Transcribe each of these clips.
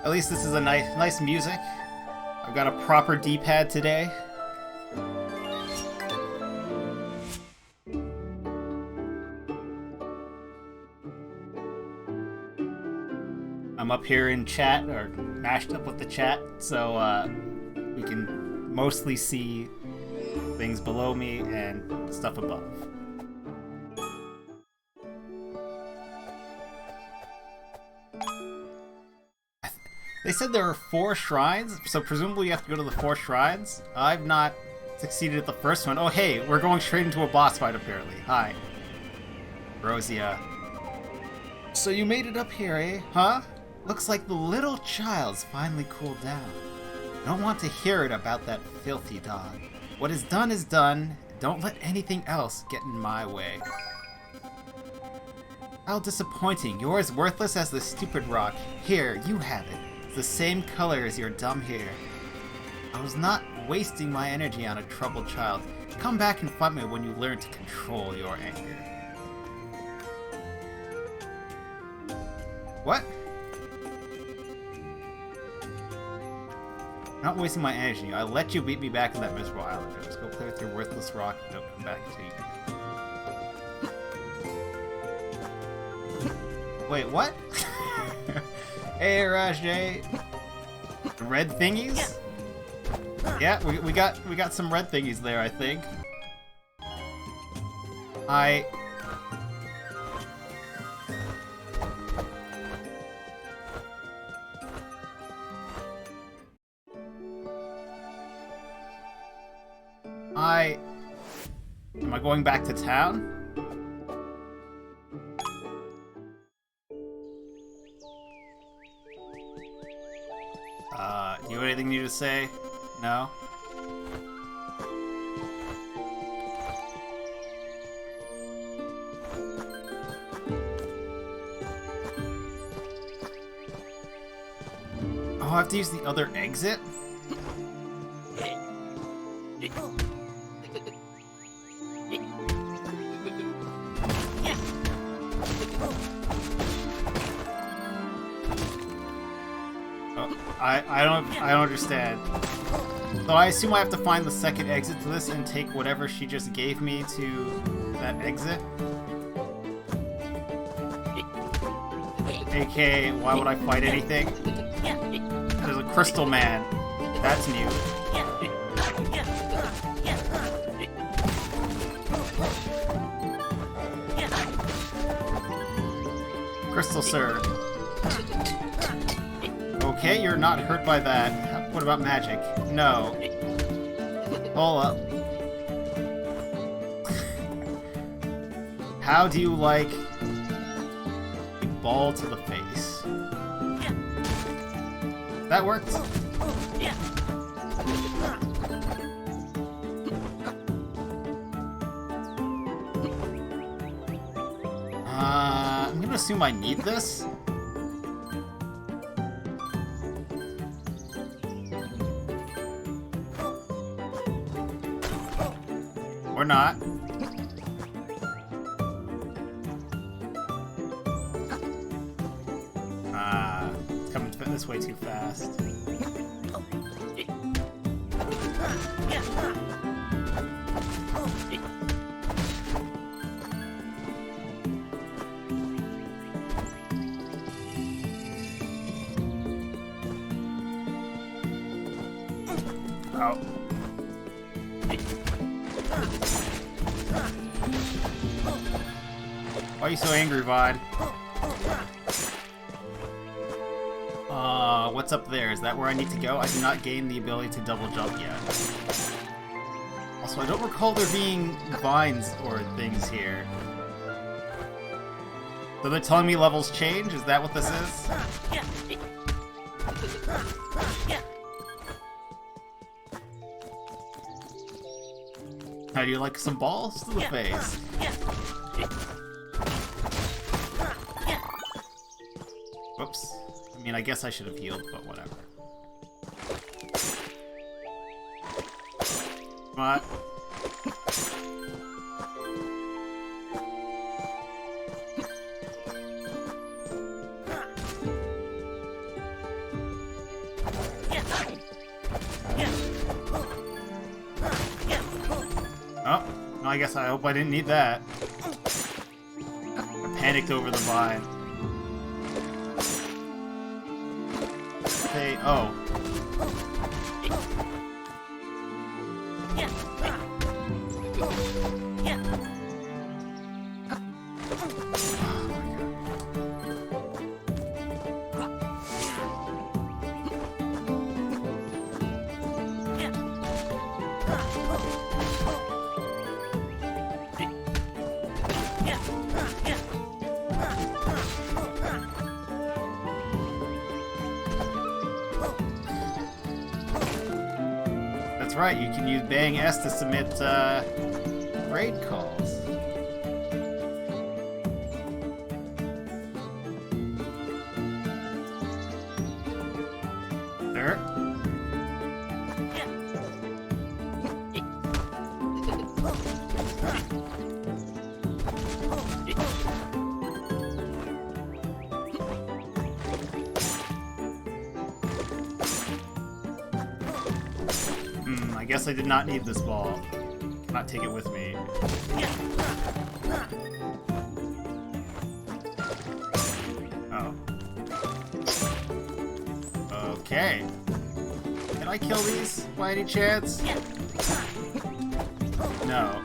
At least this is a nice music. I've got a proper D-pad today. I'm up here in chat, or mashed up with the chat, so we can mostly see things below me and stuff above. They said there are 4 shrines, so presumably you have to go to the 4 shrines. I've not succeeded at the first one. Oh hey, we're going straight into a boss fight apparently. Hi. Rosia. So you made it up here, eh? Huh? Looks like the little child's finally cooled down. I don't want to hear it about that filthy dog. What is done is done. Don't let anything else get in my way. How disappointing. You're as worthless as the stupid rock. Here, you have it. It's the same color as your dumb hair. I was not wasting my energy on a troubled child. Come back and fight me when you learn to control your anger. What? I'm not wasting my energy. I let you beat me back on that miserable island. Just go play with your worthless rock and don't come back to you. Wait, what? Hey, Rajay. Red thingies? Yeah, we got some red thingies there, I think. I am I going back to town? You have anything new to say? No? Oh, I have to use the other exit? I don't understand. So I assume I have to find the second exit to this and take whatever she just gave me to that exit? AKA, why would I fight anything? There's a crystal man. That's new. Crystal sir. Okay, you're not hurt by that. What about magic? No. Hold up. How do you like a ball to the face? That worked. I'm gonna assume I need this. Or not. It's coming this way too fast. Oh. Why are you so angry, Vod? What's up there? Is that where I need to go? I do not gain the ability to double jump yet. Also, I don't recall there being vines or things here. So they're telling me levels change? Is that what this is? How do you like some balls to the face? Whoops. I mean, I guess I should have healed, but whatever. But... Oh, well, I guess I hope I didn't need that. I panicked over the vine. Okay, oh. That's right, you can use Bang S to submit raid calls. There. I guess I did not need this ball. Cannot take it with me. Oh. Okay. Can I kill these by any chance? No.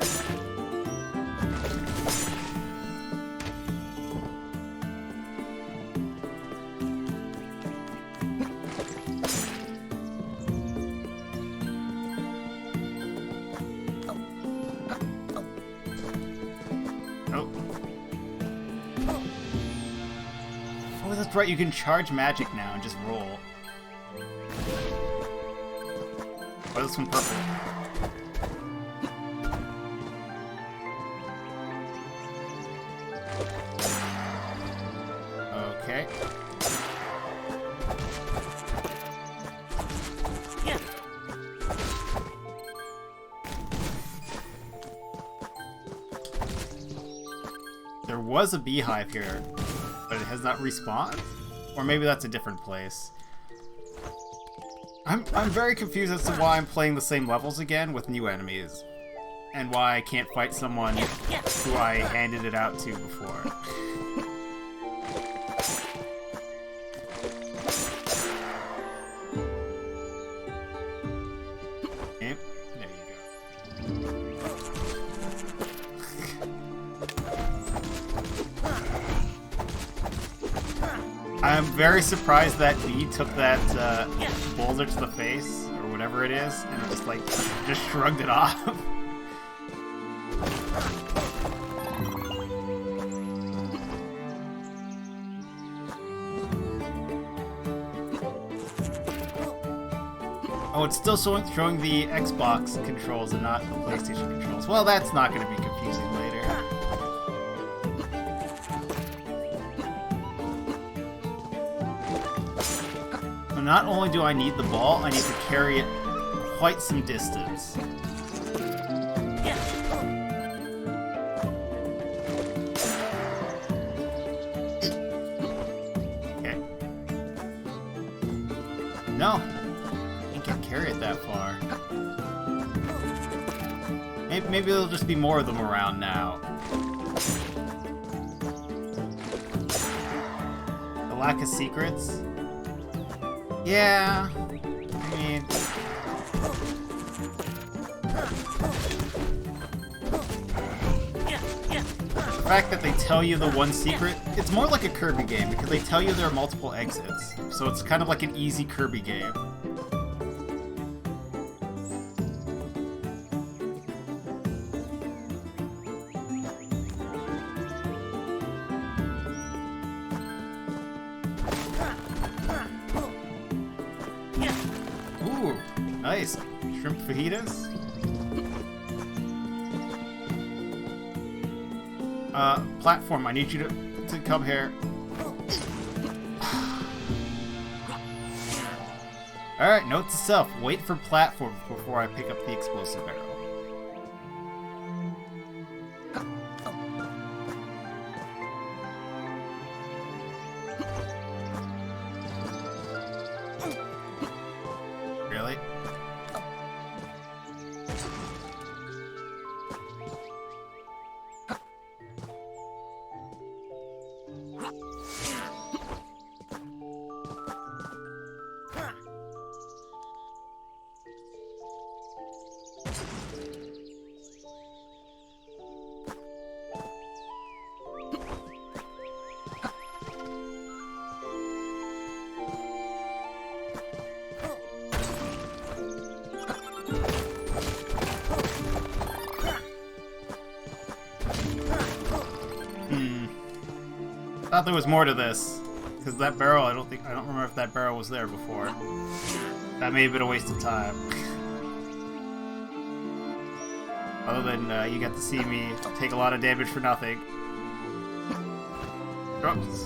Oh, that's right, you can charge magic now and just roll. Oh, this one purple. Okay. There was a beehive here, but it has not respawned? Or maybe that's a different place. I'm very confused as to why I'm playing the same levels again with new enemies. And why I can't fight someone who I handed it out to before. Okay, there you go. I'm very surprised that bee took that boulder to the face, or whatever it is, and just like, just shrugged it off. Oh, it's still showing the Xbox controls and not the PlayStation controls. Well, that's not going to be confusing later. Not only do I need the ball, I need to carry it quite some distance. Okay. No, I can't carry it that far. Maybe there'll just be more of them around now. The lack of secrets. Yeah, I mean... The fact that they tell you the one secret, it's more like a Kirby game, because they tell you there are multiple exits. So it's kind of like an easy Kirby game. Nice. Shrimp fajitas? Platform, I need you to come here. Alright, note to self, wait for platform before I pick up the explosive barrel. Really? Thought there was more to this. Because that barrel, I don't remember if that barrel was there before. That may have been a waste of time. Other than you got to see me take a lot of damage for nothing. Oops.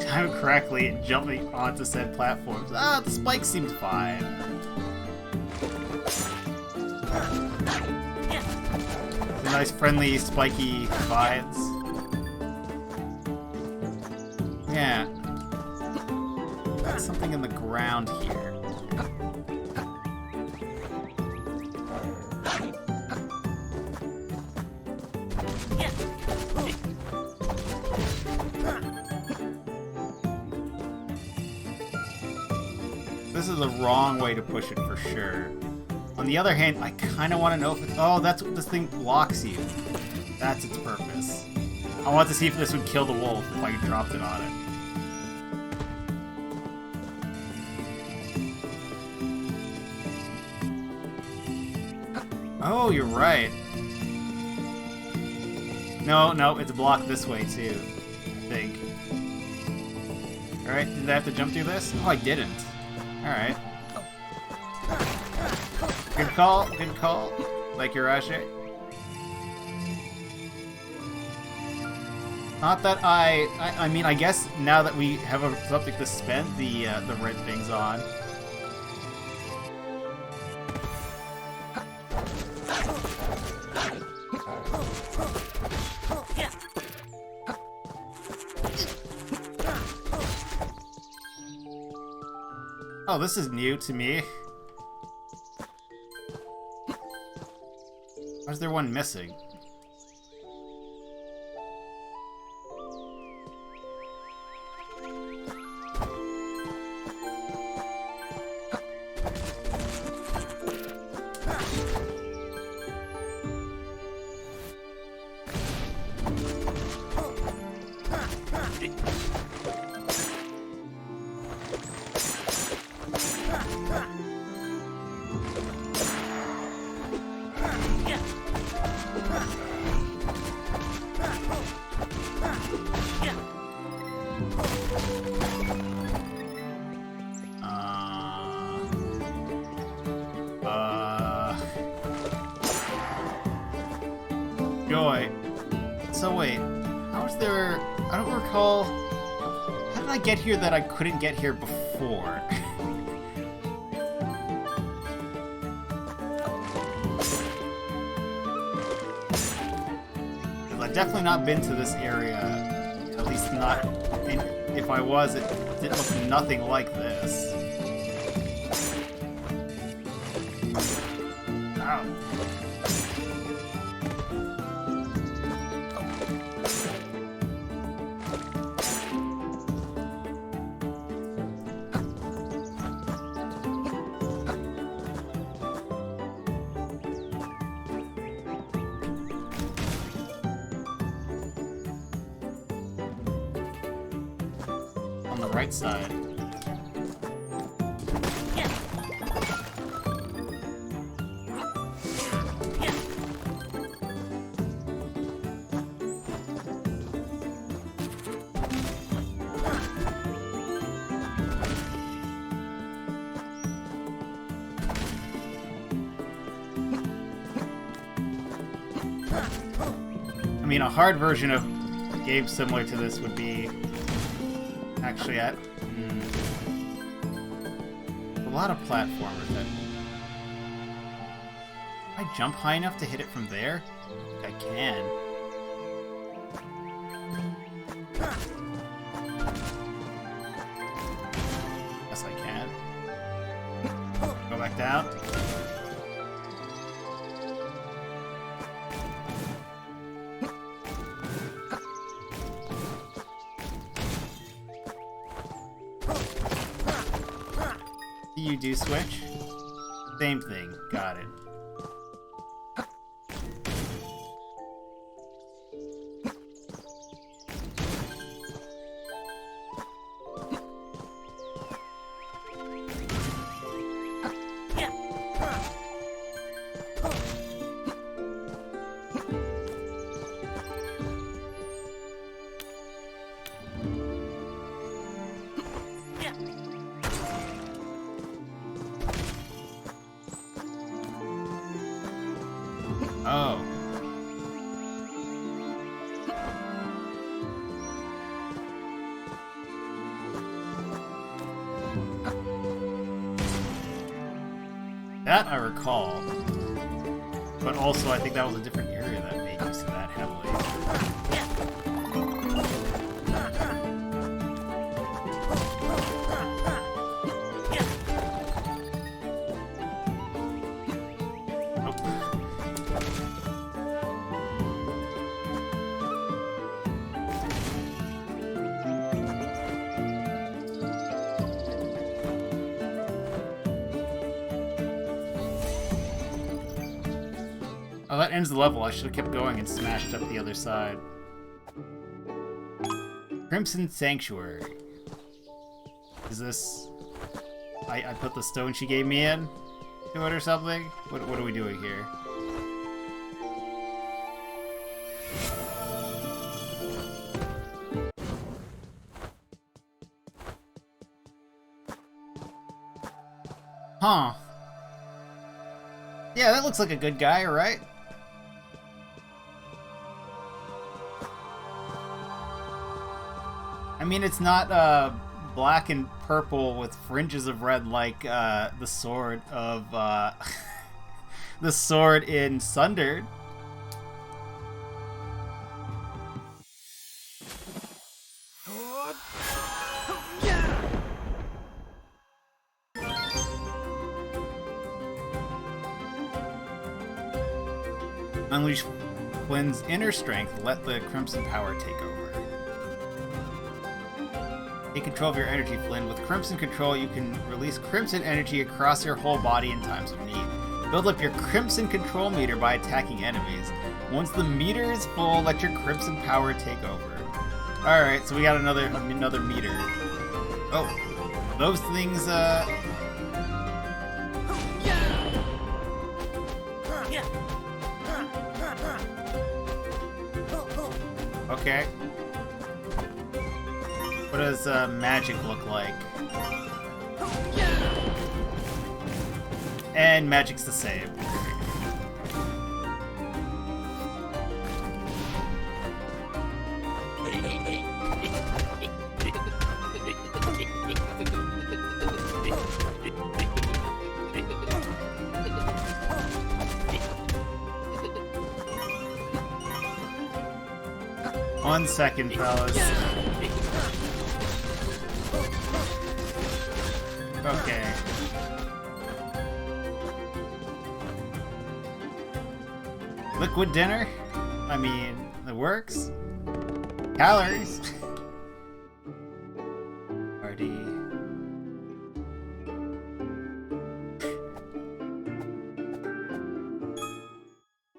Time correctly and jumping onto said platforms. Ah, the spike seems fine. The nice, friendly, spiky vibes. Yeah. There's something in the ground here. This is the wrong way to push it for sure. On the other hand, I kind of want to know if it's... Oh, that's what this thing blocks you. That's its purpose. I want to see if this would kill the wolf if I dropped it on it. Oh, you're right. No, it's blocked this way too, I think. Alright, did I have to jump through this? Oh, I didn't. Alright. Good call, like Urashi. Not that I mean, I guess now that we have something to spend the red things on. Oh, this is new to me. Why is there one missing? Joy. So wait, how is there... I don't recall... How did I get here that I couldn't get here before? Because I've definitely not been to this area. At least not... And if I was, it didn't look nothing like this. Ow. On the right side. I mean, a hard version of a game similar to this would be actually at a lot of platformers that I jump high enough to hit it from there? I think I can. Yes, I can. Go back down. you do switch? Same thing. Got it. Oh. That I recall. But also I think that was a different area that made use of that heavily. Oh, that ends the level. I should have kept going and smashed up the other side. Crimson Sanctuary. Is this... I put the stone she gave me in to it or something? What are we doing here? Huh. Yeah, that looks like a good guy, right? I mean, it's not black and purple with fringes of red like the sword of the sword in Sundered. Unleash Flynn's inner strength. Let the Crimson power take over. Take control of your energy, Flynn. With Crimson control, you can release Crimson energy across your whole body in times of need. Build up your Crimson control meter by attacking enemies. Once the meter is full, let your Crimson power take over. Alright, so we got another meter. Oh, those things, okay. What does magic look like? And magic's the same. One second, fellas. Okay. Liquid dinner? I mean, it works. Calories. Party.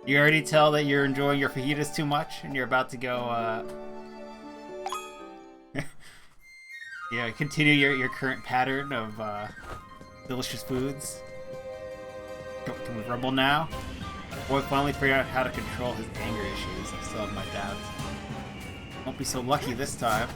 You already tell that you're enjoying your fajitas too much and you're about to go, yeah, continue your current pattern of delicious foods. Can we rumble now? Boy finally figured out how to control his anger issues. I still have my doubts. Won't be so lucky this time.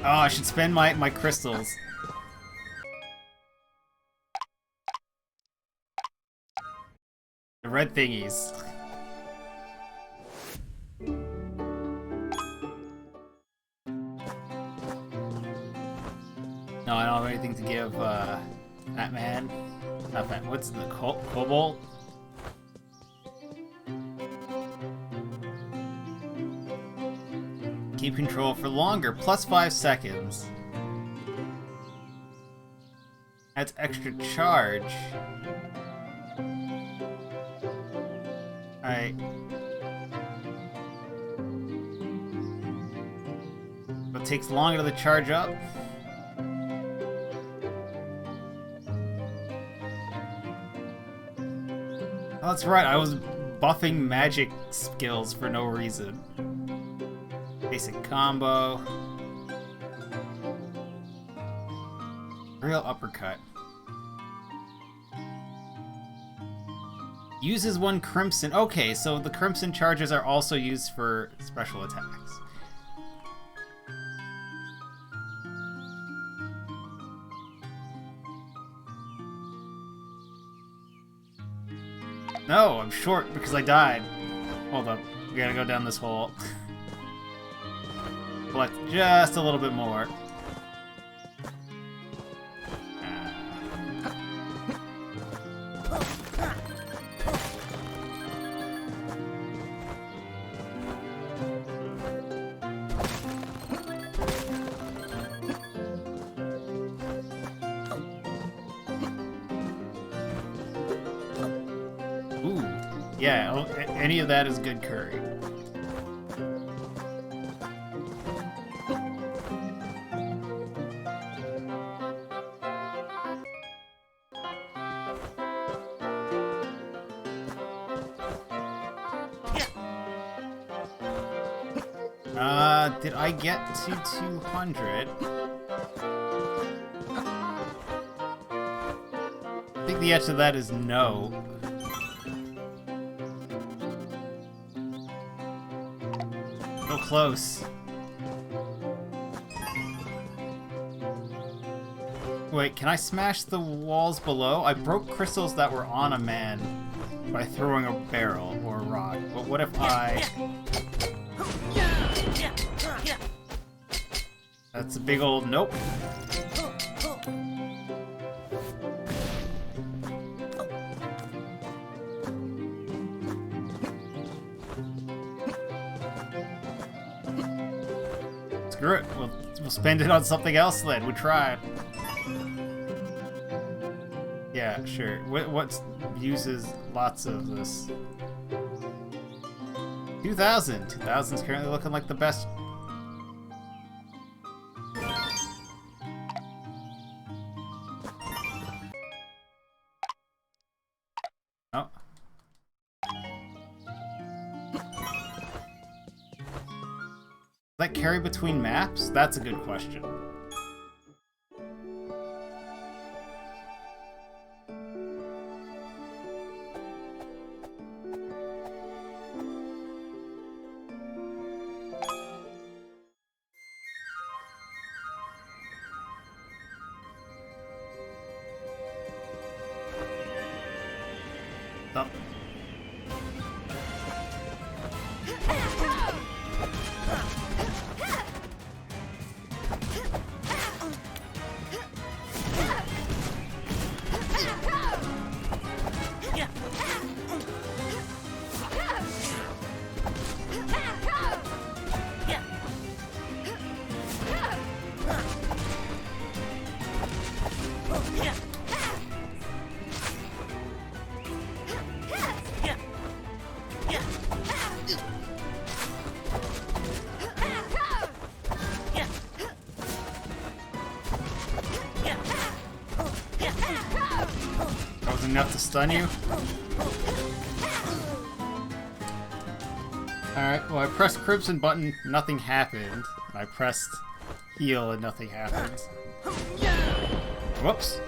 Oh, I should spend my crystals. The red thingies. No, I don't have anything to give that man. Not that. What's the cobalt? Keep control for longer, plus 5 seconds. Adds extra charge. Alright. But it takes longer to charge up. Oh, that's right, I was buffing magic skills for no reason. Basic combo. Real uppercut. Uses 1 crimson. Okay, so the crimson charges are also used for special attacks. No, I'm short because I died. Hold up. We gotta go down this hole. Collect just a little bit more. Ooh, yeah, any of that is good curry. Did I get to 200? I think the answer to that is no. So close. Wait, can I smash the walls below? I broke crystals that were on a man by throwing a barrel or a rock. But what if I... That's a big old nope. Screw it. We'll spend it on something else then. We tried. Yeah, sure. What uses lots of this? 2,000. 2,000's currently looking like the best. Oh. Does that carry between maps? That's a good question. Oh. Enough to stun you? Alright, well I pressed Crimson button, nothing happened. I pressed heal and nothing happened. Whoops.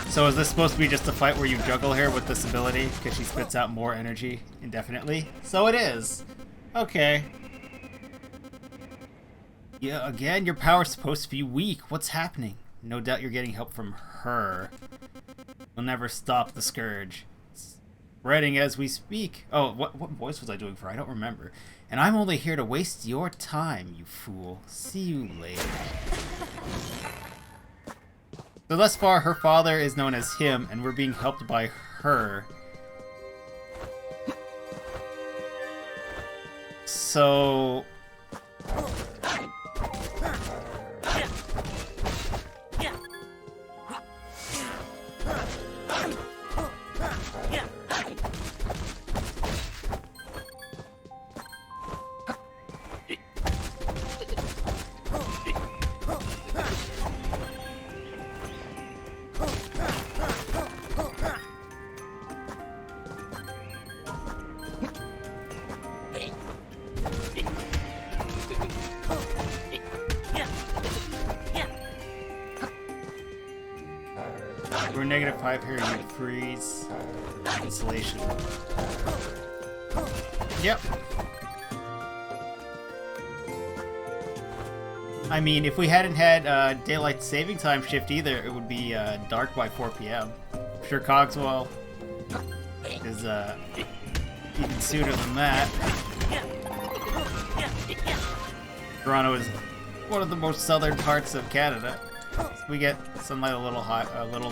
So is this supposed to be just a fight where you juggle her with this ability because she spits out more energy indefinitely? So it is. Okay. Yeah, again, your power's supposed to be weak. What's happening? No doubt you're getting help from her. We'll never stop the scourge. It's spreading as we speak. Oh, what voice was I doing for? I don't remember. And I'm only here to waste your time, you fool. See you later. So thus far, her father is known as him, and we're being helped by her. So... We're -5 here, you freeze. Insulation. Yep. I mean, if we hadn't had daylight saving time shift either, it would be dark by 4 p.m. I'm sure Cogswell is even sooner than that. Grotto is one of the most southern parts of Canada. So we get sunlight a little hot, a little.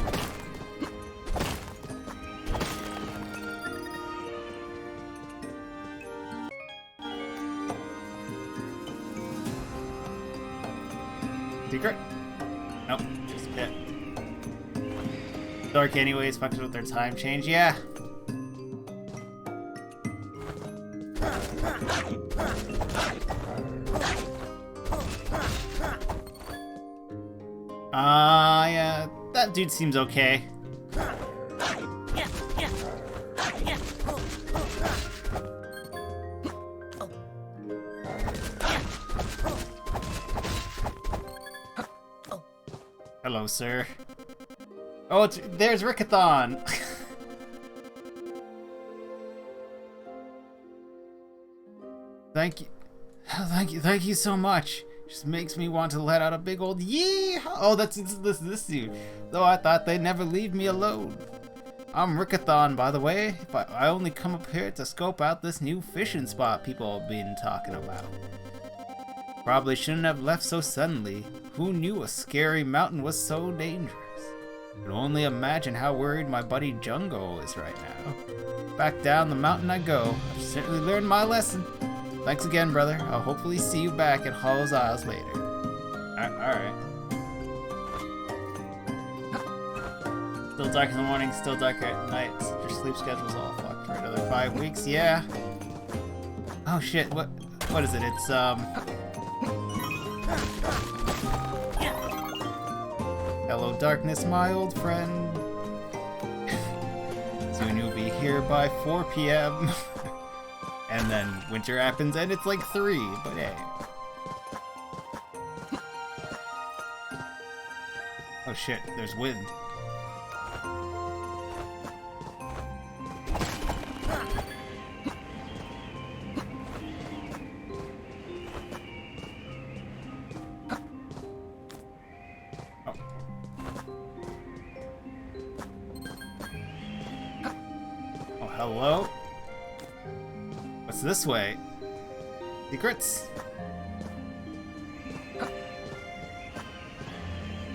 Secret? Nope, just a bit. Dark anyways, fucks with their time change, yeah. Yeah, that dude seems okay. Hello, sir. Oh, there's Rickathon! Thank you so much. Just makes me want to let out a big old yee! Oh, that's this dude. Though I thought they'd never leave me alone. I'm Rickathon, by the way. I only come up here to scope out this new fishing spot people have been talking about. Probably shouldn't have left so suddenly. Who knew a scary mountain was so dangerous? Could only imagine how worried my buddy Jungo is right now. Back down the mountain I go. I've certainly learned my lesson. Thanks again, brother. I'll hopefully see you back at Hollow's Isles later. Alright. Still dark in the morning, still darker at night. Your sleep schedule's all fucked for another 5 weeks. Yeah. Oh shit, what is it? It's hello darkness, my old friend. Soon you'll be here by 4 p.m. And then winter happens and it's like 3, but hey. Oh shit, there's wind. Oh, hello? What's this way? Secrets?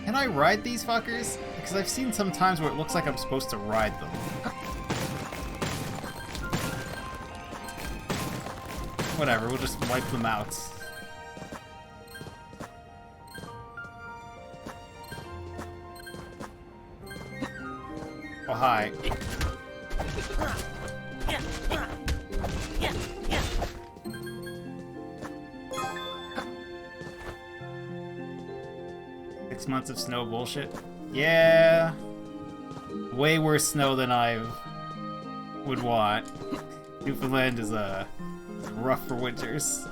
Can I ride these fuckers? Because I've seen some times where it looks like I'm supposed to ride them. Whatever, we'll just wipe them out. Oh, hi. Months of snow bullshit. Yeah. Way worse snow than I would want. Newfoundland is rough for winters.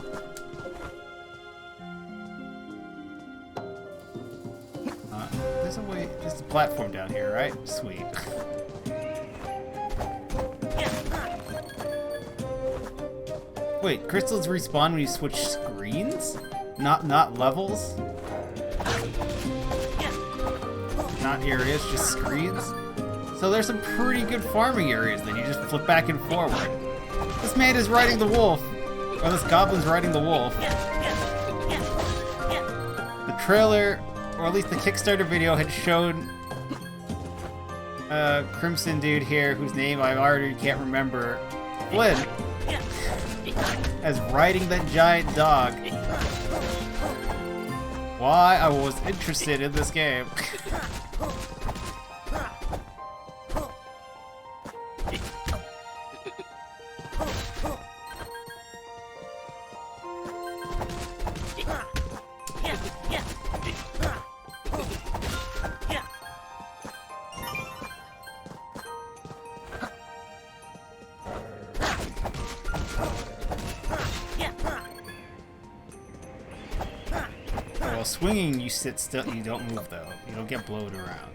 There's a platform down here, right? Sweet. Wait, crystals respawn when you switch screens? Not levels? not areas, just screens. So there's some pretty good farming areas that you just flip back and forward. This man is riding the wolf. Or this goblin's riding the wolf. The trailer, or at least the Kickstarter video, had shown Crimson dude here, whose name I already can't remember, Flynn, as riding that giant dog. Why I was interested in this game. Well, swinging, you sit still, you don't move though. You don't get blowed around.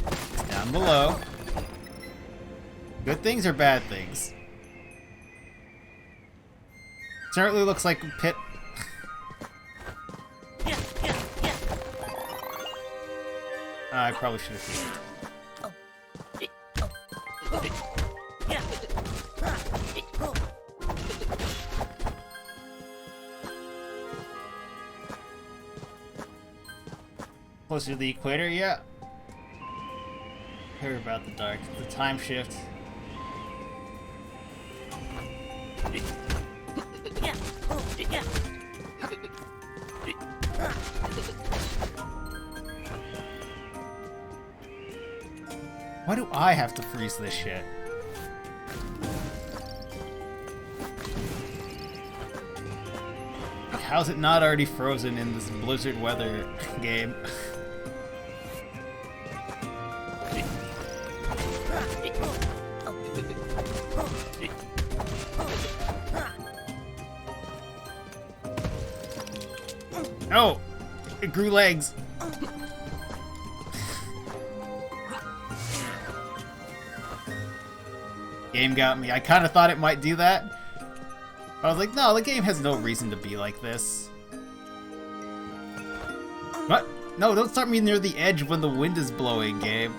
It's down below. Good things or bad things? Certainly looks like a pit. I probably should have seen it. Closer to the equator, yeah. Hear about the dark, the time shift. Why do I have to freeze this shit? Like, how's it not already frozen in this blizzard weather game? Oh! It grew legs! Game got me. I kind of thought it might do that. I was like, no, the game has no reason to be like this. What? No, don't start me near the edge when the wind is blowing, game.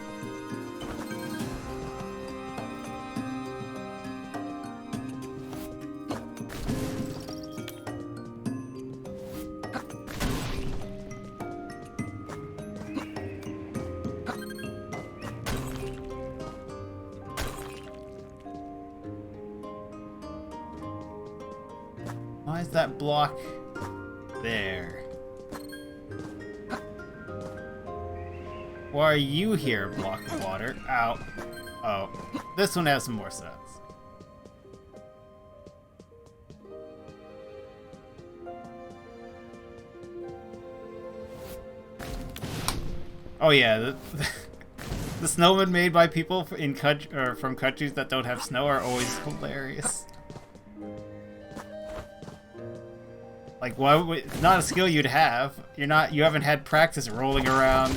Why is that block there? Why are you here, block of water? Ow. Oh. This one has some more sense. Oh yeah, the snowmen made by people in from countries that don't have snow are always hilarious. Like, why would it's not a skill you'd have. You haven't had practice rolling around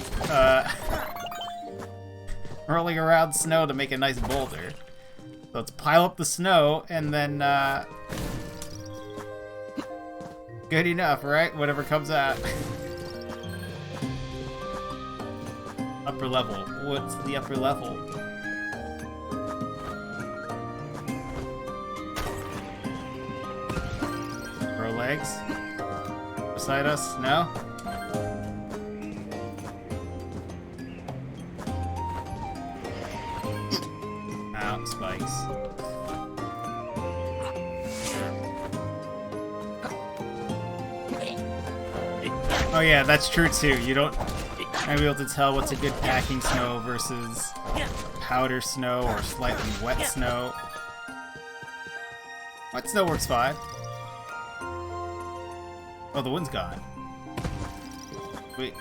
snow to make a nice boulder. So let's pile up the snow and then good enough, right? Whatever comes out. Upper level. What's the upper level? Grow legs? Beside us? No? Ow, spikes. Oh yeah, that's true too. You don't be able to tell what's a good packing snow versus powder snow or slightly wet snow. Wet snow works fine. Oh, the wind's gone. Wait.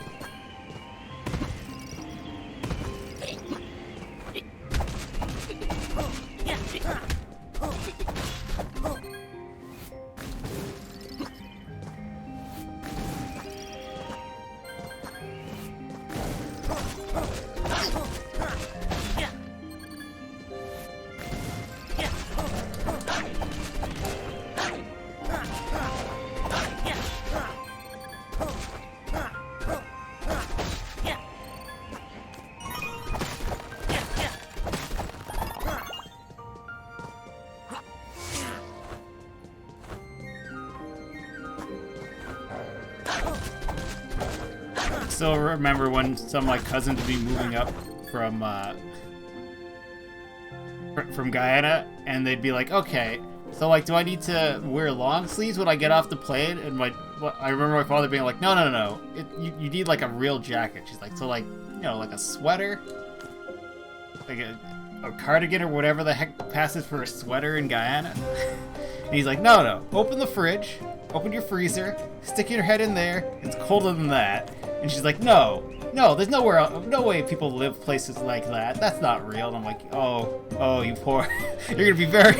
still remember when some of my cousins would be moving up from Guyana, and they'd be like, okay, so like, do I need to wear long sleeves when I get off the plane? And I remember my father being like, no, you need like a real jacket. She's like, so like, you know, like a sweater, like a cardigan or whatever the heck passes for a sweater in Guyana. And he's like, no, open the fridge, open your freezer, stick your head in there, it's colder than that. And she's like, no, there's no way people live places like that. That's not real. And I'm like, oh, you poor, you're gonna be very,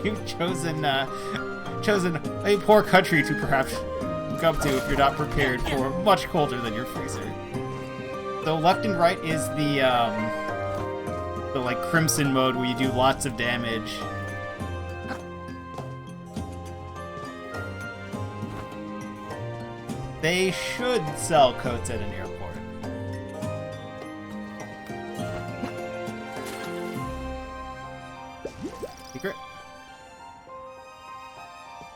you've chosen a poor country to perhaps come to if you're not prepared for much colder than your freezer. So left and right is the like crimson mode where you do lots of damage. They should sell coats at an airport. Secret.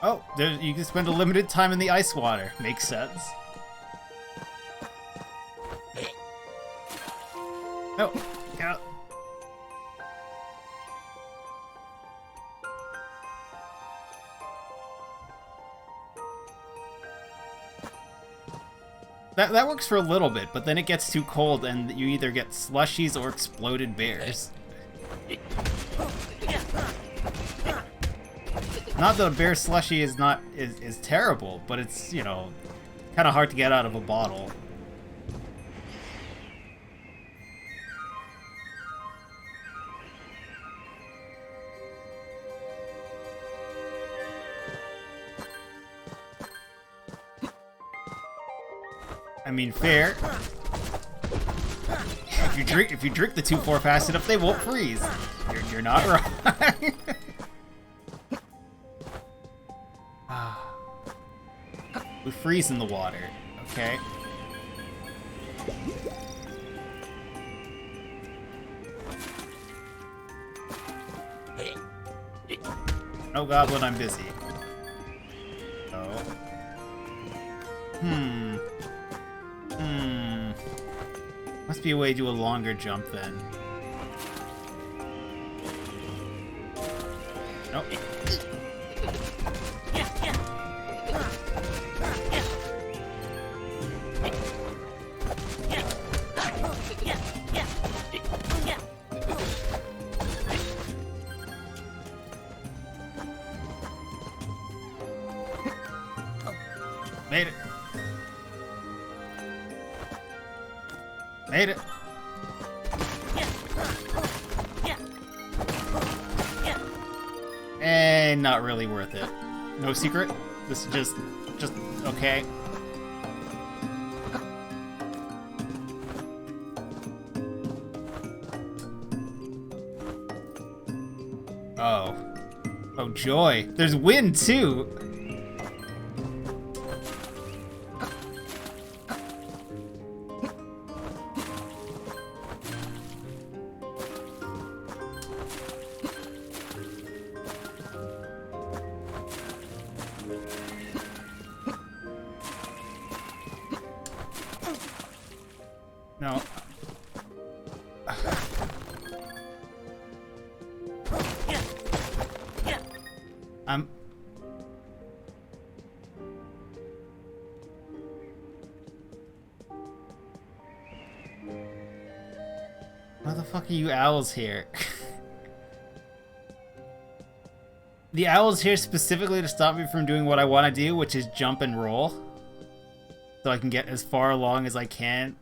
Oh, you can spend a limited time in the ice water. Makes sense. No, go. That works for a little bit, but then it gets too cold and you either get slushies or exploded bears. Not that a bear slushie is terrible, but it's, you know, kind of hard to get out of a bottle. I mean, fair. If you drink the 2-4 fast enough, they won't freeze. You're not wrong. We freeze in the water, okay? No goblin, I'm busy. Oh. Must be a way to do a longer jump then. Nope. Made it. Made it. And not really worth it. No secret. This is just okay. Oh joy. There's wind too. No. Why the fuck are you owls here? The owl's here specifically to stop me from doing what I want to do, which is jump and roll. So I can get as far along as I can.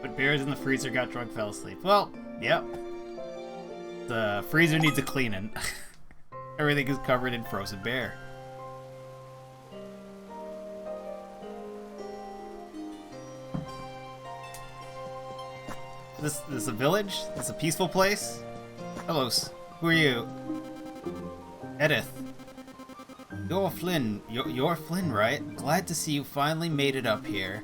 But bears in the freezer got drunk, fell asleep. Well, yep. The freezer needs a cleaning. Everything is covered in frozen bear. This is a village? This is a peaceful place? Hello, who are you? Edith. You're Flynn. You're Flynn, right? Glad to see you finally made it up here.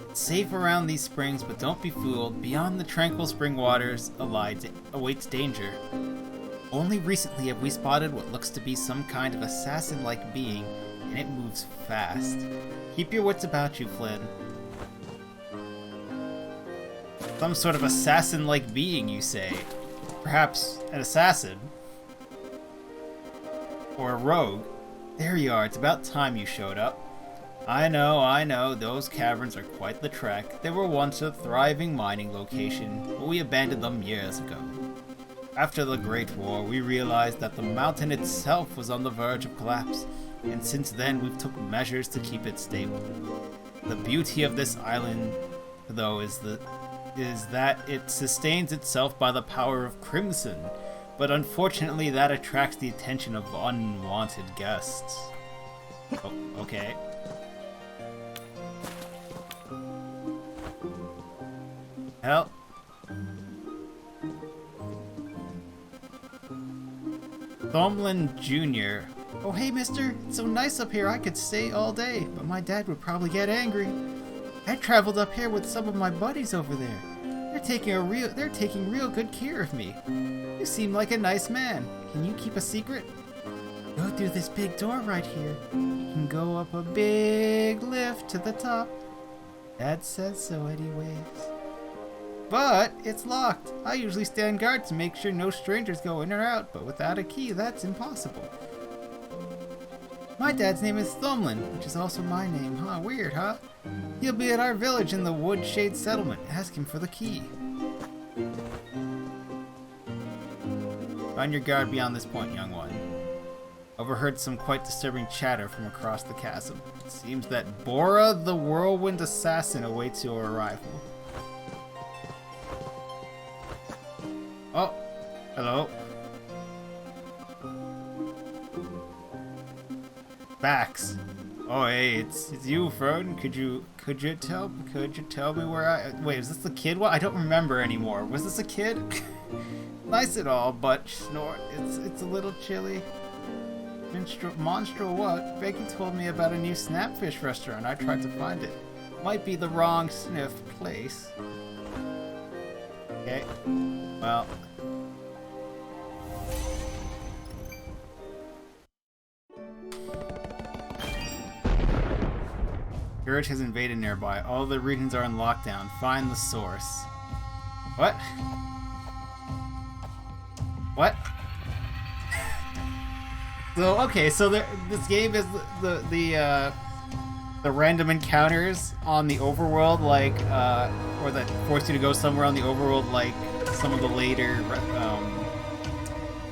It's safe around these springs, but don't be fooled. Beyond the tranquil spring waters awaits danger. Only recently have we spotted what looks to be some kind of assassin-like being, and it moves fast. Keep your wits about you, Flynn. Some sort of assassin-like being, you say? Perhaps an assassin? Or a rogue? There you are, it's about time you showed up. I know, those caverns are quite the trek. They were once a thriving mining location, but we abandoned them years ago. After the Great War, we realized that the mountain itself was on the verge of collapse, and since then we've took measures to keep it stable. The beauty of this island, though, is that it sustains itself by the power of crimson, but unfortunately that attracts the attention of unwanted guests. Oh, okay. Help. Thomlin Jr. Oh hey mister, it's so nice up here I could stay all day, but my dad would probably get angry. I traveled up here with some of my buddies over there. They're taking real good care of me. You seem like a nice man. Can you keep a secret? Go through this big door right here. You can go up a big lift to the top. Dad says so anyways. But it's locked. I usually stand guard to make sure no strangers go in or out, but without a key, that's impossible. My dad's name is Thomlin, which is also my name. Huh, weird, huh? He'll be at our village in the Woodshade Settlement. Ask him for the key. Find your guard beyond this point, young one. Overheard some quite disturbing chatter from across the chasm. It seems that Bora the Whirlwind Assassin awaits your arrival. Oh, hello. Bax. Oh, hey, it's you, Froden. Could you tell me where wait, is this the kid? What? I don't remember anymore. Was this a kid? Nice and all, but snort. It's a little chilly. Monstro what? Becky told me about a new snapfish restaurant. I tried to find it. Might be the wrong sniff place. Okay. Well. Scourge has invaded nearby. All the regions are in lockdown. Find the source. What? What? So okay, so this game is the random encounters on the overworld, like or that force you to go somewhere on the overworld, like some of the later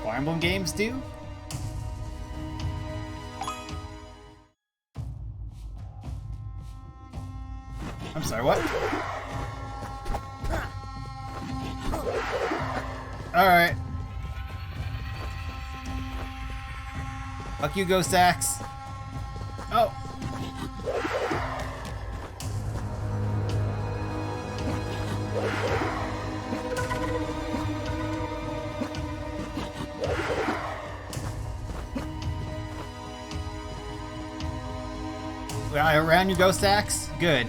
Fire Emblem games do. I'm sorry, what? Alright. Fuck you, Ghost Axe. Oh. I ran you, Ghost Axe? Good.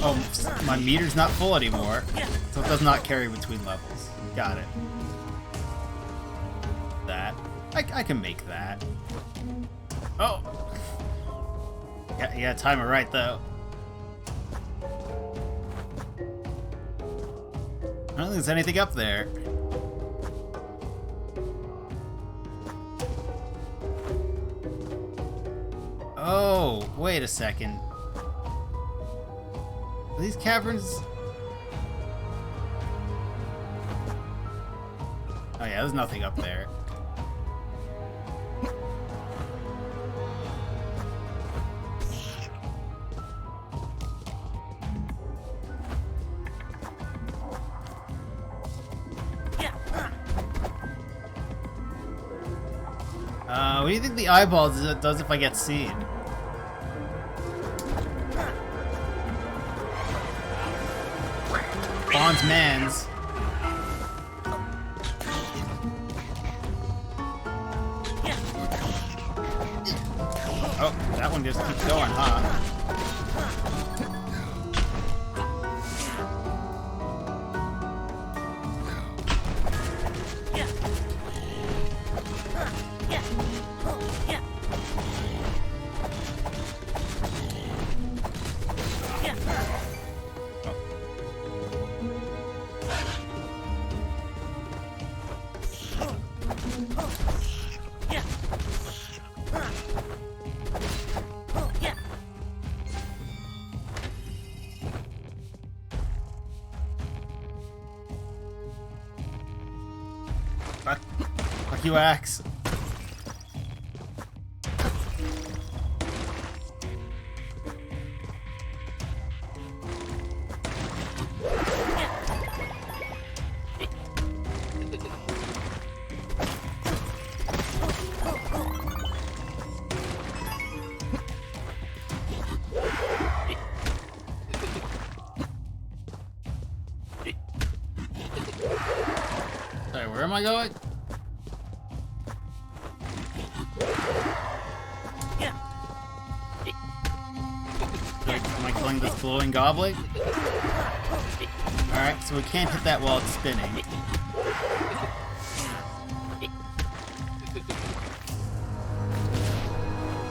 Oh, my meter's not full anymore, so it does not carry between levels. Got it. That. I can make that. Oh! Yeah, you gotta time it right, though. I don't think there's anything up there. Oh, wait a second. These caverns... Oh yeah, there's nothing up there. What do you think the eyeball does if I get seen? Bond's mans. Oh, that one just keeps going, huh? Fuck you, axe. Sorry, where am I going? Am I killing this glowing goblet? Alright, so we can't hit that while it's spinning.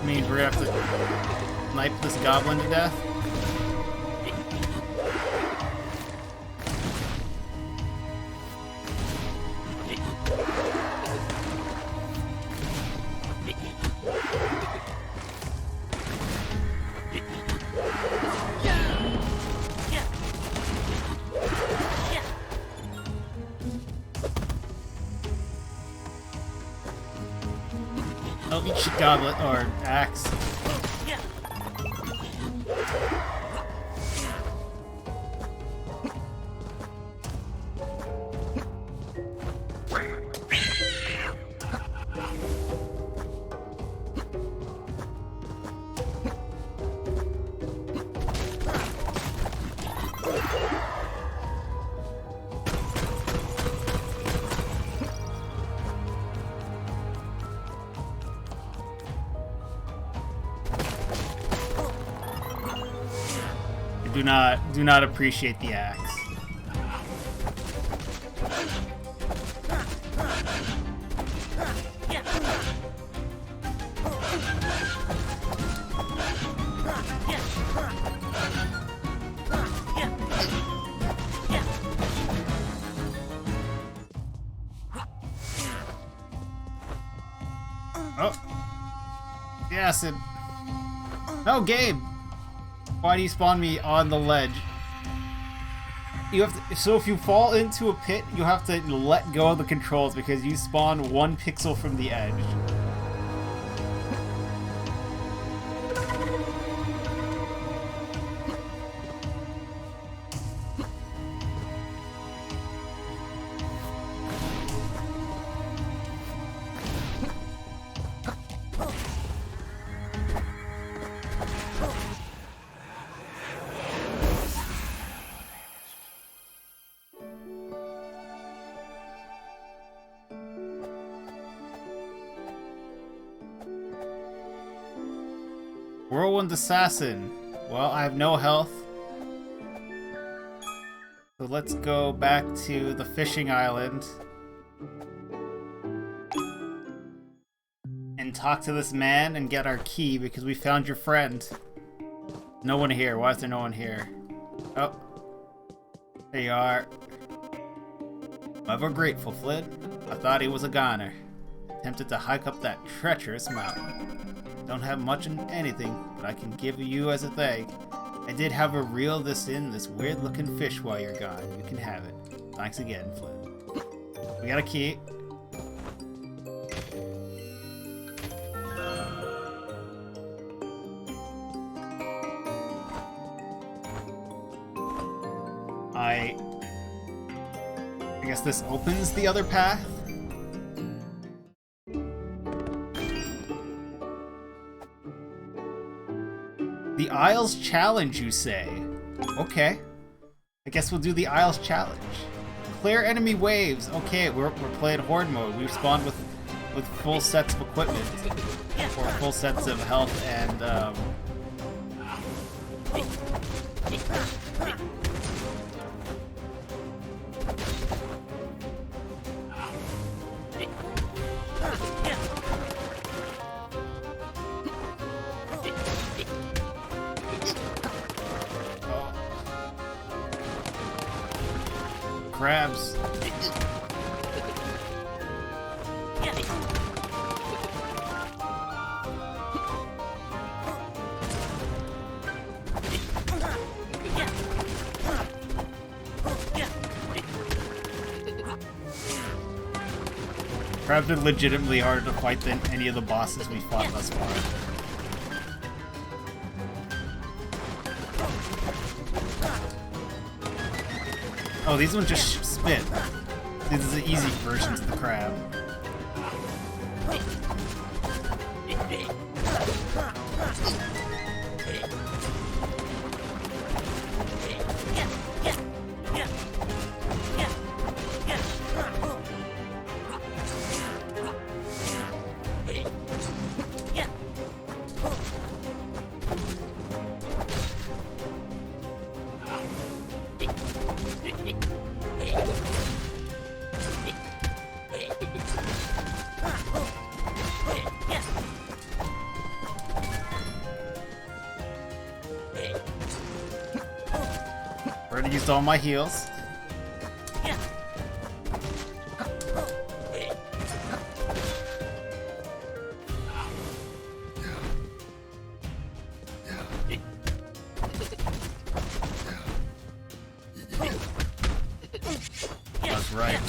Means we're gonna have to knife this goblin to death. Oh, eat shit, goblet, or axe. Do not appreciate the axe. Oh. Yes, it... Oh, Gabe! Why do you spawn me on the ledge? You have to, so if you fall into a pit, you have to let go of the controls because you spawn 1 pixel from the edge. Whirlwind Assassin. Well, I have no health. So let's go back to the fishing island. And talk to this man and get our key because we found your friend. No one here. Why is there no one here? Oh. There you are. Ever grateful, Flynn. I thought he was a goner. Tempted to hike up that treacherous mountain. Don't have much in anything, but I can give you as a thank. I did have her reel this weird looking fish while you're gone. You can have it. Thanks again, Flynn. We got a key. I guess this opens the other path. The Isles Challenge, you say? Okay. I guess we'll do the Isles Challenge. Clear enemy waves. Okay, we're playing Horde mode. We spawned with full sets of equipment. Or full sets of health and, crabs. Crabs are legitimately harder to fight than any of the bosses we fought thus far. Oh, these ones just spit. This is the easy version of the crab. Already used all my heals. That's right.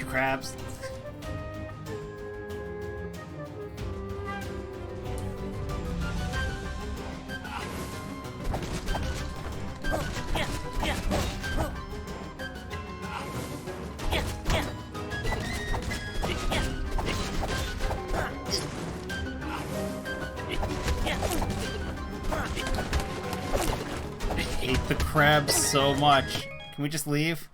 Crabs. I hate the crabs so much. Can we just leave?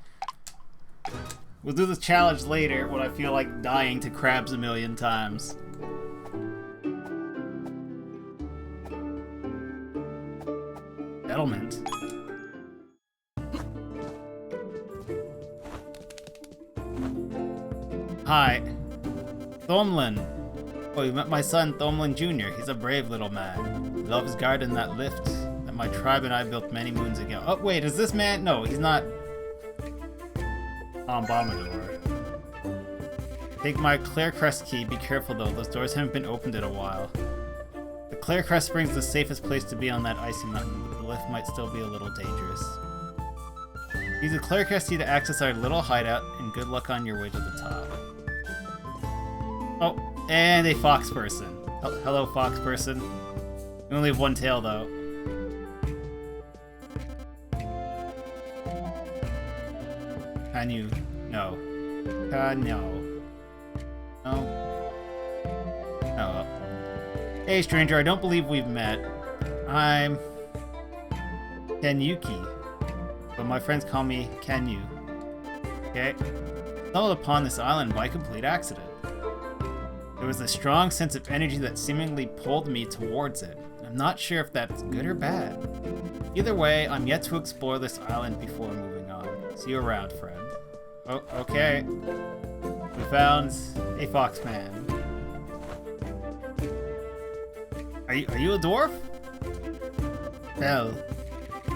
We'll do the challenge later when I feel like dying to crabs a million times. Settlement. Hi. Thomlin. Oh, you met my son, Thomlin Jr. He's a brave little man. He loves garden that lift that my tribe and I built many moons ago. Oh, wait, is this man? No, he's not. Bombador. Take my Clarecrest key. Be careful though, those doors haven't been opened in a while. The Clarecrest Spring's the safest place to be on that icy mountain, but the lift might still be a little dangerous. Use the Clarecrest key to access our little hideout, and good luck on your way to the top. Oh, and a fox person. Hello, fox person. We only have one tail though. Can you? No. No. No. Oh. Hey, stranger, I don't believe we've met. I'm Kenyuki, but my friends call me Kenyu. Okay? I stumbled upon this island by complete accident. There was a strong sense of energy that seemingly pulled me towards it. I'm not sure if that's good or bad. Either way, I'm yet to explore this island before moving on. See you around, friend. Oh, okay. We found a foxman. Are you a dwarf? Well,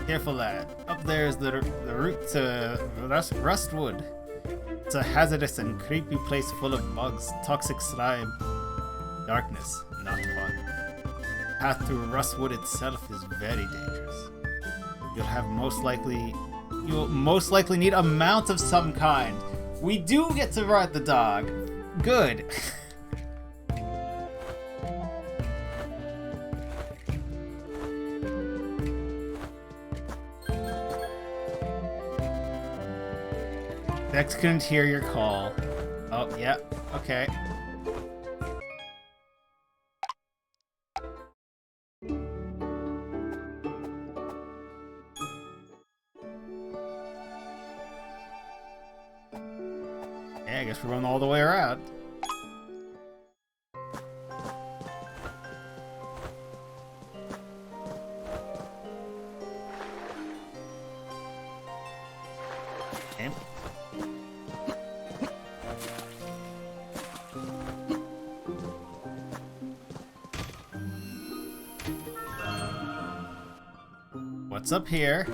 Careful, lad. Up there is the route to Rustwood. It's a hazardous and creepy place full of bugs, toxic slime, darkness, not fun. The path through Rustwood itself is very dangerous. You'll most likely need a mount of some kind. We do get to ride the dog. Good. Dex couldn't hear your call. Oh, yeah. Okay. Yeah, I guess we're going all the way around. Okay. What's up here?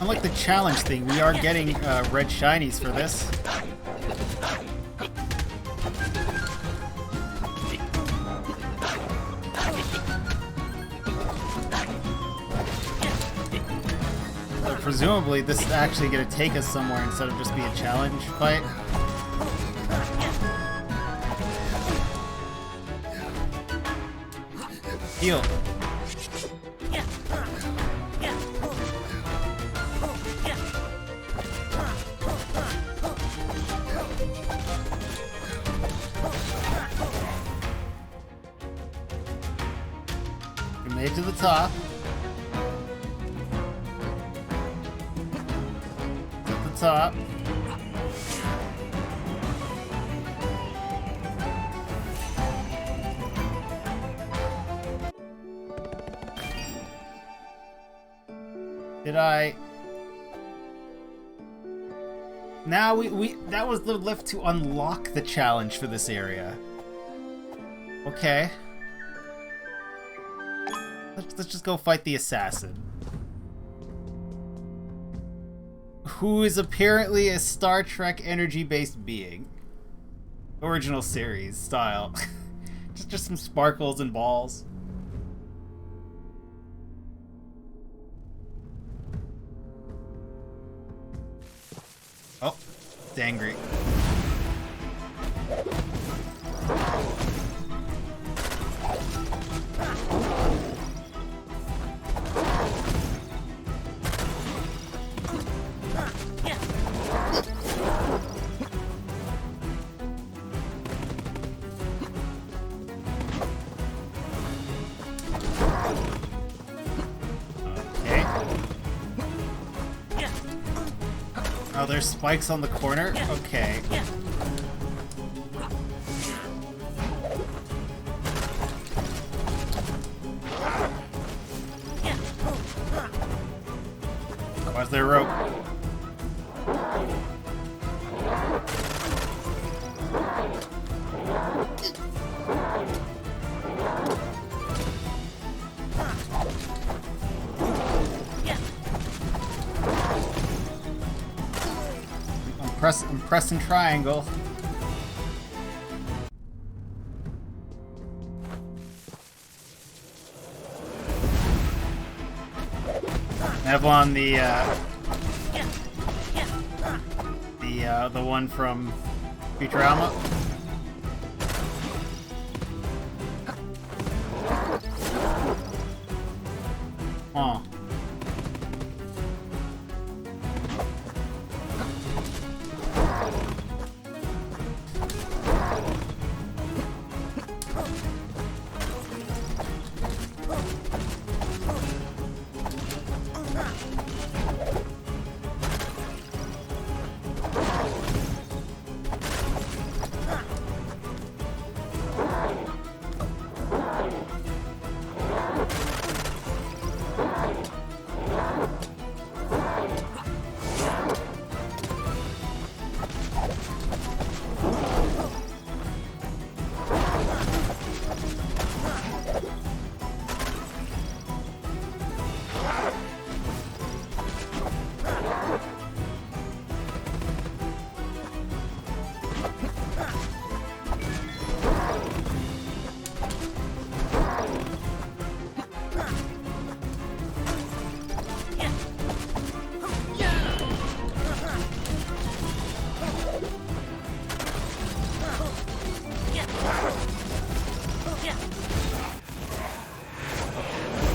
Unlike the challenge thing, we are getting red shinies for this. So presumably this is actually going to take us somewhere instead of just be a challenge fight. Heal. We made it to the top. At the top. Did I... Now we that was the lift to unlock the challenge for this area. Okay. Let's just go fight the assassin. Who is apparently a Star Trek energy-based being. Original series style. just some sparkles and balls. Oh, it's angry. Oh, there's spikes on the corner? Okay. Why's there rope? pressing triangle. Have on the one from Futurama. Huh.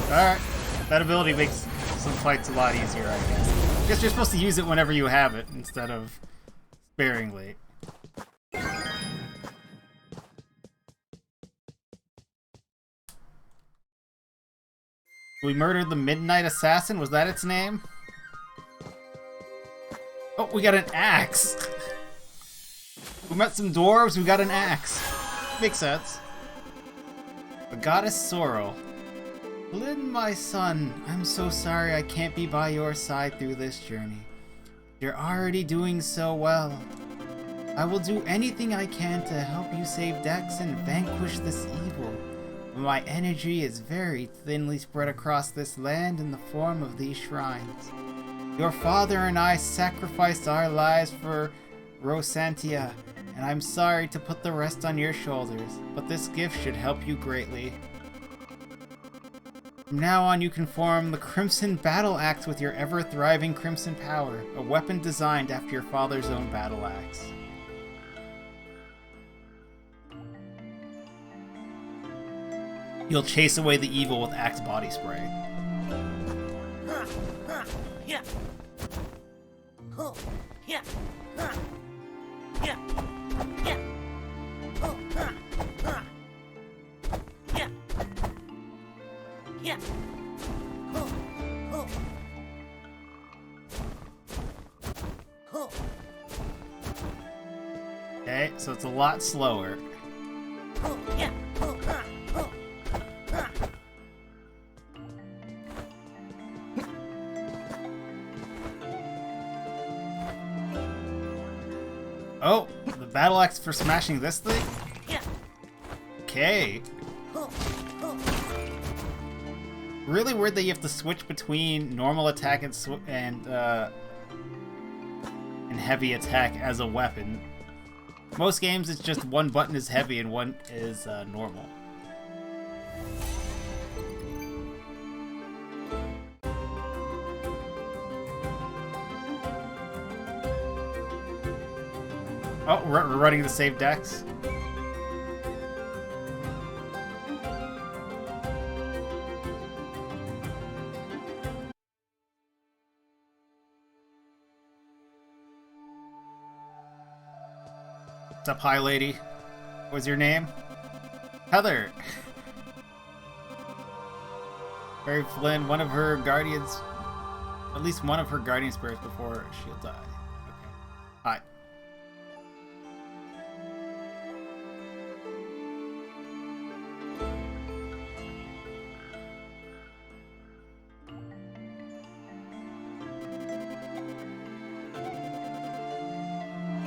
Alright. That ability makes some fights a lot easier, I guess. I guess you're supposed to use it whenever you have it, instead of sparingly. We murdered the Midnight Assassin? Was that its name? Oh, we got an axe! We met some dwarves, we got an axe. Makes sense. The Goddess Sorrel. Flynn, my son, I'm so sorry I can't be by your side through this journey. You're already doing so well. I will do anything I can to help you save Dex and vanquish this evil. But my energy is very thinly spread across this land in the form of these shrines. Your father and I sacrificed our lives for Rosantia, and I'm sorry to put the rest on your shoulders, but this gift should help you greatly. From now on, you can form the Crimson Battle Axe with your ever-thriving Crimson Power, a weapon designed after your father's own battle axe. You'll chase away the evil with Axe Body Spray. Okay, so it's a lot slower. Oh, the battle axe for smashing this thing? Okay. Really weird that you have to switch between normal attack and heavy attack as a weapon. Most games it's just one button is heavy and one is normal. Oh, we're running the save Dex. What's up, hi lady? What was your name? Heather! Mary Flynn, one of her guardians, at least one of her guardian spirits before she'll die. Okay. Hi.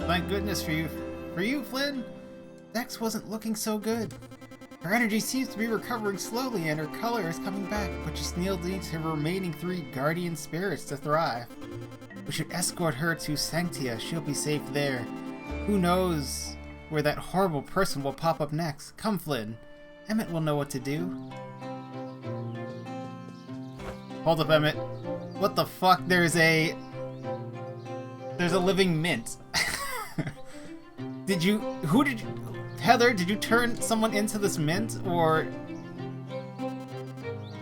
Thank goodness for you. For you, Flynn, Dex wasn't looking so good. Her energy seems to be recovering slowly and her color is coming back, but she still needs her remaining 3 guardian spirits to thrive. We should escort her to Sanctia. She'll be safe there. Who knows where that horrible person will pop up next? Come, Flynn. Emmett will know what to do. Hold up, Emmett. What the fuck? There's a living mint. Heather, did you turn someone into this mint, or...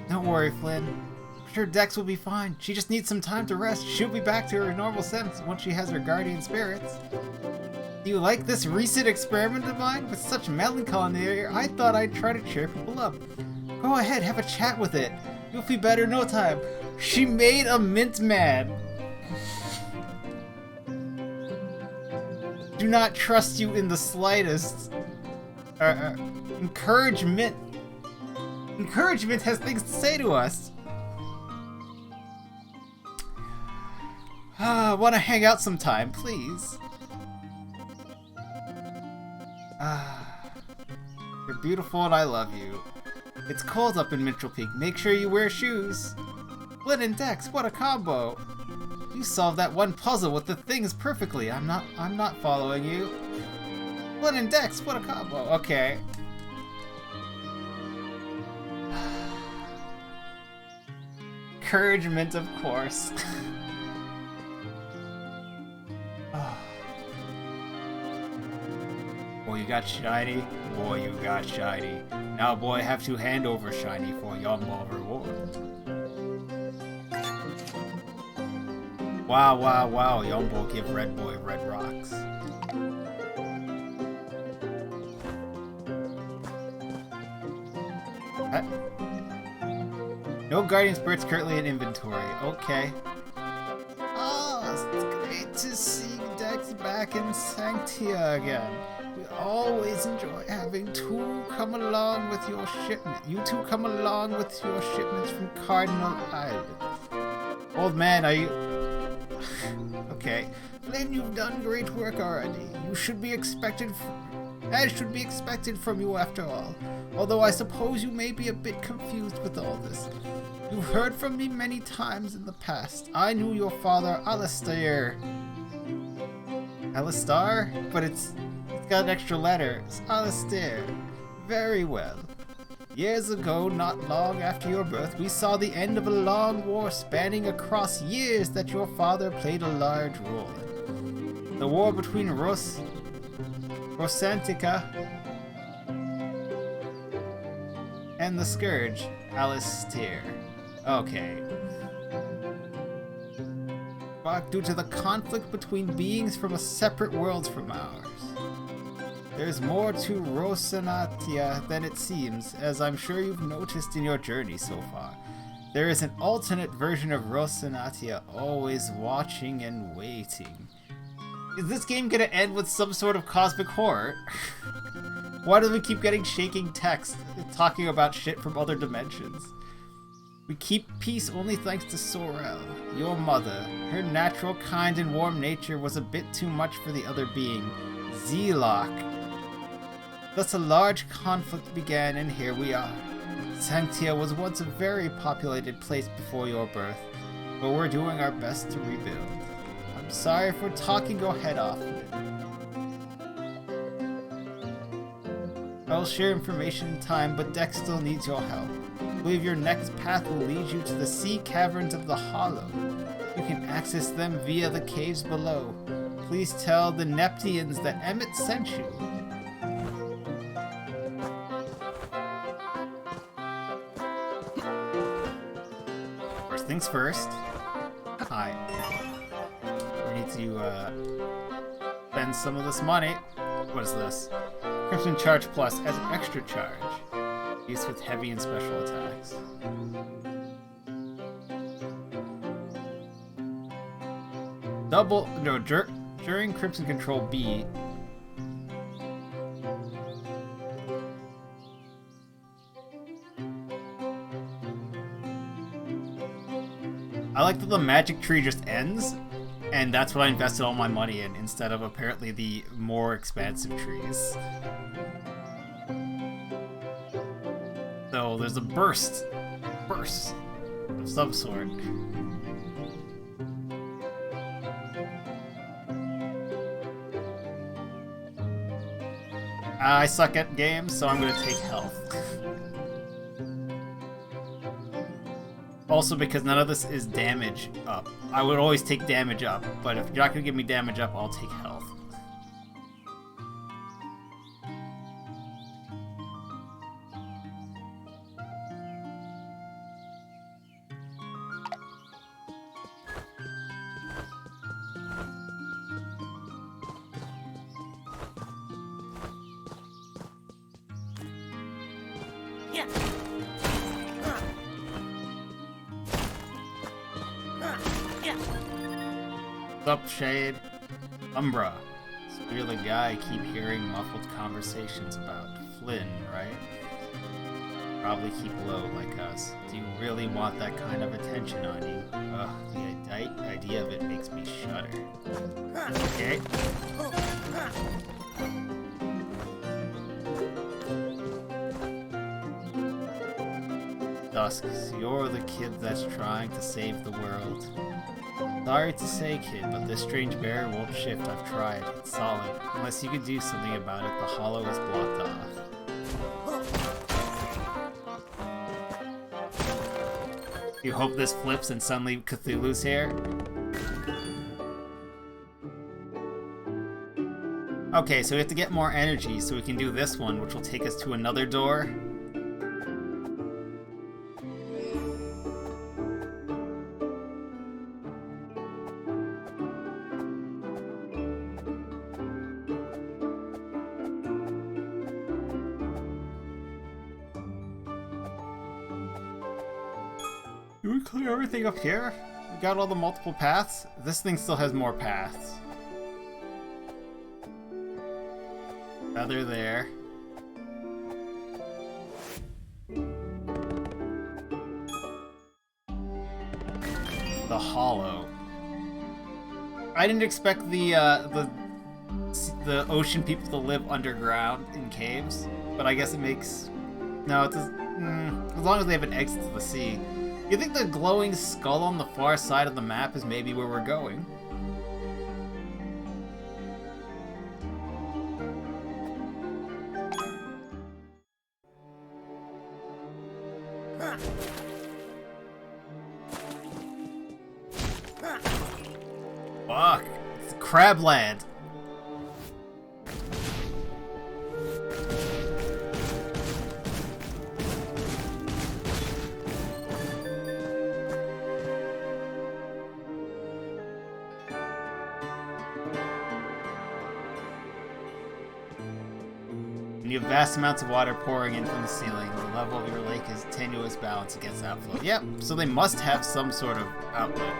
Don't worry, Flynn. I'm sure Dex will be fine. She just needs some time to rest. She'll be back to her normal sense once she has her guardian spirits. Do you like this recent experiment of mine? With such melancholy in the air, I thought I'd try to cheer people up. Go ahead, have a chat with it. You'll feel better in no time. She made a mint man. Do not trust you in the slightest. Encouragement. Encouragement has things to say to us. Wanna hang out sometime, please? You're beautiful and I love you. It's cold up in Mitchell Peak. Make sure you wear shoes. Flynn and Dex, what a combo! You solved that one puzzle with the things perfectly. I'm not following you. Flynn and Dex, what a combo. Okay. Encouragement, of course. Boy, you got shiny. Boy, you got shiny. Now, boy, have to hand over shiny for Yumbo reward. Wow, wow, wow. Yumbo give Red Boy red rocks. No guardian spirits currently in inventory. Okay. Oh, it's great to see Dex back in Sanctia again. We always enjoy having two come along with your shipment. You two come along with your shipments from Cardinal Island. Old man, are you... Okay. Flynn, you've done great work already. You should be expected... As should be expected from you after all. Although I suppose you may be a bit confused with all this. You've heard from me many times in the past. I knew your father, Alistair. Alistar? But it's got an extra letter. It's Alistair. Very well. Years ago, not long after your birth, we saw the end of a long war spanning across years that your father played a large role in. The war between Rosantica and the Scourge, Alistair. Okay. Fought due to the conflict between beings from a separate world from ours. There's more to Rosanatia than it seems, as I'm sure you've noticed in your journey so far. There is an alternate version of Rosanatia always watching and waiting. Is this game gonna end with some sort of cosmic horror? Why do we keep getting shaking text talking about shit from other dimensions? We keep peace only thanks to Sorel, your mother. Her natural, kind, and warm nature was a bit too much for the other being, Zelok. Thus a large conflict began, and here we are. Sanctia was once a very populated place before your birth, but we're doing our best to rebuild. I'm sorry for talking your head off. I'll share information in time, but Dex still needs your help. I believe your next path will lead you to the sea caverns of the Hollow. You can access them via the caves below. Please tell the Neptians that Emmett sent you. First things first. Hi. We need to spend some of this money. What is this? Crimson Charge Plus as an extra charge. Used with heavy and special attacks. During Crimson Control B. I like that the magic tree just ends, and that's what I invested all my money in, instead of apparently the more expansive trees. So there's a burst of some sort. I suck at games, so I'm gonna take health. Also, because none of this is damage up. I would always take damage up, but if you're not gonna give me damage up, I'll take health. What's up, Shade? Umbra. So you're the guy I keep hearing muffled conversations about. Flynn, right? Probably keep low like us. Do you really want that kind of attention on you? Ugh, the idea of it makes me shudder. Okay. Dusk, you're the kid that's trying to save the world. Sorry to say, kid, but this strange barrier won't shift. I've tried. It's solid. Unless you could do something about it, the hollow is blocked off. You hope this flips and suddenly Cthulhu's here? Okay, so we have to get more energy so we can do this one, which will take us to another door. Do we clear everything up here? We got all the multiple paths? This thing still has more paths. Feather there. The hollow. I didn't expect the ocean people to live underground in caves, but I guess it makes... No, it does... as long as they have an exit to the sea. You think the glowing skull on the far side of the map is maybe where we're going? Fuck! It's Crabland! When you have vast amounts of water pouring in from the ceiling, the level of your lake is tenuous balance against outflow. Yep, so they must have some sort of outlet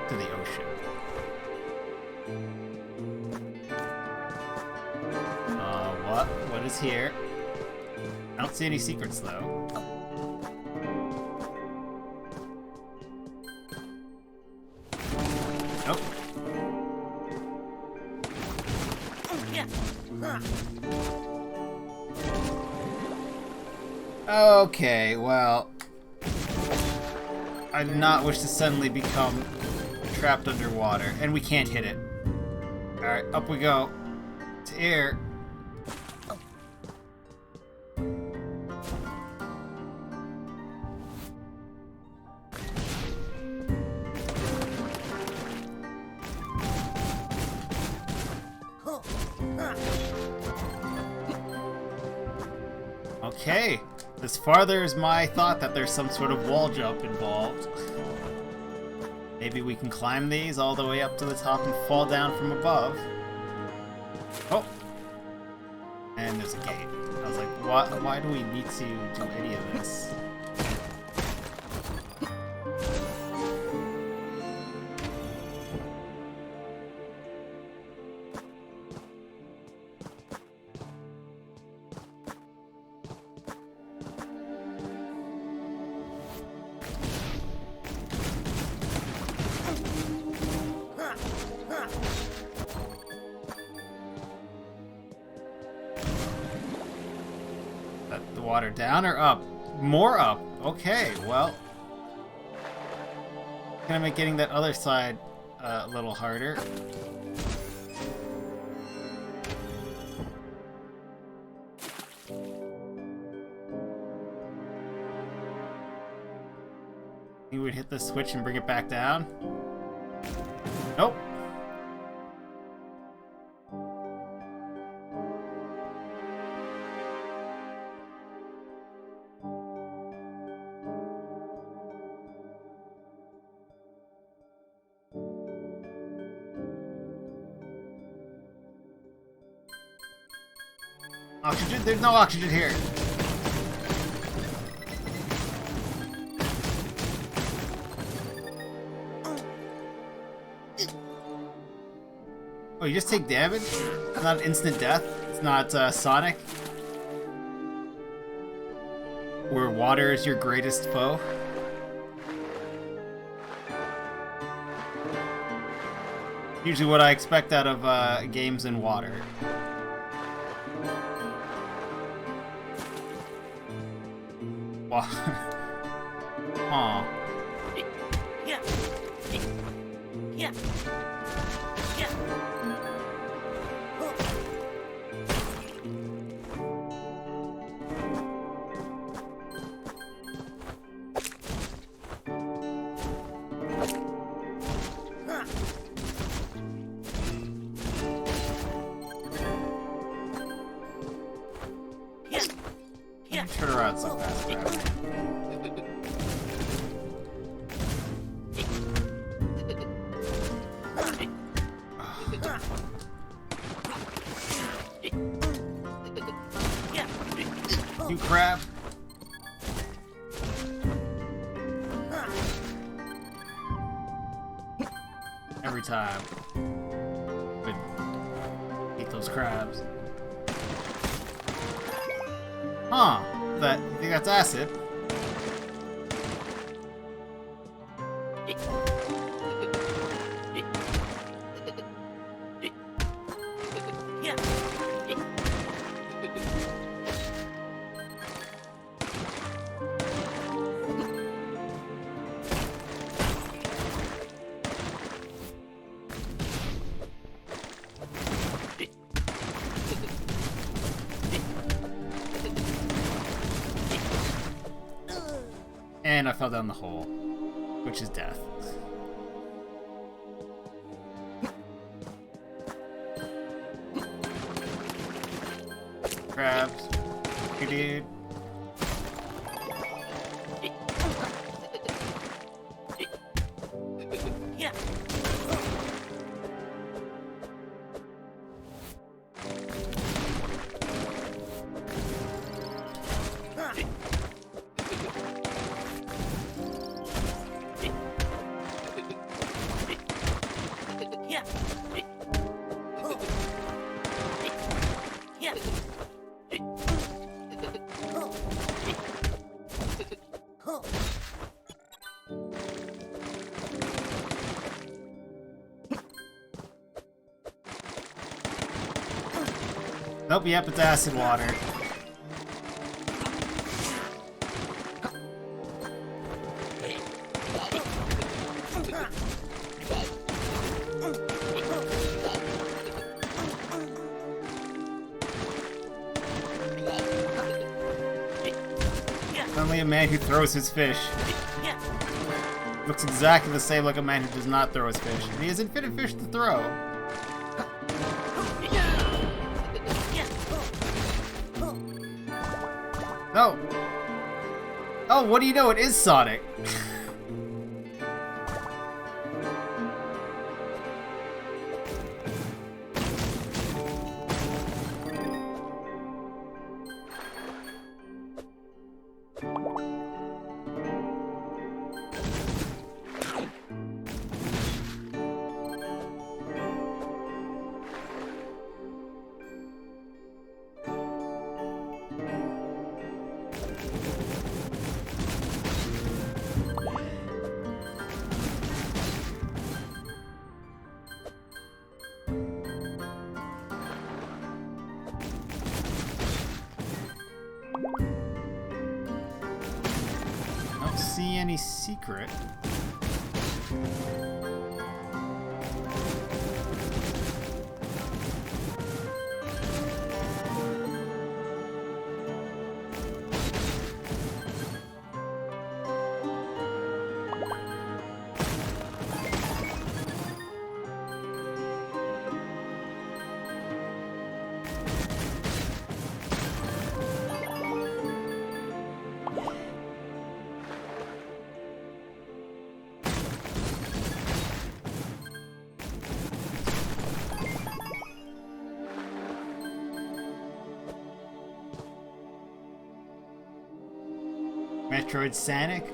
to the ocean. What is here? I don't see any secrets, though. Nope. Okay, well... I do not wish to suddenly become trapped underwater, and we can't hit it. Alright, up we go. To air. Okay, this farthers my thought that there's some sort of wall jump involved. Maybe we can climb these all the way up to the top and fall down from above. Oh! And there's a gate. I was like, why do we need to do any of this? The water down or up? More up. Okay, well. Gonna make getting that other side a little harder. He would hit the switch and bring it back down. Nope. Oxygen? There's no oxygen here. Oh, you just take damage? It's not instant death? It's not Sonic? Where water is your greatest foe? Usually what I expect out of games in water. Wow. Aw. Turn around so fast, man. You crap. Every time. But eat those crabs. Huh. I think that's acid. And I fell down the hole, which is death. Crabs. Hey, dude. Nope, yep, it's acid water. Only a man who throws his fish. Looks exactly the same like a man who does not throw his fish. And he has infinite fish to throw. No! Oh, what do you know? It is Sonic! See any secret. Metroid Sonic.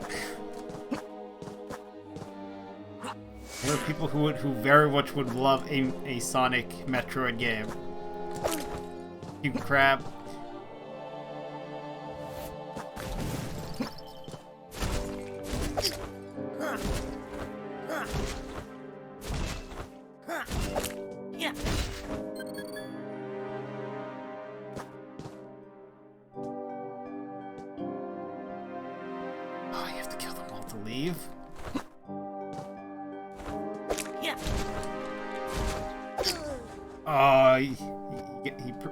There are people who very much would love a Sonic Metroid game. You crab.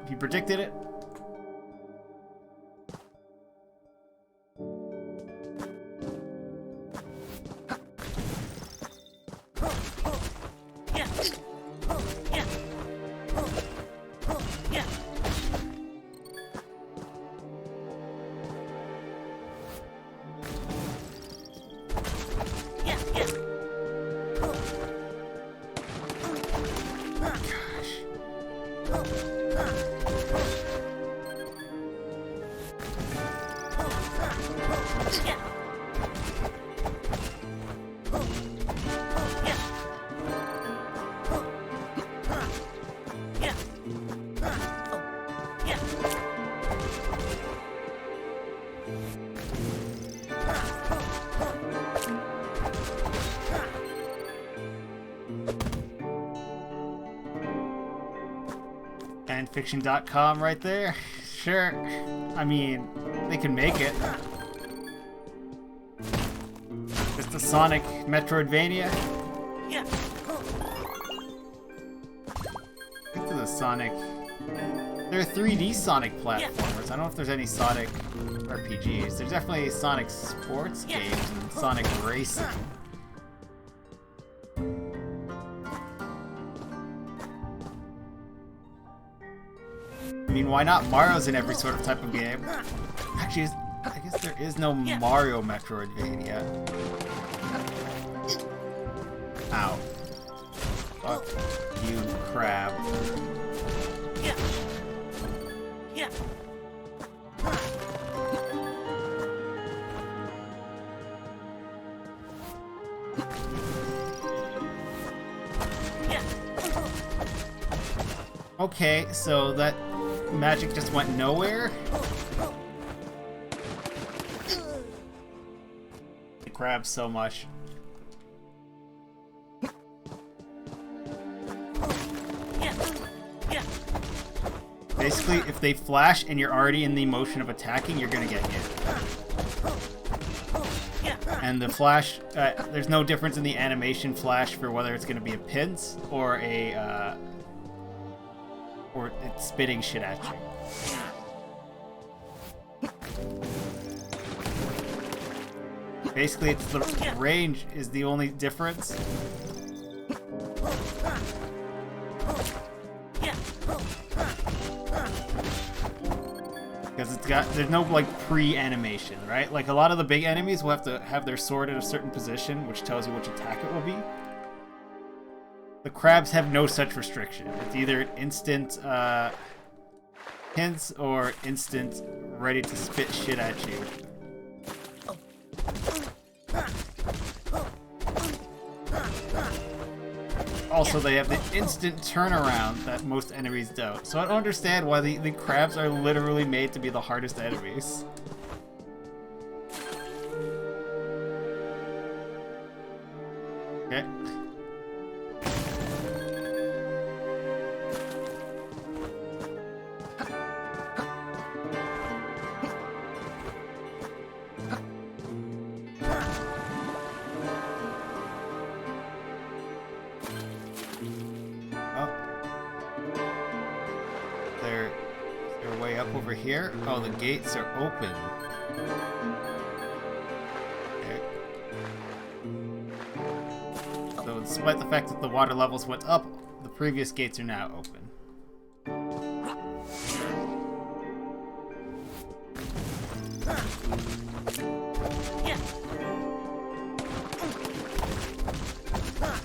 He predicted it. Fanfiction.com right there. Sure. I mean, they can make it. Just a Sonic Metroidvania. This is a Sonic. There are 3D Sonic platformers. I don't know if there's any Sonic RPGs. There's definitely Sonic sports games and Sonic racing. I mean, why not? Mario's in every sort of type of game. Actually, I guess there is no Mario Metroidvania. Ow. Fuck you, crab. Okay, so that magic just went nowhere. The crab so much. Basically, if they flash and you're already in the motion of attacking, you're gonna get hit. And the flash, there's no difference in the animation flash for whether it's gonna be a pinch or a, or it's spitting shit at you. Basically, it's the range is the only difference. Because there's no like pre-animation, right? Like a lot of the big enemies will have to have their sword at a certain position, which tells you which attack it will be. The crabs have no such restriction. It's either instant hints or instant ready to spit shit at you. Also, they have the instant turnaround that most enemies don't. So I don't understand why the crabs are literally made to be the hardest enemies. Okay. Here? Oh, the gates are open. Okay. So despite the fact that the water levels went up, the previous gates are now open.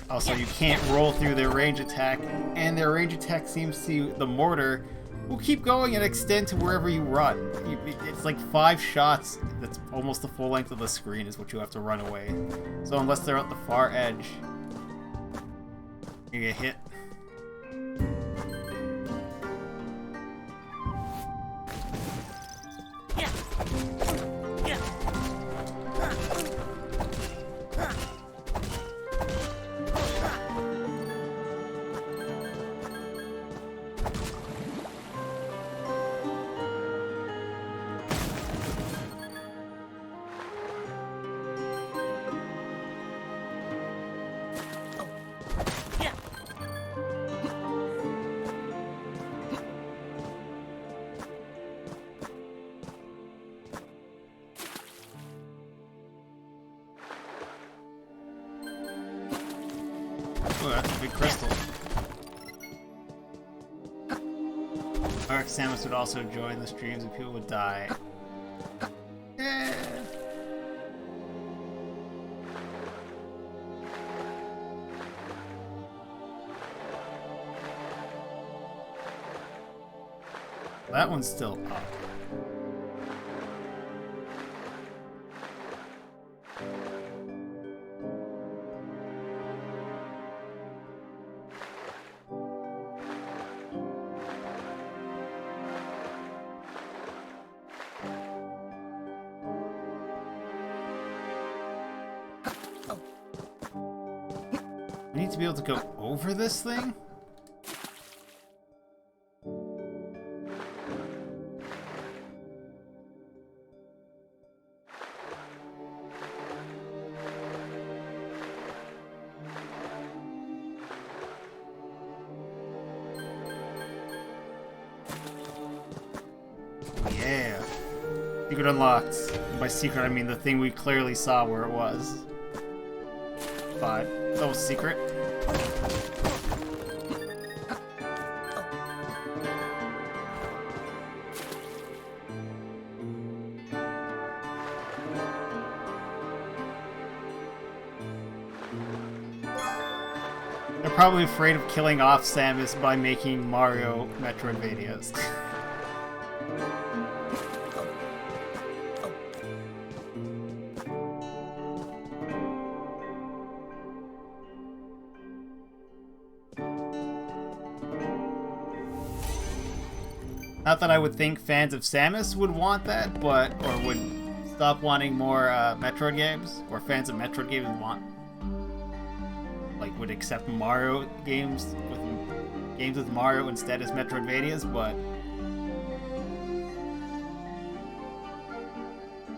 Also, you can't roll through their range attack, and their range attack seems to, the mortar, We'll keep going and extend to wherever you run. It's like 5 shots. That's almost the full length of the screen is what you have to run away. So unless they're at the far edge, you get hit. Oh, that's a big crystal. Arc Samus would also join the streams and people would die. Yeah. That one's still up. I need to be able to go over this thing? Yeah. Secret unlocked. By secret, I mean the thing we clearly saw where it was. But that was secret. They're probably afraid of killing off Samus by making Mario Metroidvanias. Not that I would think fans of Samus would want that, but or would stop wanting more Metroid games, or fans of Metroid games would accept Mario games with Mario instead as Metroidvanias, but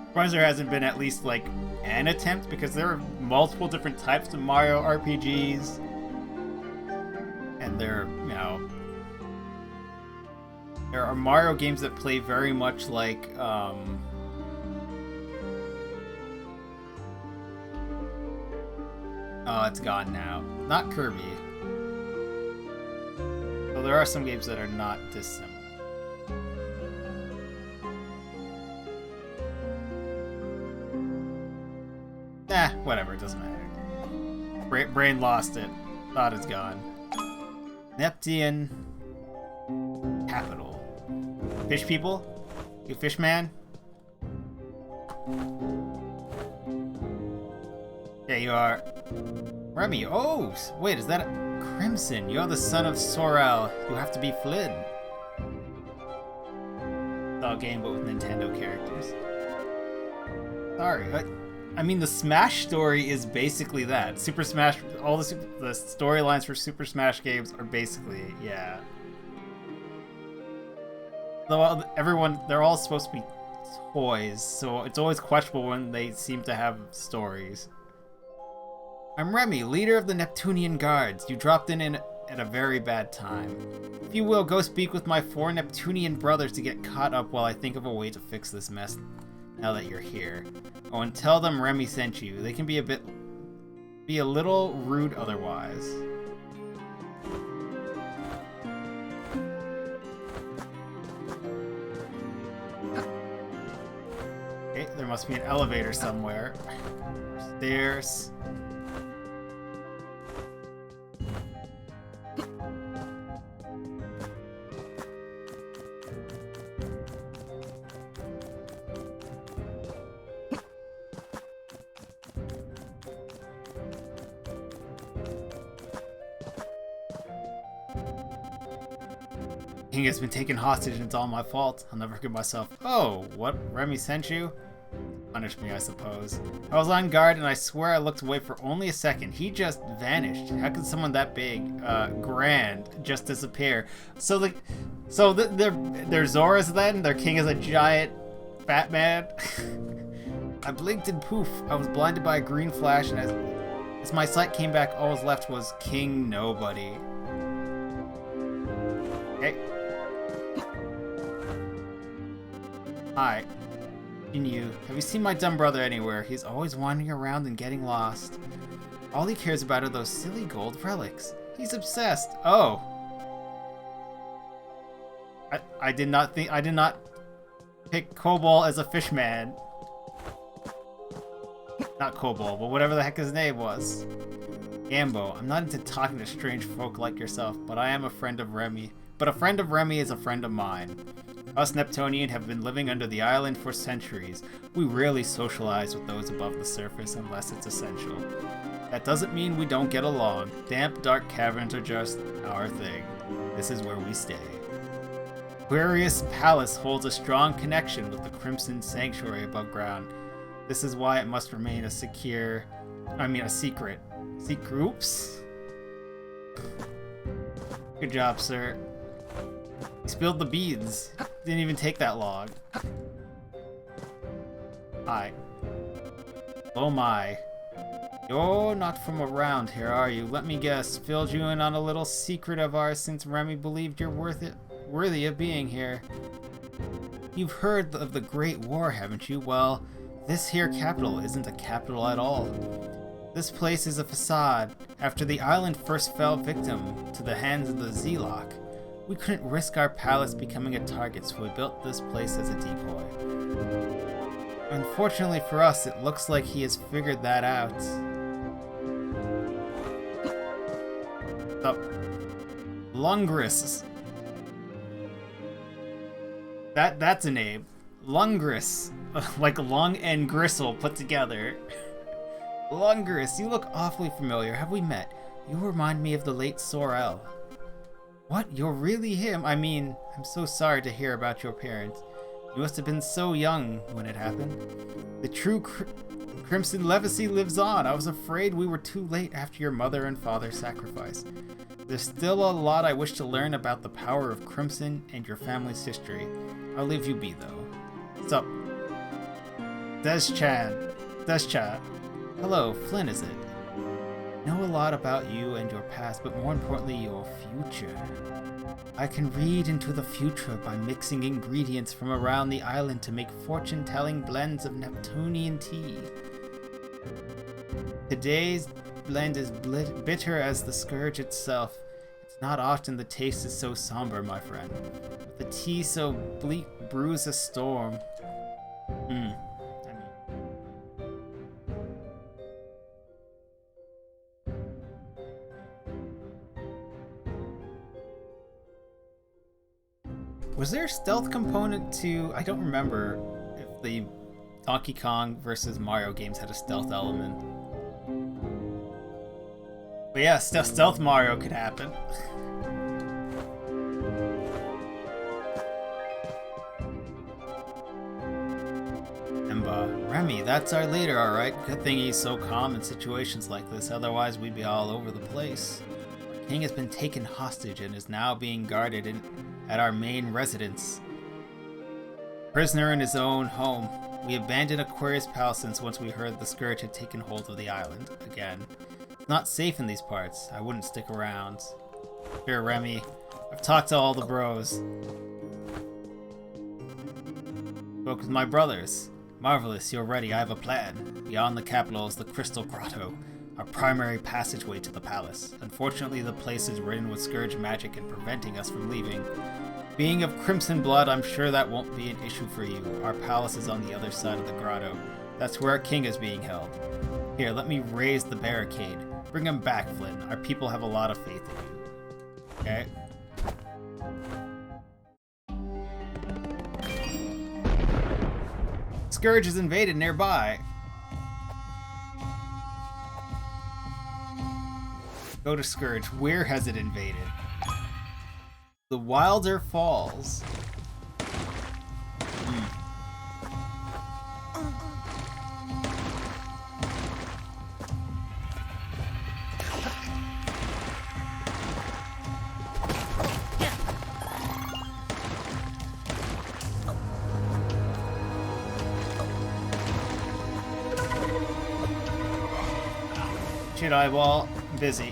surprised there hasn't been at least like an attempt, because there are multiple different types of Mario RPGs, and there are Mario games that play very much like oh, it's gone now. Not Kirby. So there are some games that are not dissimilar. Whatever, it doesn't matter. Brain lost it. Thought it's gone. Neptune Capital. Fish people? You fish man? Yeah, you are. Remy, oh! Wait, is that a Crimson? You're the son of Sorrel. You have to be Flynn. It's all game, but with Nintendo characters. Sorry, I mean, the Smash story is basically that. Super Smash, all the storylines for Super Smash games are basically, yeah. Though they're all supposed to be toys, so it's always questionable when they seem to have stories. I'm Remy, leader of the Neptunian Guards. You dropped in at a very bad time. If you will, go speak with my 4 Neptunian brothers to get caught up while I think of a way to fix this mess now that you're here. Oh, and tell them Remy sent you. They can be a little rude otherwise. Okay, there must be an elevator somewhere. Stairs. King has been taken hostage and it's all my fault. I'll never forgive myself. Oh, what? Remy sent you? Punish me, I suppose. I was on guard and I swear I looked away for only a second. He just vanished. How could someone that big, grand, just disappear? So their Zoras then? Their king is a giant fat man? I blinked and poof, I was blinded by a green flash, and as my sight came back, all was left was King Nobody. Okay. Hi. Have you seen my dumb brother anywhere? He's always wandering around and getting lost. All he cares about are those silly gold relics. He's obsessed. Oh. I did not pick Cobalt as a fish man. Not Cobalt, but whatever the heck his name was. Gambo, I'm not into talking to strange folk like yourself, but I am a friend of Remy. But a friend of Remy is a friend of mine. Us Neptunian have been living under the island for centuries. We rarely socialize with those above the surface unless it's essential. That doesn't mean we don't get along. Damp, dark caverns are just our thing. This is where we stay. Aquarius Palace holds a strong connection with the Crimson Sanctuary above ground. This is why it must remain a secret. Oops. Good job, sir. He spilled the beads. Didn't even take that long. Hi. Oh my. You're not from around here, are you? Let me guess. Filled you in on a little secret of ours since Remy believed you're worthy of being here. You've heard of the Great War, haven't you? Well, this here capital isn't a capital at all. This place is a facade. After the island first fell victim to the hands of the Z-Lock, we couldn't risk our palace becoming a target, so we built this place as a decoy. Unfortunately for us, it looks like he has figured that out. Oh. Lungris. That's a name. Lungris. Like lung and gristle put together. Lungris, you look awfully familiar. Have we met? You remind me of the late Sorel. What? You're really him? I mean, I'm so sorry to hear about your parents. You must have been so young when it happened. The true Crimson Legacy lives on. I was afraid we were too late after your mother and father sacrificed. There's still a lot I wish to learn about the power of Crimson and your family's history. I'll leave you be, though. What's up? Deschad. Hello, Flynn, is it? Know a lot about you and your past, but more importantly, your future. I can read into the future by mixing ingredients from around the island to make fortune-telling blends of Neptunian tea. Today's blend is bitter as the scourge itself. It's not often the taste is so somber, my friend. But the tea so bleak brews a storm. Was there a stealth component to... I don't remember if the Donkey Kong versus Mario games had a stealth element. But yeah, stealth Mario could happen. Remy, that's our leader, alright? Good thing he's so calm in situations like this, otherwise we'd be all over the place. Our king has been taken hostage and is now being guarded at our main residence. Prisoner in his own home. We abandoned Aquarius Palace since once we heard the Scourge had taken hold of the island again. It's not safe in these parts. I wouldn't stick around. Here, Remy. I've talked to all the bros. Spoke with my brothers. Marvelous, you're ready. I have a plan. Beyond the capital is the Crystal Grotto, our primary passageway to the palace. Unfortunately, the place is ridden with Scourge magic and preventing us from leaving. Being of crimson blood, I'm sure that won't be an issue for you. Our palace is on the other side of the grotto. That's where our king is being held. Here, let me raise the barricade. Bring him back, Flynn. Our people have a lot of faith in you. Okay? Scourge is invaded nearby. Go to Scourge. Where has it invaded? The Wilder Falls. Shit, eyeball. Busy.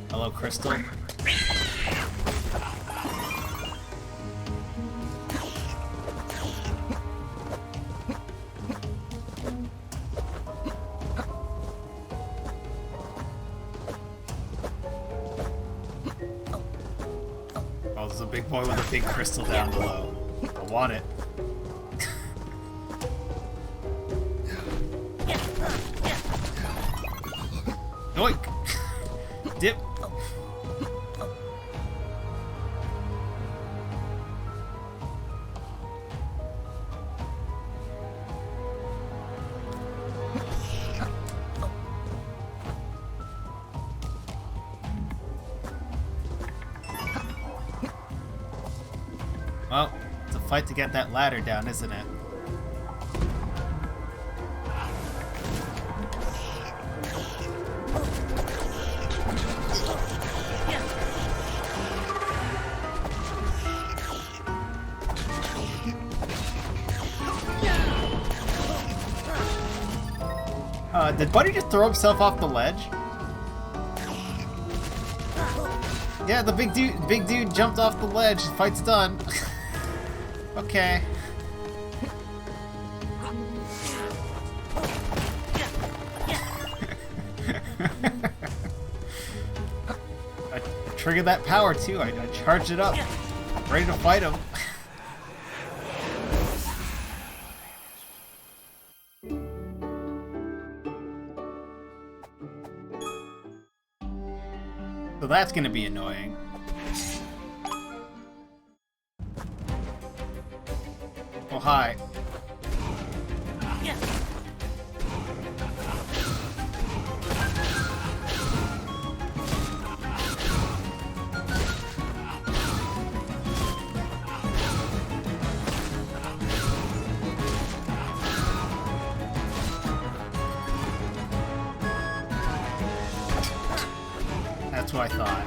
Hello, Crystal. Oh, there's a big boy with a big crystal down below. I want it. Yoink! Dip! Well, it's a fight to get that ladder down, isn't it? Did Buddy just throw himself off the ledge? Yeah, the big dude jumped off the ledge. Fight's done. Okay. I triggered that power too. I charged it up. Ready to fight him. So that's gonna be annoying. Oh, hi. That's what I thought.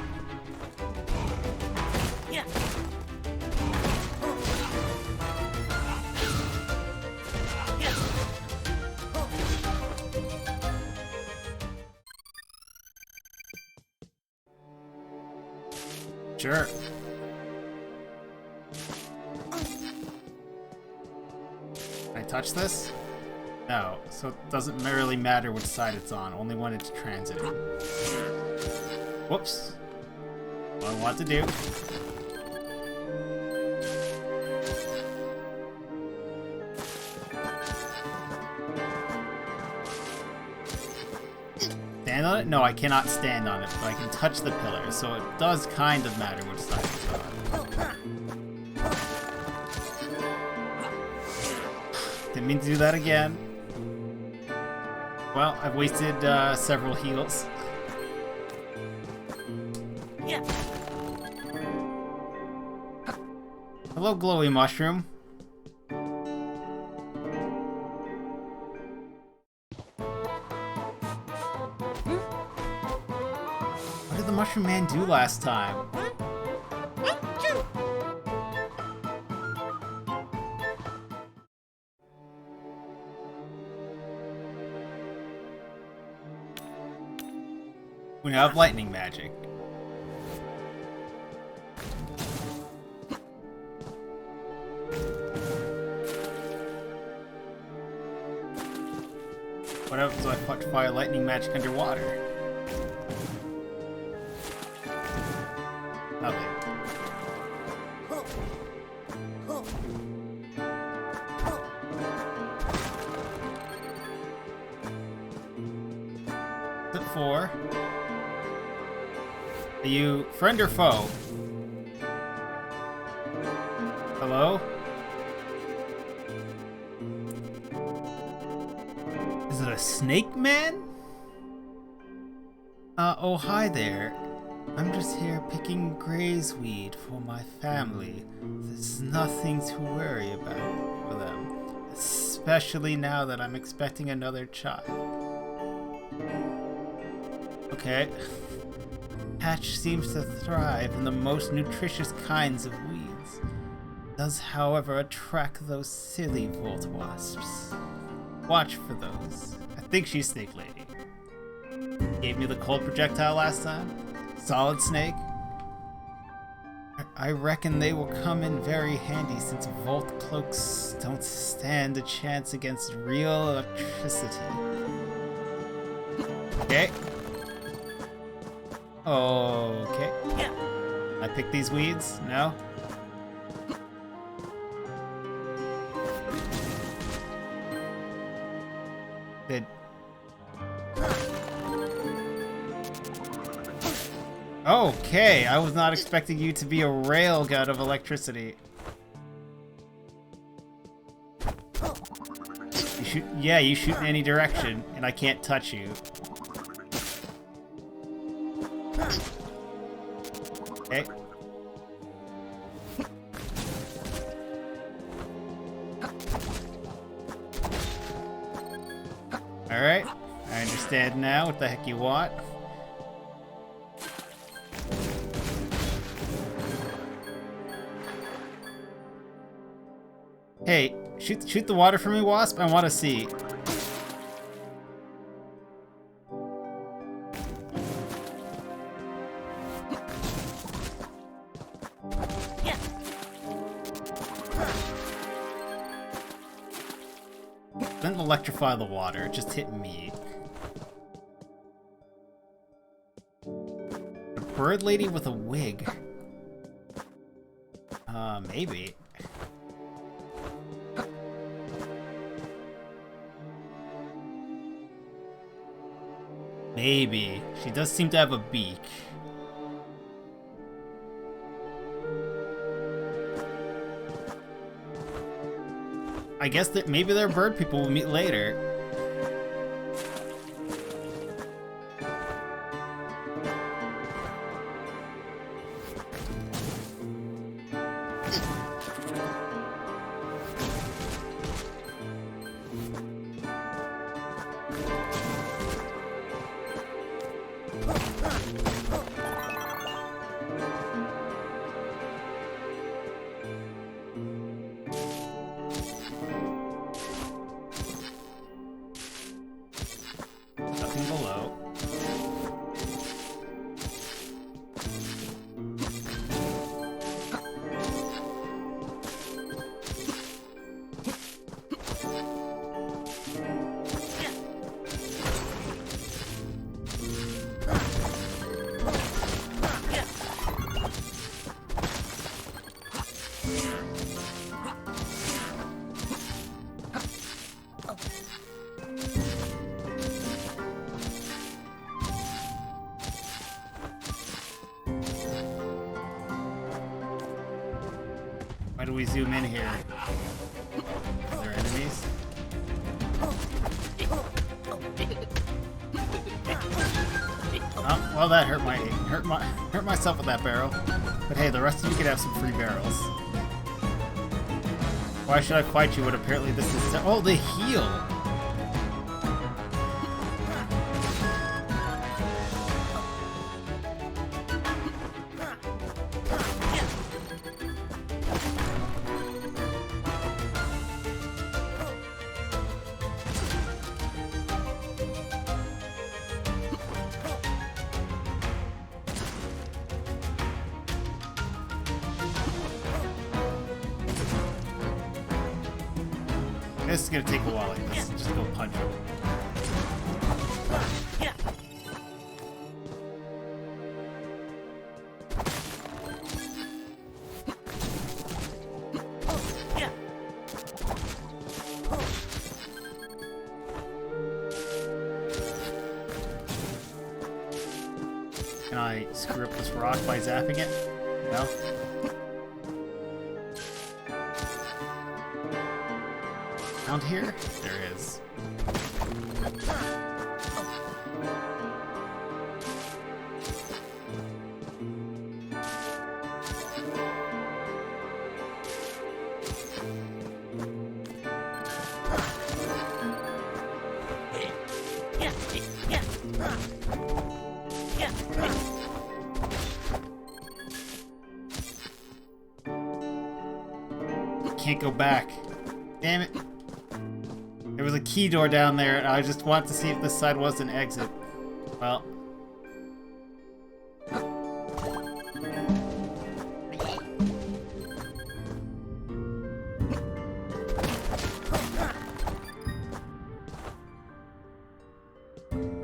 Sure. Can I touch this? No, so it doesn't really matter which side it's on, only when it's transiting. Whoops. What I want to do. Stand on it? No, I cannot stand on it, but I can touch the pillar, so it does kind of matter which side it's on. Didn't mean to do that again. Well, I've wasted several heals. Hello, glowy mushroom. What did the mushroom man do last time? We now have lightning magic. What happens if I punch fire lightning magic underwater? Nothing. Step 4. Are you friend or foe? The Snake Man? Oh, hi there. I'm just here picking grazeweed for my family. There's nothing to worry about for them. Especially now that I'm expecting another child. Okay. Patch seems to thrive in the most nutritious kinds of weeds. Does, however, attract those silly volt wasps. Watch for those. I think she's Snake Lady. Gave me the cold projectile last time. Solid Snake. I reckon they will come in very handy since Volt Cloaks don't stand a chance against real electricity. Okay. Okay. I pick these weeds? No? Did... Okay, I was not expecting you to be a railgun of electricity. You shoot, yeah, you shoot in any direction, and I can't touch you. Okay. Alright, I understand now what the heck you want. Hey, shoot the water for me, Wasp. I want to see. Didn't electrify the water. It just hit me. A bird lady with a wig. Maybe. Maybe. She does seem to have a beak. I guess that maybe they're bird people we'll meet later. Why do we zoom in here? Are there enemies? Oh, well, that hurt myself with that barrel. But hey, the rest of you can have some free barrels. Why should I fight you when apparently this is... Oh, they heal! This is gonna take a while. Let's just go punch him. Can I screw up this rock by zapping it? No? Around here? There is. Can't go back. Damn it. There was a key door down there, and I just wanted to see if this side was an exit. Well.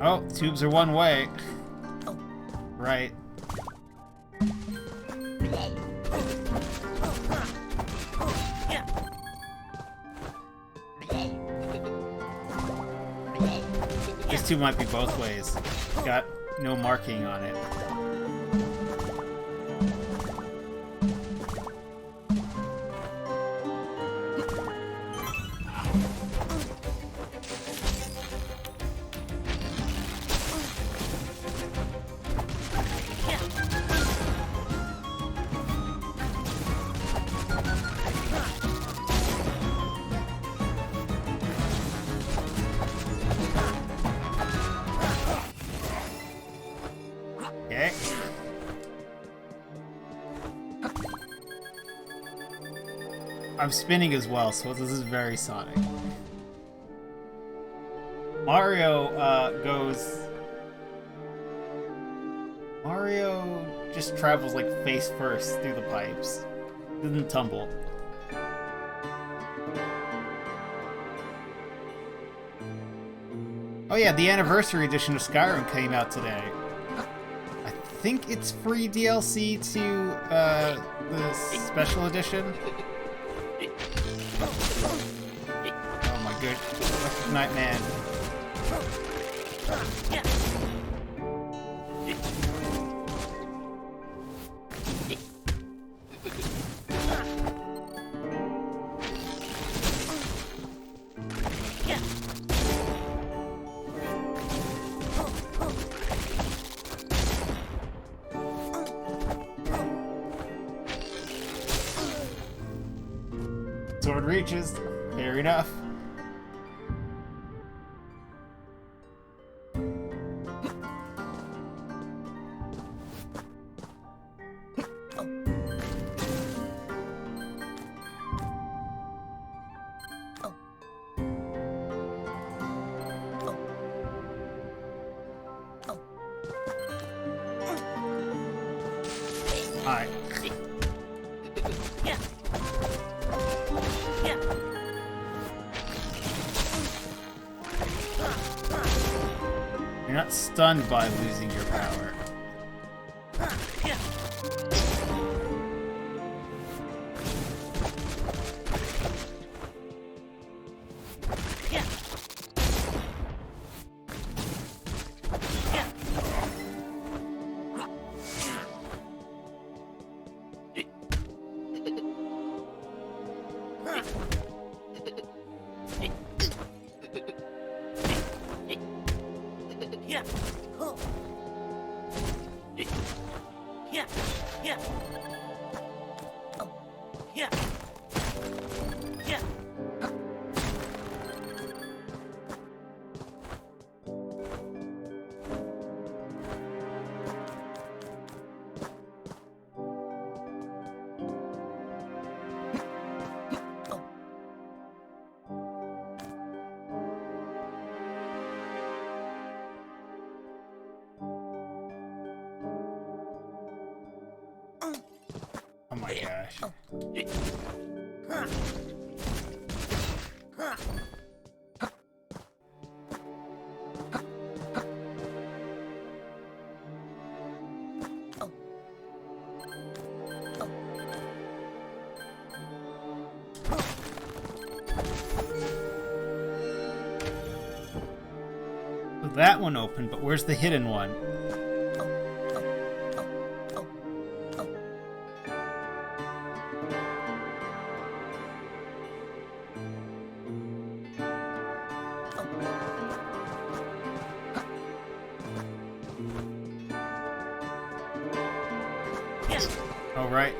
Oh, tubes are one way. Right. This tube might be both ways. Got no marking on it. Okay. I'm spinning as well, so this is very Sonic. Mario just travels like face first through the pipes. Doesn't tumble. Oh yeah, the anniversary edition of Skyrim came out today. I think it's free DLC to the special edition. Oh my good, Electric Knight Man. Sword reaches. Fair enough. Alright. You're not stunned by losing your power. Oh my gosh. That one opened, but where's the hidden one? Oh, right.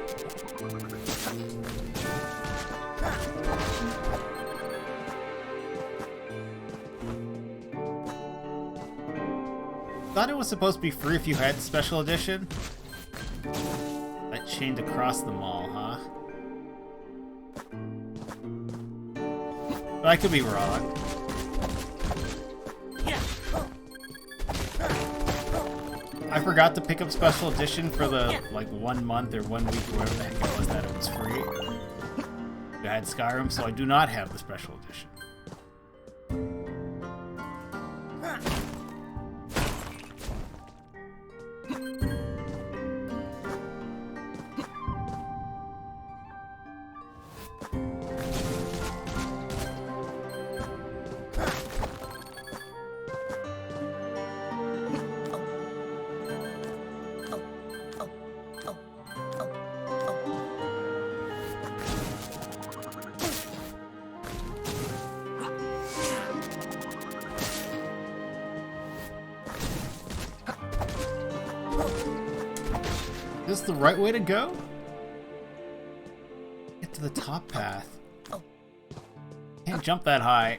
Thought it was supposed to be free if you had special edition. That chained across the mall, huh? But I could be wrong. I forgot to pick up special edition for the, like, 1 month or 1 week or whatever the heck it was that it was free. I had Skyrim, so I do not have the special edition. Is this the right way to go? Get to the top path. Can't jump that high.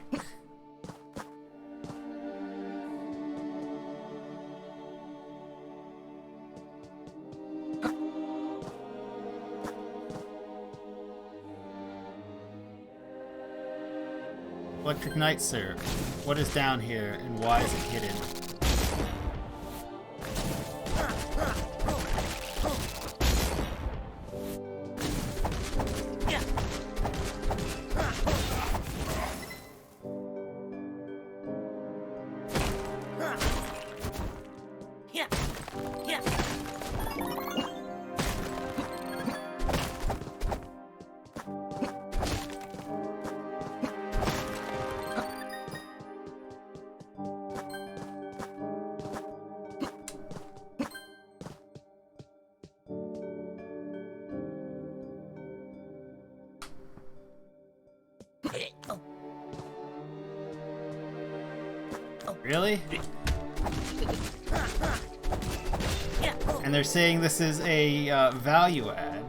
Electric Knight, sir. What is down here and why is it hidden? Really? And they're saying this is a value add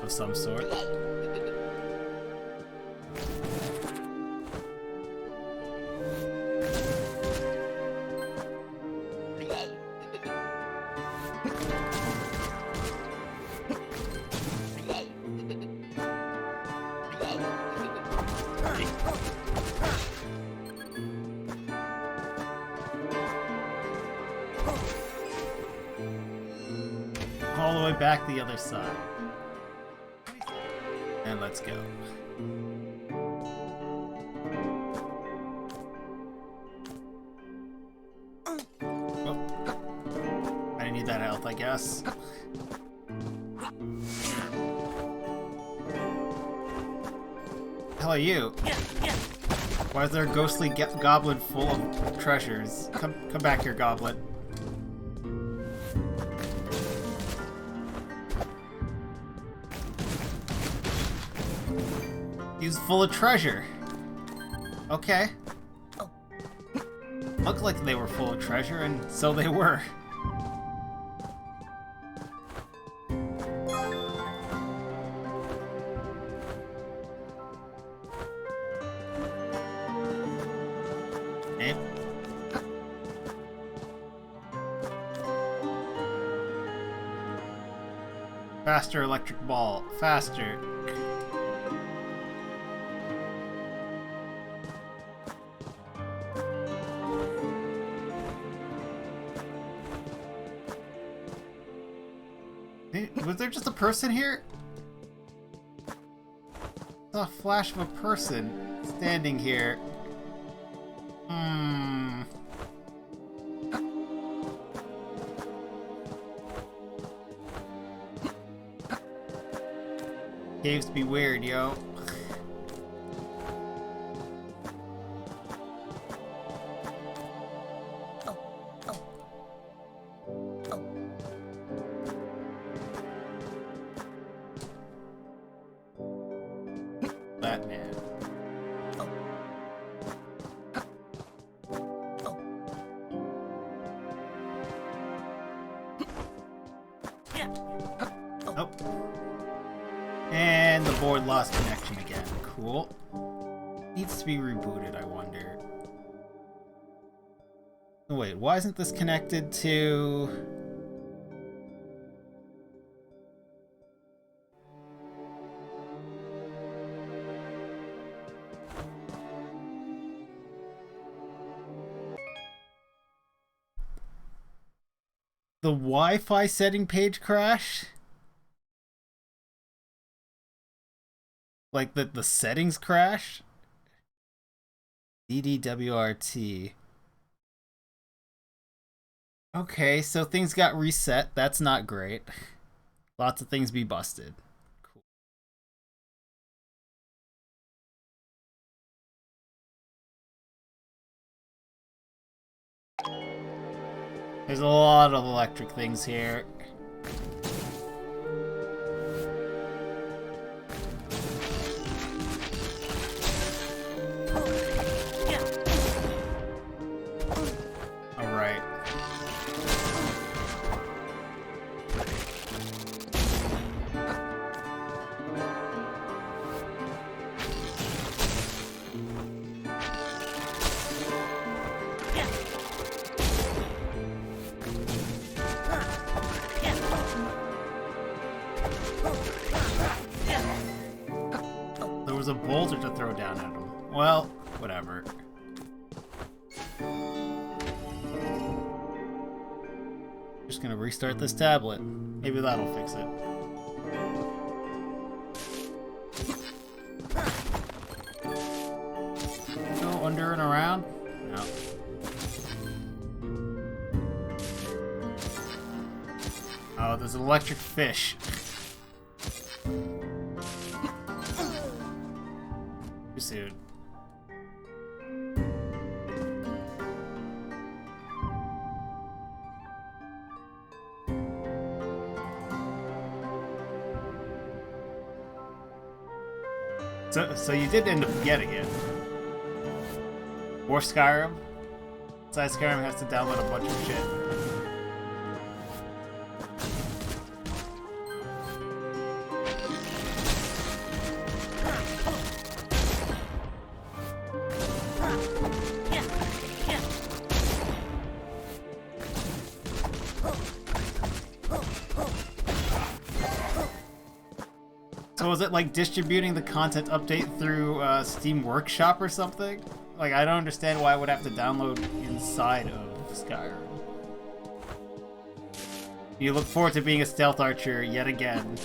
of some sort. All the way back the other side. And let's go. Oh. I didn't need that health, I guess. Hell are you? Why is there a ghostly goblin full of treasures? Come back here, goblin. He's full of treasure. Okay. Looked like they were full of treasure, and so they were. Okay. Faster, electric ball. Faster. Was there just a person here? I saw a flash of a person standing here. Caves be weird, yo. Batman. board lost connection again. Cool. Needs to be rebooted, I wonder. Oh, wait, why isn't this connected to... The Wi-Fi setting page crash? Like the settings crash? DDWRT. Okay, so things got reset. That's not great. Lots of things be busted. Cool. There's a lot of electric things here. Alright. There was a boulder to throw down at him. Well, whatever. Just gonna restart this tablet. Maybe that'll fix it. Go under and around? No. Oh, there's an electric fish. Too soon. So you did end up getting it. Or Skyrim. Besides, Skyrim has to download a bunch of shit. So is it like distributing the content update through Steam Workshop or something? Like, I don't understand why I would have to download inside of Skyrim. You look forward to being a stealth archer yet again.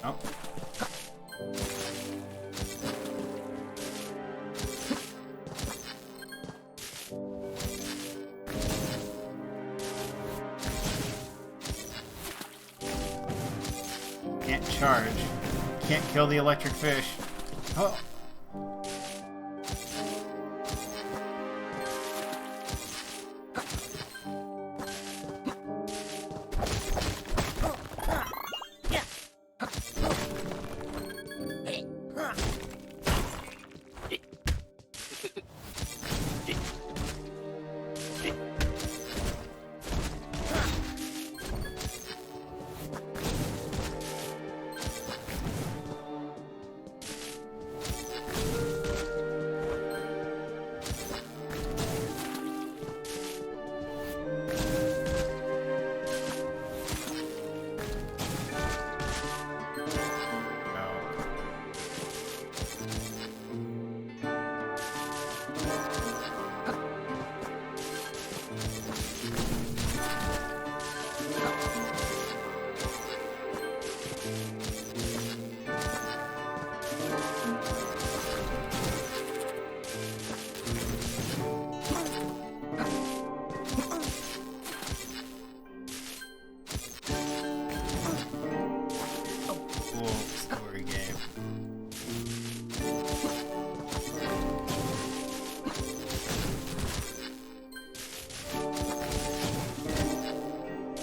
Oh. Can't charge. Can't kill the electric fish. Oh.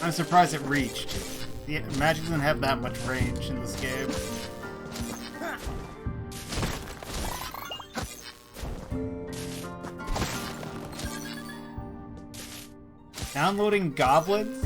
I'm surprised it reached. The magic doesn't have that much range in this game. Downloading goblins?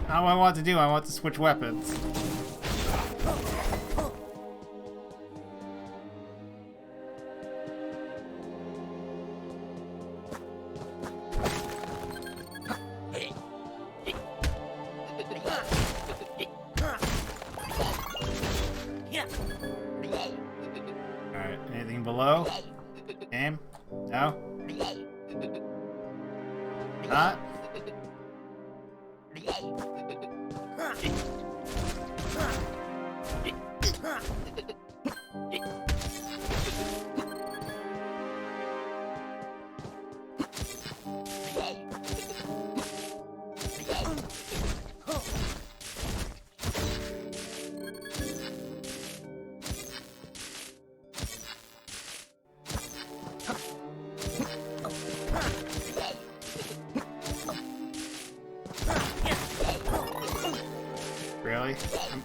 How do I want to do? I want to switch weapons. Alright, anything below? Game? No? Not? Really? I'm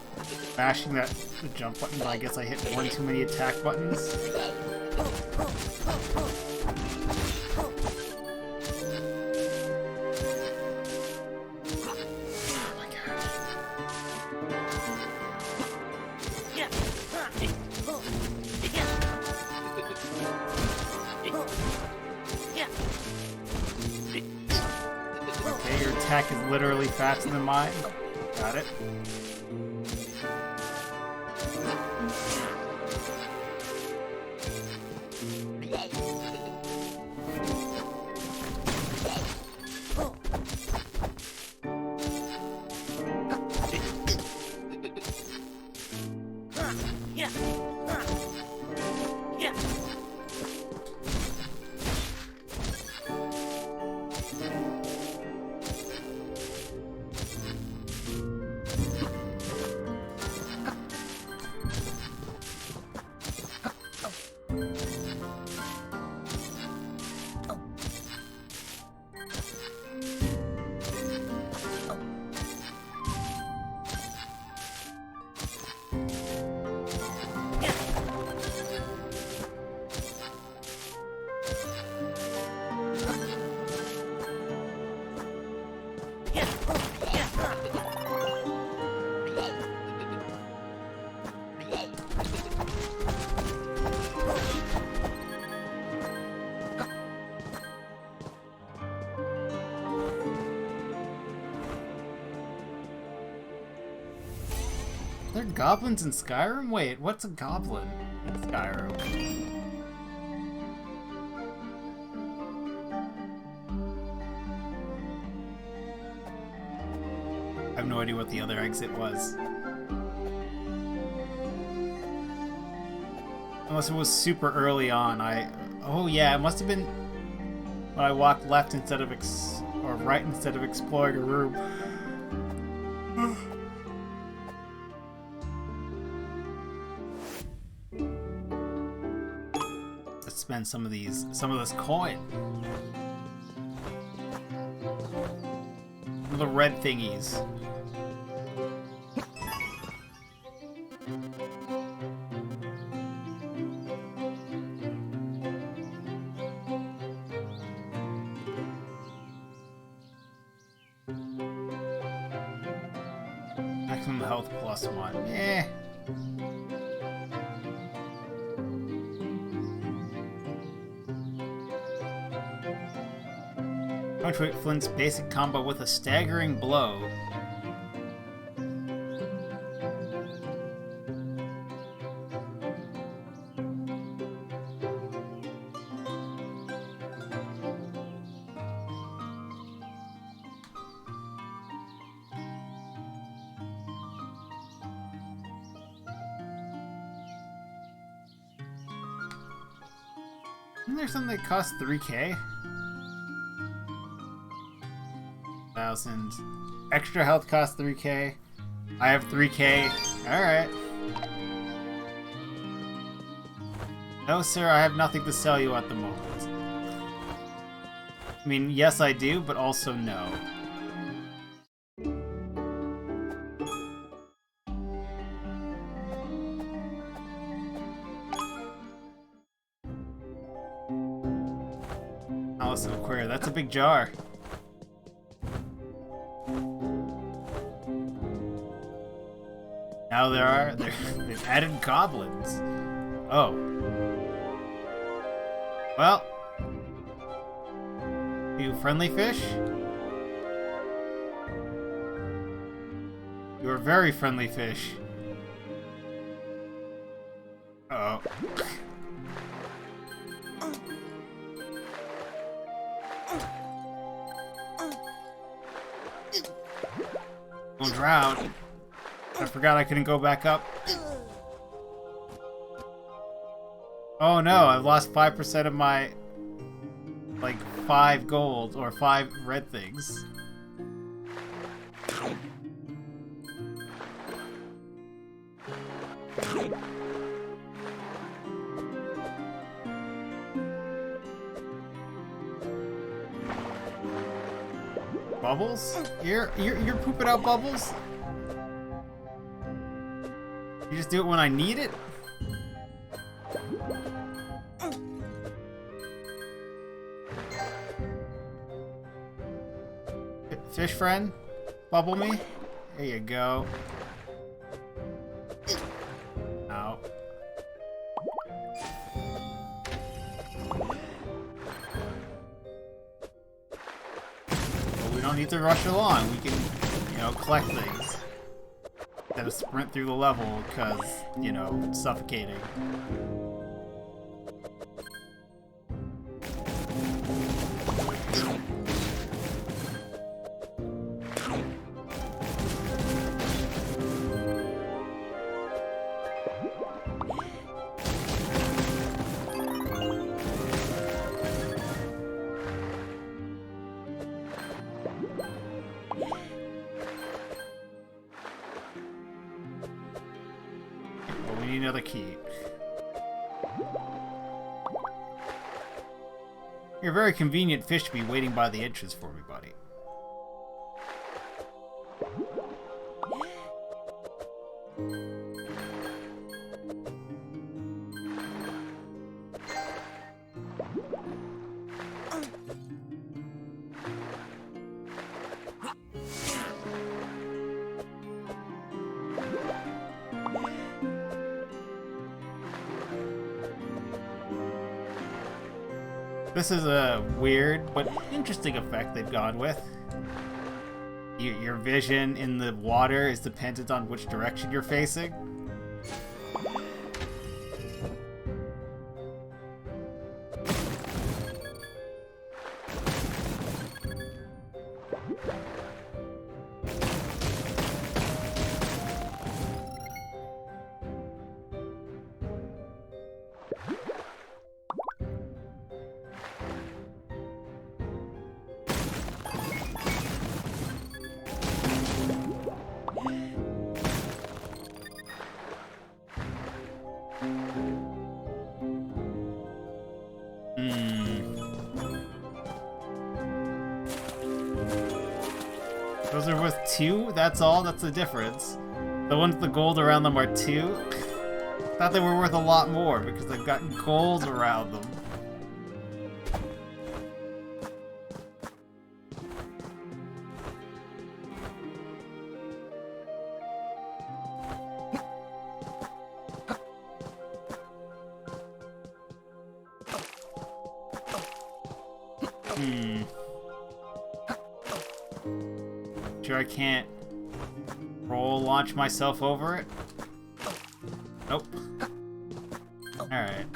mashing the jump button, but I guess I hit one too many attack buttons. Okay, your attack is literally faster than mine. Got it. Are there goblins in Skyrim? Wait, what's a goblin in Skyrim? I have no idea what the other exit was. Unless it was super early on. Oh yeah, it must have been when I walked left instead of or right instead of exploring a room. Let's spend some of this coin. The red thingies. Maximum health +1. Eh. Punctuate Flynn's basic combo with a staggering blow. Isn't there something that costs 3k? 1,000. Extra health costs 3k. I have 3k. Alright. No, sir, I have nothing to sell you at the moment. I mean, yes, I do, but also no. Alice of Aquaria, that's a big jar. Now they've added goblins. Oh. Well. You friendly fish? You are very friendly fish. Uh-oh. Don't drown. I forgot I couldn't go back up. Oh no, I've lost 5% of my... like 5 gold or 5 red things. Bubbles? You're pooping out bubbles? You just do it when I need it? Fish friend? Bubble me? There you go. Ow. Well, we don't need to rush along. We can, you know, collect things. Instead of sprint through the level because, you know, it's suffocating. Another key. You're a very convenient fish to be waiting by the entrance for me, buddy. This is a weird but interesting effect they've gone with. Your vision in the water is dependent on which direction you're facing. Those are worth 2? That's all? That's the difference. The ones with the gold around them are 2? Thought they were worth a lot more because they've got gold around them. Sure I can't launch myself over it? Nope. Alright.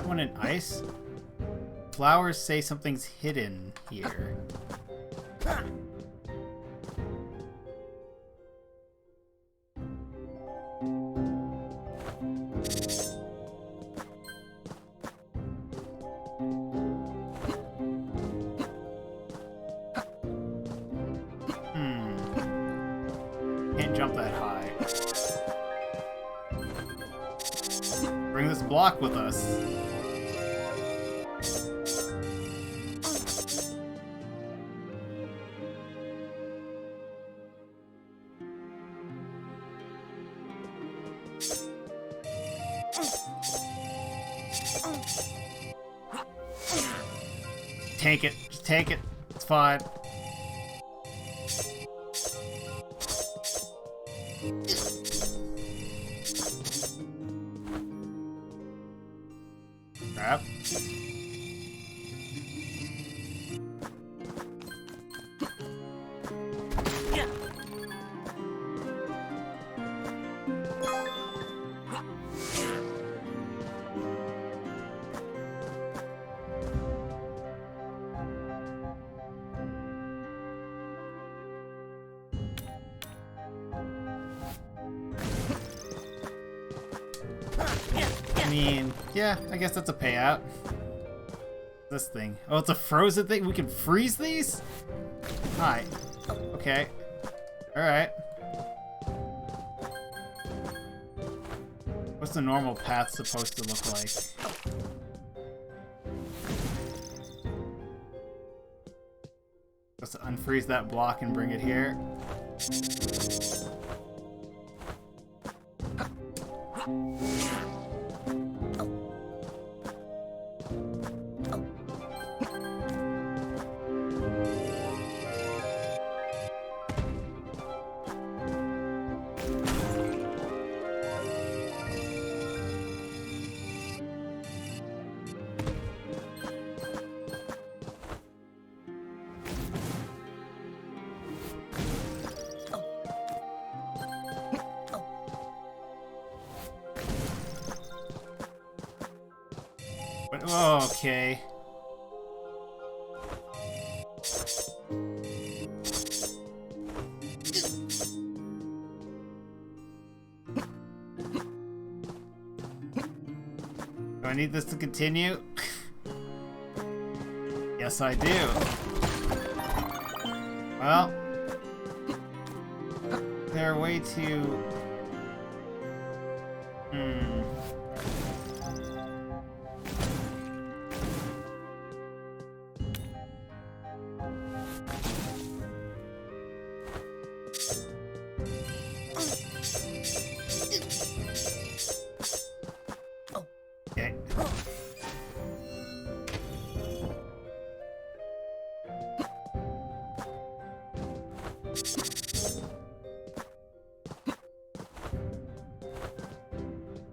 that one in ice? Flowers say something's hidden here. Can't jump that high. Bring this block with us. Take it. Just take it. It's fine. Crap. I mean, yeah, I guess that's a payout. This thing. Oh, it's a frozen thing? We can freeze these? Hi. Okay. Alright. What's the normal path supposed to look like? Supposed to unfreeze that block and bring it here. Oh, okay. Do I need this to continue? Yes, I do. Well, there are way to... Okay.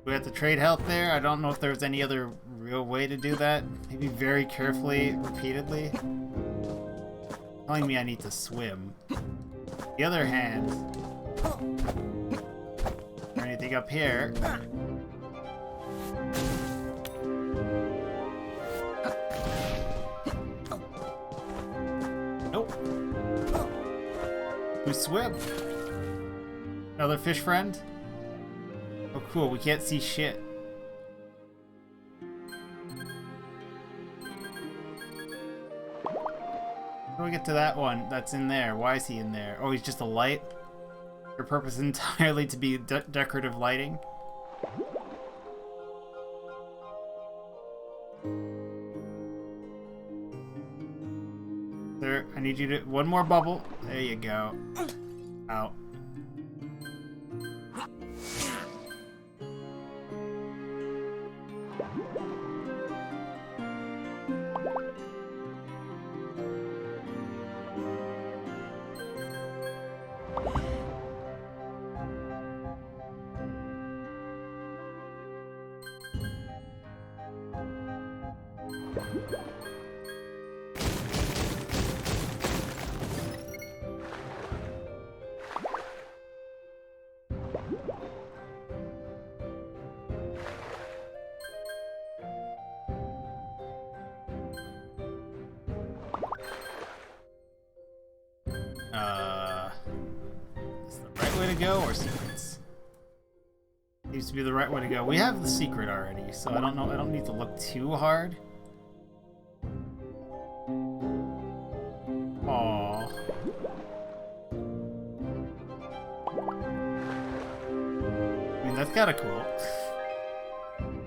We have to trade health there. I don't know if there's any other real way to do that. Maybe very carefully, repeatedly. Telling me I need to swim. On the other hand, is there anything up here? Nope. We swim. Another fish friend? Oh cool, we can't see shit. How do we get to that one that's in there? Why is he in there? Oh, he's just a light? Your purpose is entirely to be decorative lighting? There, I need you to... One more bubble. There you go. Out. way to go, or secrets? Seems to be the right way to go. We have the secret already, so I don't know. I don't need to look too hard. Aww. I mean, that's kind of cool.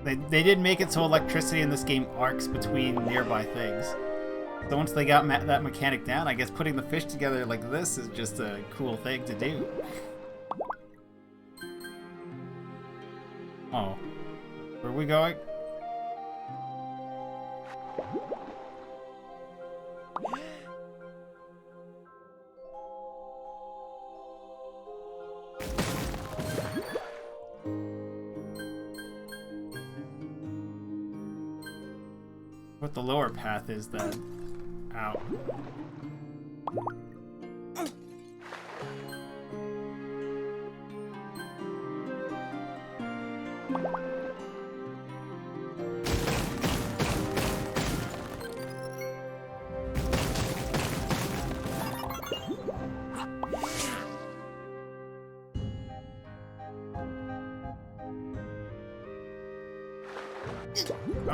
They did make it so electricity in this game arcs between nearby things. So once they got that mechanic down, I guess putting the fish together like this is just a cool thing to do. Oh. Where are we going? What the lower path is then. Ow.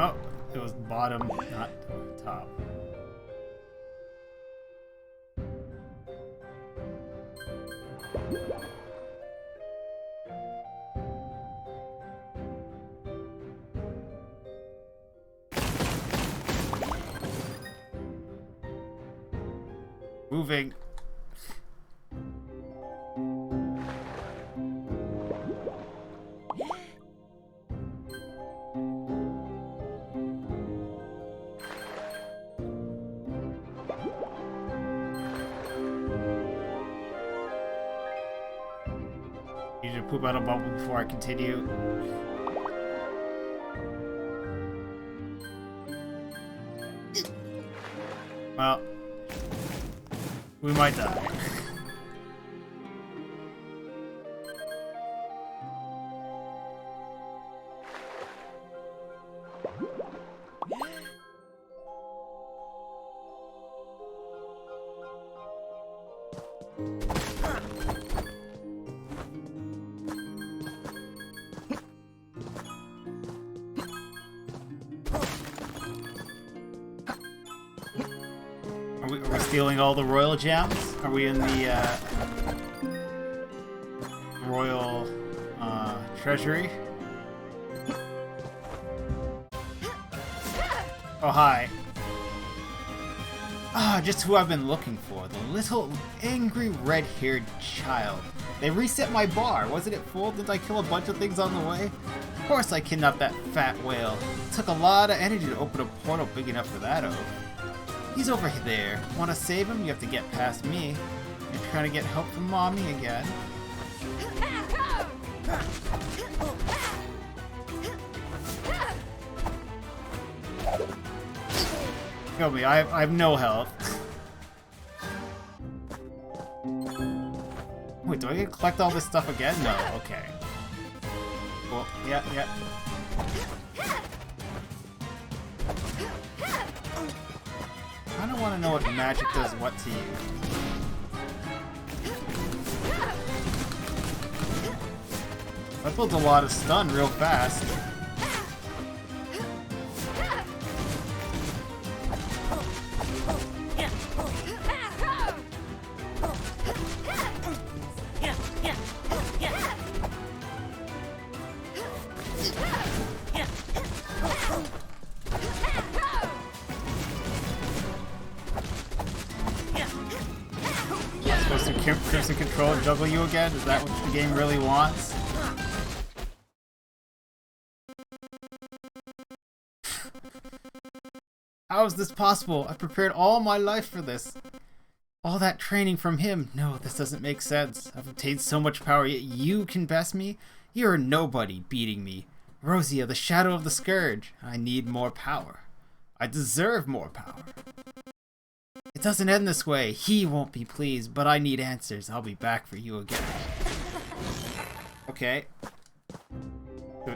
Oh, it was bottom, not top. Moving. Need to poop out a bubble before I continue. Well, we might die. Are we stealing all the royal gems? Are we in the royal treasury? Oh, hi. Ah, just who I've been looking for. The little angry red-haired child. They reset my bar. Wasn't it full? Didn't I kill a bunch of things on the way? Of course I kidnapped that fat whale. It took a lot of energy to open a portal big enough for that oath. He's over there. Want to save him? You have to get past me. You're trying to get help from Mommy again. Kill me. I have no health. Wait, do I get to collect all this stuff again? No. Okay. Cool. Yeah, yeah. I don't want to know what magic does what to you. That builds a lot of stun real fast. Crimson Control and juggle you again? Is that what the game really wants? How is this possible? I prepared all my life for this. All that training from him. No, this doesn't make sense. I've obtained so much power, yet you can best me? You're a nobody beating me. Rosia, the shadow of the scourge. I need more power. I deserve more power. It doesn't end this way. He won't be pleased, but I need answers. I'll be back for you again. Okay.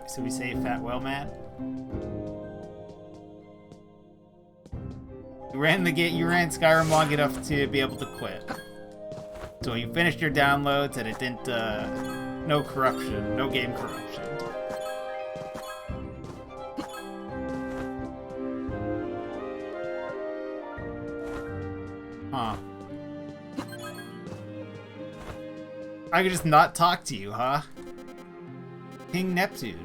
So we say Fat Whale Man? You ran Skyrim long enough to be able to quit. So you finished your downloads and it didn't, no corruption, no game corruption. Huh. I could just not talk to you, huh? King Neptune.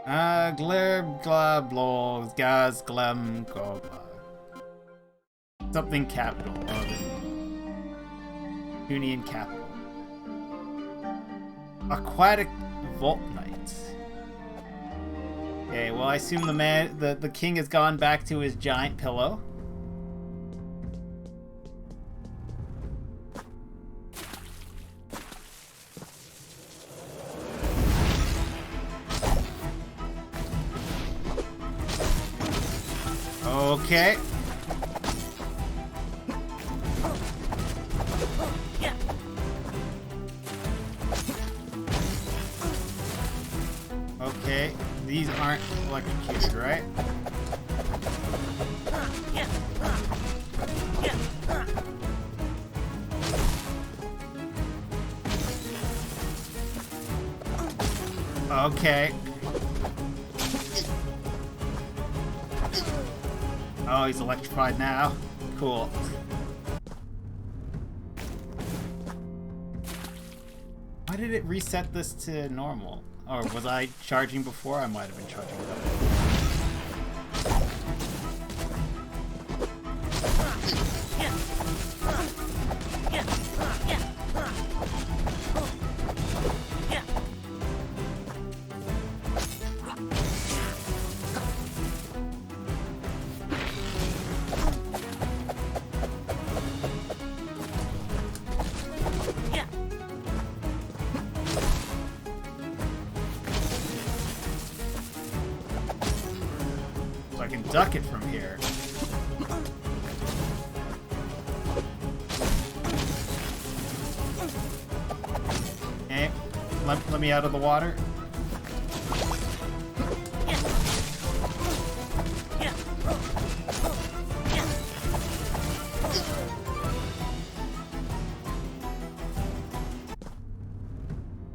Glib, glab, blah, gaz, glem, goba. Something capital. Union capital. Aquatic Vault Knight. Okay, well I assume the king has gone back to his giant pillow. Okay. Okay, these aren't electrocuted, right? Okay. Oh, he's electrified now. Cool. Why did it reset this to normal? Or was I charging before? I might have been charging it up. I can duck it from here. Okay, let me out of the water.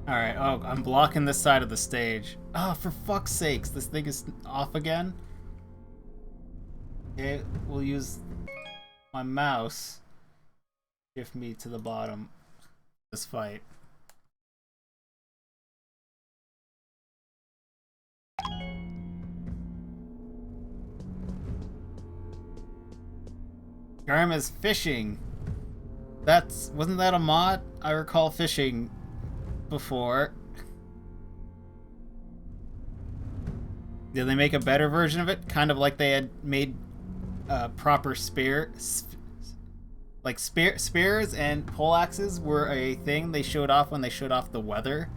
Alright, oh, I'm blocking this side of the stage. Oh, for fuck's sakes, this thing is off again? Okay, we'll use my mouse to shift me to the bottom of this fight. Garm is fishing. Wasn't that a mod? I recall fishing before. Did they make a better version of it? Kind of like they had made proper spears and poleaxes were a thing they showed off when they showed off the weather,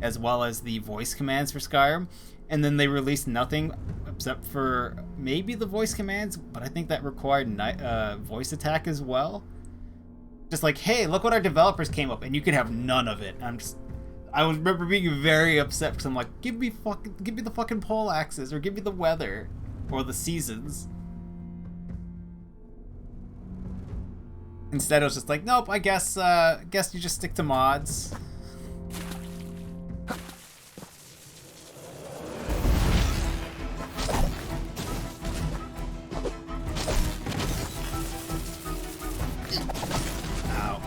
as well as the voice commands for Skyrim, and then they released nothing except for maybe the voice commands, but I think that required voice attack as well. Just like, hey, look what our developers came up, and you could have none of it. I remember being very upset because I'm like, give me the fucking poleaxes, or give me the weather, or the seasons. Instead, I was just like, nope, I guess you just stick to mods. Ow.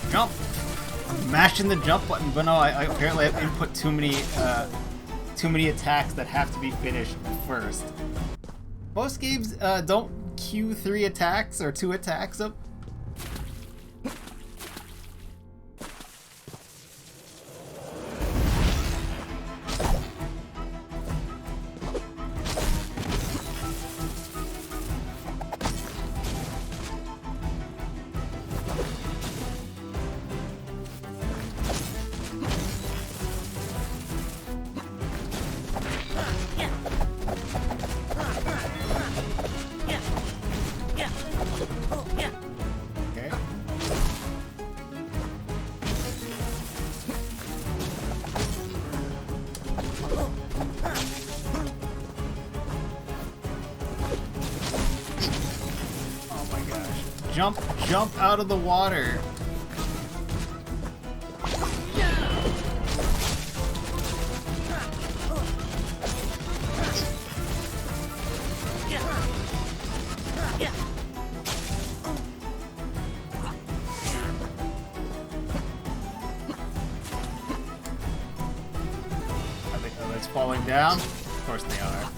Jump! Mashing the jump button, but no, I apparently have input too many attacks that have to be finished first. Most games don't queue 3 attacks or 2 attacks up. Jump out of the water. Are they falling down? Of course they are.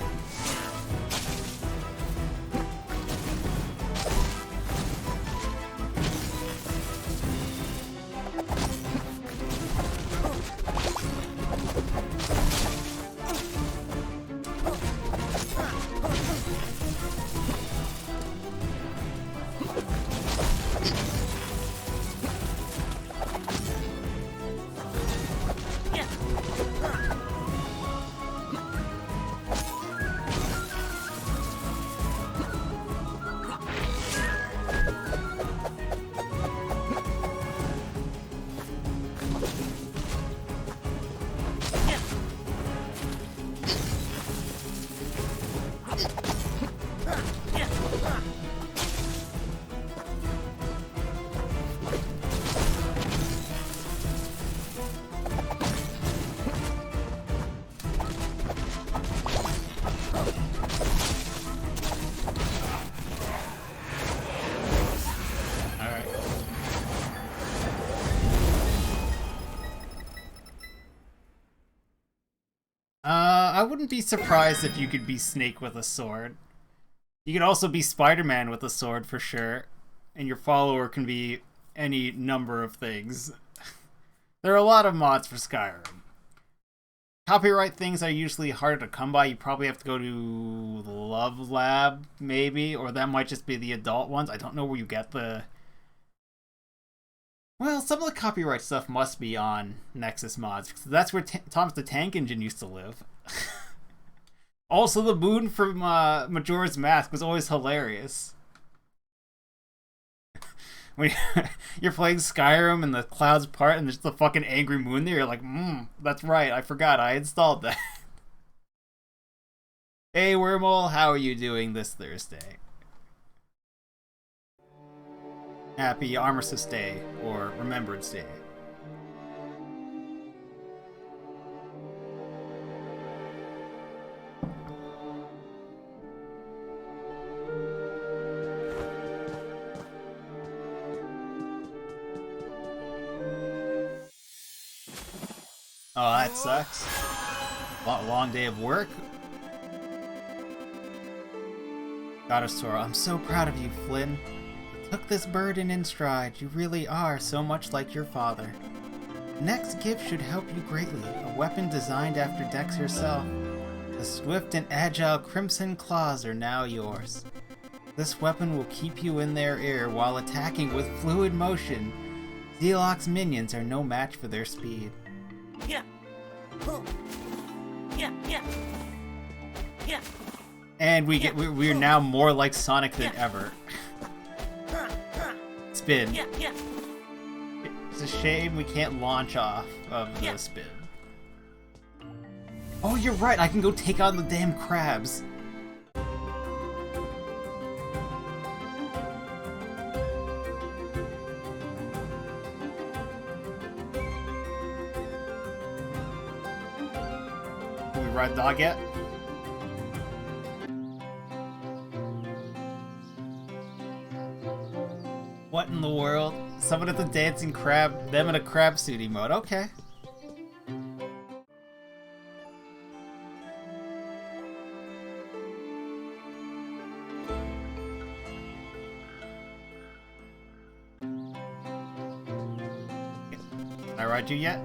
I wouldn't be surprised if you could be Snake with a sword. You could also be Spider-Man with a sword for sure, and your follower can be any number of things. There are a lot of mods for Skyrim. Copyright things are usually harder to come by. You probably have to go to the Love Lab, maybe, or that might just be the adult ones. I don't know where you get the... Well, some of the copyright stuff must be on Nexus mods, because that's where Thomas the Tank Engine used to live. Also, the moon from Majora's Mask was always hilarious. When you're playing Skyrim and the clouds part and there's the fucking angry moon there, you're like, that's right, I forgot, I installed that. Hey Wormhole, how are you doing this Thursday? Happy Armistice Day, or Remembrance Day. Oh, that sucks. Long day of work. Goddess, I'm so proud of you, Flynn. You took this burden in stride. You really are so much like your father. The next gift should help you greatly. A weapon designed after Dex herself. The swift and agile Crimson Claws are now yours. This weapon will keep you in their ear while attacking with fluid motion. Zealok's minions are no match for their speed. Yeah. And we're now more like Sonic than ever. Spin. It's a shame we can't launch off of the spin. Oh, you're right. I can go take on the damn crabs. Can we ride dog yet? What in the world? Someone at the dancing crab, them in a crab suit emote. Okay. Can I ride you yet?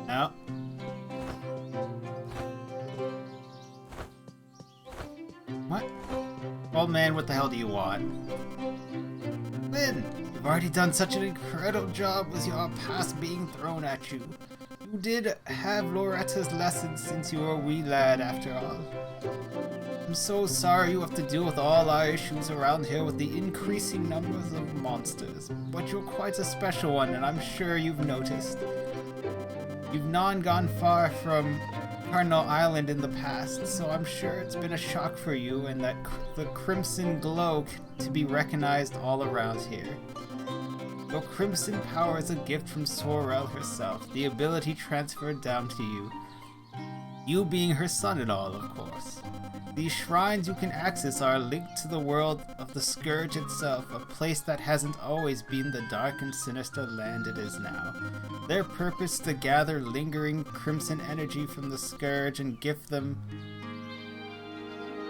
No. What? Old man, what the hell do you want? Flynn, you've already done such an incredible job with your past being thrown at you. You did have Loretta's lessons since you were a wee lad, after all. I'm so sorry you have to deal with all our issues around here with the increasing numbers of monsters, but you're quite a special one, and I'm sure you've noticed. You've not gone far from Cardinal Island in the past, so I'm sure it's been a shock for you and that the crimson glow to be recognized all around here. Your crimson power is a gift from Sorel herself, the ability transferred down to you. You being her son and all, of course. These shrines you can access are linked to the world of the Scourge itself, a place that hasn't always been the dark and sinister land it is now. Their purpose to gather lingering crimson energy from the Scourge and gift them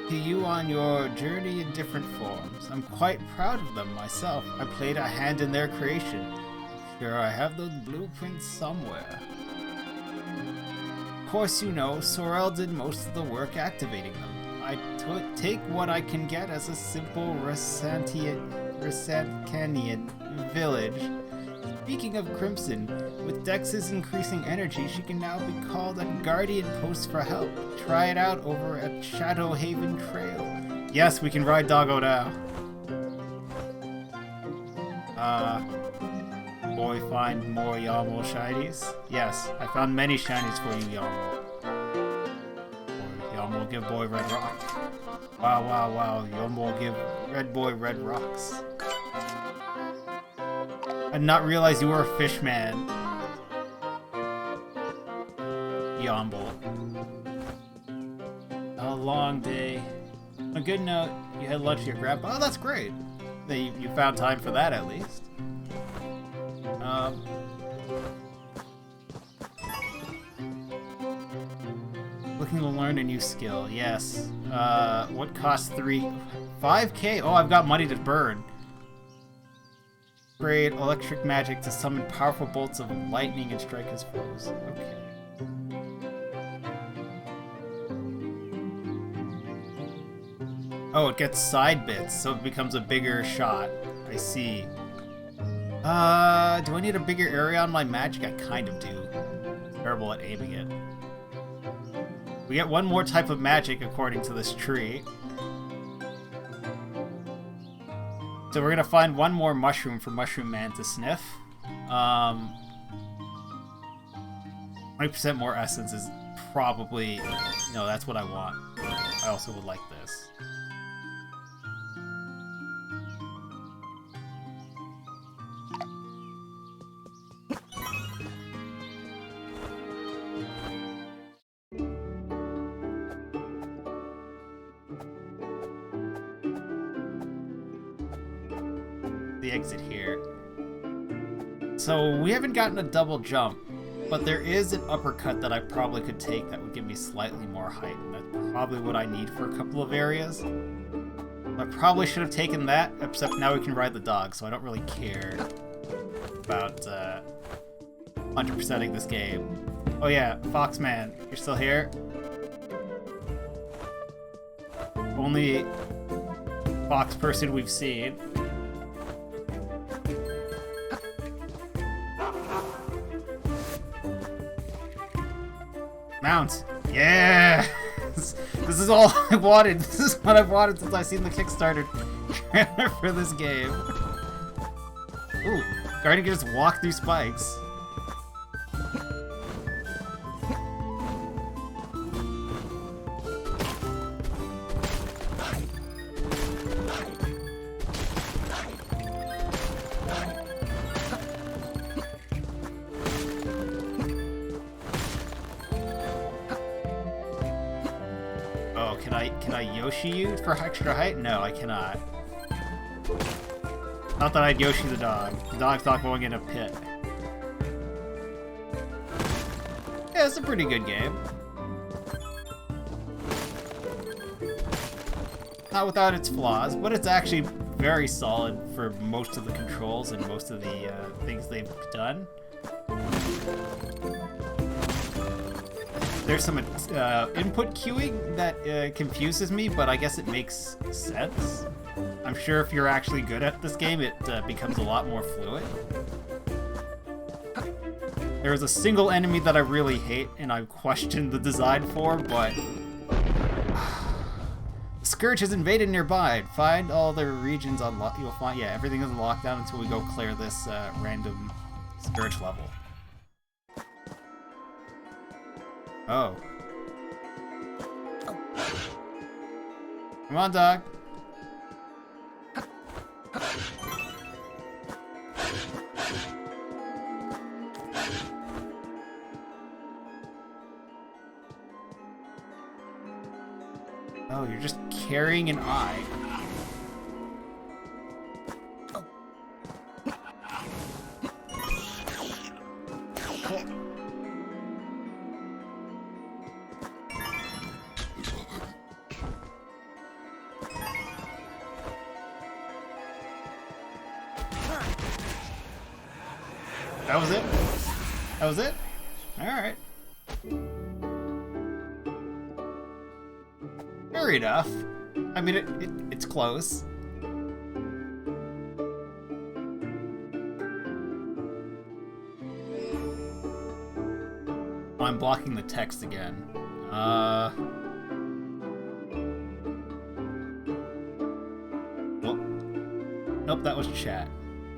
to you on your journey in different forms. I'm quite proud of them myself. I played a hand in their creation. I'm sure I have those blueprints somewhere. Of course, you know, Sorel did most of the work activating them. I take what I can get as a simple Resantanian village. Speaking of Crimson, with Dex's increasing energy, she can now be called a guardian post for help. Try it out over at Shadowhaven Trail. Yes, we can ride Doggo now. Boy, find more Yamo shinies? Yes, I found many shinies for you, Yamo. Yamo give boy red rock. Wow. Yamo give red boy red rocks. I did not realize you were a fish man. Yomble. A long day. On a good note, you had lunch with your grandpa. Oh, that's great. You found time for that at least. Looking to learn a new skill. Yes. What costs 5K? Oh, I've got money to burn. Create electric magic to summon powerful bolts of lightning and strike his foes. Okay. Oh, it gets side bits, so it becomes a bigger shot. I see. Do I need a bigger area on my magic? I kind of do. I'm terrible at aiming it. We get one more type of magic according to this tree. So we're gonna find one more mushroom for Mushroom Man to sniff. 20% more essence is probably... No, that's what I want. I also would like this. The exit here. So we haven't gotten a double jump, but there is an uppercut that I probably could take that would give me slightly more height, and that's probably what I need for a couple of areas. I probably should have taken that, except now we can ride the dog, so I don't really care about 100%ing this game. Oh yeah, Foxman, you're still here? Only fox person we've seen. Mount! Yeah! This is all I wanted. This is what I've wanted since I've seen the Kickstarter trailer for this game. Ooh, Guardian can just walk through spikes. Can I Yoshi you for extra height? No, I cannot. Not that I'd Yoshi the dog. The dog's not going in a pit. Yeah, it's a pretty good game. Not without its flaws, but it's actually very solid for most of the controls and most of the things they've done. There's some input queuing that confuses me, but I guess it makes sense. I'm sure if you're actually good at this game, it becomes a lot more fluid. There's a single enemy that I really hate, and I question the design for, but... The Scourge has invaded nearby. Find all the regions unlocked. You'll find, yeah, everything is locked down until we go clear this random Scourge level. Oh. Come on, dog. Oh, you're just carrying an eye. That was it? That was it? Alright. Fair enough. I mean, it's close. Oh, I'm blocking the text again. Well, nope, that was chat.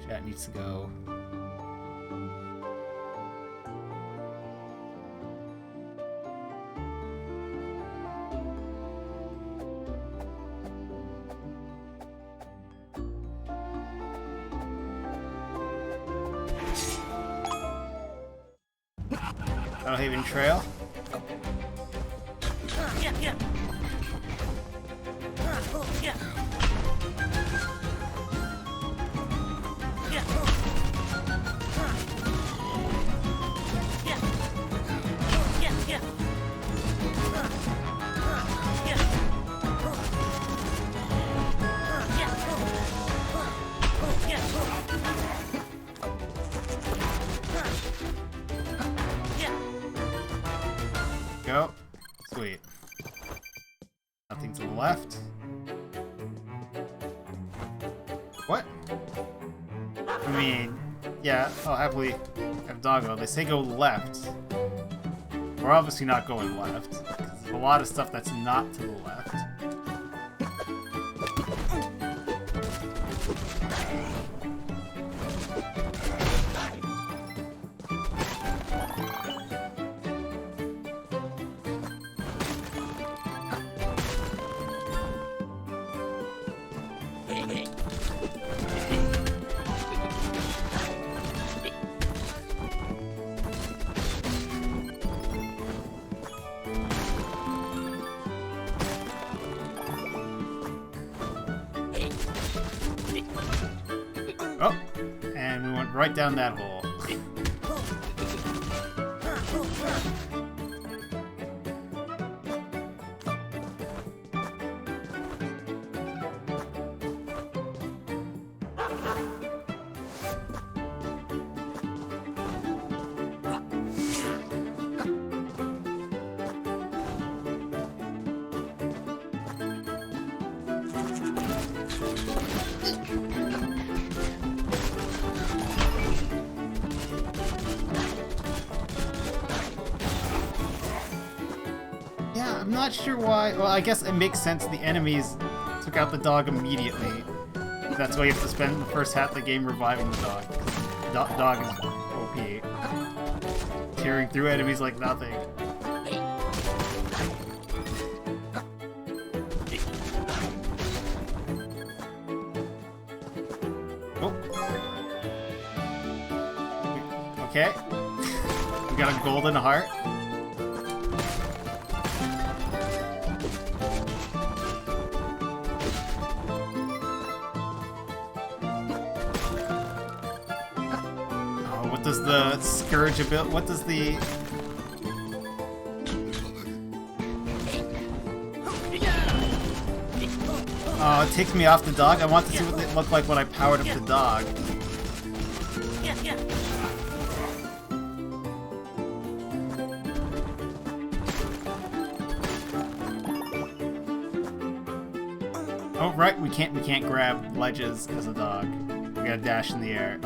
Chat needs to go. Haven Trail. Go. Sweet. Nothing to the left. What? I mean, yeah, I'll happily have doggo. They say go left. We're obviously not going left. There's a lot of stuff that's not to the left. Oh, and we went right down that hole. I'm not sure why. Well, I guess it makes sense. The enemies took out the dog immediately. That's why you have to spend the first half of the game reviving the dog. Because the dog is OP. Tearing through enemies like nothing. Oh. Okay. We got a golden heart. What does the Scourge ability... What does the... Oh, it takes me off the dog? I want to see what it looked like when I powered up the dog. Oh, right, we can't grab ledges as a dog. We gotta dash in the air.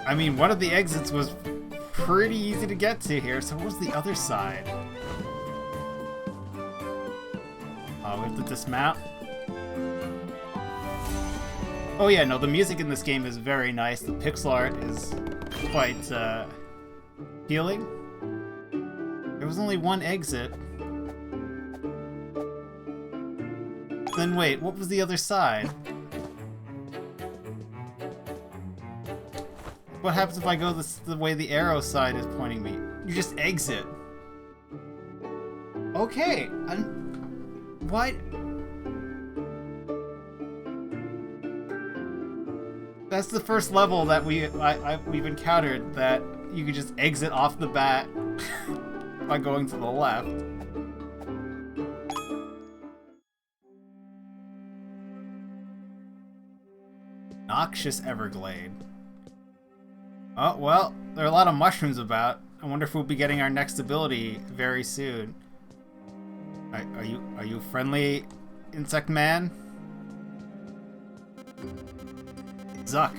I mean, one of the exits was pretty easy to get to here, so what was the other side? Oh, we have to dismount. Oh yeah, no, the music in this game is very nice. The pixel art is quite, appealing. There was only one exit. Then wait, what was the other side? What happens if I go the way the arrow side is pointing me? You just exit. Okay. What? That's the first level that we've encountered that you could just exit off the bat by going to the left. Noxious Everglade. Oh, well, there are a lot of mushrooms about. I wonder if we'll be getting our next ability very soon. Are you friendly, insect man? Zuck,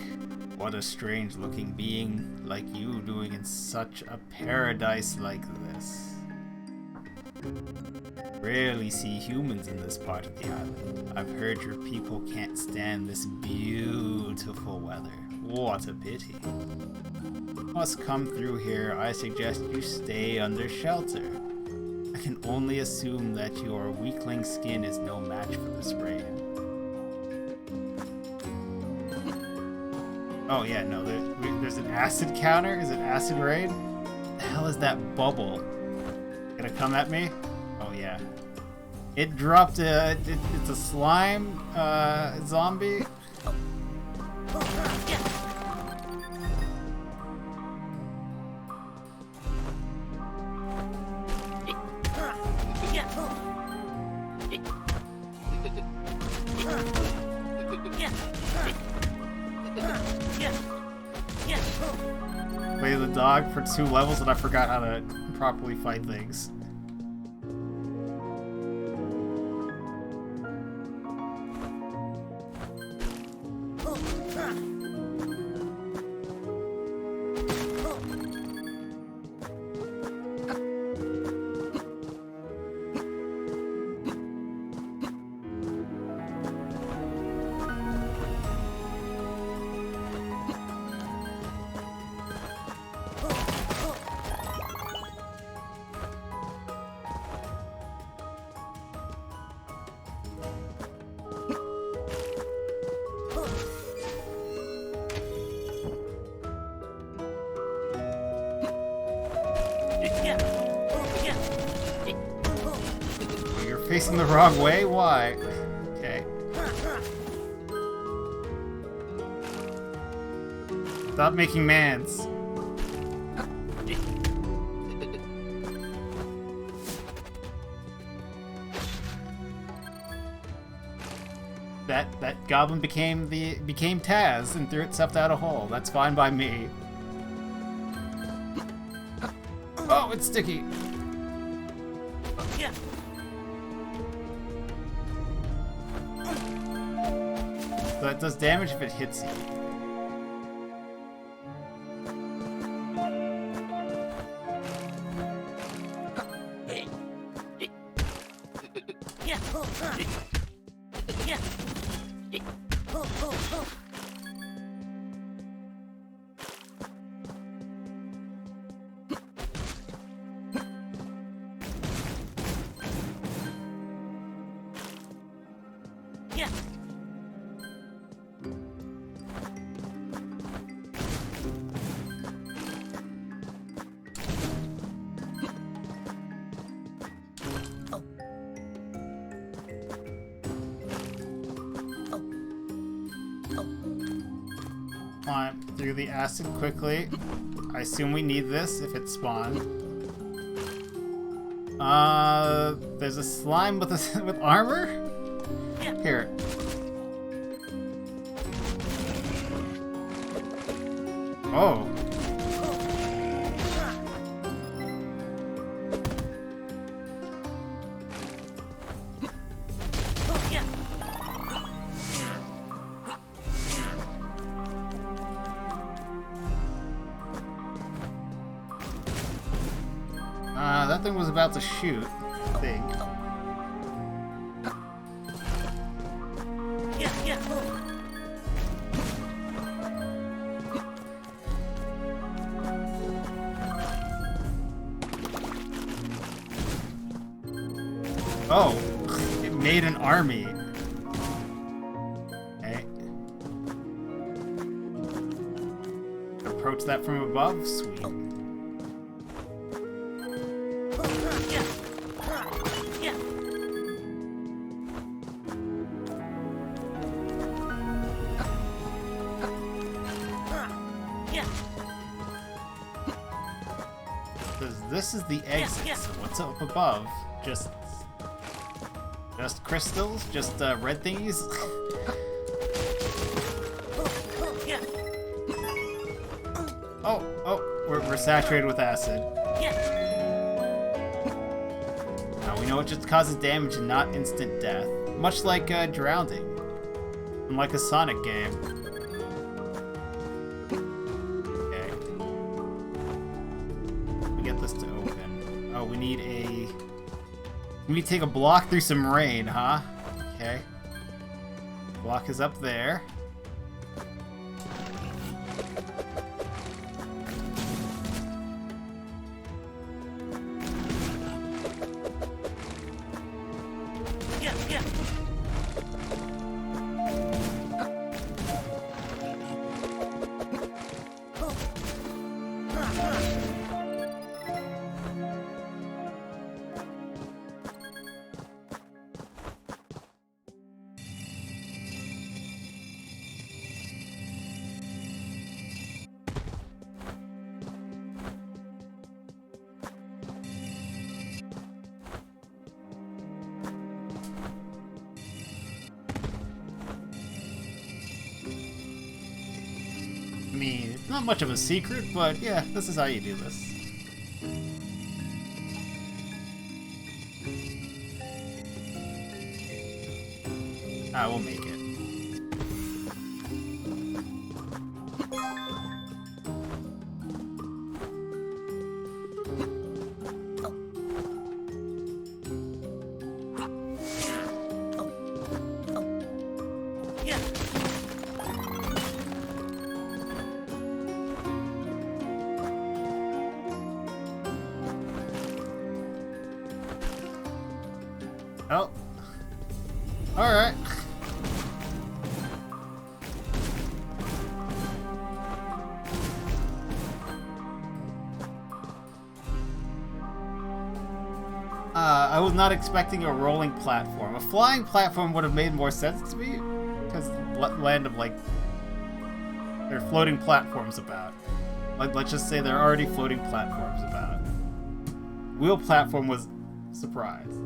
what a strange looking being like you doing in such a paradise like this. Rarely see humans in this part of the island. I've heard your people can't stand this beautiful weather. What a pity. Must come through here, I suggest you stay under shelter. I can only assume that your weakling skin is no match for this rain. Oh yeah, no, there's an acid counter? Is it acid rain? What the hell is that bubble? Gonna come at me? Oh yeah. It dropped it's a slime, zombie. Play the dog for 2 levels and I forgot how to properly fight things. Facing the wrong way? Why? Okay. Stop making mans. That goblin became Taz and threw itself down a hole. That's fine by me. Oh, it's sticky. So it does damage if it hits you. Climb through the acid quickly. I assume we need this if it spawned. There's a slime with with armor? Here. Oh. nothing was about to shoot, I think. Oh, it made an army. Okay. Approach that from above? Sweet. This is the exit, so what's up above? Just crystals? Just red thingies? Oh, we're saturated with acid. Now we know it just causes damage and not instant death. Much like drowning. Unlike a Sonic game. Okay. We get this to open. Oh, we need to take a block through some rain, huh? Okay. Block is up there. I mean, it's not much of a secret, but yeah, this is how you do this. We'll make it. Oh. Alright. I was not expecting a rolling platform. A flying platform would have made more sense to me, because land of, like, there are floating platforms about. Like, let's just say there are already floating platforms about. Wheel platform was a surprise.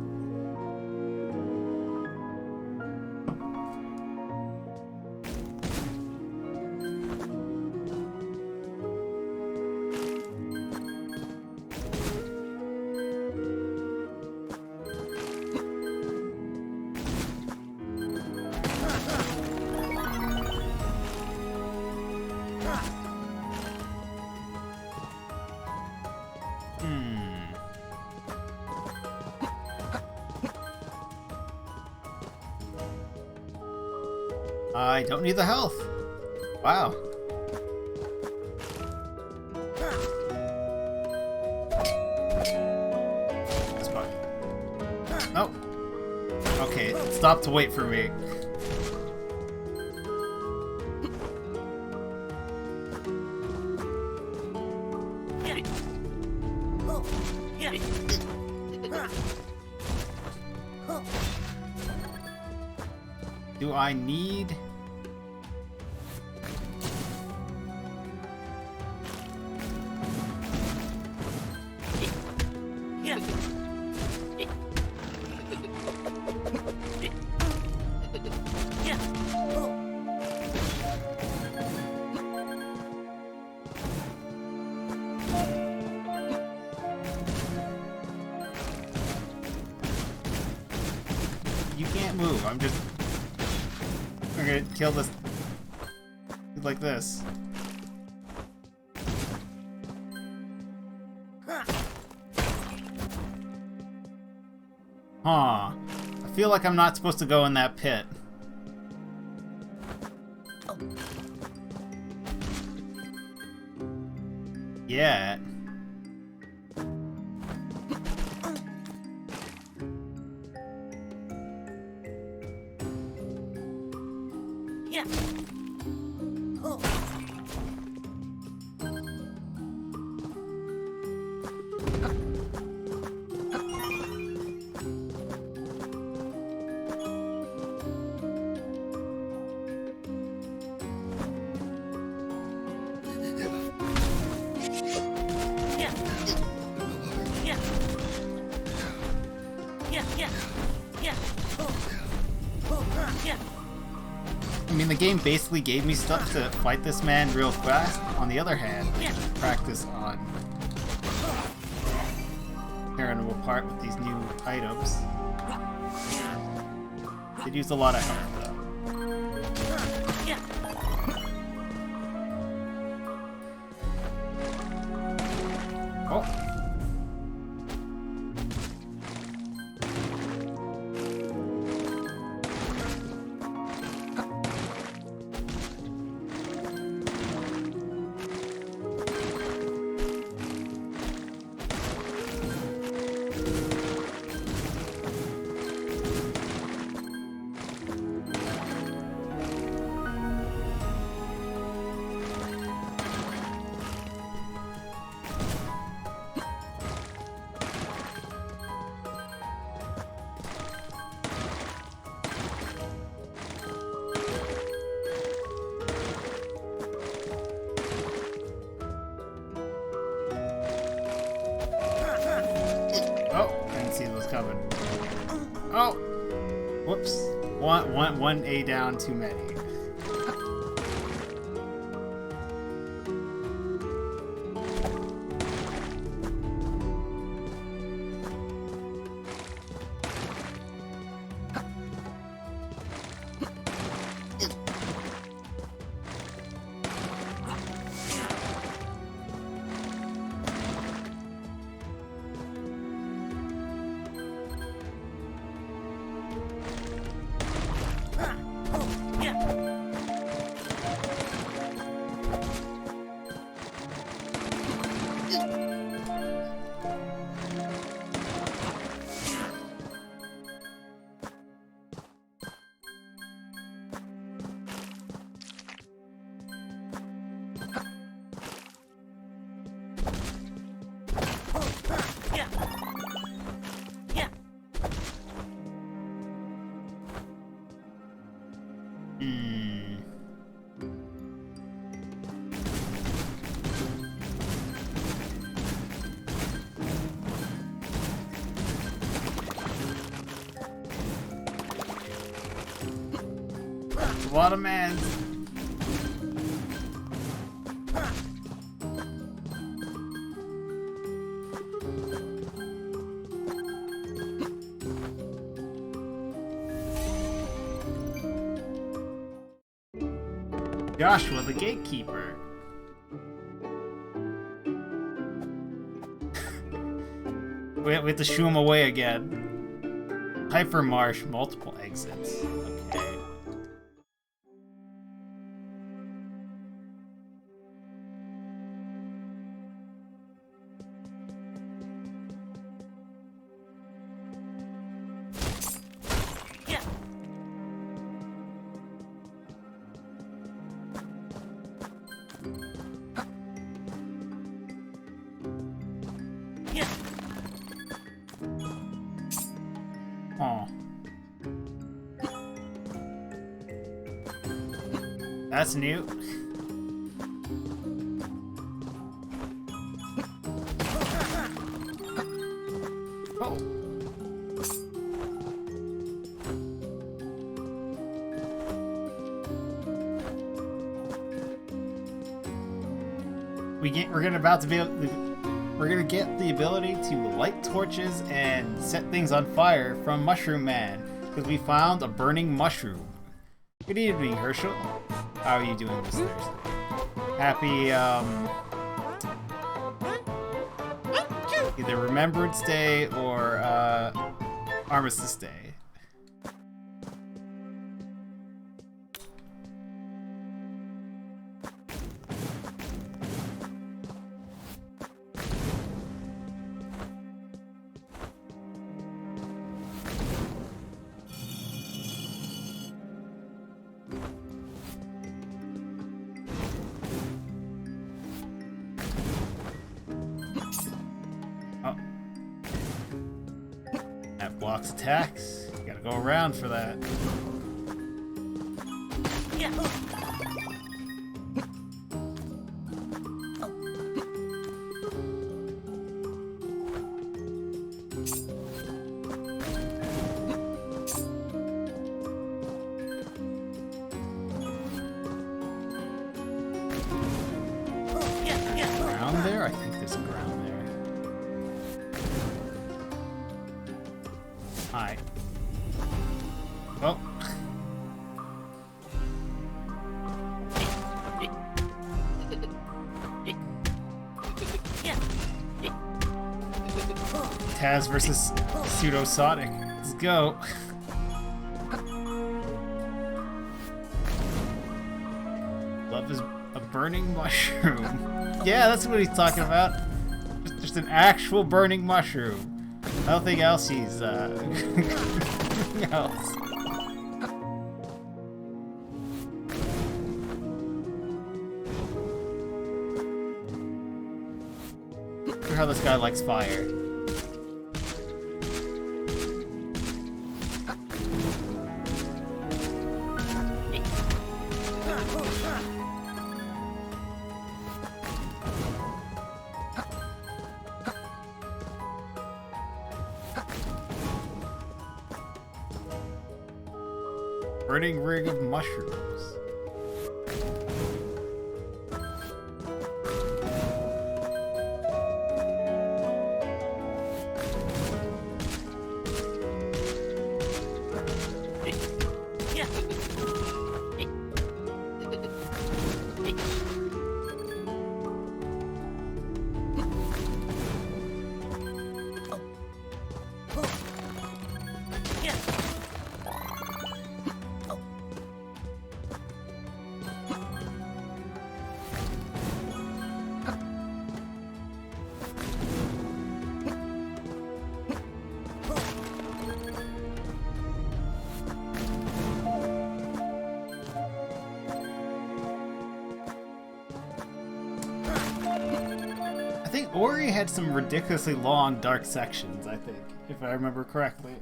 I don't need the health. Wow. This button. Oh. Okay, it stopped to wait for me. Do I need... You can't move, I'm gonna kill this like this. Huh. I feel like I'm not supposed to go in that pit. Yeah. Yeah. Oh. I mean, the game basically gave me stuff to fight this man real fast. On the other hand, practice on tearing him apart with these new items. It used a lot of health, though. Oh. Oh! Whoops. One A down too many. A lot of man. Joshua, the gatekeeper. We have to shoo him away again. Hyper Marsh, multiple exits. Okay. Oh. That's new. Oh. We're gonna get the ability to light torches and set things on fire from Mushroom Man, because we found a burning mushroom. Good evening, Herschel. How are you doing this Thursday? Happy, either Remembrance Day or, Armistice Day. Blocks attacks. You gotta go around for that. Yeah. Ground there? I think there's a ground there. Hi. Oh. Taz versus Pseudo Sonic. Let's go. Love is a burning mushroom. Yeah, that's what he's talking about. Just an actual burning mushroom. Nothing else he's, else. Look at how this guy likes fire. Burning ring of mushrooms. I think Ori had some ridiculously long dark sections, I think, if I remember correctly.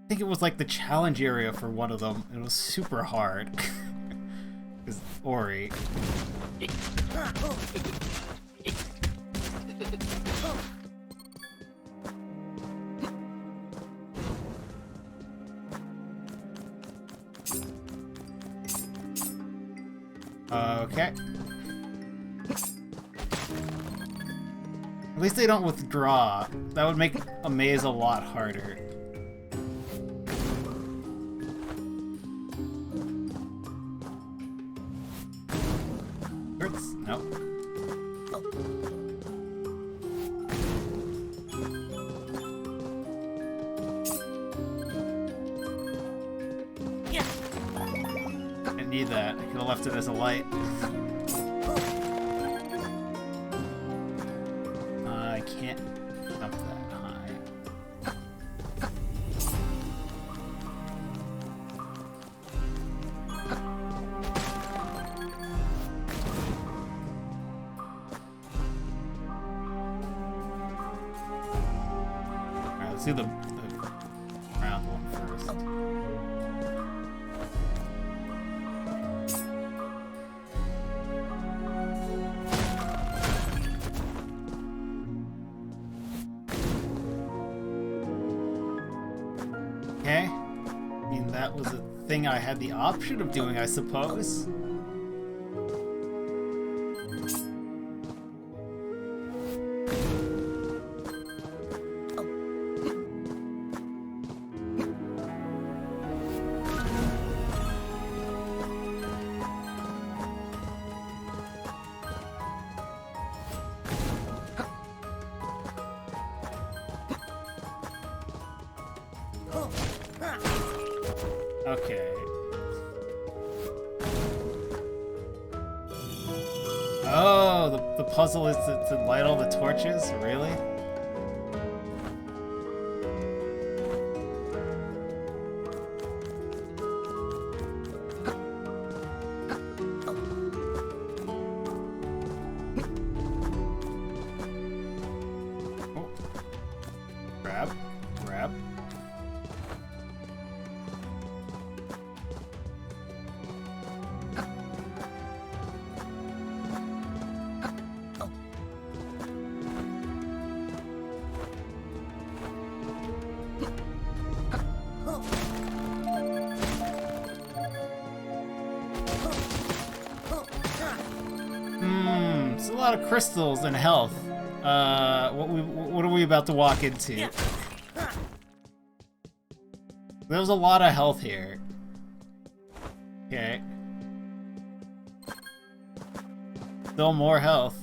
I think it was like the challenge area for one of them. It was super hard. Because Ori. Okay. At least they don't withdraw. That would make a maze a lot harder. Hurts? No. I need that. I could have left it as a light. I can't jump that high. Alright, let's do the round one first. Okay. I mean, that was a thing I had the option of doing, I suppose. Okay. Oh, the puzzle is to light all the torches? Really? Oh. Grab. Grab. It's a lot of crystals and health. What are we about to walk into? There's a lot of health here. Okay. Still more health.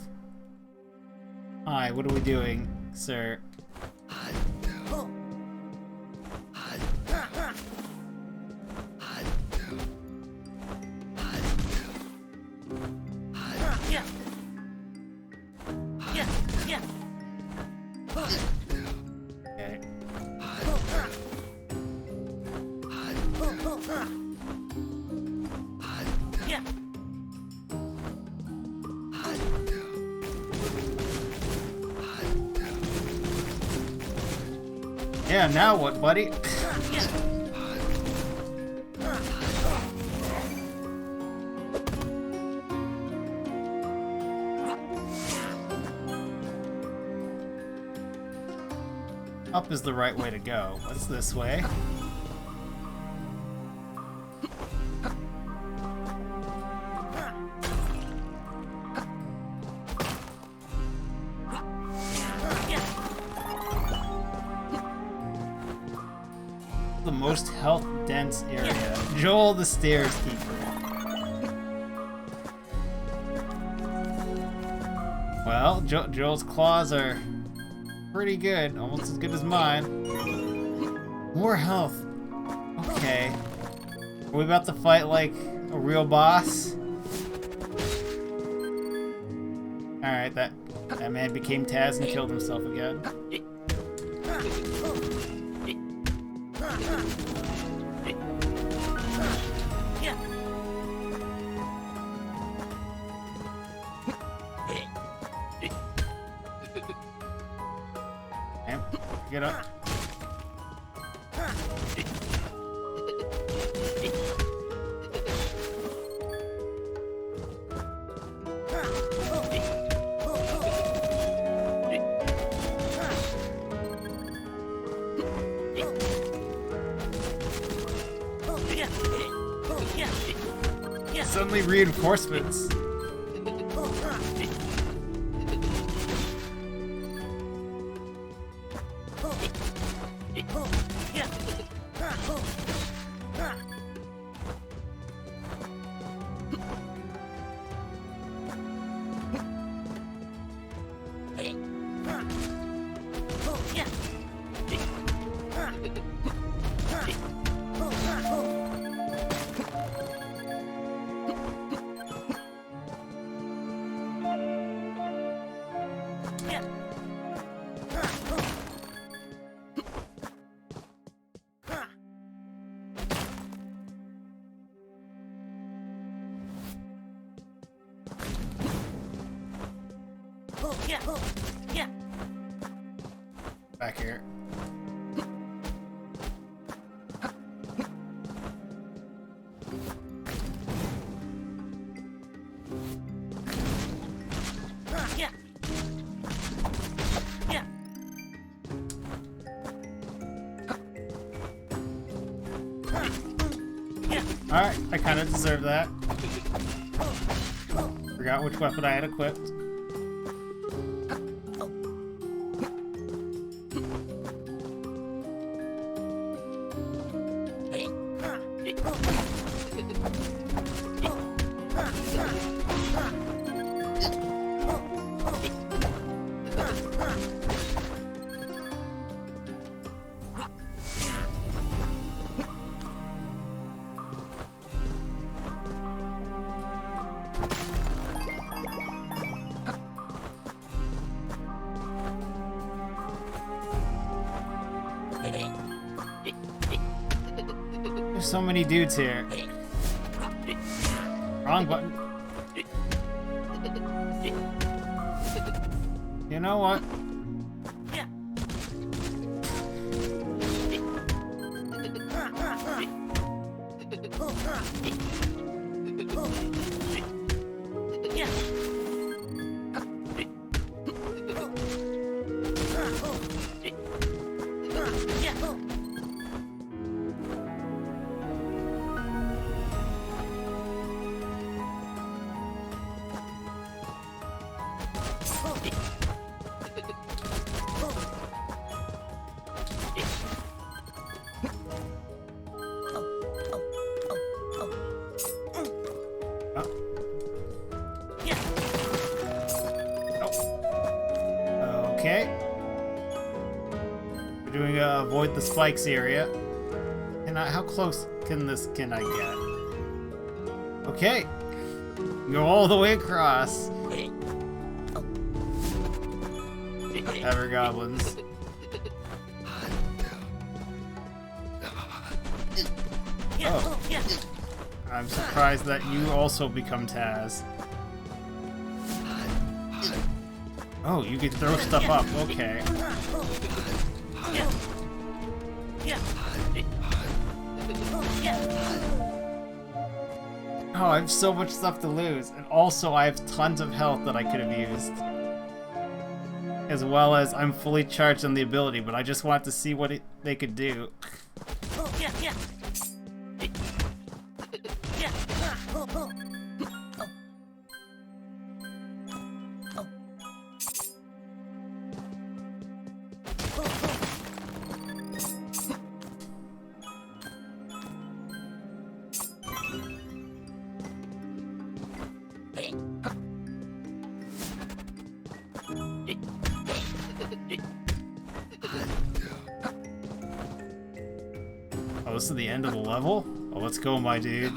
Hi, what are we doing, sir? Okay. Yeah, now what, buddy? Up is the right way to go. What's this way? The most health-dense area. Joel the Stairs Keeper. Well, Joel's claws are pretty good. Almost as good as mine. More health. Okay. Are we about to fight like a real boss? Alright, that man became Taz and killed himself again. Get up. Suddenly reinforcements. Back here. Alright, I kind of deserve that. Forgot which weapon I had equipped. so many dudes here. Wrong button. You know what? Okay. We're doing avoid the spikes area. How close can I get? Okay. Go all the way across. Ever goblins. Oh. I'm surprised that you also become Taz. Oh, you can throw stuff up. Okay. Oh, I have so much stuff to lose. And also, I have tons of health that I could have used. As well as I'm fully charged on the ability, but I just wanted to see what they could do. Oh, this is the end of the level? Oh, let's go, my dude.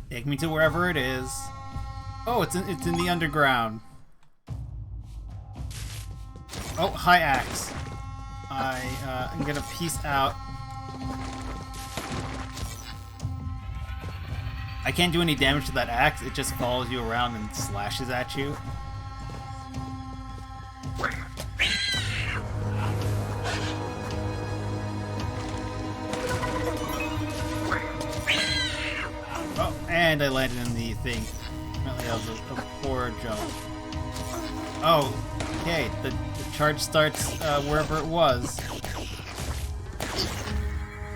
Take me to wherever it is. Oh, it's in the underground. Oh, hi, axe. I'm gonna peace out. I can't do any damage to that axe. It just follows you around and slashes at you. And I landed in the thing. Apparently that was a poor jump. Oh, okay. The charge starts wherever it was.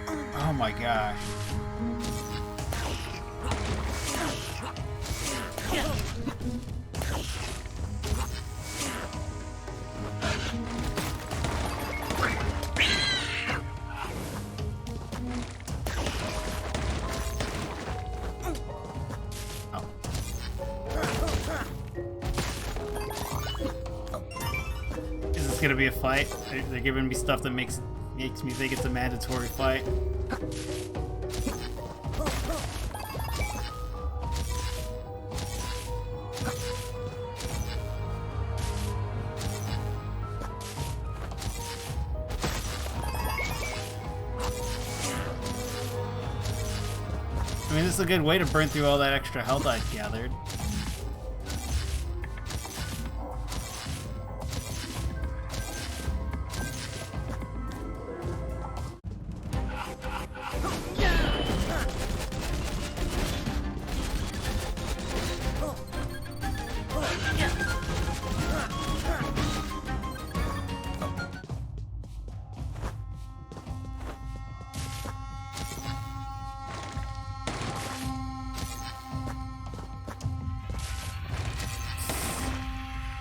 Oh my gosh. Gonna be a fight. They're giving me stuff that makes me think it's a mandatory fight. I mean, this is a good way to burn through all that extra health I've gathered.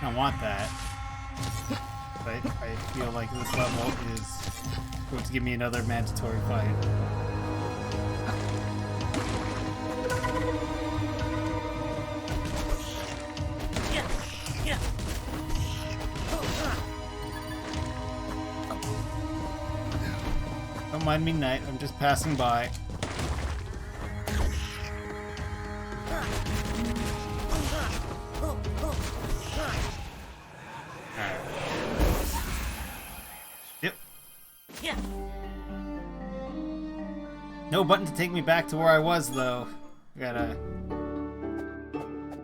I want that, but I feel like this level is going to give me another mandatory fight. Don't mind me, Knight. I'm just passing by. Yep. No button to take me back to where I was, though. Gotta...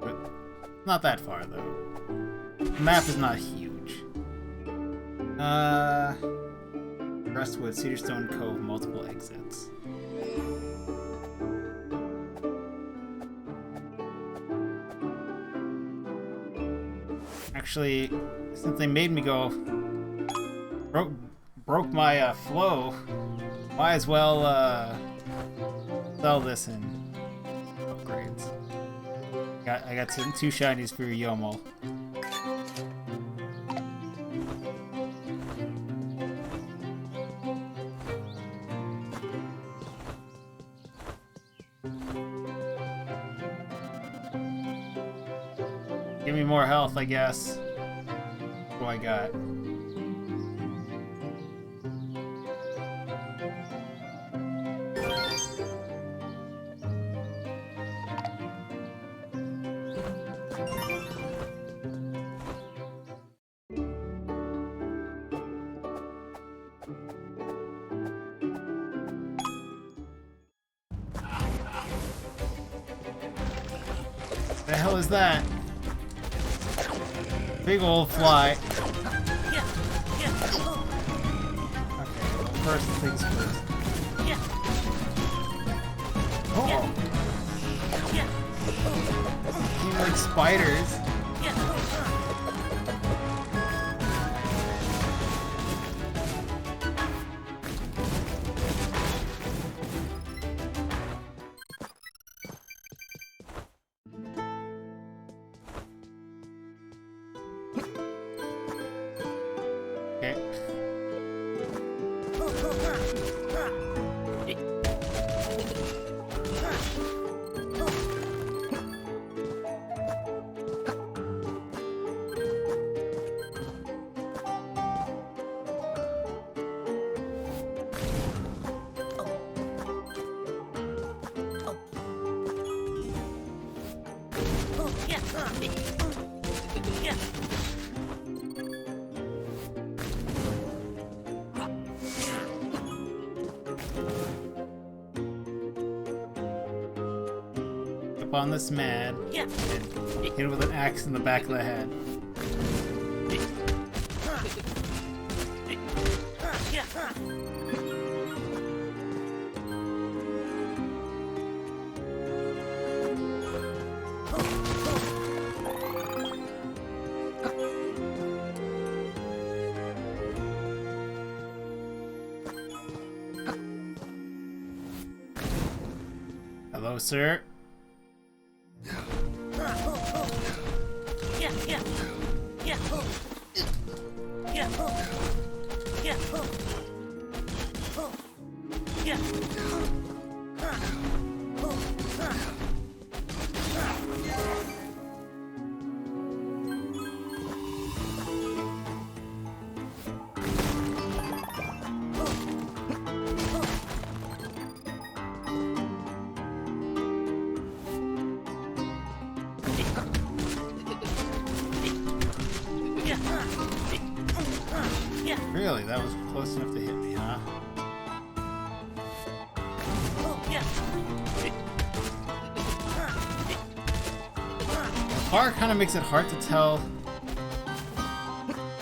But not that far, though. The map is not huge. Crestwood, Cedarstone Cove, multiple exits. Actually, since they made me go... Broke my flow, might as well sell this in upgrades. I got two shinies for your Yomo. Give me more health, I guess. What do I got? The hell is that? Big old fly. Okay, well, first things first. Oh! Seem like spiders. On this man and hit him with an axe in the back of the head. Hello, sir. Really? That was close enough to hit me, huh? The bar kind of makes it hard to tell.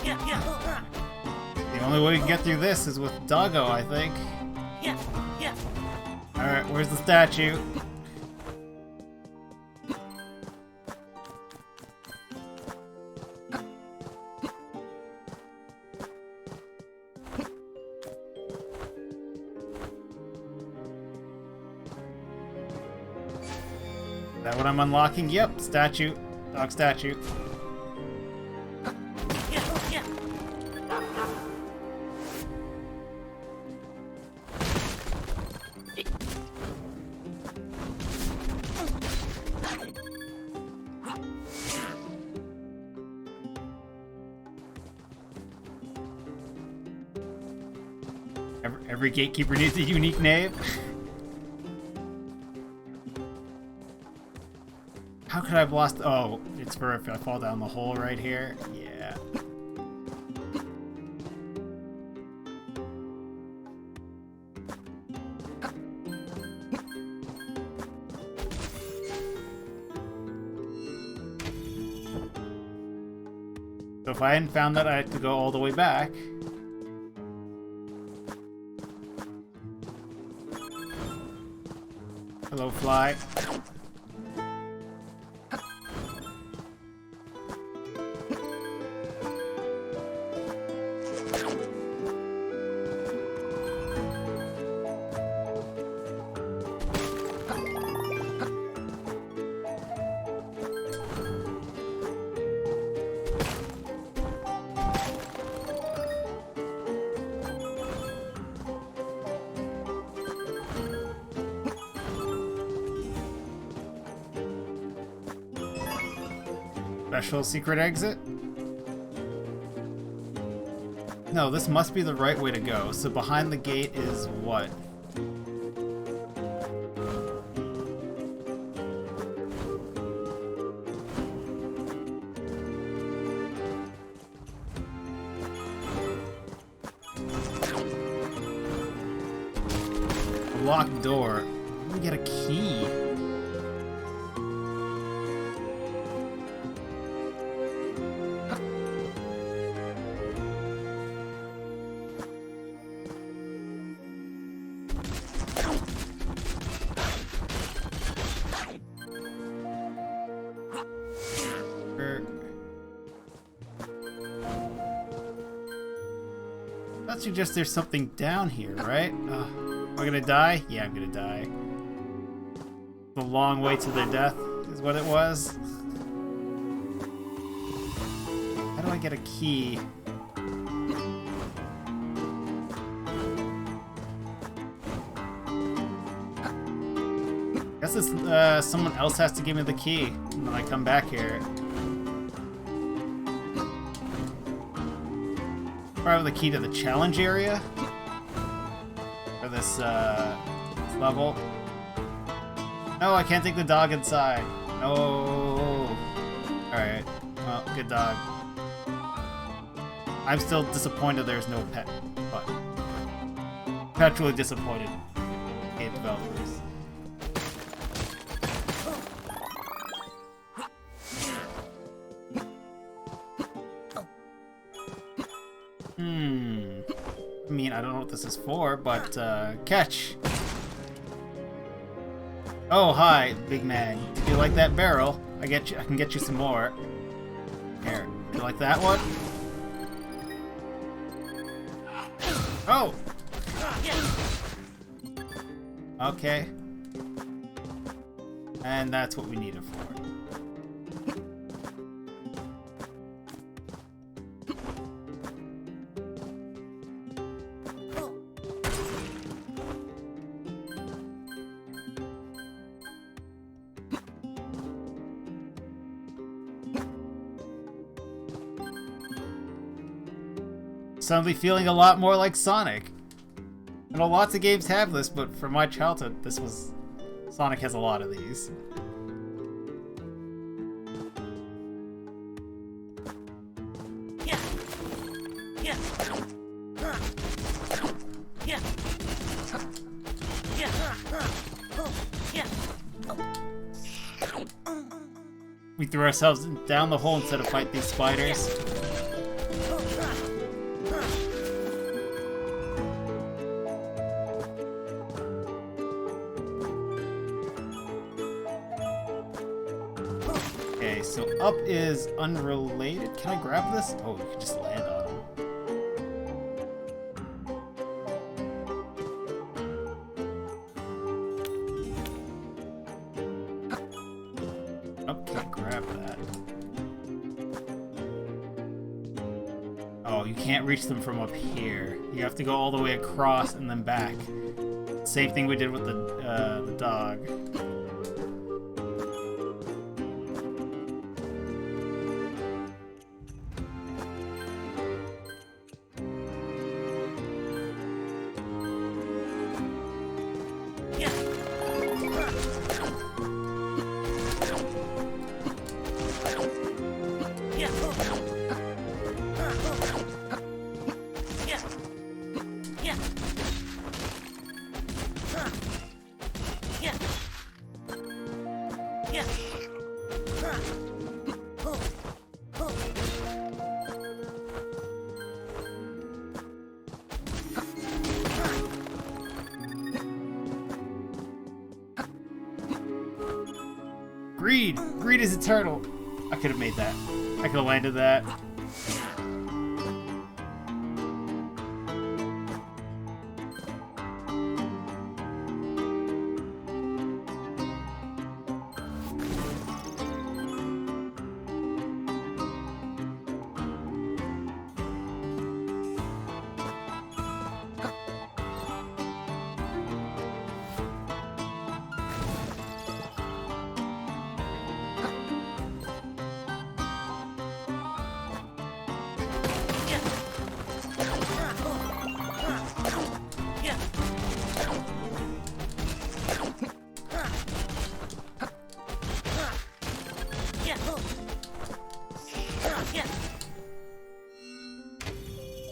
The only way we can get through this is with Doggo, I think. Alright, where's the statue? Is that what I'm unlocking? Yep, statue. Dog statue. Every gatekeeper needs a unique name. How could I have lost? Oh, it's for if I fall down the hole right here. Yeah. So if I hadn't found that, I had to go all the way back. Hello, fly. Special secret exit? No, this must be the right way to go. So behind the gate is what? A locked door. Let me get a key. That suggests there's something down here, right? Am I gonna die? Yeah, I'm gonna die. The long way to their death is what it was. How do I get a key? I guess it's, someone else has to give me the key when I come back here. Probably the key to the challenge area for this level. No, I can't take the dog inside. No. Alright. Well, good dog. I'm still disappointed there's no pet, but perpetually disappointed game developers. I mean, I don't know what this is for, but catch. Oh, hi, big man. If you like that barrel, I can get you some more. Here, you like that one? Oh. Okay. And that's what we need it for. Suddenly feeling a lot more like Sonic. I know lots of games have this, but from my childhood, Sonic has a lot of these. We threw ourselves down the hole instead of fight these spiders. Okay, so up is unrelated. Can I grab this? Oh, you can just land on him. Oh, can't grab that. Oh, you can't reach them from up here. You have to go all the way across and then back. Same thing we did with the dog. Greed! Greed is eternal! I could have made that. I could have landed that.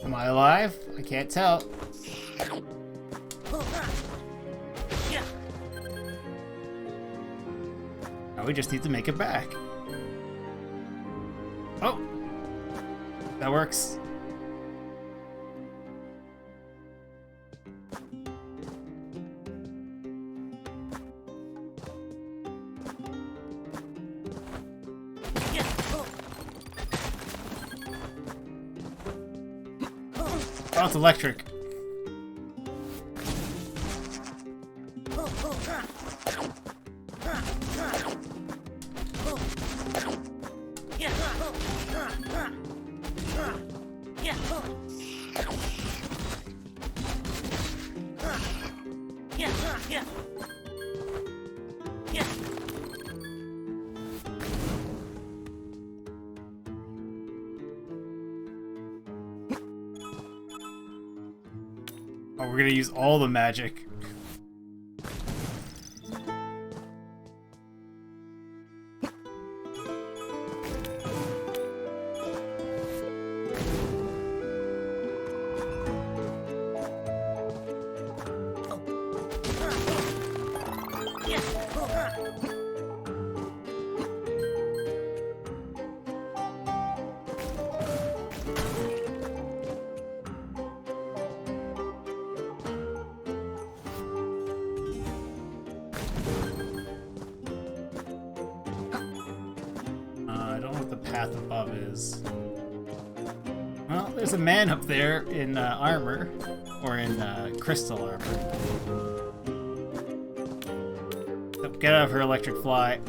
Am I alive? I can't tell. Now we just need to make it back. Oh! That works. Oh, it's electric. Oh, we're gonna use all the magic. I don't know what the path above is. Well, there's a man up there in armor, or in crystal armor. So get out of her electric fly.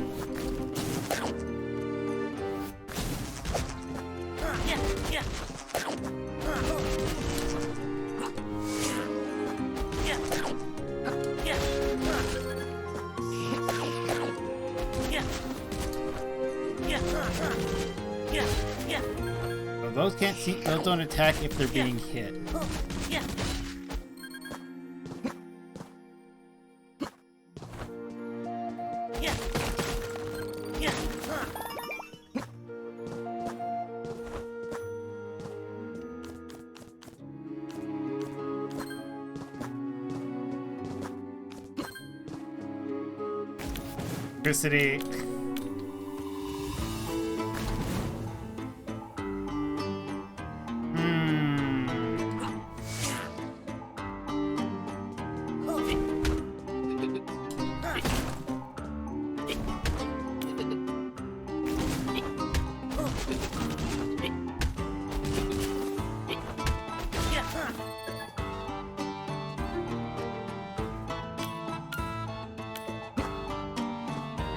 Those can't see. Those don't attack if they're being hit. Electricity.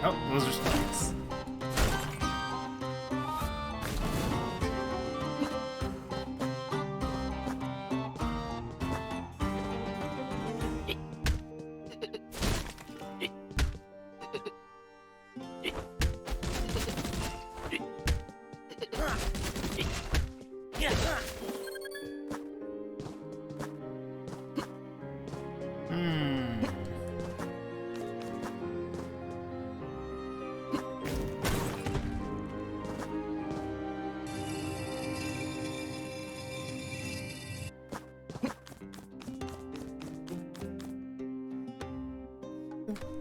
Oh, those are spikes.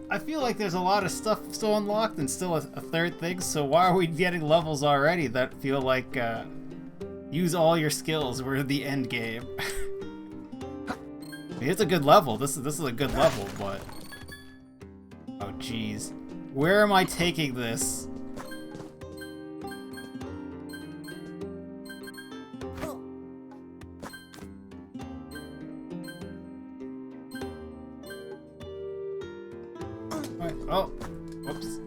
I feel like there's a lot of stuff still unlocked and still a third thing, so why are we getting levels already that feel like use all your skills, we're the end game? I mean, it's a good level. This is a good level, but oh jeez. Where am I taking this? Oh, whoops.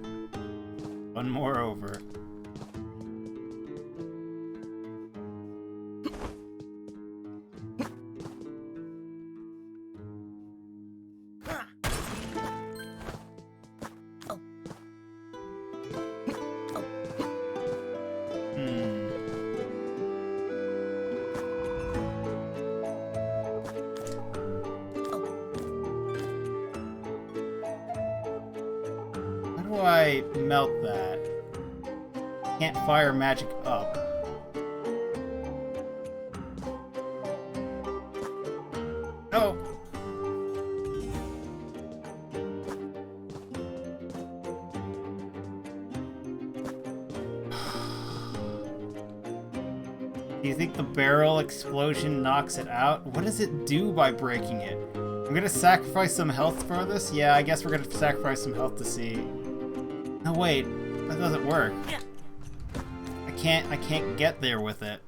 One more over. How do I melt that? Can't fire magic up. Oh! Do you think the barrel explosion knocks it out? What does it do by breaking it? I'm gonna sacrifice some health for this? Yeah, I guess we're gonna sacrifice some health to see. No, wait. That doesn't work. I can't get there with it.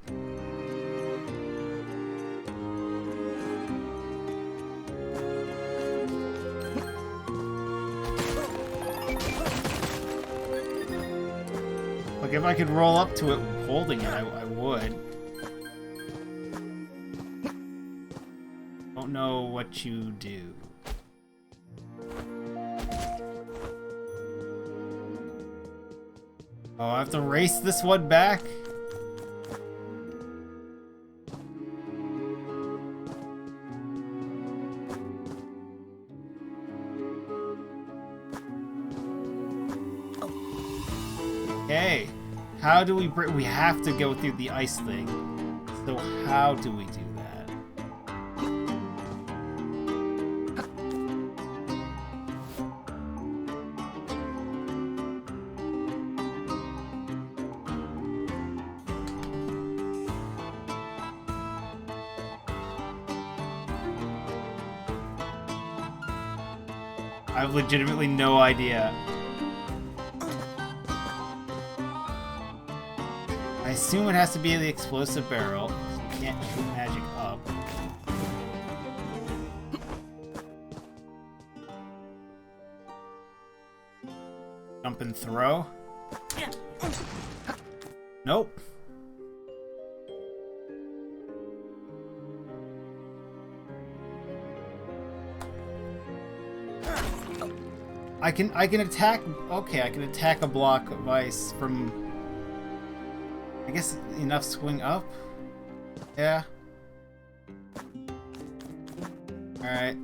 Like, if I could roll up to it holding it, I would. Don't know what you do. Oh, I have to race this one back? Okay. How do we break? We have to go through the ice thing. So how do we do that? I have legitimately no idea. I assume it has to be the explosive barrel, so you can't shoot magic up. Jump and throw? Nope. I can attack. Okay, I can attack a block of ice from. I guess enough swing up. Yeah. All right.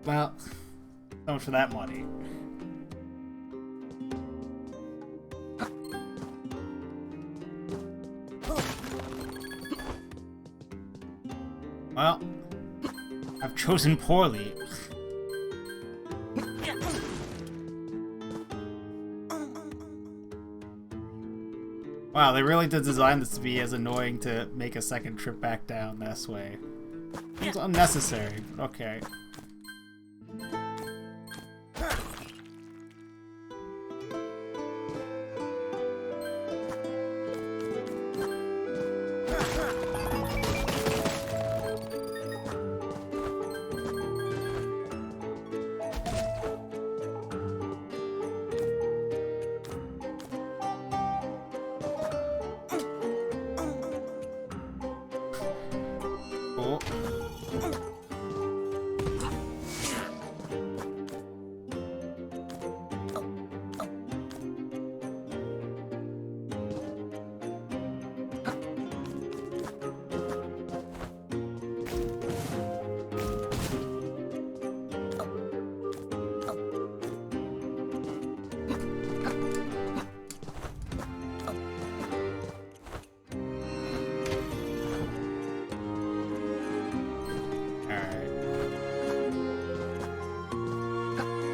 Well, so much for that money. Well, I've chosen poorly. Wow, they really did design this to be as annoying to make a second trip back down this way. It's unnecessary, but okay.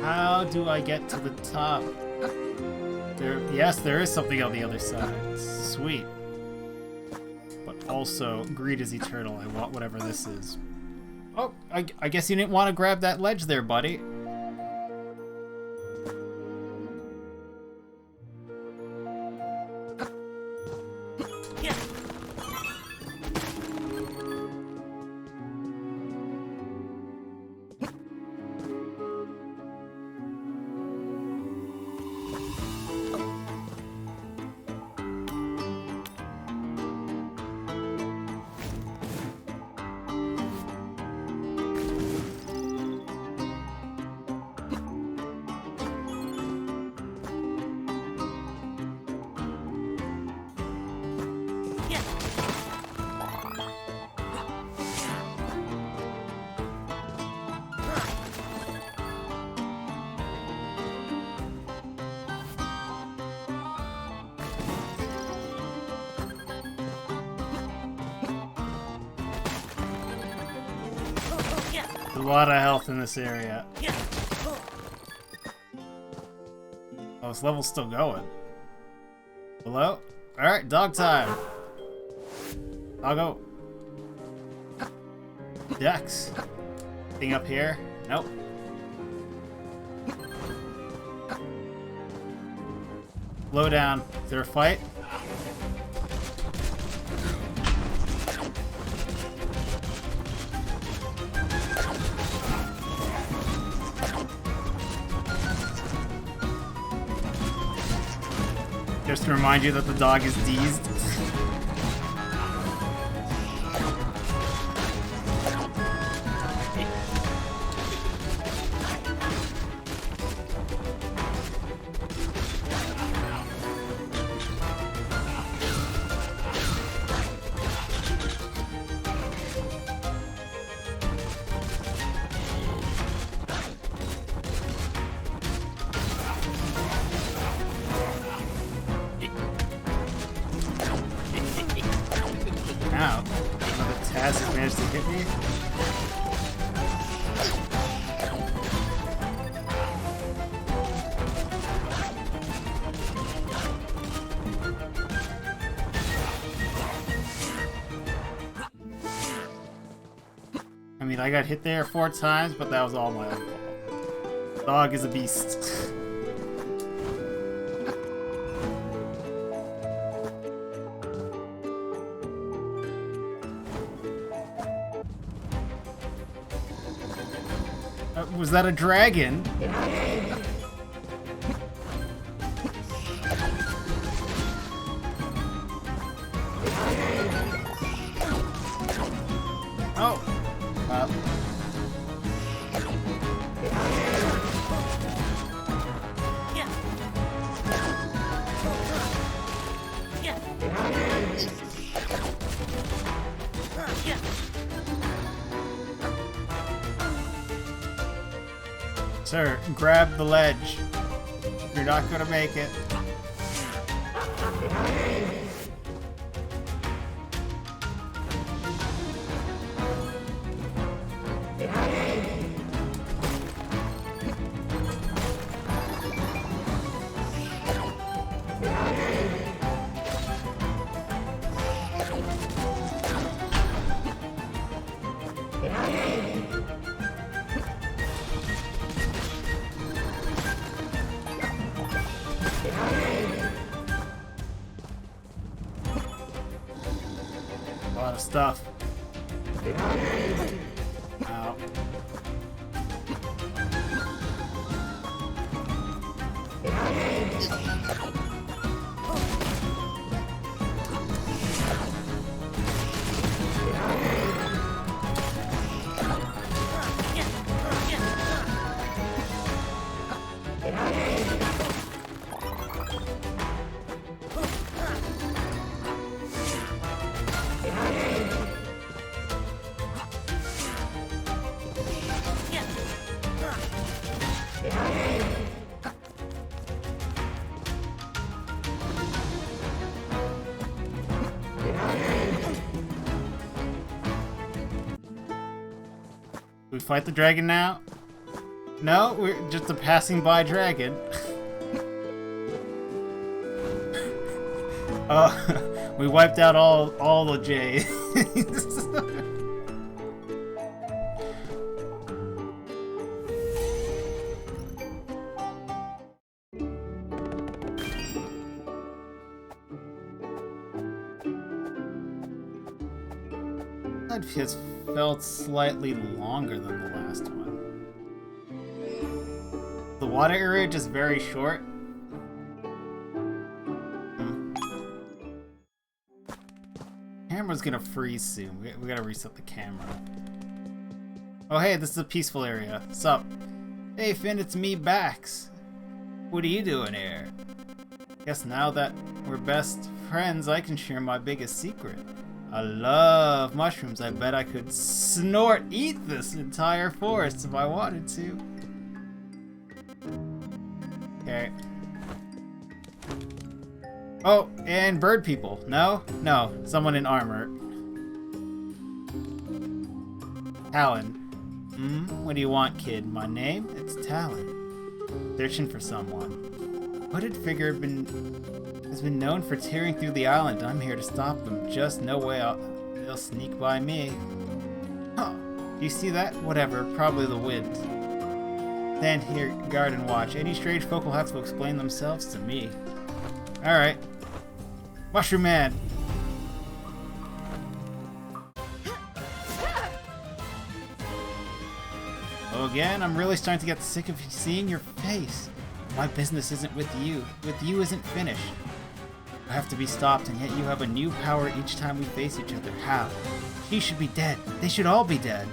How do I get to the top? Yes, there is something on the other side. Sweet. But also, greed is eternal. I want whatever this is. Oh, I guess you didn't want to grab that ledge there, buddy. A lot of health in this area. Oh, this level's still going. Hello? Alright, dog time. Doggo. Dex. Thing up here? Nope. Low down. Is there a fight? Just to remind you that the dog is deezed. Ow. Another Taz has managed to hit me. I mean, I got hit there 4 times, but that was all my own fault. Dog is a beast. Was that a dragon? Oh. Sir, grab the ledge. You're not gonna make it. A lot of stuff. Ow. We fight the dragon now? No, we're just a passing by dragon. Oh, we wiped out all the J's. That just felt slightly longer than the last one. The water area just very short. Camera's gonna freeze soon. We gotta reset the camera. Oh hey, this is a peaceful area. Sup? Hey Finn, it's me, Bax. What are you doing here? Guess now that we're best friends, I can share my biggest secret. I love mushrooms. I bet I could eat this entire forest if I wanted to. Okay. Oh, and bird people. No? No. Someone in armor. Talon. What do you want, kid? My name? It's Talon. Searching for someone. Hooded figure has been known for tearing through the island. I'm here to stop them. Just no way they'll sneak by me. Huh. You see that? Whatever. Probably the wind. Stand here, guard and watch. Any strange folk will have to explain themselves to me. Alright. Mushroom Man! Oh, again? I'm really starting to get sick of seeing your face. My business isn't with you. With you isn't finished. I have to be stopped, and yet you have a new power each time we face each other. How? He should be dead. They should all be dead.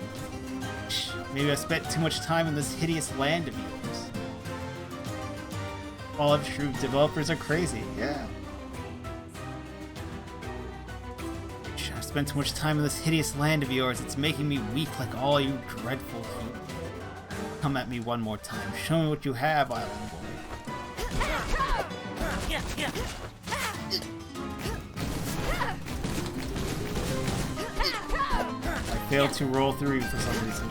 Shh. Maybe I spent too much time in this hideous land of yours. All of true developers are crazy. Yeah. Shh, I've spent too much time in this hideous land of yours. It's making me weak like all you dreadful people. Come at me one more time. Show me what you have, island boy. I failed to roll through for some reason.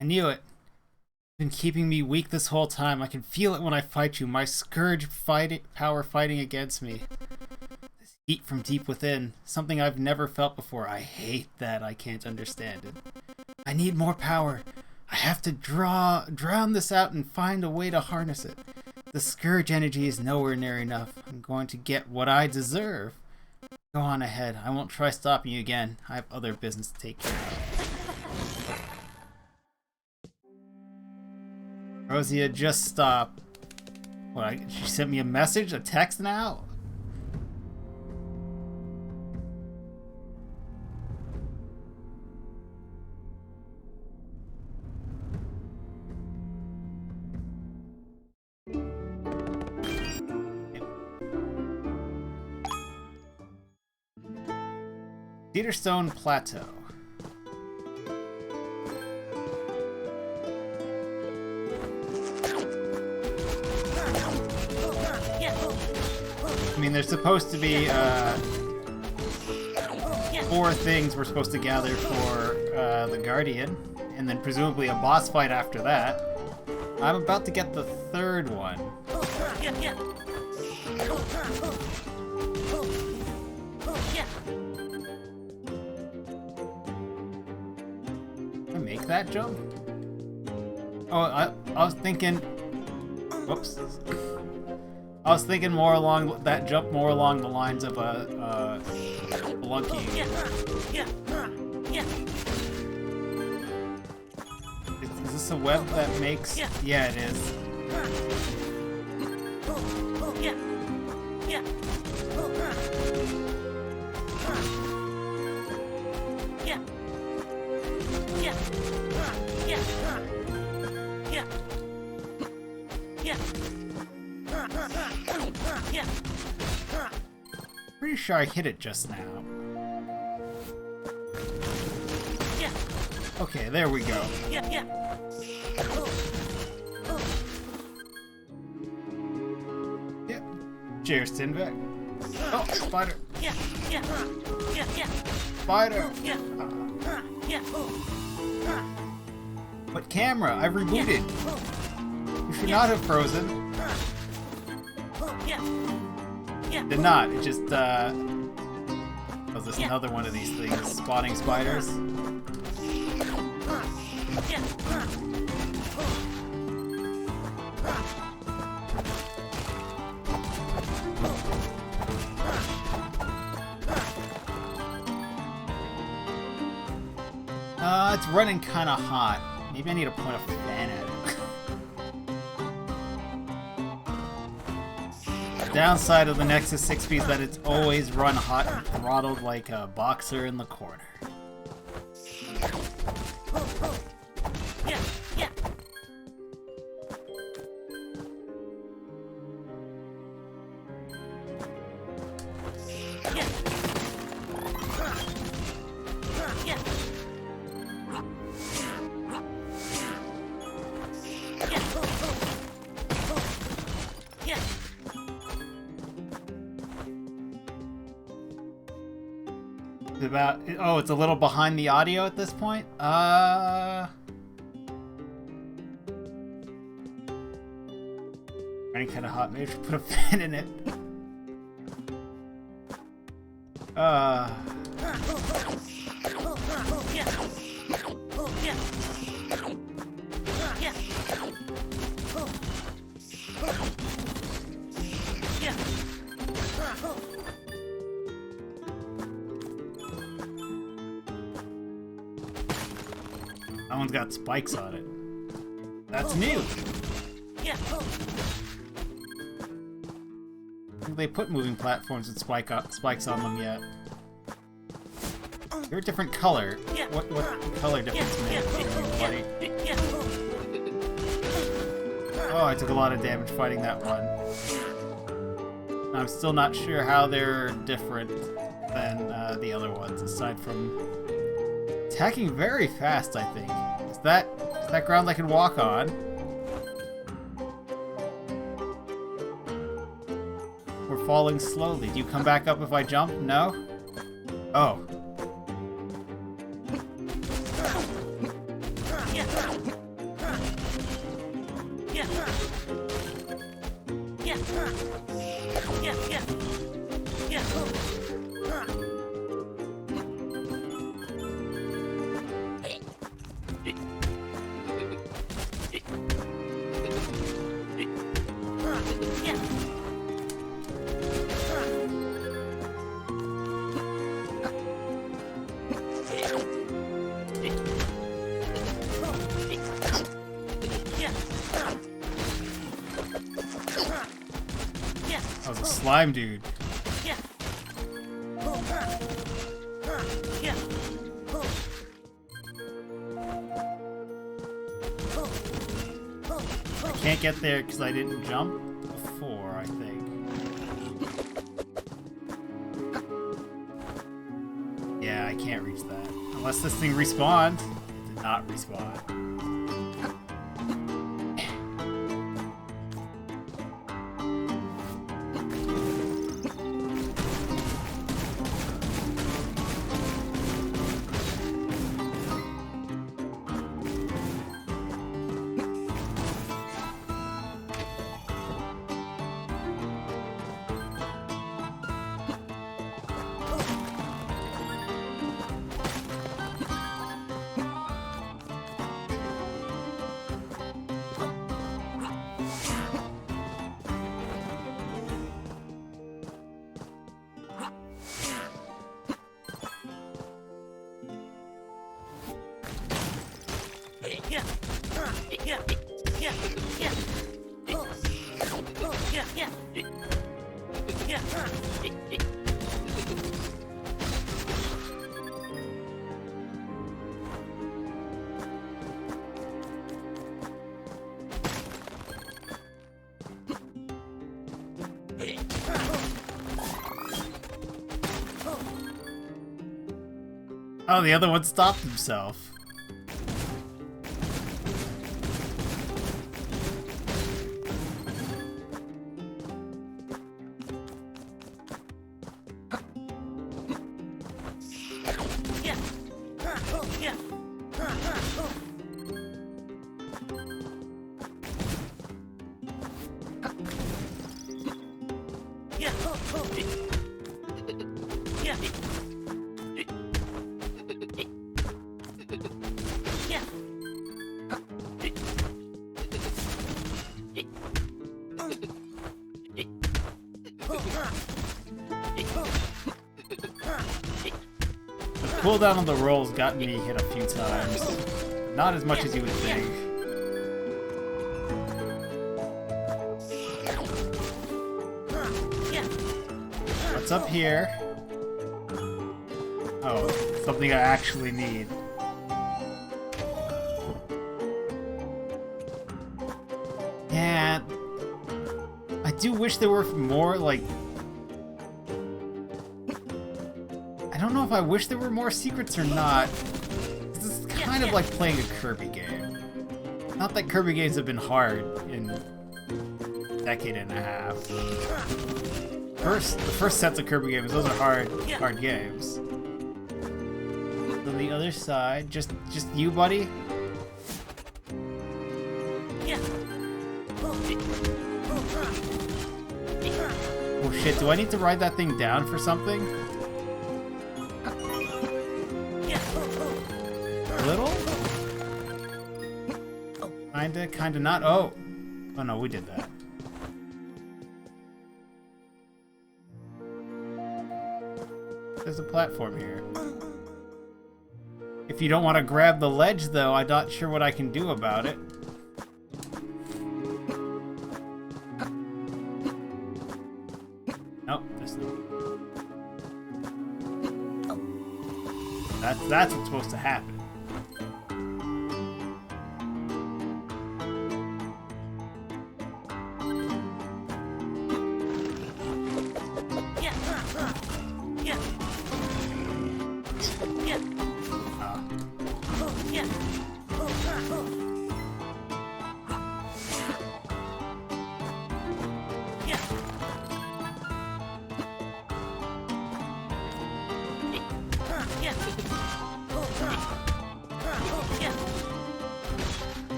I knew it. Been keeping me weak this whole time. I can feel it when I fight you. My scourge power fighting against me. This heat from deep within. Something I've never felt before. I hate that I can't understand it. I need more power. I have to drown this out and find a way to harness it. The scourge energy is nowhere near enough. I'm going to get what I deserve. Go on ahead. I won't try stopping you again. I have other business to take care of. Rosia, just stop. What, she sent me a message? A text now? Cedarstone Plateau. I mean, there's supposed to be 4 things we're supposed to gather for the Guardian, and then presumably a boss fight after that. I'm about to get the 3rd one. Can I make that jump? Oh, I was thinking... Whoops. I was thinking more along that jump, more along the lines of a Blunky. Is this a web that makes? Yeah, it is. Pretty sure I hit it just now. Okay, there we go. Yep. Cheers, Tinvek. Oh, spider. Spider. But camera, I've rebooted. You should not have frozen. Did not. It just, was this another one of these things? Spawning spiders? It's running kind of hot. Maybe I need to point a fan at it. The downside of the Nexus 6B is that it's always run hot and throttled like a boxer in the corner. Oh, it's a little behind the audio at this point? Running kind of hot. Maybe I should put a fan in it. That one's got spikes on it. That's new. I think they put moving platforms with spikes on them yet. They're a different color. What color difference made? Buddy? Oh, I took a lot of damage fighting that one. I'm still not sure how they're different than the other ones, aside from attacking very fast, I think. Is that ground I can walk on? We're falling slowly. Do you come back up if I jump? No? Oh. That was a slime dude. I can't get there because I didn't jump before, I think. Yeah, I can't reach that. Unless this thing respawned. It did not respawn. Oh, the other one stopped himself. The cooldown on the roll's gotten me hit a few times. Not as much as you would think. What's up here? Oh, something I actually need. Yeah, I do wish there were more, like... I don't know if I wish there were more secrets or not. This is kind of like playing a Kirby game. Not that Kirby games have been hard in a decade and a half. The first sets of Kirby games, those are hard games. On the other side, just you, buddy? Oh shit, do I need to ride that thing down for something? A little? Kinda not. Oh no, we did that. There's a platform here. If you don't want to grab the ledge, though, I'm not sure what I can do about it. Nope, there's no. That's what's supposed to happen.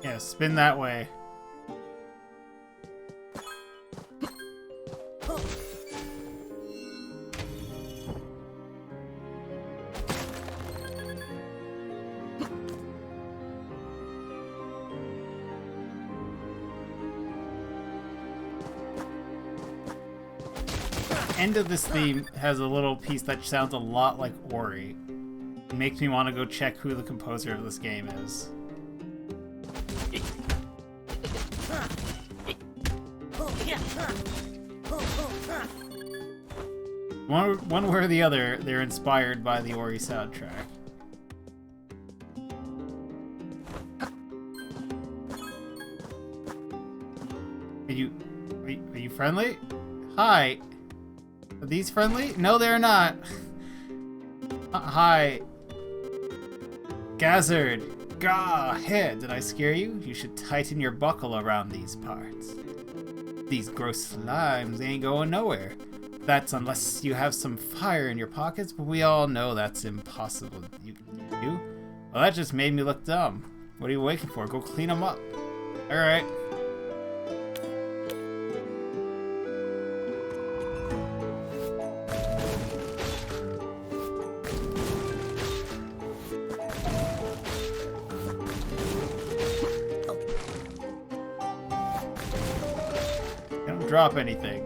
Yeah, spin that way. End of this theme has a little piece that sounds a lot like Ori. It makes me want to go check who the composer of this game is. One way or the other, they're inspired by the Ori soundtrack. Are you friendly? Hi. Are these friendly? No, they're not. Hi. Gazzard. Gah, head. Did I scare you? You should tighten your buckle around these parts. These gross slimes ain't going nowhere. That's unless you have some fire in your pockets, but we all know that's impossible. You? Well, that just made me look dumb. What are you waiting for? Go clean them up. Alright. Don't drop anything.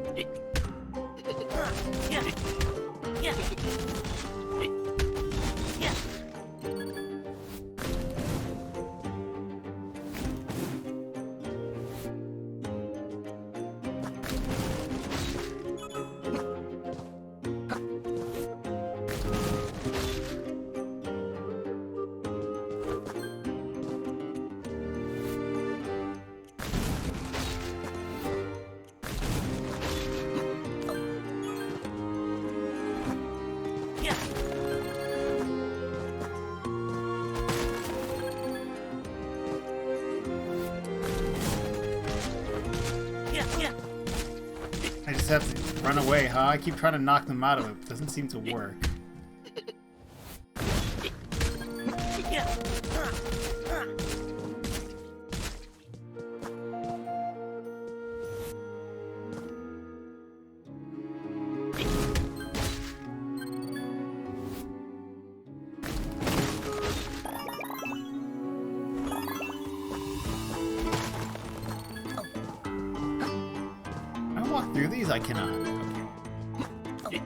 just have to run away, huh? I keep trying to knock them out of it, but it doesn't seem to work. Through these, I cannot. Okay.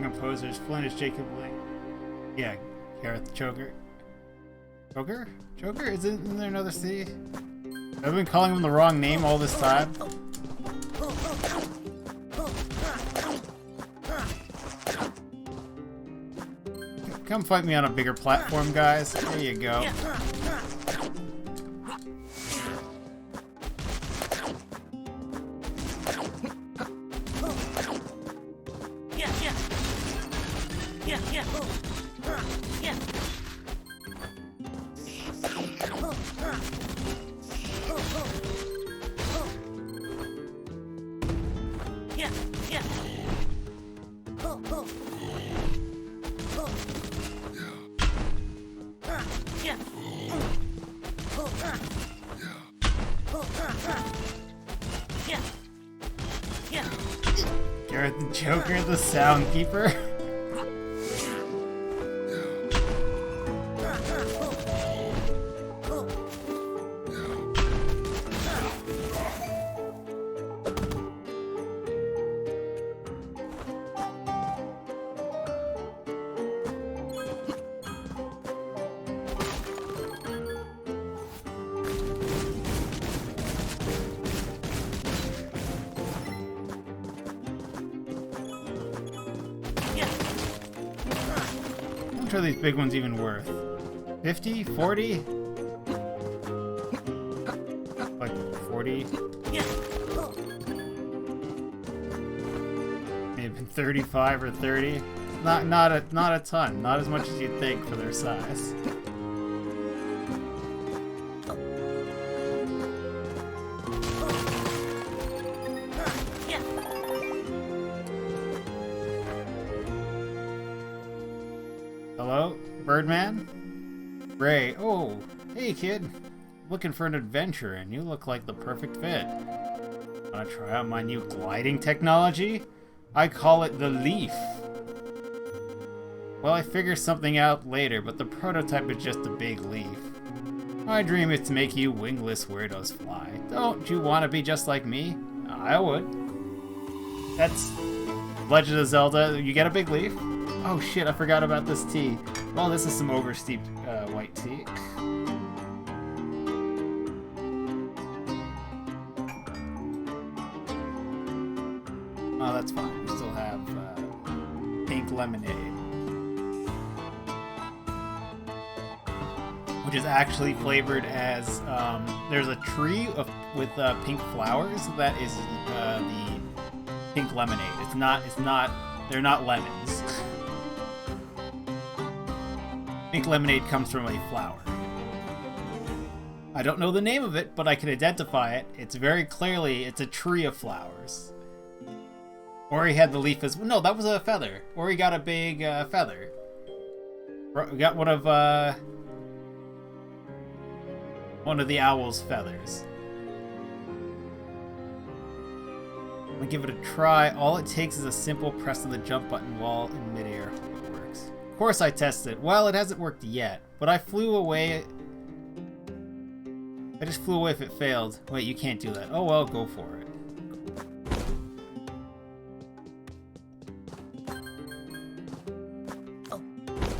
Composers, Flynn is Jacob Lee. Yeah, Gareth Choker. Choker? Choker? Isn't there another C? I've been calling him the wrong name all this time. Come fight me on a bigger platform, guys. There you go. Gareth the Joker, the Soundkeeper. How much are these big ones even worth? 50? 40? Like 40? Maybe 35 or 30? Not a ton. Not as much as you'd think for their size. Hello? Birdman? Ray. Oh, hey kid. Looking for an adventure and you look like the perfect fit. Wanna try out my new gliding technology? I call it the Leaf. Well, I figure something out later, but the prototype is just a big leaf. My dream is to make you wingless weirdos fly. Don't you want to be just like me? I would. That's Legend of Zelda. You get a big leaf? Oh shit, I forgot about this tea. Well, this is some oversteeped white tea. Oh, that's fine. We still have pink lemonade. Which is actually flavored as, there's a tree with pink flowers that is the pink lemonade. They're not lemons. Pink lemonade comes from a flower. I don't know the name of it, but I can identify it. It's very clearly, it's a tree of flowers. Ori had the leaf as, no, that was a feather. Ori got a big feather. We got one of the owl's feathers. I'm gonna give it a try. All it takes is a simple press of the jump button while in midair. It works. Of course I tested. Well, it hasn't worked yet, but I flew away. I just flew away if it failed. Wait, you can't do that. Oh well, go for it.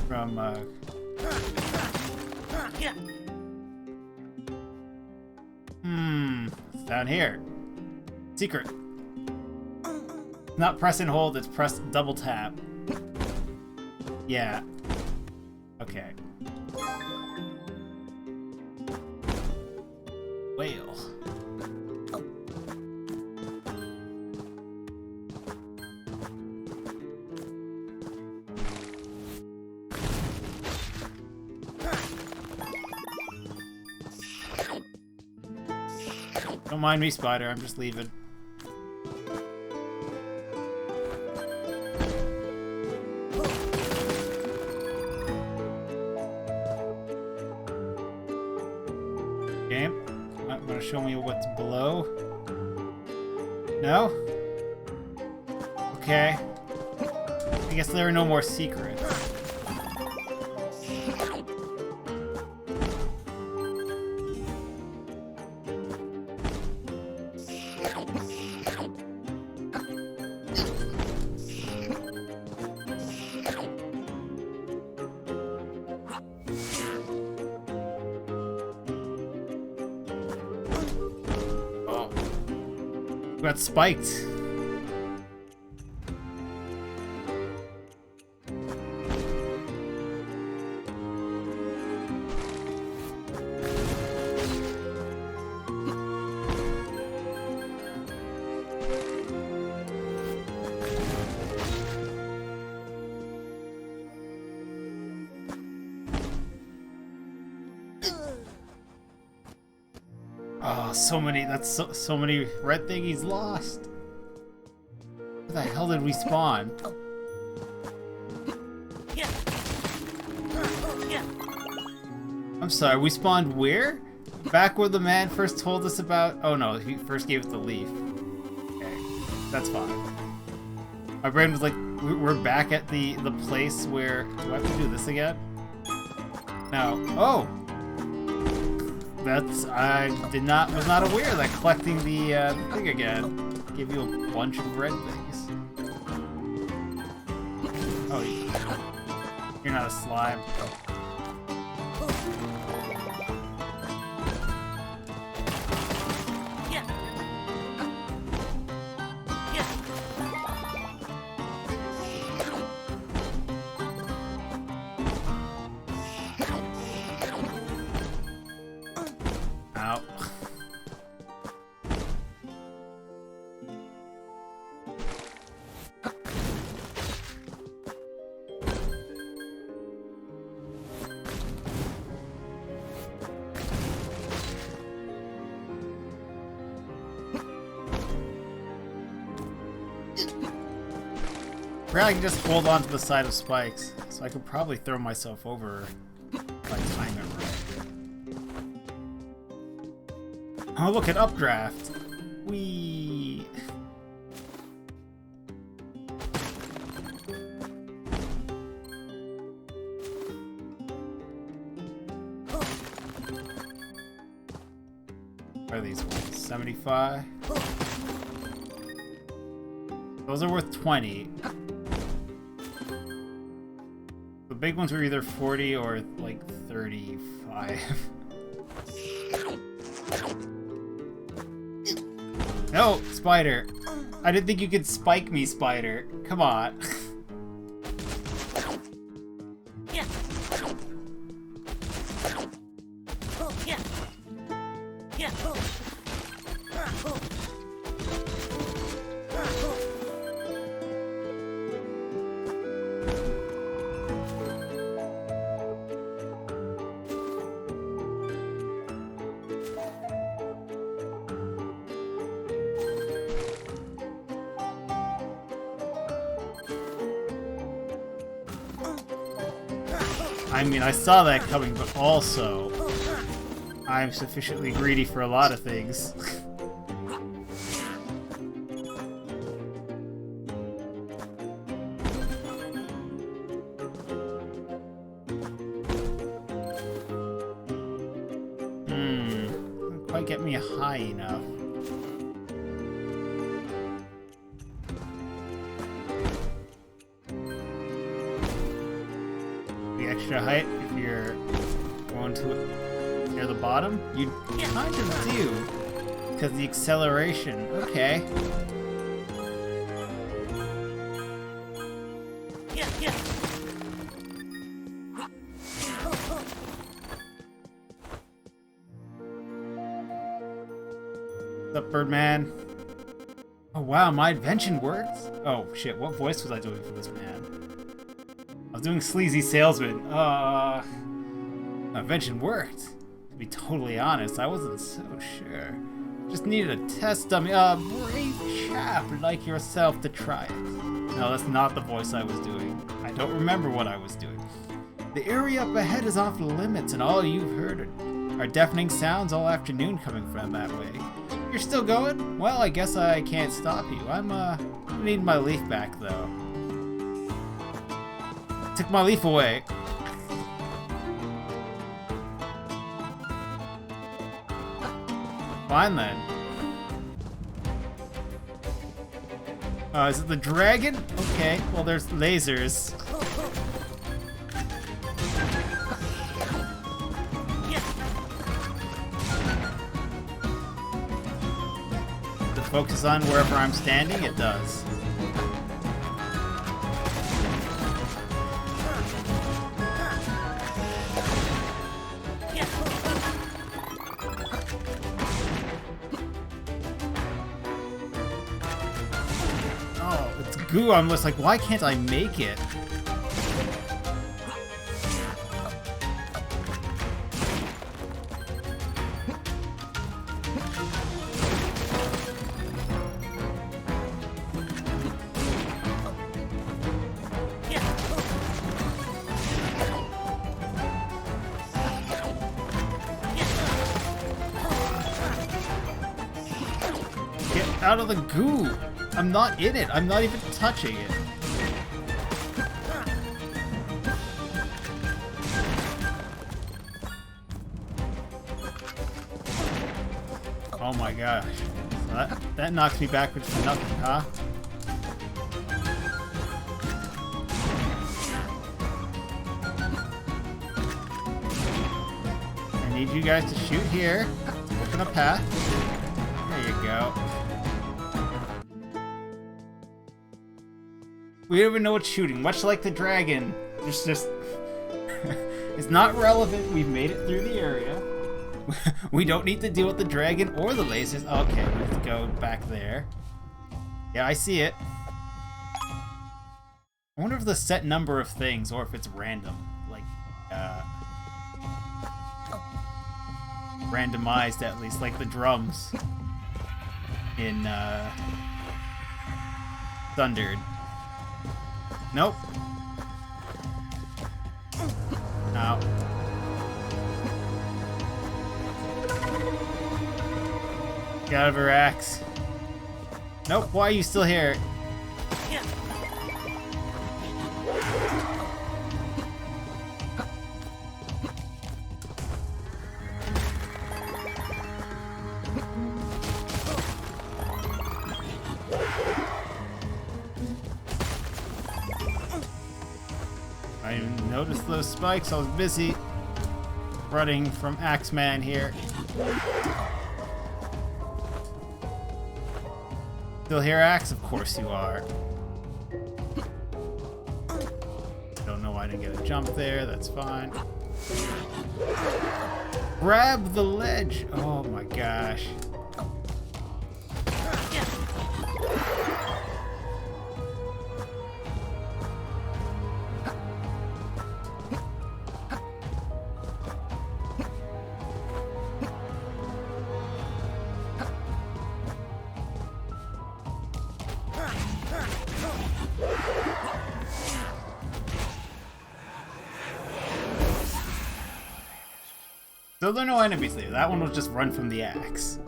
From, it's down here. Secret. Not press and hold, it's press double tap. Yeah. Okay. Whale. Don't mind me, Spider, I'm just leaving. Okay, not gonna show me what's below. No? Okay. I guess there are no more secrets. Got spiked. Oh, so many. That's so many red thingies lost. Where the hell did we spawn? I'm sorry, we spawned where? Back where the man first told us about. Oh no, he first gave us the leaf. Okay, that's fine. My brain was like, we're back at the place where. Do I have to do this again? No. Oh. That's was not aware that collecting the thing again gave you a bunch of red things. Oh, you're not a slime. I can just hold on to the side of spikes, so I could probably throw myself over if I time it right. Oh, look at updraft. Whee! What are these ones? 75? Those are worth 20. The big ones were either 40 or like 35. No, Spider. I didn't think you could spike me, Spider. Come on. I mean, I saw that coming, but also, I'm sufficiently greedy for a lot of things. get me high enough. The extra height if you're going to near the bottom? You kind of do. Because the acceleration. Okay. What's up, Birdman? Oh wow, my invention works? Oh shit, what voice was I doing for this man? I was doing sleazy salesman. My invention worked. To be totally honest, I wasn't so sure. Just needed a test dummy. Brave chap like yourself to try it. No, that's not the voice I was doing. I don't remember what I was doing. The area up ahead is off limits, and all you've heard are deafening sounds all afternoon coming from that way. You're still going? Well, I guess I can't stop you. I need my leaf back, though. Took my leaf away. Fine then. Is it the dragon? Okay, well there's lasers. Does it focus on wherever I'm standing? It does. Goo, I'm just like, why can't I make it? Get out of the goo! I'm not in it. I'm not even touching it. Oh my gosh. So that knocks me backwards for nothing, huh? I need you guys to shoot here. Open a path. There you go. We don't even know what's shooting, much like the dragon. It's just... it's not relevant. We've made it through the area. We don't need to deal with the dragon or the lasers. Okay, we have to go back there. Yeah, I see it. I wonder if the set number of things or if it's random. Like, randomized at least, like the drums in, Thundered. Nope. No. Get out of her axe. Nope, why are you still here? I didn't even notice those spikes. I was busy running from Axeman here. Still here, Axe? Of course you are. Don't know why I didn't get a jump there. That's fine. Grab the ledge! Oh my gosh. So there are no enemies there. That one will just run from the axe.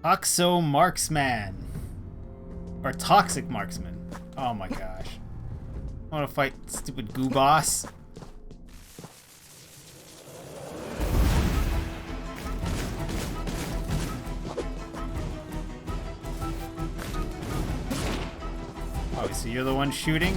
Toxo Marksman. Or Toxic Marksman. Oh my gosh. I want to fight stupid goo boss. Oh, so you're the one shooting?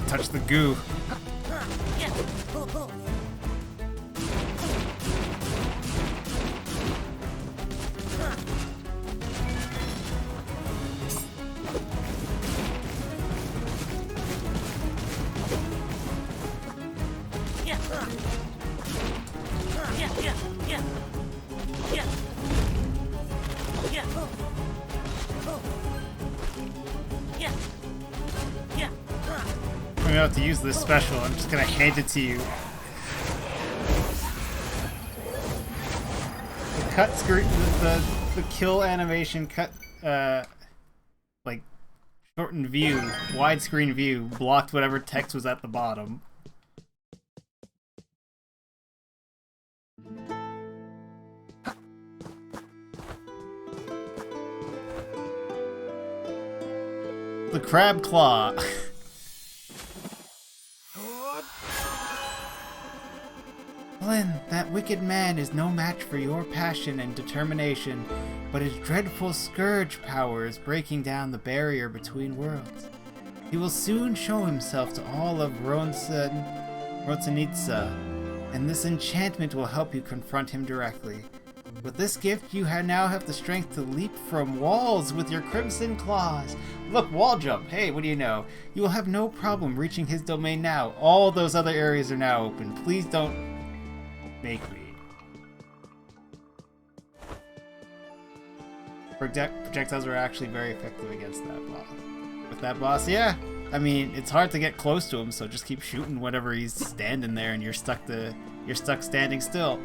Touch the goo. I'm about to use this special. I'm just gonna hand it to you. The cut screen, the kill animation cut, like shortened view, widescreen view, blocked whatever text was at the bottom. The crab claw. Flynn, that wicked man is no match for your passion and determination, but his dreadful scourge power is breaking down the barrier between worlds. He will soon show himself to all of Ronsanitsa, and this enchantment will help you confront him directly. With this gift, you now have the strength to leap from walls with your crimson claws. Look, wall jump. Hey, what do you know? You will have no problem reaching his domain now. All those other areas are now open. Please don't make me. Projectiles are actually very effective against that boss. With that boss, yeah. I mean, it's hard to get close to him, so just keep shooting whenever he's standing there and you're stuck standing still.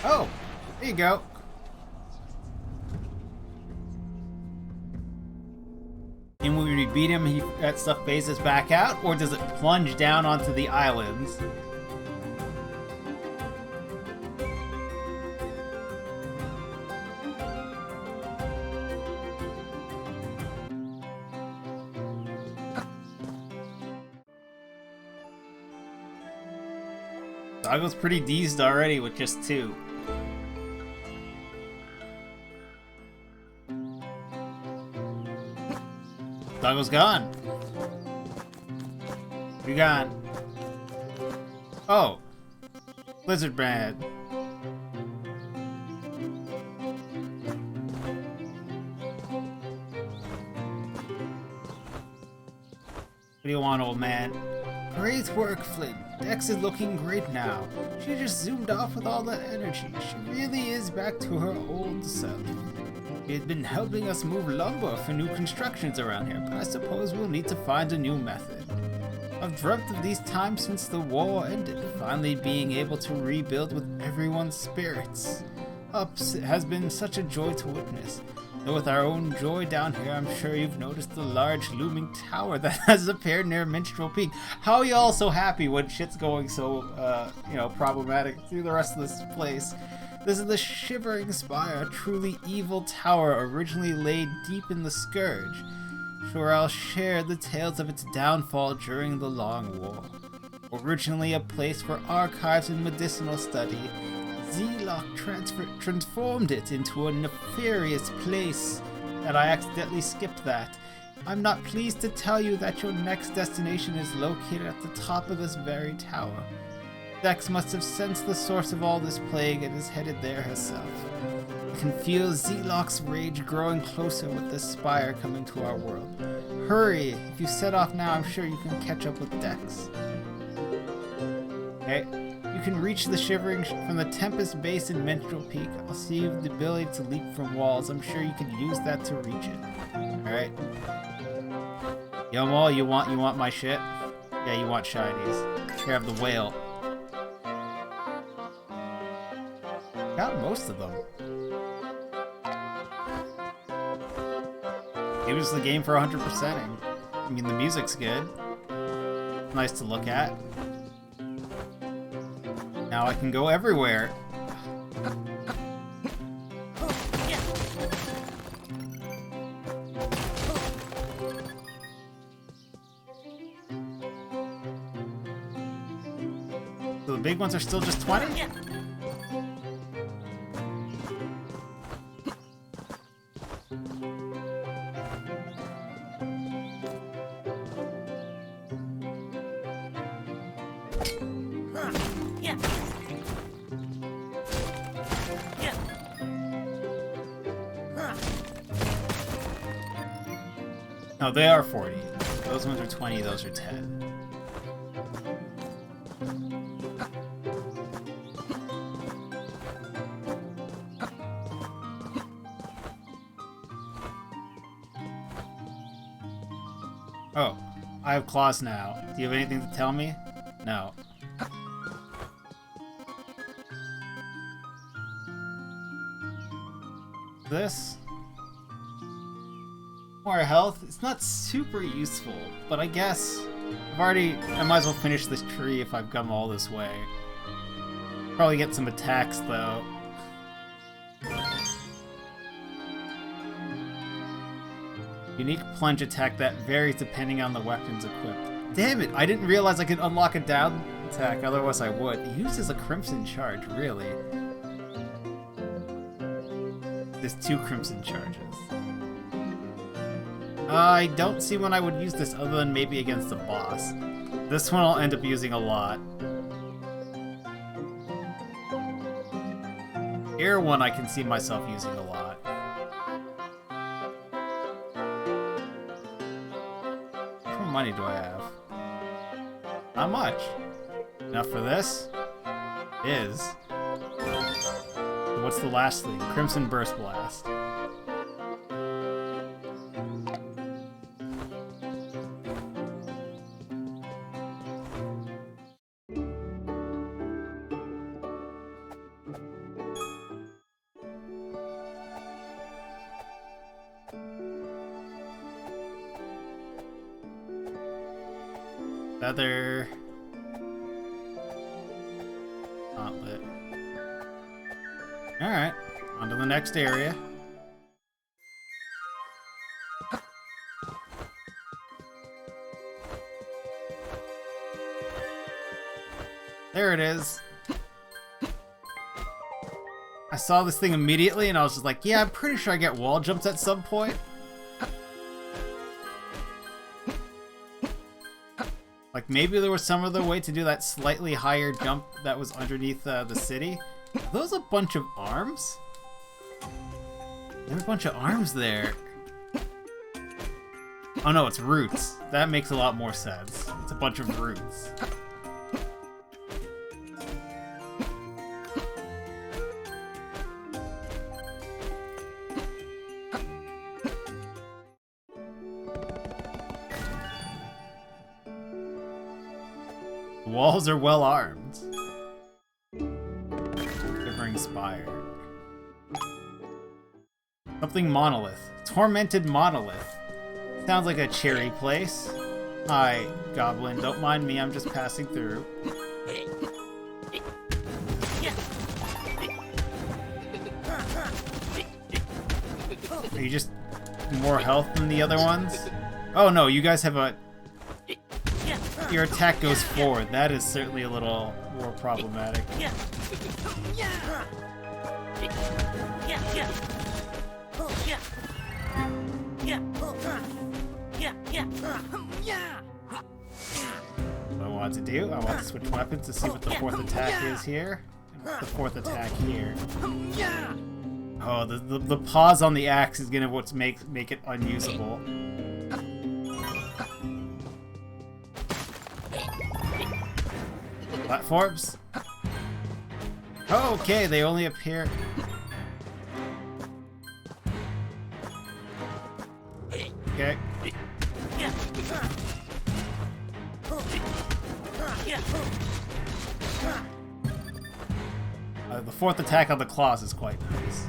Oh, there you go. And when we beat him, that stuff phases back out, or does it plunge down onto the islands? Doggo's pretty deezed already with just 2. Doggo's gone. You gone. Oh. Lizard man. you want, old man? Great work, Flynn. Dex is looking great now. She just zoomed off with all that energy. She really is back to her old self. She had been helping us move lumber for new constructions around here, but I suppose we'll need to find a new method. I've dreamt of these times since the war ended, finally being able to rebuild with everyone's spirits. It has been such a joy to witness. Though with our own joy down here, I'm sure you've noticed the large looming tower that has appeared near Minstrel Peak. How are y'all so happy when shit's going so, problematic through the rest of this place? This is the Shivering Spire, a truly evil tower originally laid deep in the Scourge. Sure, I'll share the tales of its downfall during the Long War. Originally a place for archives and medicinal study, Z-Lock transformed it into a nefarious place, and I accidentally skipped that. I'm not pleased to tell you that your next destination is located at the top of this very tower. Dex must have sensed the source of all this plague and is headed there herself. I can feel Z-Lock's rage growing closer with the spire coming to our world. Hurry! If you set off now, I'm sure you can catch up with Dex. Okay. You can reach the Shivering from the Tempest base in Minstrel Peak. I'll see you have the ability to leap from walls. I'm sure you can use that to reach it. Alright. Yo, Maul, you want my shit? Yeah, you want shinies. Here, have the whale. Got most of them. It was the game for 100%ing. I mean, the music's good. Nice to look at. Now I can go everywhere. So the big ones are still just 20? No, they are 40. Those ones are 20, those are 10. Oh, I have claws now. Do you have anything to tell me? No. This? More health. It's not super useful, but I guess I might as well finish this tree if I've come all this way. Probably get some attacks though. Unique plunge attack that varies depending on the weapons equipped. Damn it! I didn't realize I could unlock a down attack, otherwise I would. It uses a crimson charge, really. There's 2 crimson charges. I don't see when I would use this other than maybe against the boss. This one I'll end up using a lot. Air one I can see myself using a lot. How much money do I have? Not much. Enough for this? Is. What's the last thing? Crimson Burst Blast. Feather. Gauntlet. Alright, on to the next area. There it is. I saw this thing immediately and I was just like, yeah, I'm pretty sure I get wall jumps at some point. Like, maybe there was some other way to do that slightly higher jump that was underneath the city. Are those a bunch of arms? There are a bunch of arms there. Oh no, it's roots. That makes a lot more sense. It's a bunch of roots. The walls are well armed. Shivering Spire. Something monolith. Tormented monolith. Sounds like a cherry place. Hi, Goblin. Don't mind me, I'm just passing through. Are you just more health than the other ones? Oh no, you guys have a... Your attack goes forward. That is certainly a little more problematic. What I want to do, I want to switch weapons to see what the fourth attack is here. And what's the fourth attack here? Oh, the pause on the axe is gonna make it unusable. Platforms? Okay, they only appear... Okay. The fourth attack on the claws is quite nice.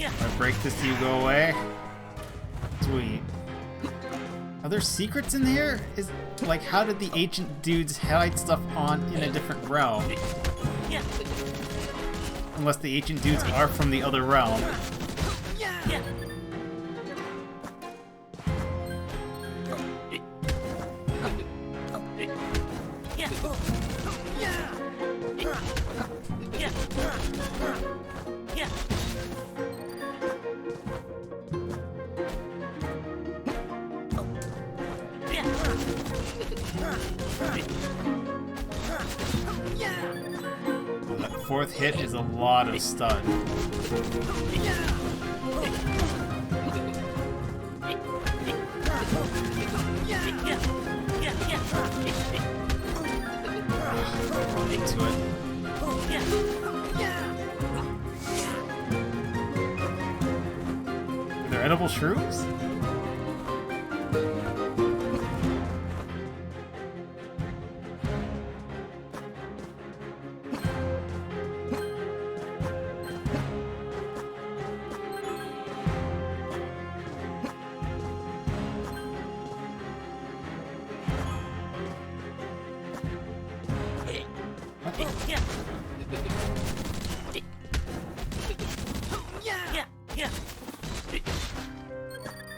If I break this, you go away. Sweet. Are there secrets in here? Like, how did the ancient dudes hide stuff in a different realm? Unless the ancient dudes are from the other realm. That fourth hit is a lot of stun. Run into it. Are there edible shrooms?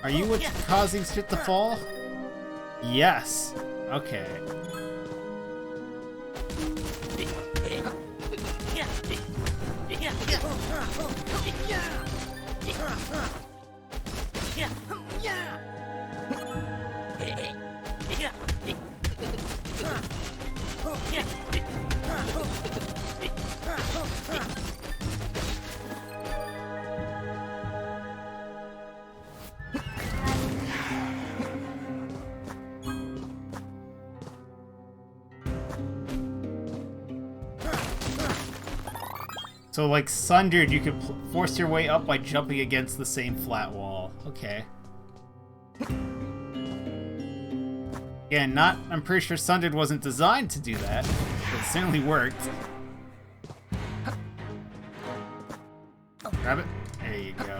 Are you what's causing shit to fall? Yes. Okay. So, like Sundered, you could force your way up by jumping against the same flat wall. Okay. Again, I'm pretty sure Sundered wasn't designed to do that, but it certainly worked. Grab it. There you go.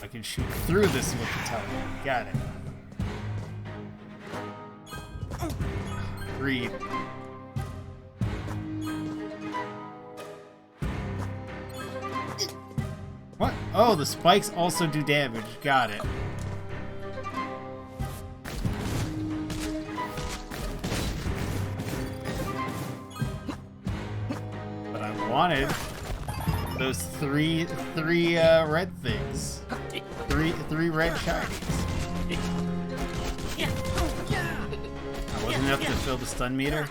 I can shoot through this with the tongue. Got it. Breathe. What? Oh, the spikes also do damage. Got it. wanted those three red things. Three red shinies. That wasn't enough to fill the stun meter.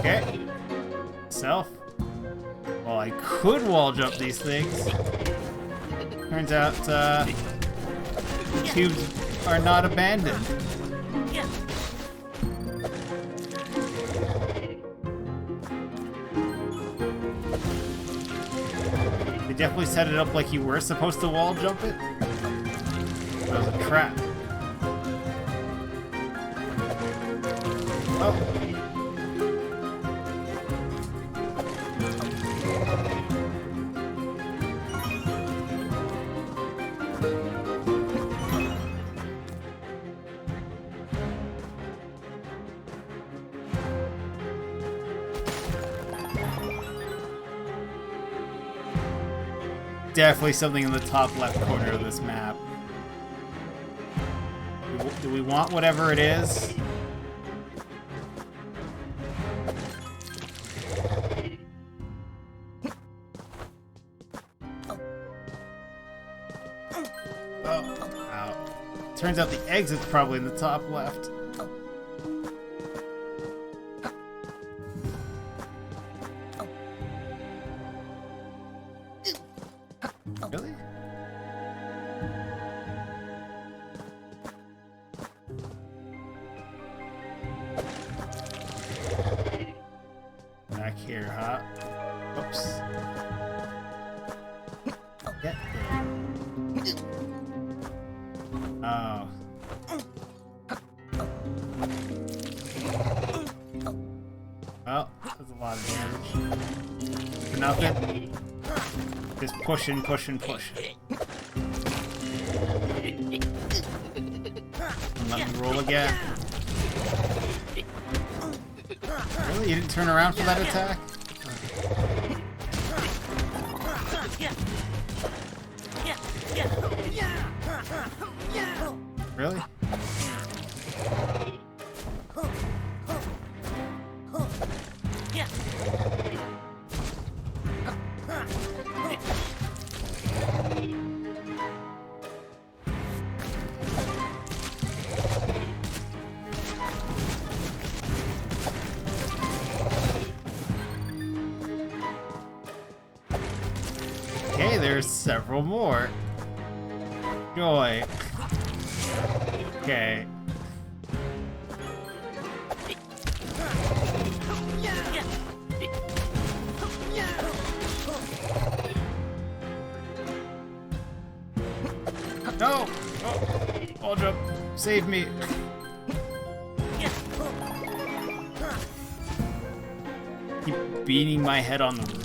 Okay. Self. Well, I could wall jump these things. Turns out, the tubes are not abandoned. They definitely set it up like you were supposed to wall jump it. That was a trap. Oh. Definitely something in the top left corner of this map. Do we want whatever it is? Oh, ow. Turns out the exit's probably in the top left. Really? Back here, huh? Oops. Get there. Oh. Well, that's a lot of damage. For nothing. Just pushing, pushing, pushing. And let me roll again. Really? You didn't turn around for that attack? Really? Okay, there's several more. Joy. Okay. No! Oh, wall jump. Save me. Keep beating my head on the roof.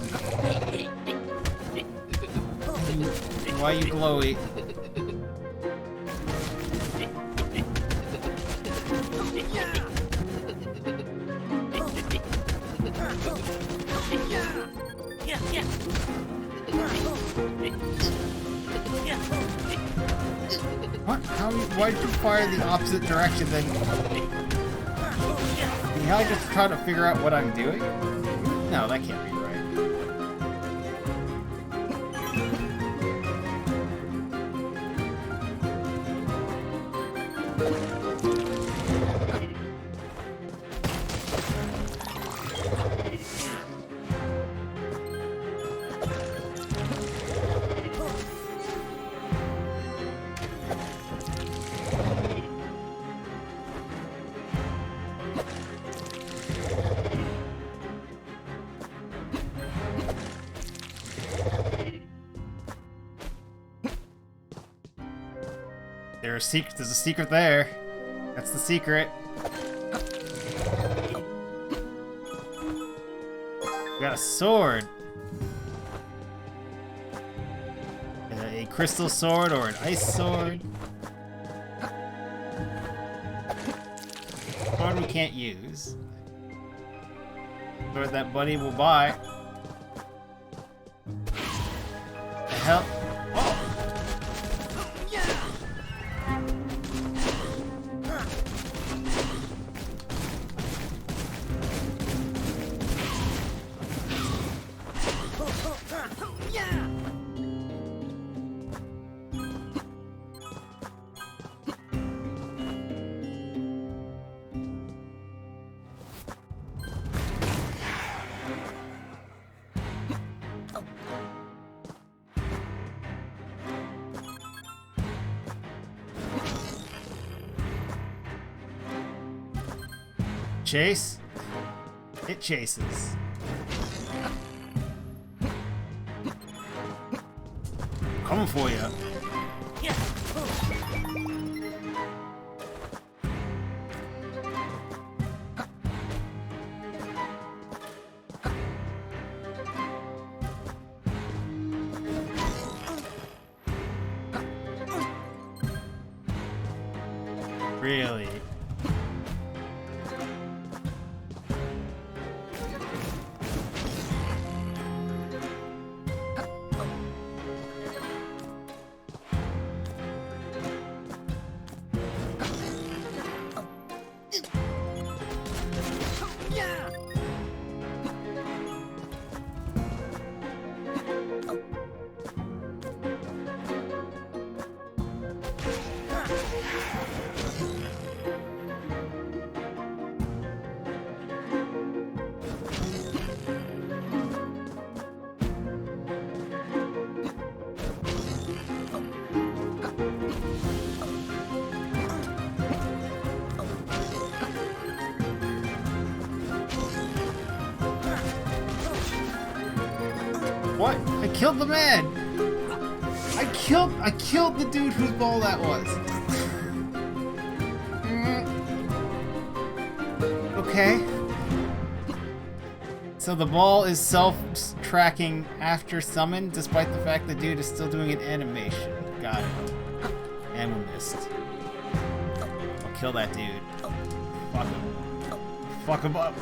Why are you glowy? What? Why did you fire the opposite direction then? Can I just try to figure out what I'm doing? No, that can't be right. There's a secret there. That's the secret. We got a sword. A crystal sword or an ice sword. Sword we can't use. Sword that buddy will buy. hell? Chase? It chases. Coming for you. Really? What? I killed the man! I killed the dude whose ball that was. Okay. So the ball is self-tracking after summon, despite the fact the dude is still doing an animation. Got it. And we missed. I'll kill that dude. Fuck him. Fuck him up.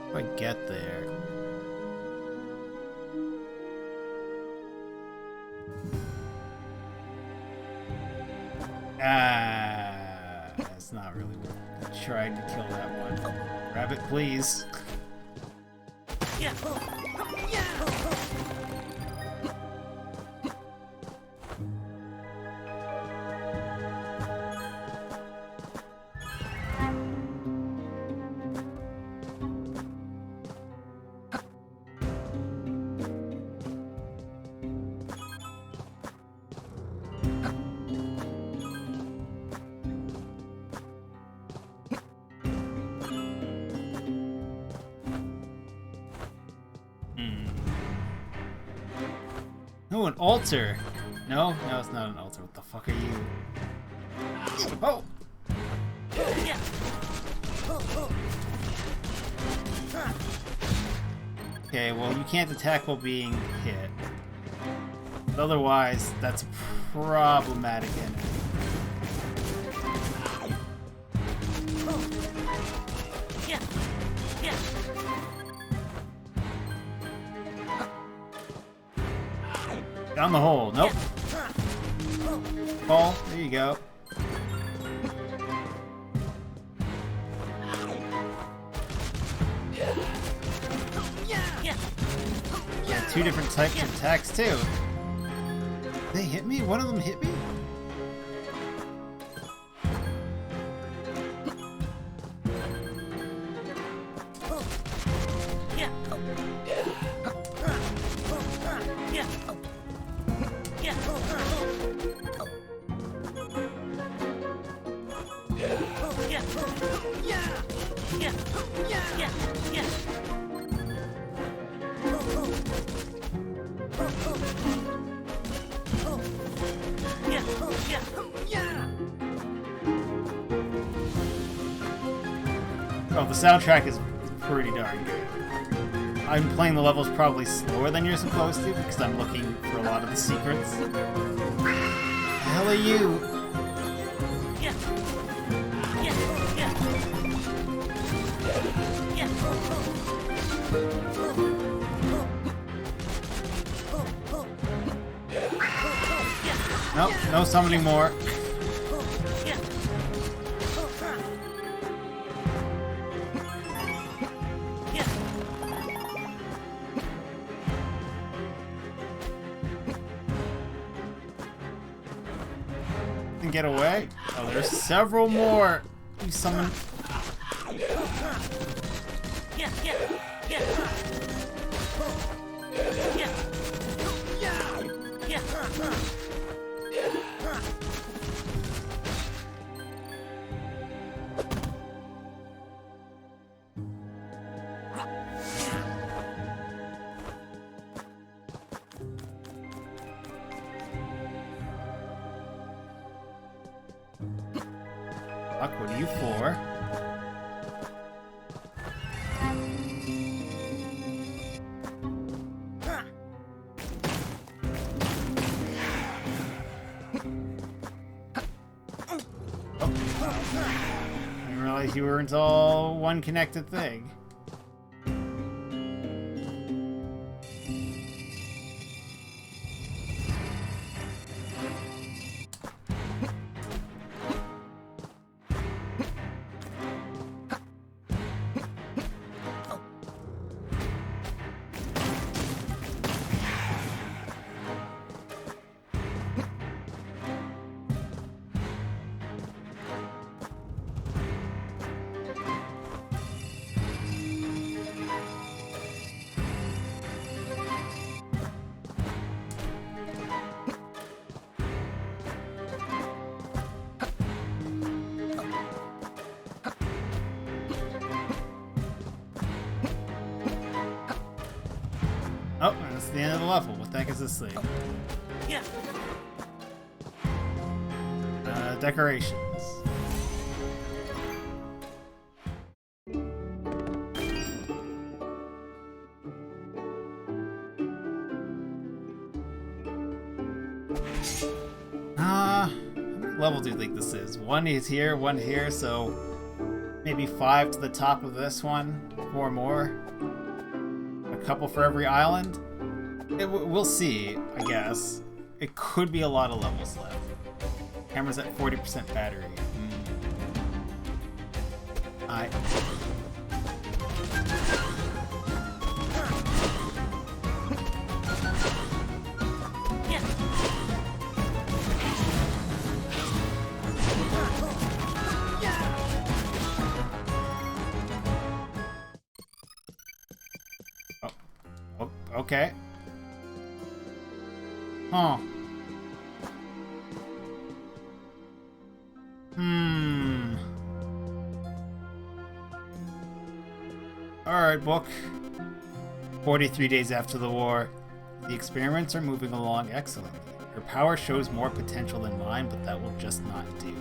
If I get there. It's not really trying to kill that one. Grab it, please. Oh, an altar. No, it's not an altar. What the fuck are you? Oh! Okay, well, you can't attack while being hit. But otherwise, that's problematic enemy. Down the hole. Nope. Ball. There you go. Two different types of attacks too. They hit me? One of them hit me? Oh, the soundtrack is pretty darn good. I'm playing the levels probably slower than you're supposed to because I'm looking for a lot of the secrets. The hell are you? Yeah. Yeah. Yeah. Yeah. Nope, no summoning more. Yeah. Yeah. Can get away. Oh, there's several more. You summon. Yeah. Yeah. Yeah. Yeah. Yeah. Fuck, what are you for? I didn't realize you weren't all one connected thing. Oh, that's the end of the level. What the heck is this thing? Yeah. Decorations. How many level do you think this is? One is here, one here, so maybe 5 to the top of this one, 4 more. A couple for every island. We'll see, I guess. It could be a lot of levels left. Camera's at 40% battery. Yeah. Oh, okay. Huh. Alright, book. 43 days after the war. The experiments are moving along excellently. Her power shows more potential than mine, but that will just not do.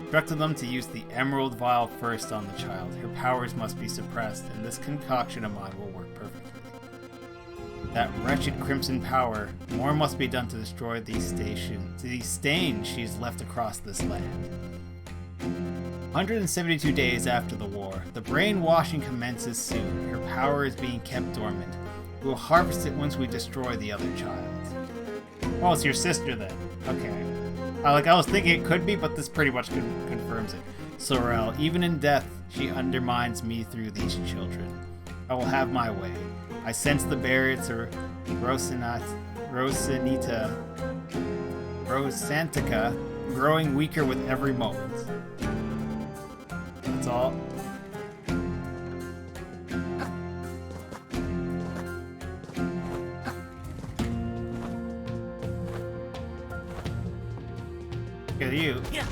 Instructed them to use the emerald vial first on the child. Her powers must be suppressed, and this concoction of mine will work perfectly. That wretched crimson power. More must be done to destroy these stains she's left across this land. 172 days after the war. The brainwashing commences soon. Her power is being kept dormant. We will harvest it once we destroy the other child. Oh, it's your sister then. Okay. I was thinking it could be, but this pretty much confirms it. Sorel, even in death, she undermines me through these children. I will have my way. I sense the barrier to Rosantica growing weaker with every moment. That's all. Look at you. Yeah.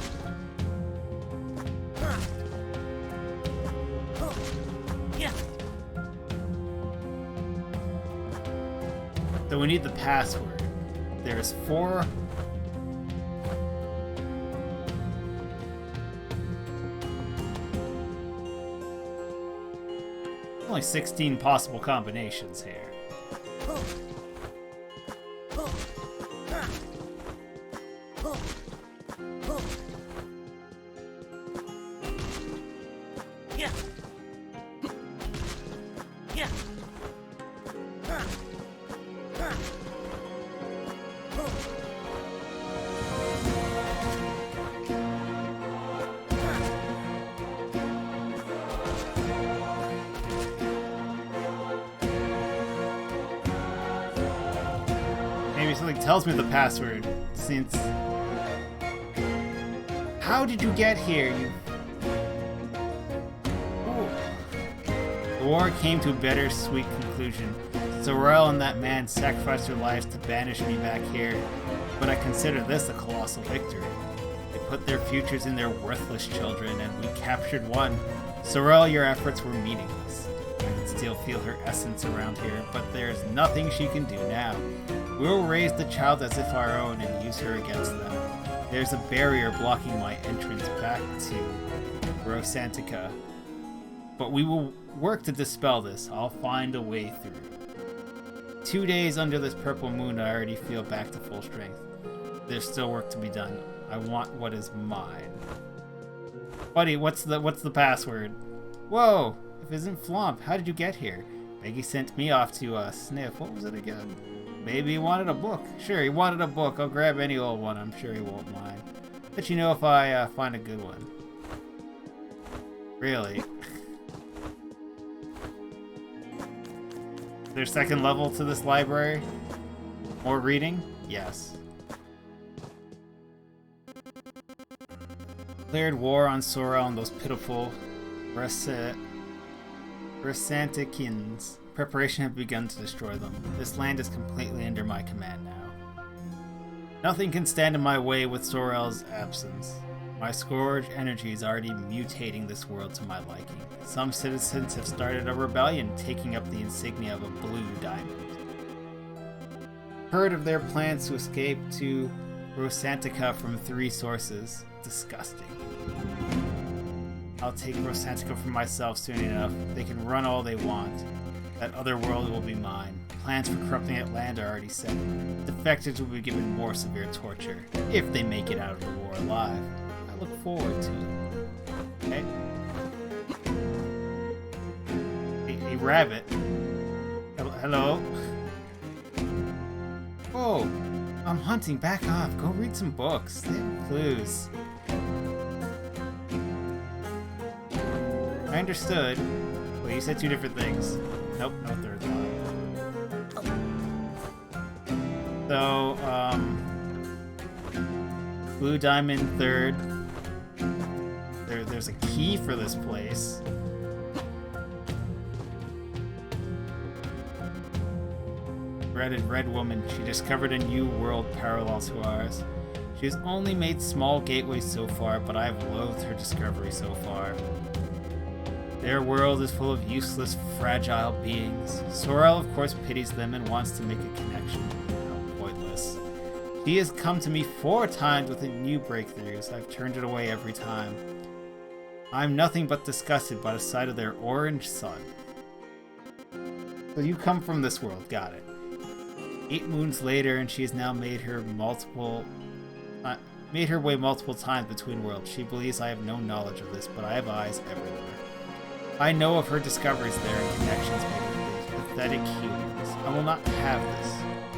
Yeah. So we need the password. There's 4. Only 16 possible combinations here. Yeah. Yeah. Maybe something tells me the password, since... How did you get here, you... Ooh. The war came to a bittersweet conclusion. Sorrel and that man sacrificed their lives to banish me back here, but I consider this a colossal victory. They put their futures in their worthless children, and we captured one. Sorrel, your efforts were meaningless. I can still feel her essence around here, but there's nothing she can do now. We'll raise the child as if our own and use her against them. There's a barrier blocking my entrance back to Rosantica, but we will work to dispel this. I'll find a way through. 2 days under this purple moon, I already feel back to full strength. There's still work to be done. I want what is mine. Buddy, what's the password? Whoa! If it isn't Flomp, how did you get here? Maggie sent me off to sniff. What was it again? Maybe he wanted a book. Sure, he wanted a book. I'll grab any old one. I'm sure he won't mind. Let you know if I find a good one. Really? There's second level to this library? More reading? Yes. Declared war on Sorrel and those pitiful Rasantikins. Preparation have begun to destroy them. This land is completely under my command now. Nothing can stand in my way with Sorrel's absence. My scourge energy is already mutating this world to my liking. Some citizens have started a rebellion, taking up the insignia of a blue diamond. Heard of their plans to escape to Rosantica from 3 sources. Disgusting. I'll take Rosantica for myself soon enough. They can run all they want. That other world will be mine. Plans for corrupting that land are already set. Defectives will be given more severe torture, if they make it out of the war alive. I look forward to it. Okay? A rabbit. Hello? Oh, I'm hunting. Back off. Go read some books. They have clues. I understood. Well, you said 2 different things. Nope, no third line. So, blue diamond 3rd. There's a key for this place. Dreaded red woman. She discovered a new world parallel to ours. She has only made small gateways so far, but I have loathed her discovery so far. Their world is full of useless, fragile beings. Sorrel, of course, pities them and wants to make a connection. How pointless. She has come to me 4 times with new breakthroughs. I've turned it away every time. I'm nothing but disgusted by the sight of their orange sun. So you come from this world, got it. 8 moons later, and she has now made her way multiple times between worlds. She believes I have no knowledge of this, but I have eyes everywhere. I know of her discoveries there and connections made with these pathetic humans. I will not have this.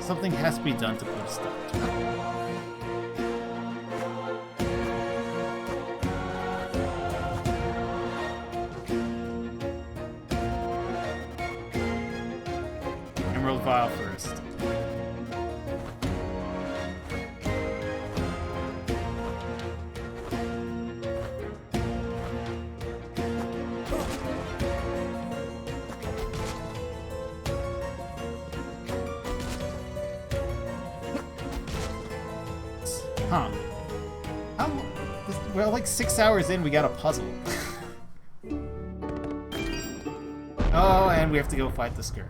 Something has to be done to put a stop to it. Emerald Vial first. Huh. Well, like 6 hours in, we got a puzzle. Oh, and we have to go fight the Scourge.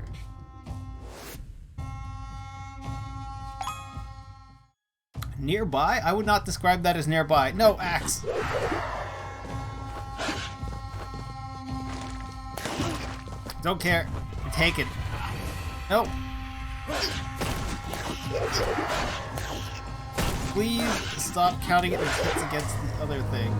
Nearby? I would not describe that as nearby. No, axe! Don't care. Take it. Nope. Please stop counting it as hits against the other thing.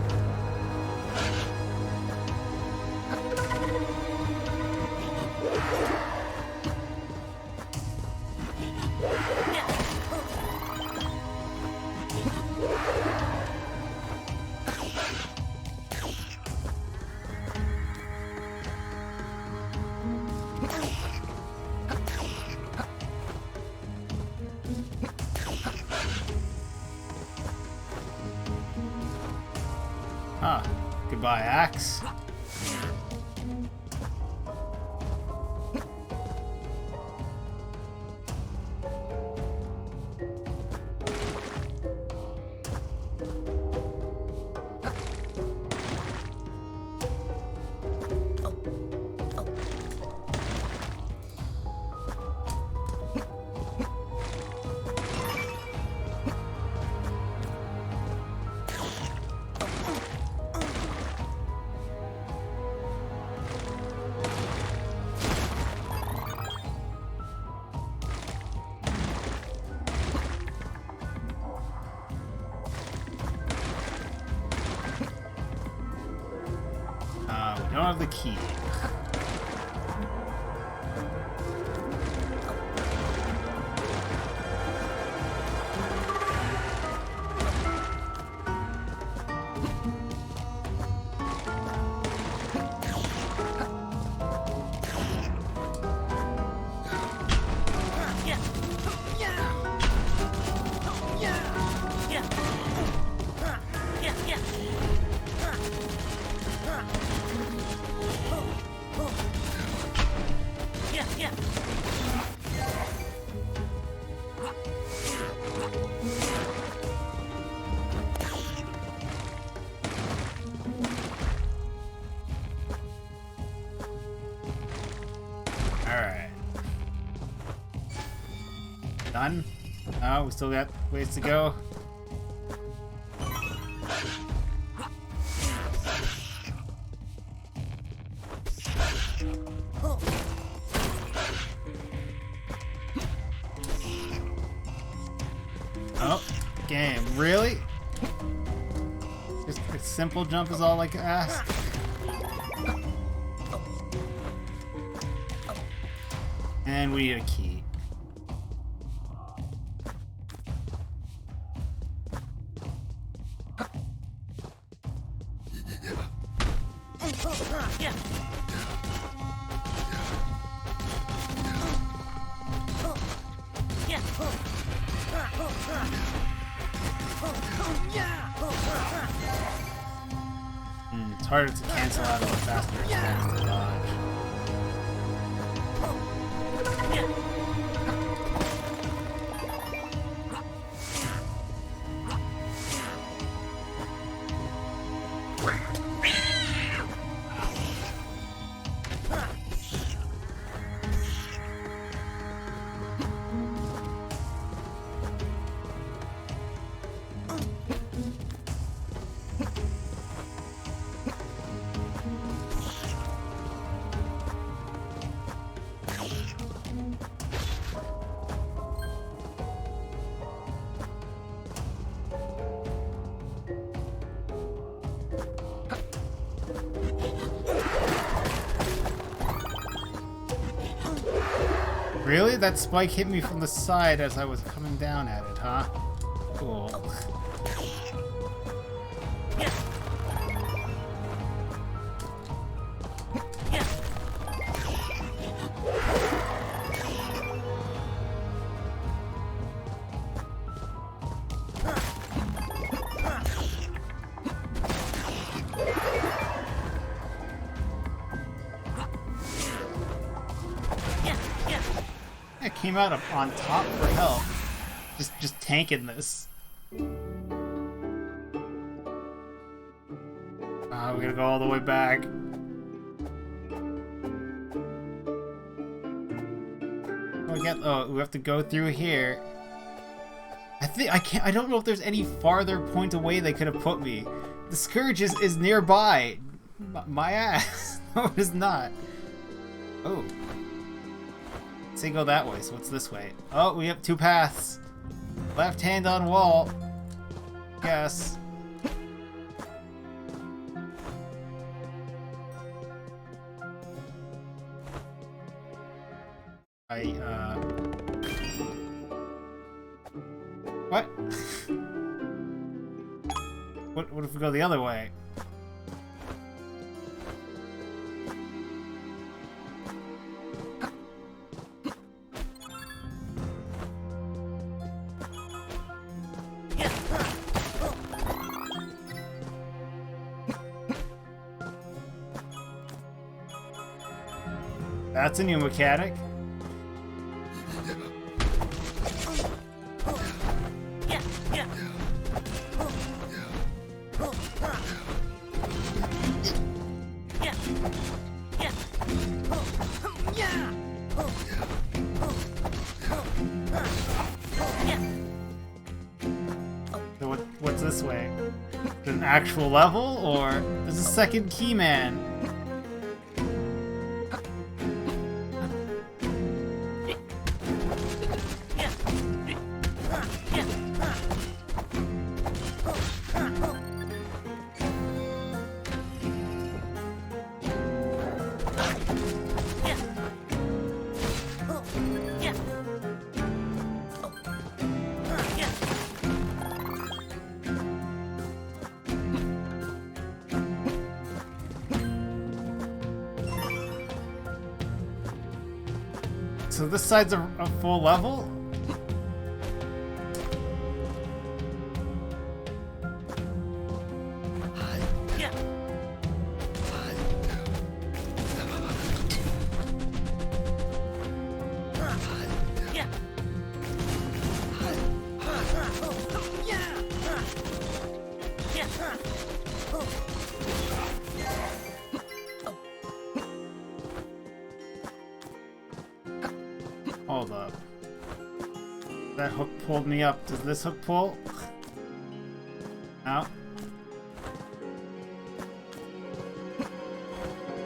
Huh. Goodbye, axe. We don't have the key. Alright. Done? No, we still got ways to go. Oh, game. Really? Just a simple jump is all I can ask. And we need a key. It's harder to cancel out of the faster it is to dodge. Really? That spike hit me from the side as I was coming down at it, huh? Cool. I came out on top for help. Just tanking this. We gotta go all the way back. Oh, we have to go through here. I don't know if there's any farther point away they could have put me. The Scourge is nearby. My ass. No, it is not. Oh. Say go that way, so what's this way? Oh, we have two paths. Left hand on wall. Yes. What? What if we go the other way? That's a new mechanic. So what's this way? An actual level, or there's a second key man? So this side's a full level? Hold up. That hook pulled me up. Does this hook pull? No.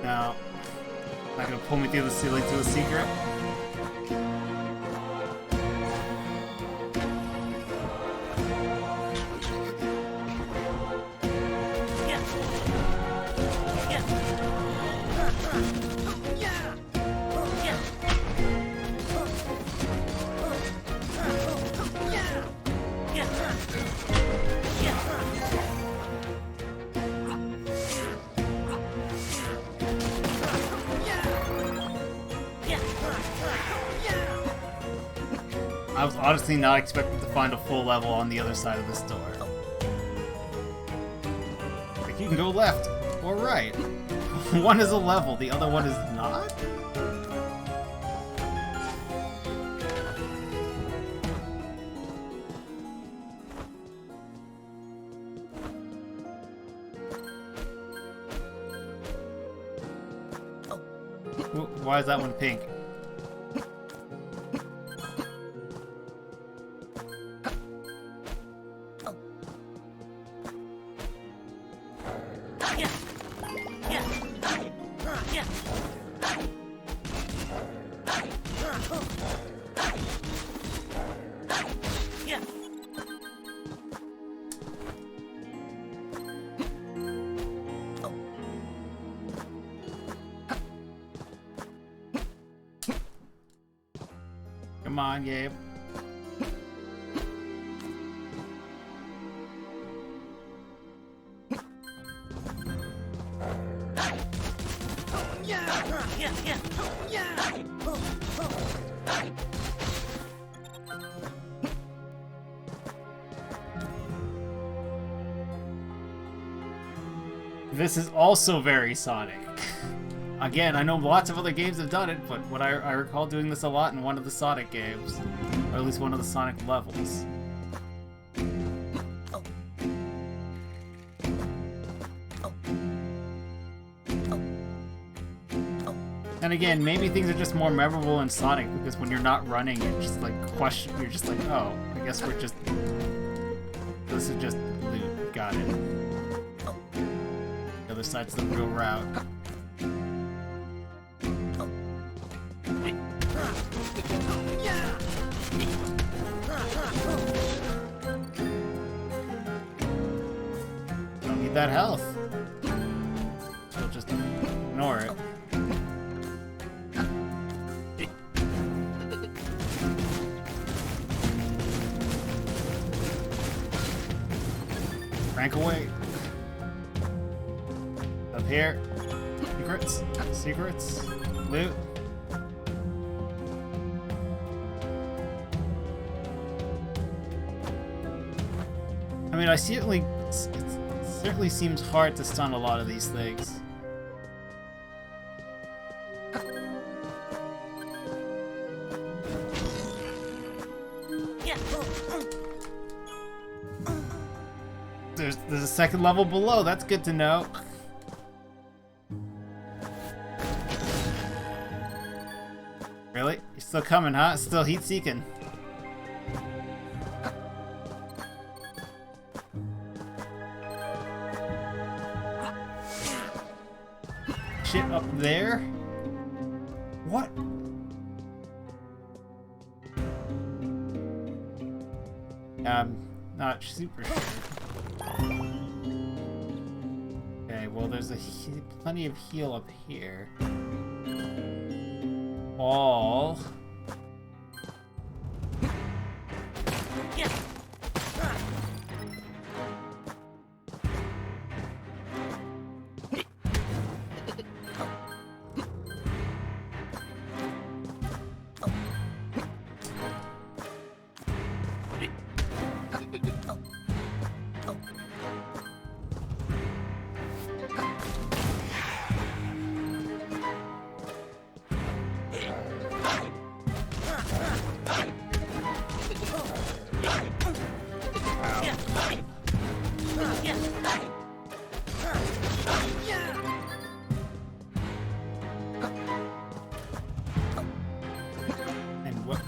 No. Not gonna pull me through the ceiling to a secret. I was honestly not expecting to find a full level on the other side of this door. Like, you can go left or right. One is a level, the other one is not? Why is that one pink? Come on, Gabe. This is also very Sonic. Again, I know lots of other games have done it, but I recall doing this a lot in one of the Sonic games. Or at least one of the Sonic levels. And again, maybe things are just more memorable in Sonic because when you're not running, you're just like you're just like, oh, I guess we're just, this is just loot. Got it. The other side's the real route. that health. She'll just ignore it. Crank away. Up here. Secrets. Secrets. Loot. I mean, it certainly seems hard to stun a lot of these things. There's a second level below. That's good to know. Really? You're still coming, huh? Still heat seeking. Shit up there? What? Not super sure. Okay, well there's plenty of heal up here. All.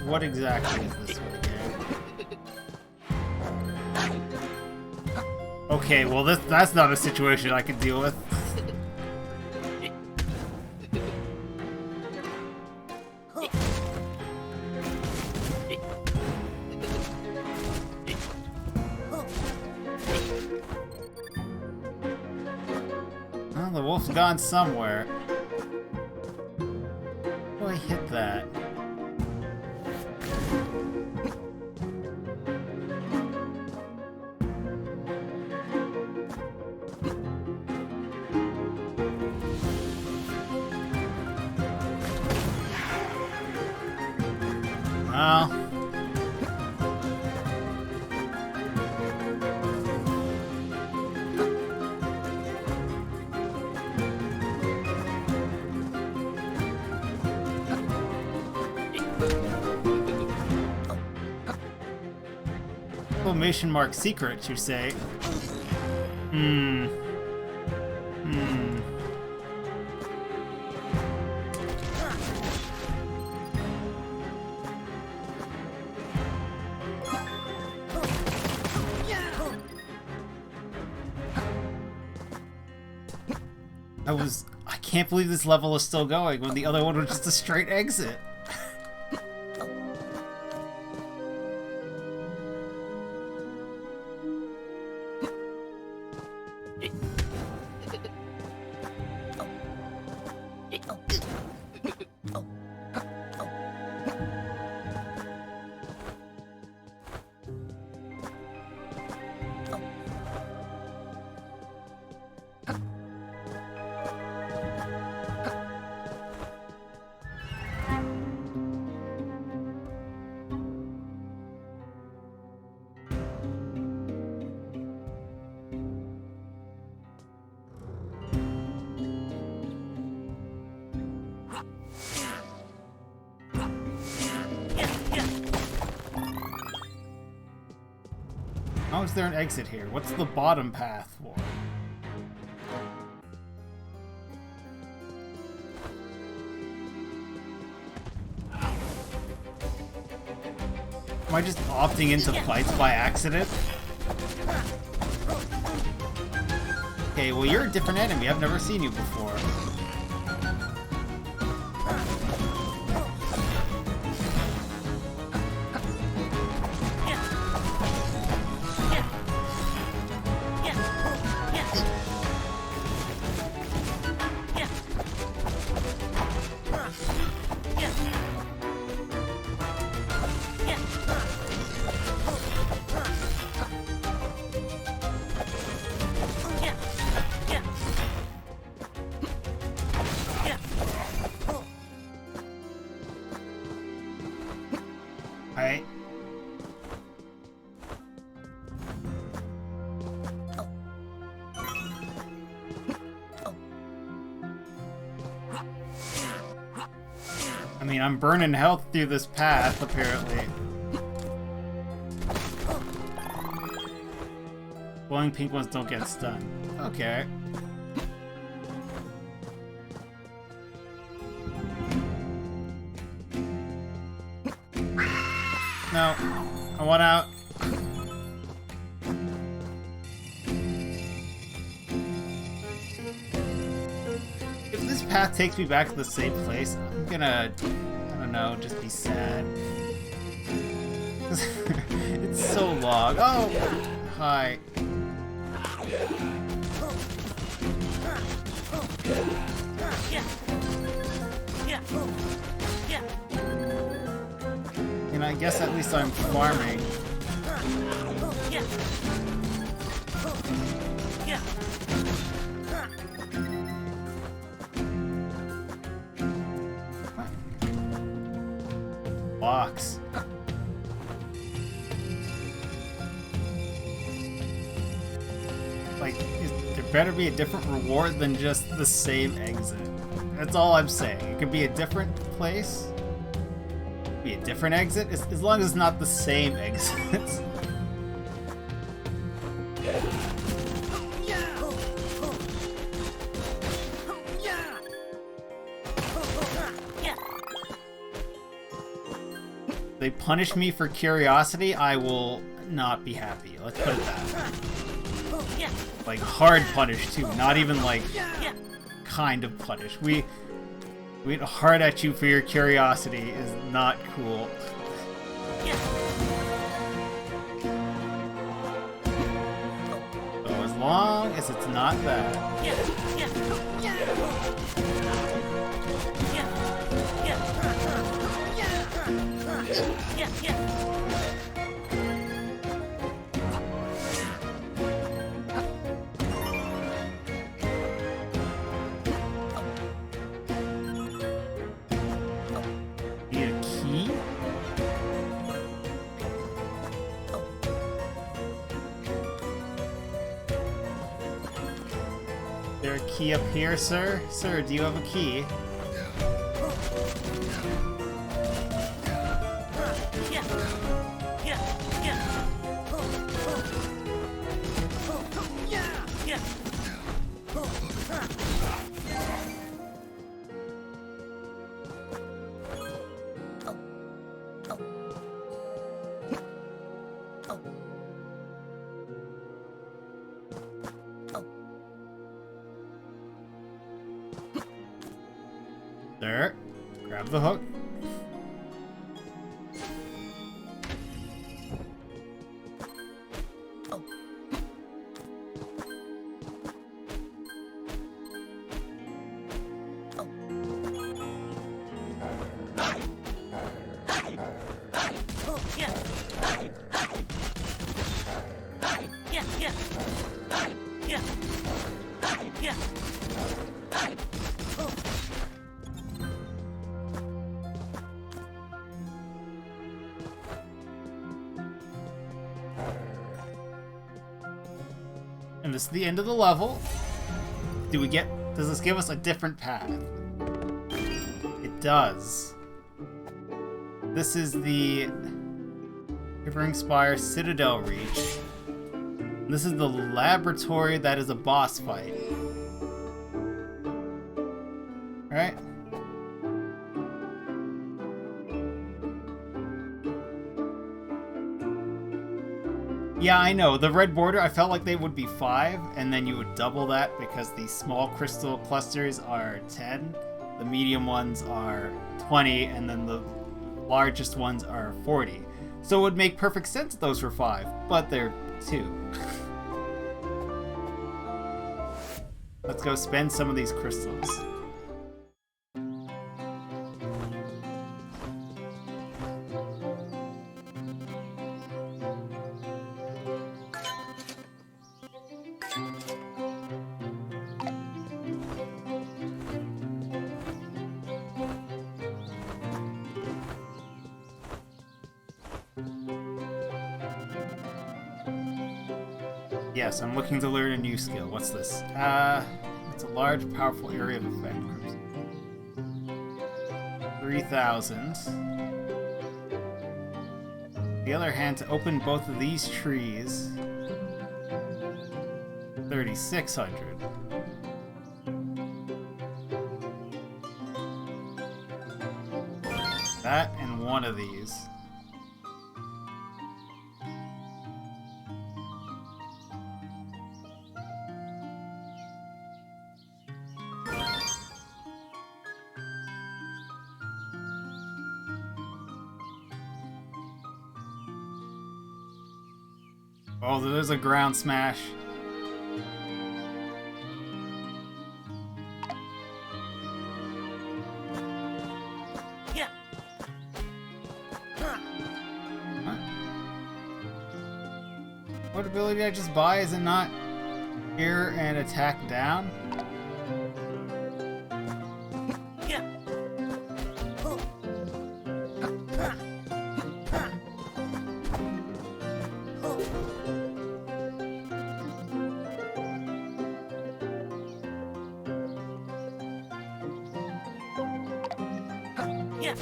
What exactly is this one again? Okay, well that's not a situation I can deal with. Well, the wolf's gone somewhere. Oh, I hit that. Exclamation mark secret, you say? I can't believe this level is still going when the other one was just a straight exit. How is there an exit here? What's the bottom path for? Am I just opting into fights by accident? Okay, well you're a different enemy. I've never seen you before. mean, I'm burning health through this path, apparently. Glowing pink ones don't get stunned. Okay. No, I want out. If this path takes me back to the same place, I'm gonna, I don't know, just be sad. It's so long. Oh, hi. And I guess at least I'm farming. Box. Like, there better be a different reward than just the same exit. That's all I'm saying. It could be a different place. Be a different exit, as long as it's not the same exit. They punish me for curiosity, I will not be happy. Let's put it that way. Like, hard punish, too. Not even, like, kind of punish. We went hard at you for your curiosity is not cool. So as long as it's not that. Need a key? Is there a key up here, sir? Sir, do you have a key? There. Grab the hook. And this is the end of the level. Does this give us a different path? It does. This is the Shivering Spire Citadel Reach. And this is the laboratory that is a boss fight. Right? Yeah, I know. The red border, I felt like they would be 5, and then you would double that because the small crystal clusters are 10, the medium ones are 20, and then the largest ones are 40. So it would make perfect sense if those were 5, but they're 2. Let's go spend some of these crystals. Yes, I'm looking to learn a new skill. What's this? It's a large, powerful area of effect. 3,000. The other hand, to open both of these trees, 3,600. That and one of these. Oh, there's a ground smash. Yeah. What ability did I just buy? Is it not here and attack down? Yeah. Yeah.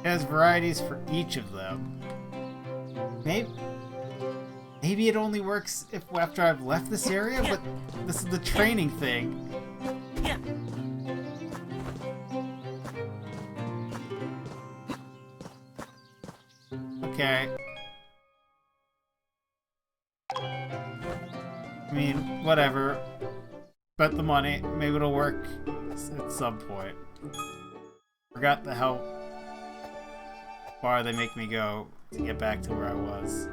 It has varieties for each of them. Maybe it only works if after I've left this area, but this is the training thing. Yeah. Okay. I mean, whatever. Bet the money. Maybe it'll work at some point. Forgot the how far they make me go to get back to where I was.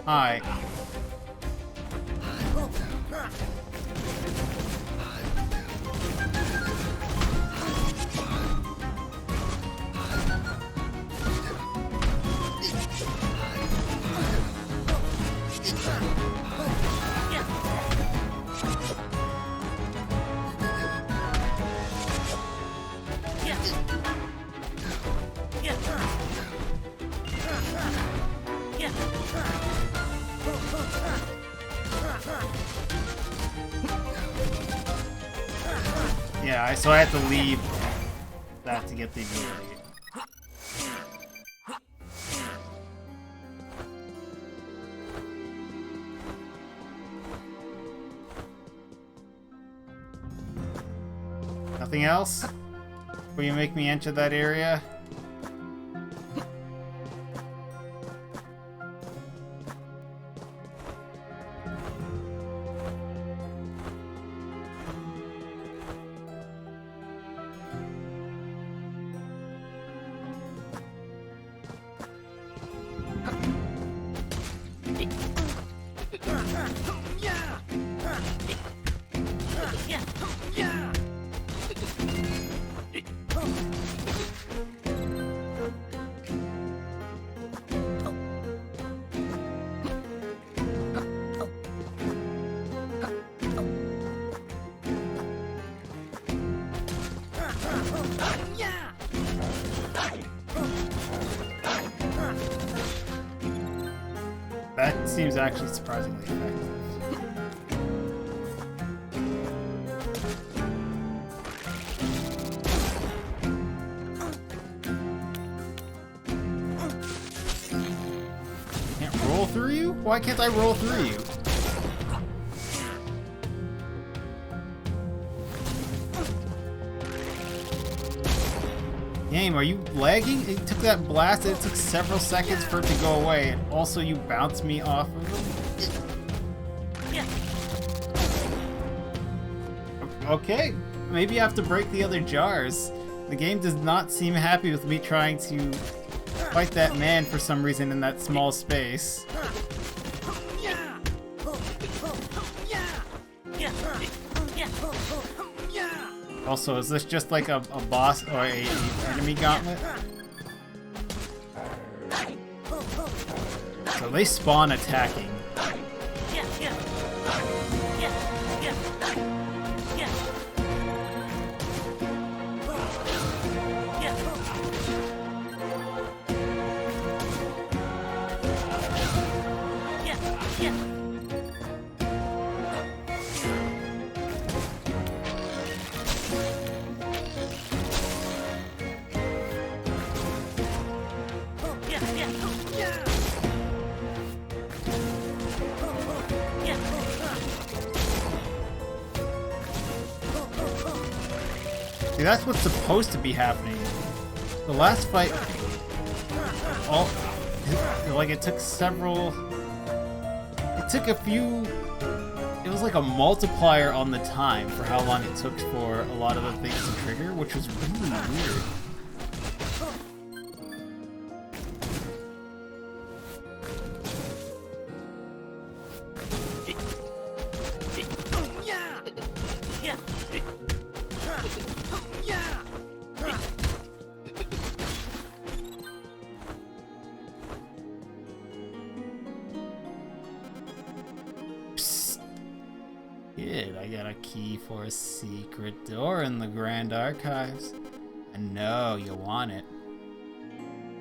Hi. Yeah, so I have to leave that to get the ability. Nothing else? Will you make me enter that area? That seems actually surprisingly effective. Can't roll through you? Why can't I roll through you? Game, are you lagging? It took that blast and it took several seconds for it to go away, and also you bounced me off of it? Yeah. Okay, maybe I have to break the other jars. The game does not seem happy with me trying to fight that man for some reason in that small space. Also, is this just like a boss or a enemy gauntlet? So they spawn attacking. Yeah, yeah. Yeah, yeah. Yeah. Yeah. Yeah, yeah. Yeah, yeah. Yeah. See, that's what's supposed to be happening. The last fight, it took several. It took a few. It was like a multiplier on the time for how long it took for a lot of the things to trigger, which was really weird. Kid, I got a key for a secret door in the Grand Archives. I know you want it.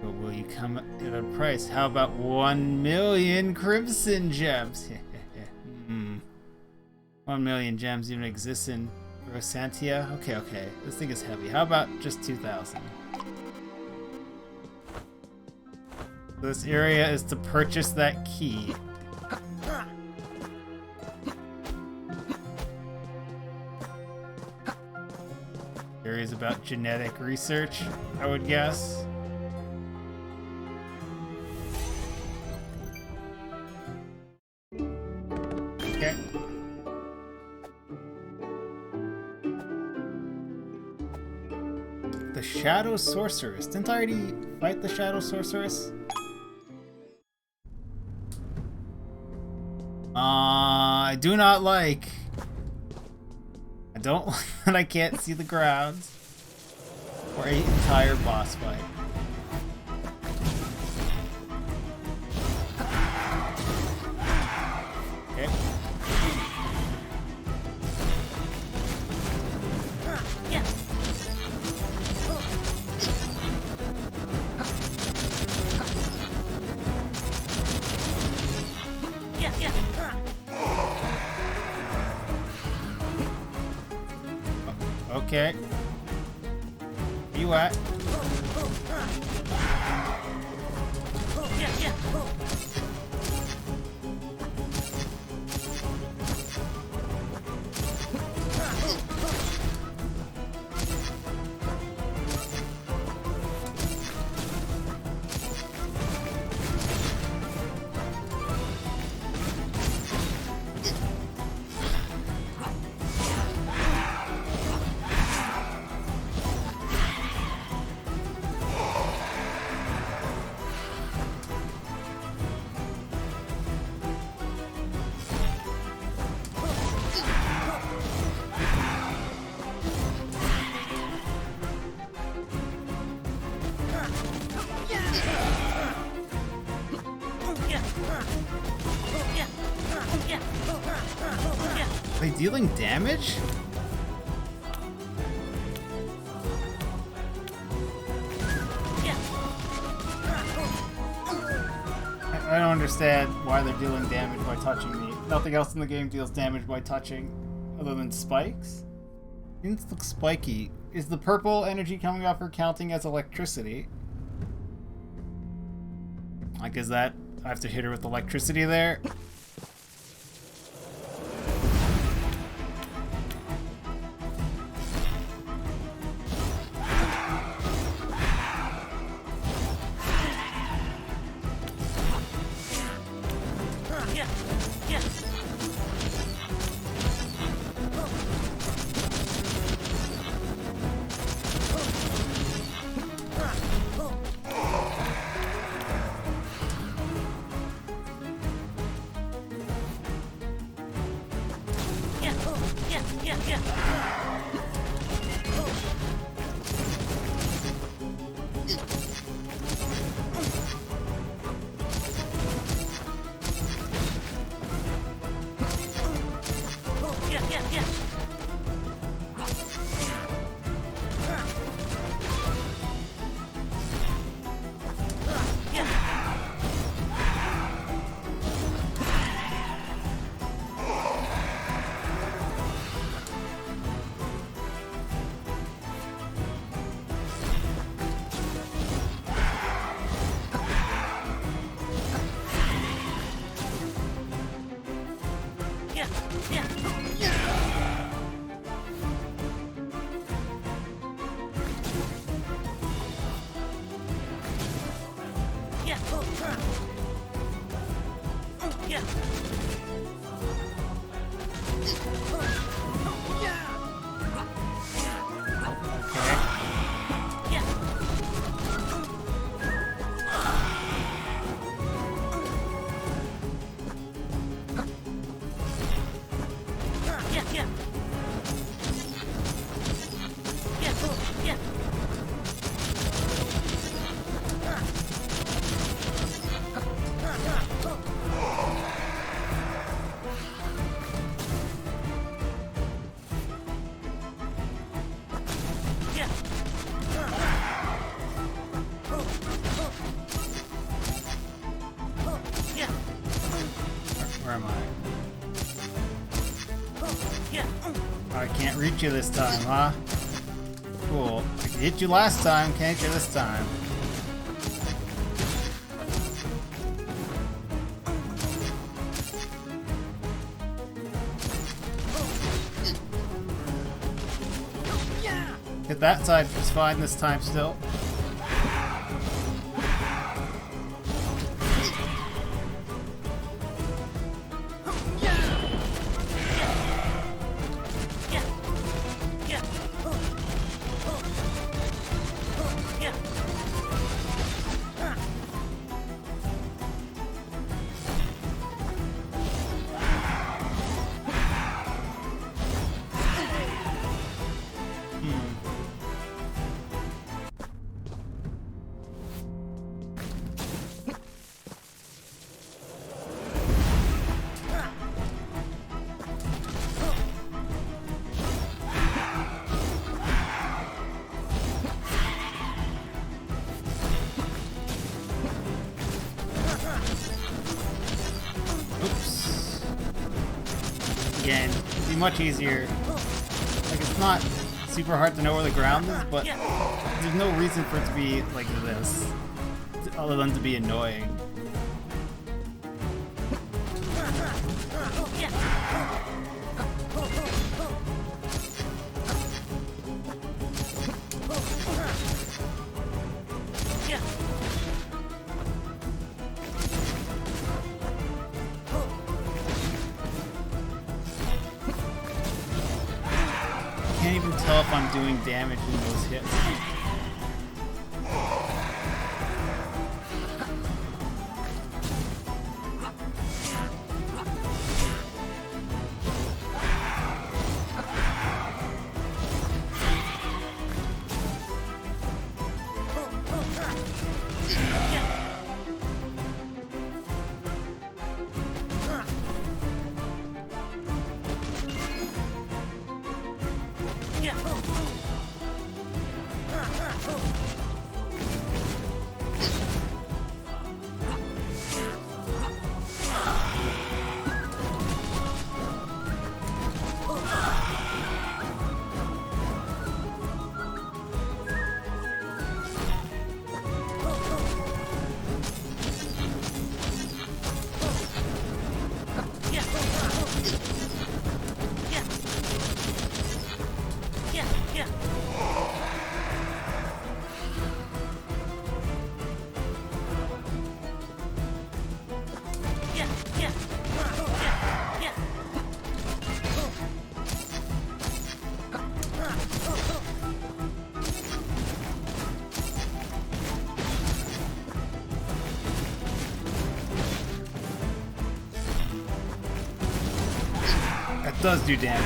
But will you come at a price? How about 1,000,000 Crimson Gems? 1,000,000 gems even exists in Rosantia? Okay. This thing is heavy. How about just 2,000? This area is to purchase that key. Areas about genetic research, I would guess. Okay. The Shadow Sorceress. Didn't I already fight the Shadow Sorceress? I do not like. I don't like that I can't see the grounds or an entire boss fight. Okay. Yeah. Yeah. Okay. Where you at? Yeah. Are they dealing damage? I don't understand why they're dealing damage by touching me. Nothing else in the game deals damage by touching, other than spikes. Things look spiky. Is the purple energy coming off her counting as electricity? Like, is that... I have to hit her with electricity there? Where am I? I can't reach you this time, huh? Cool. I could hit you last time, can't you this time? Hit that side was fine this time still. Again, it'd be much easier. Like, it's not super hard to know where the ground is, but there's no reason for it to be like this, other than to be annoying. I can't even tell if I'm doing damage in those hits. That does do damage.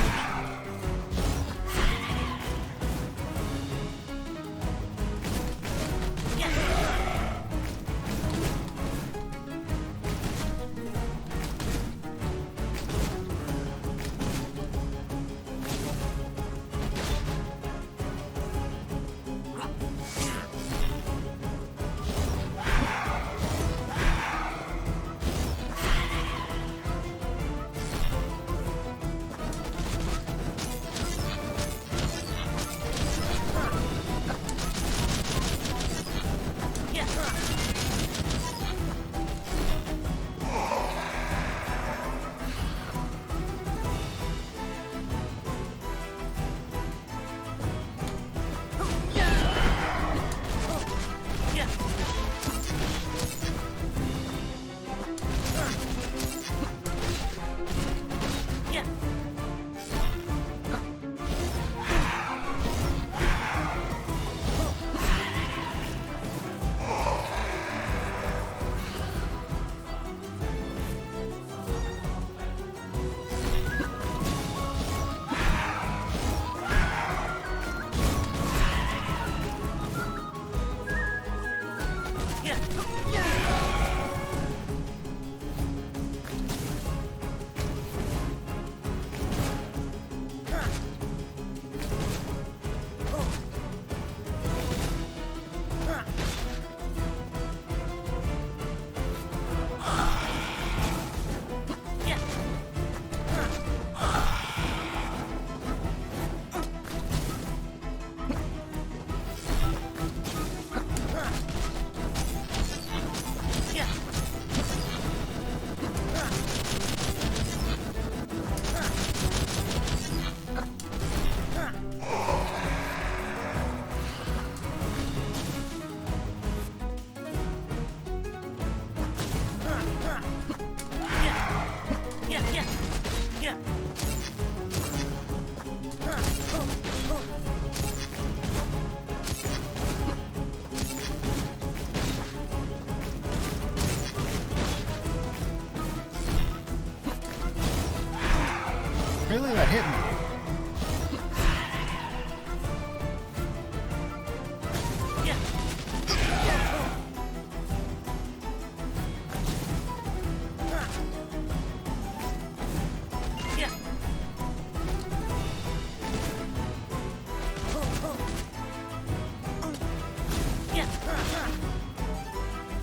believe that hit me.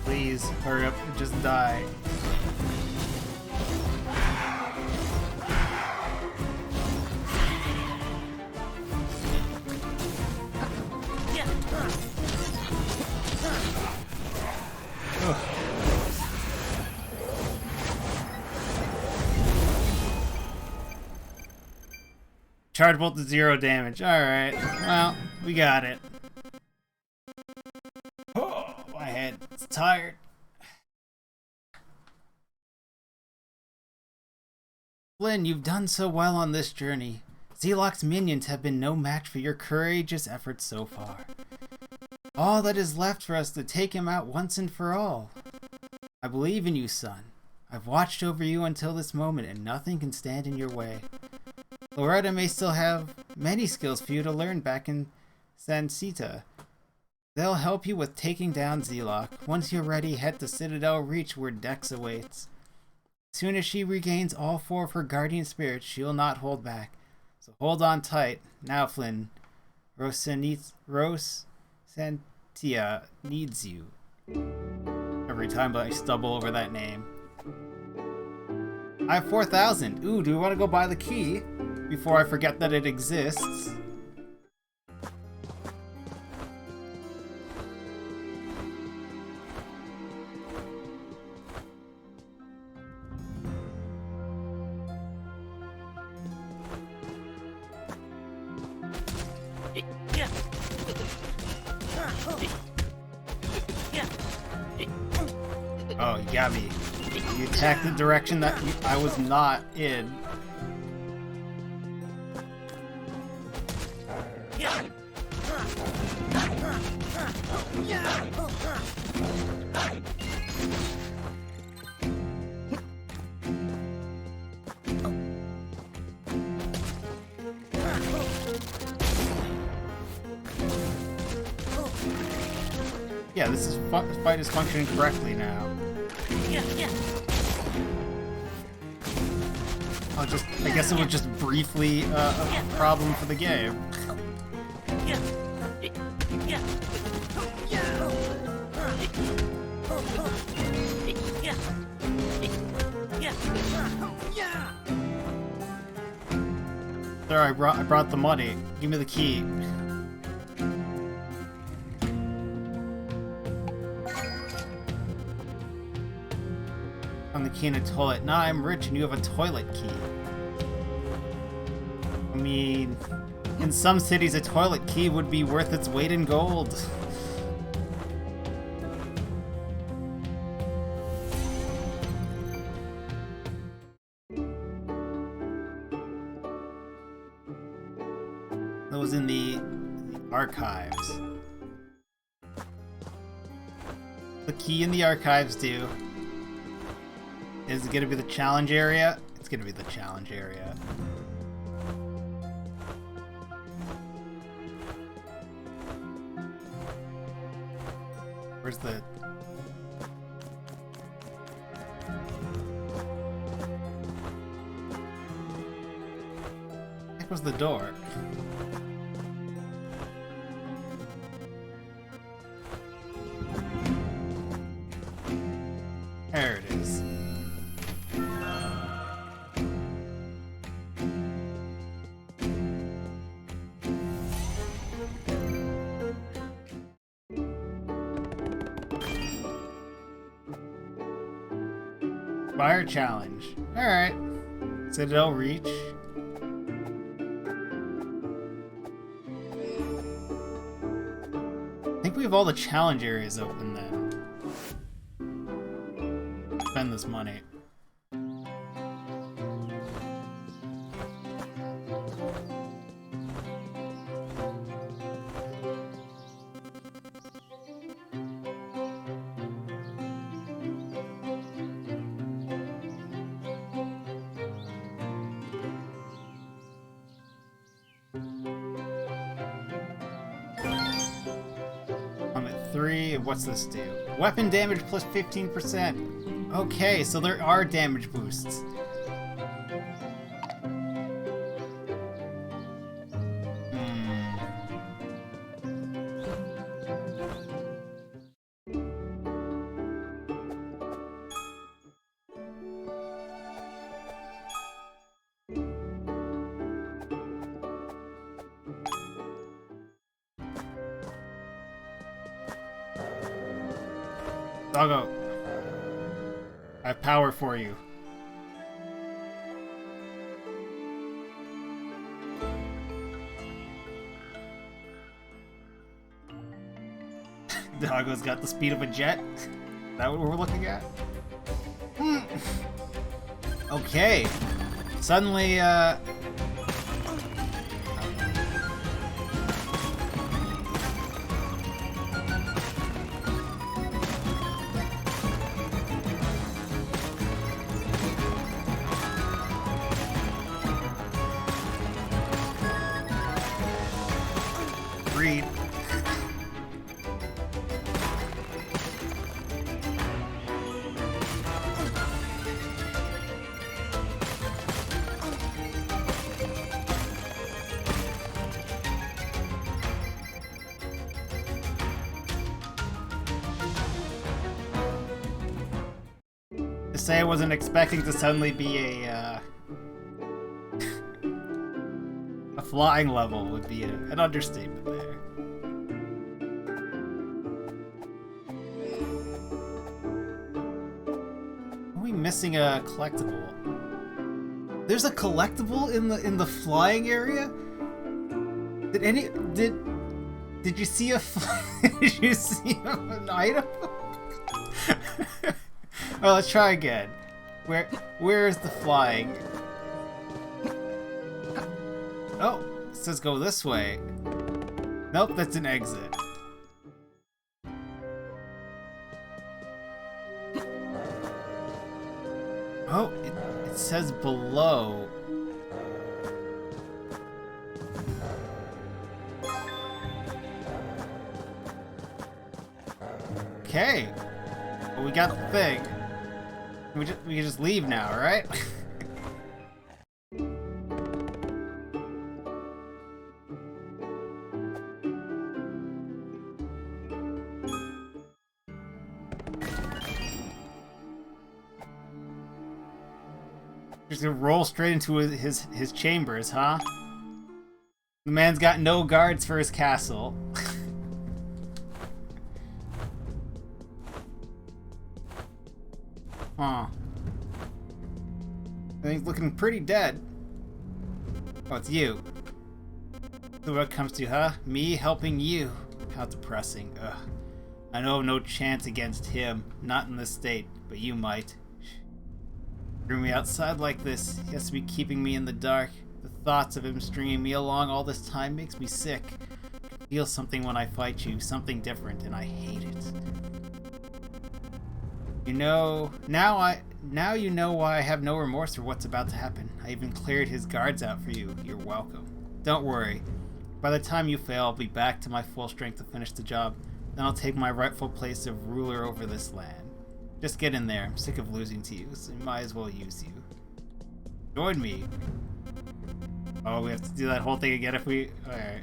Please, hurry up and just die. Charge bolt to 0 damage. Alright. Well, we got it. Oh, my head's tired. Flynn, you've done so well on this journey. Zelok's minions have been no match for your courageous efforts so far. All that is left for us to take him out once and for all. I believe in you, son. I've watched over you until this moment, and nothing can stand in your way. Loretta may still have many skills for you to learn back in Sansita. They'll help you with taking down Zelok. Once you're ready, head to Citadel Reach where Dex awaits. As soon as she regains all 4 of her guardian spirits, she'll not hold back. So hold on tight. Now, Flynn, Rosantia needs you. Every time I stumble over that name. I have 4,000. Ooh, do we want to go buy the key before I forget that it exists? Oh, you got me. You attacked the direction that I was not in. Yeah, this fight is functioning correctly now. I guess it was just briefly a problem for the game. There, I brought the money. Give me the key. On the key in a toilet. Now I'm rich and you have a toilet key. I mean, in some cities a toilet key would be worth its weight in gold. That was in the archives. The key in the archives do. Is it gonna be the challenge area? It's gonna be the challenge area. Where's the... Heck was the door? There it is. Fire challenge. Alright. Citadel Reach. I think we have all the challenge areas open then. Spend this money. I'm at 3. What's this do? Weapon damage plus 15%. Okay, so there are damage boosts. Doggo, I have power for you. Doggo's got the speed of a jet. Is that what we're looking at? Okay. Suddenly, read. To say I wasn't expecting to suddenly be a flying level would be an understatement there. Are we missing a collectible? There's a collectible in the flying area? Did you see did you see an item? Oh, let's try again. Where is the flying? Oh, it says go this way. Nope, that's an exit. Oh, it says below. Okay. Well, we got the thing. We can just leave now, right? Just gonna roll straight into his chambers, huh? The man's got no guards for his castle. Huh. He's looking pretty dead. Oh, it's you. So what comes to, huh? Me helping you. How depressing. Ugh. I know of no chance against him. Not in this state, but you might. Threw me outside like this. He has to be keeping me in the dark. The thoughts of him stringing me along all this time makes me sick. I feel something when I fight you, something different, and I hate it. You know, now you know why I have no remorse for what's about to happen. I even cleared his guards out for you. You're welcome. Don't worry. By the time you fail, I'll be back to my full strength to finish the job. Then I'll take my rightful place of ruler over this land. Just get in there. I'm sick of losing to you, so we might as well use you. Join me. Oh, we have to do that whole thing again if we... Alright.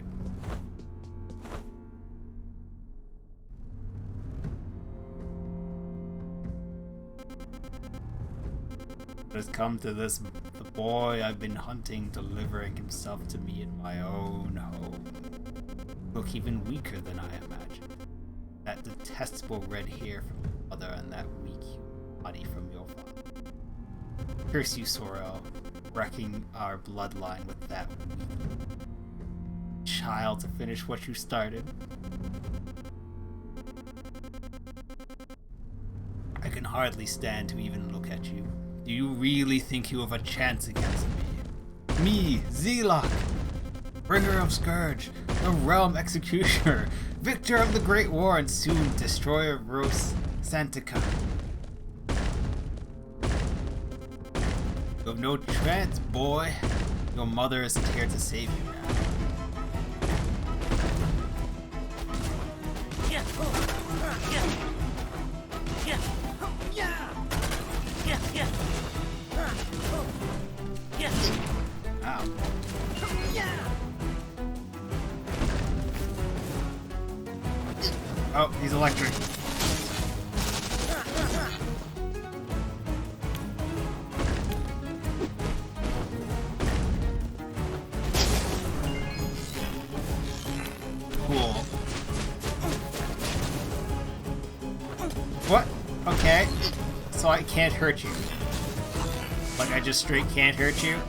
It has come to this, the boy I've been hunting, delivering himself to me in my own home. Look even weaker than I imagined. That detestable red hair from your mother and that weak body from your father. Curse you, Sorrel, wrecking our bloodline with that weak child to finish what you started. I can hardly stand to even look at you. Do you really think you have a chance against me? Me, Zelok, bringer of Scourge, the realm executioner, victor of the Great War, and soon destroyer of Rose Santica. You have no chance, boy. Your mother isn't here to save you now. Oh, he's electric. Cool. What? Okay. So I can't hurt you. Like, I just straight can't hurt you?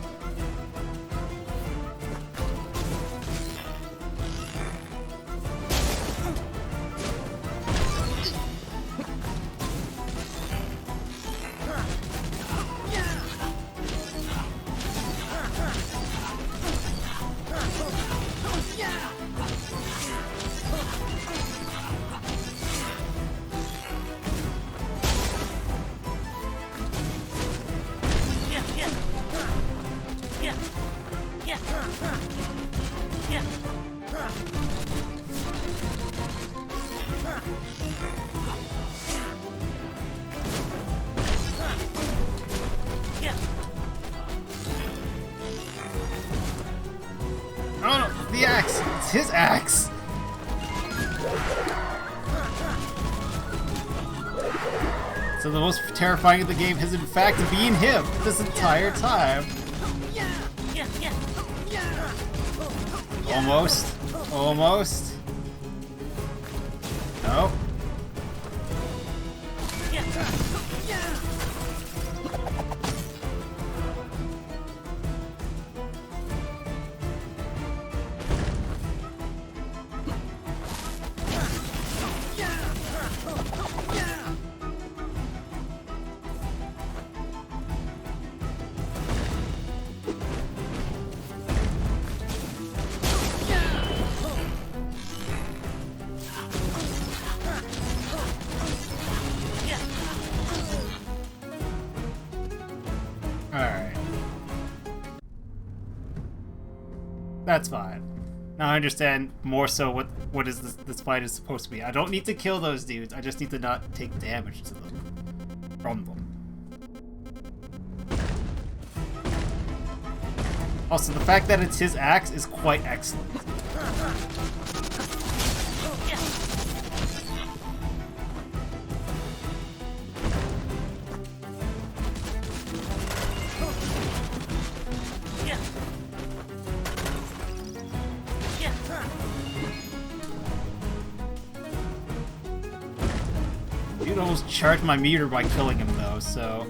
Oh no, the axe! It's his axe! So the most terrifying of the game has in fact been him this entire time. Almost. Almost. No. Alright. That's fine. Now I understand more so what is this fight is supposed to be. I don't need to kill those dudes, I just need to not take damage to them. From them. Also, the fact that it's his axe is quite excellent. Dude almost charged my meter by killing him though, so...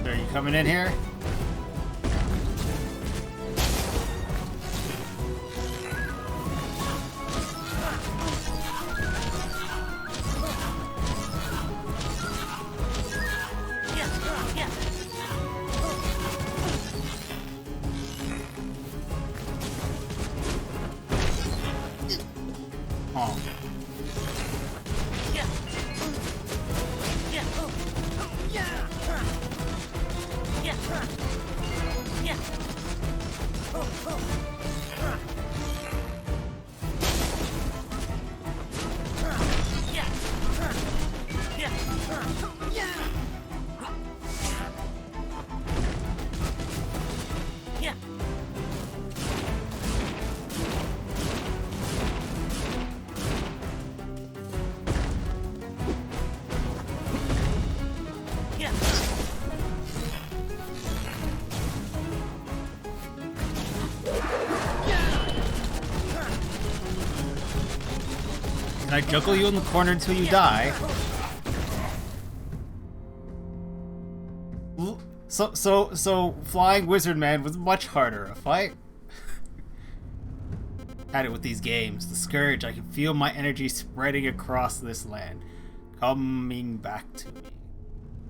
Are you coming in here? Oh. Can I juggle you in the corner until you die? So flying wizard man was much harder a fight. Had it with these games. The scourge, I can feel my energy spreading across this land, coming back to me.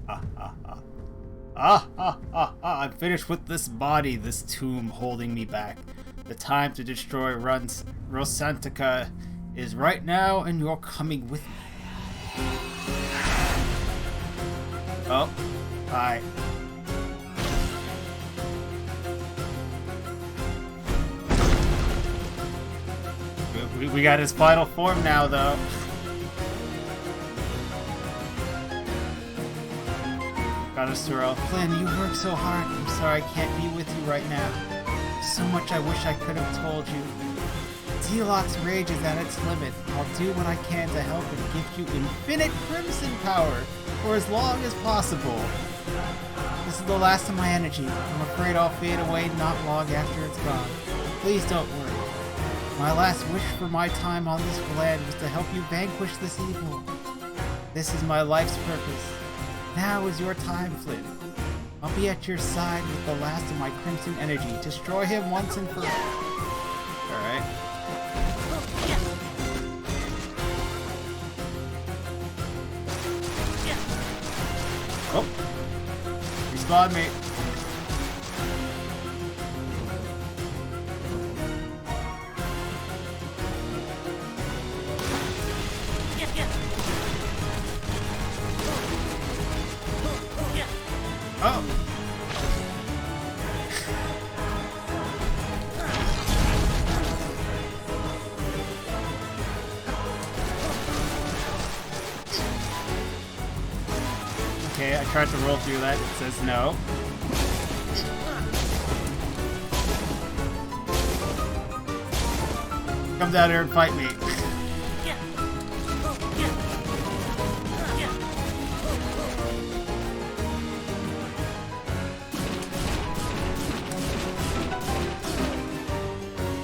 Ah ah ah. Ah ah ah ah. I'm finished with this body, this tomb holding me back. The time to destroy Rosantica is right now, and you're coming with me. Oh, hi. We got his final form now, though. Got us through. Flynn, you worked so hard. I'm sorry I can't be with you right now. So much I wish I could have told you. Zealot's rage is at its limit. I'll do what I can to help and give you infinite crimson power for as long as possible. This is the last of my energy. I'm afraid I'll fade away not long after it's gone. Please don't worry. My last wish for my time on this land was to help you vanquish this evil. This is my life's purpose. Now is your time, Flynn. I'll be at your side with the last of my crimson energy. Destroy him once and for all. Alright. Oh! Respawn me. Oh! Okay, I tried to roll through that. It says no. Come down here and fight me.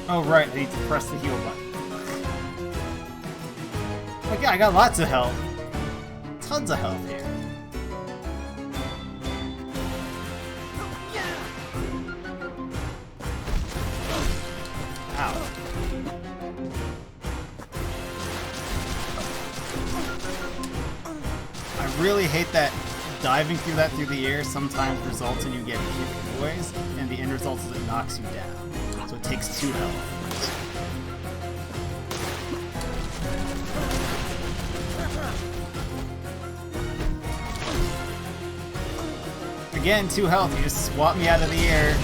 Oh right, I need to press the heal button. Okay, I got lots of health. Tons of health here. Ow. I really hate that diving through that through the air sometimes results in you getting hit anyways, and the end result is it knocks you down. So it takes 2 health. Again, 2 health. You just swat me out of the air.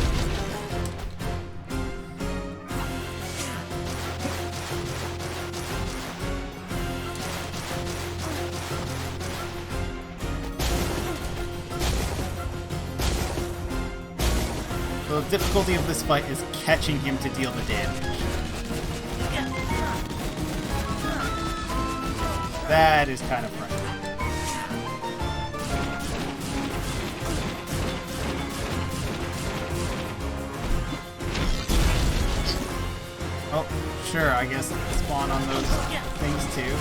The difficulty of this fight is catching him to deal the damage. That is kind of frightening. Oh, sure, I guess spawn on those things too.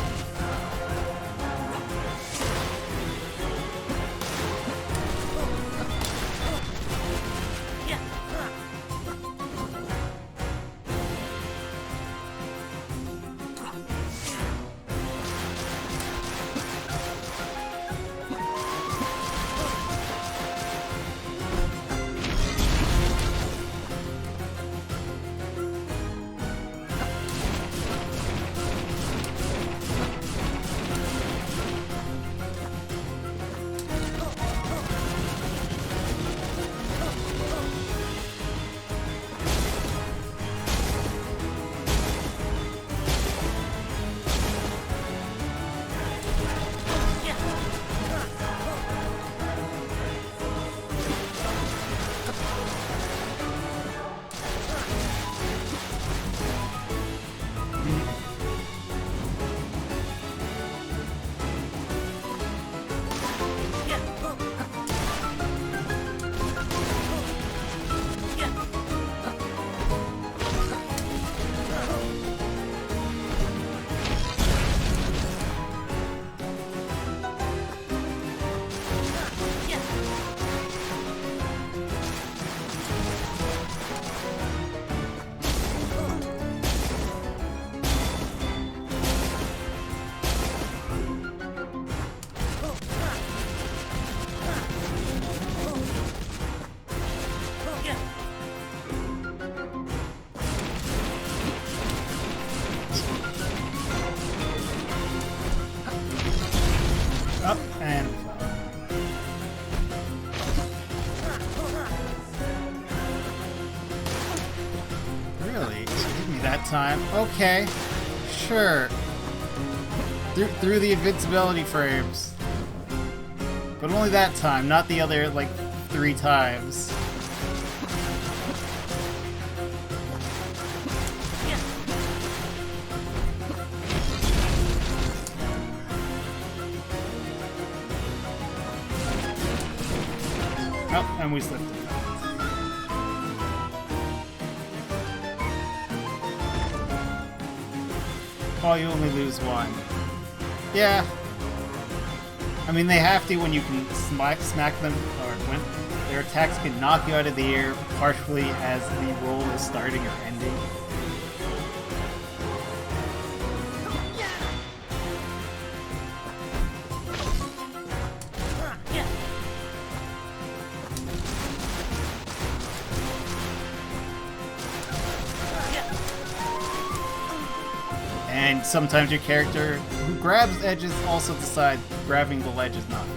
Up and really? Give me that time. Okay. Sure. Through the invincibility frames. But only that time, not the other, like, 3 times. Oh, and we slipped it. Oh, you only lose 1. Yeah. I mean, they have to when you can smack them, or when their attacks can knock you out of the air partially as the roll is starting or ending. And sometimes your character who grabs edges also decides grabbing the ledge is not good.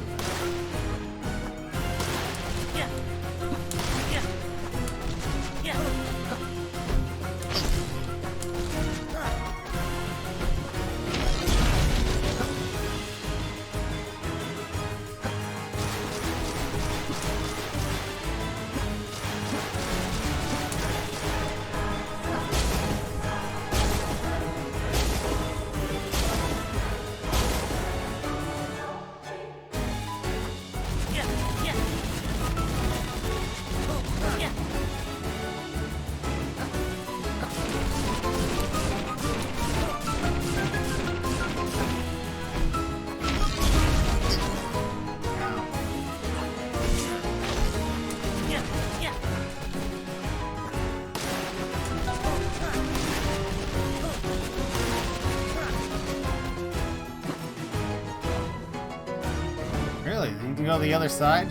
Really? You can go the other side?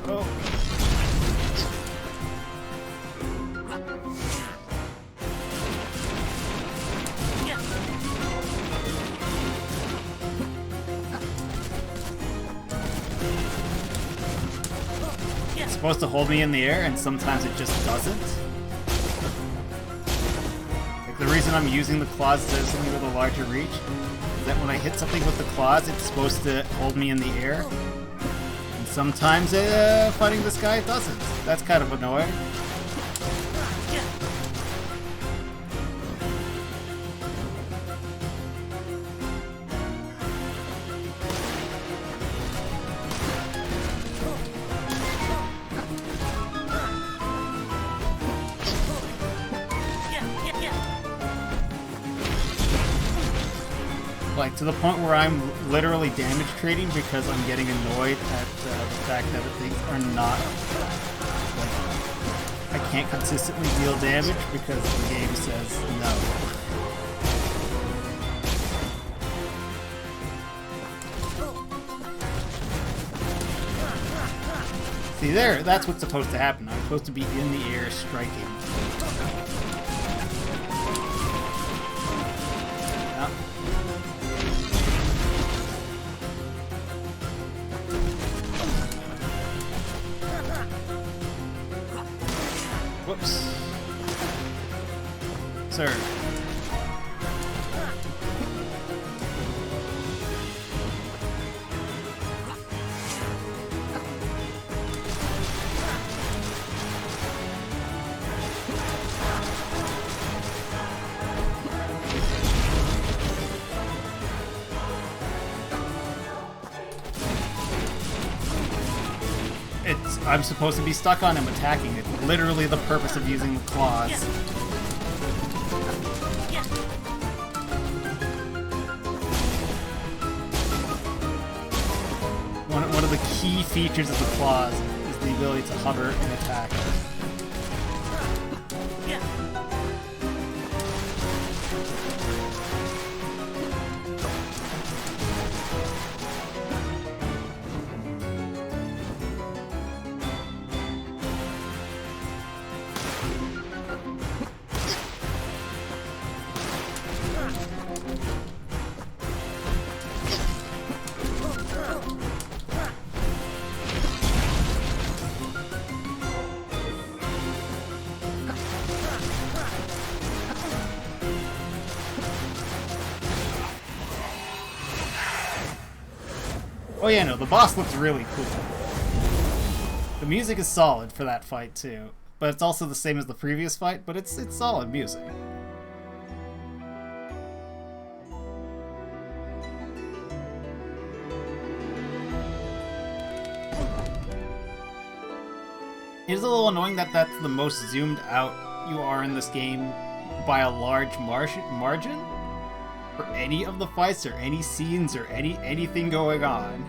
Oh. It's supposed to hold me in the air, and sometimes it just doesn't. The reason I'm using the claws instead of something with a larger reach is that when I hit something with the claws, it's supposed to hold me in the air. And sometimes fighting this guy doesn't. That's kind of annoying. Like, to the point where I'm literally damage trading because I'm getting annoyed at the fact that things are not, like, I can't consistently deal damage because the game says no. See there, that's what's supposed to happen. I'm supposed to be in the air striking. Whoops. Sir. I'm supposed to be stuck on him attacking. It's literally the purpose of using the claws. One of the key features of the claws is the ability to hover and attack. Oh yeah, no, the boss looks really cool. The music is solid for that fight too, but it's also the same as the previous fight, but it's solid music. It is a little annoying that that's the most zoomed out you are in this game by a large margin for any of the fights or any scenes or anything going on.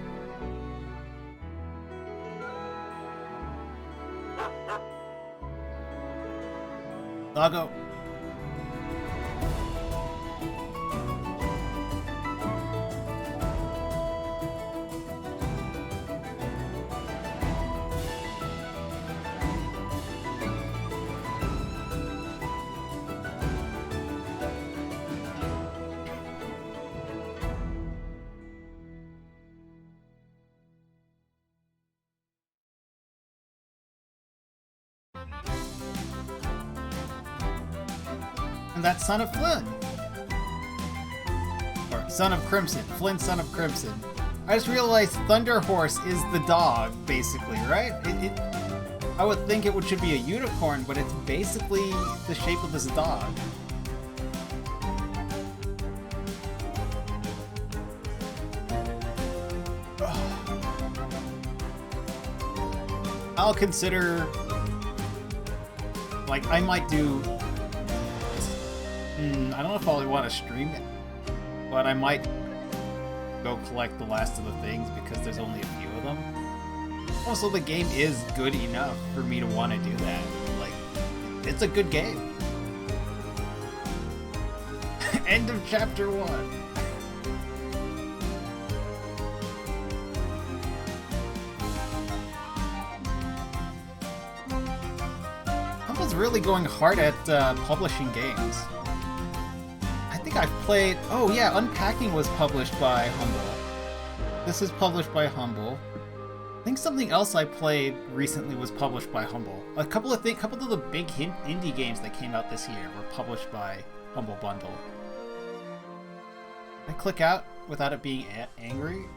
Doggo. And that's Son of Flynn. Or Son of Crimson. Flynn, Son of Crimson. I just realized Thunder Horse is the dog, basically, right? I would think it should be a unicorn, but it's basically the shape of this dog. I'll consider... Like, I might do... I don't know if I want to stream it, but I might go collect the last of the things because there's only a few of them. Also, the game is good enough for me to want to do that. Like, it's a good game. End of chapter 1. Humble's really going hard at publishing games. I think I've played... Oh yeah, Unpacking was published by Humble. This is published by Humble. I think something else I played recently was published by Humble. A couple of the big indie games that came out this year were published by Humble Bundle. Can I click out without it being angry?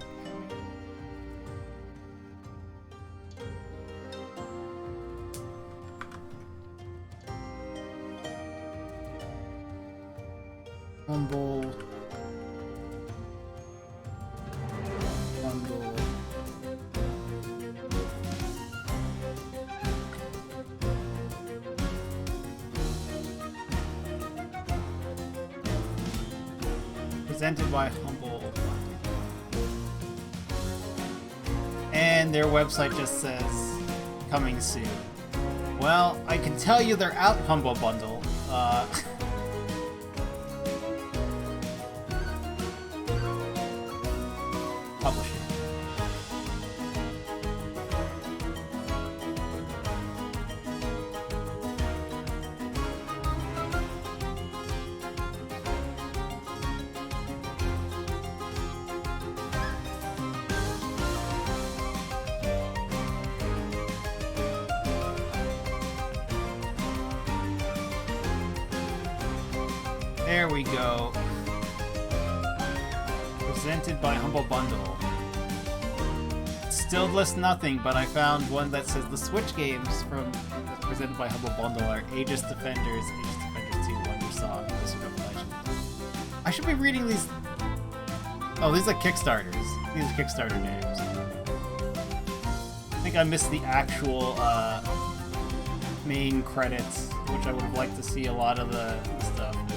Humble Bundle. Presented by Humble. And their website just says coming soon. Well, I can tell you they're out, Humble Bundle. Publishing. There we go. Presented by Humble Bundle. Still lists nothing, but I found one that says the Switch games that's presented by Humble Bundle are Aegis Defenders, Aegis Defenders 2, Wonder Song, Wizard of Legend. I should be reading these... Oh, these are Kickstarters. These are Kickstarter names. I think I missed the actual main credits, which I would have liked to see a lot of the stuff, but...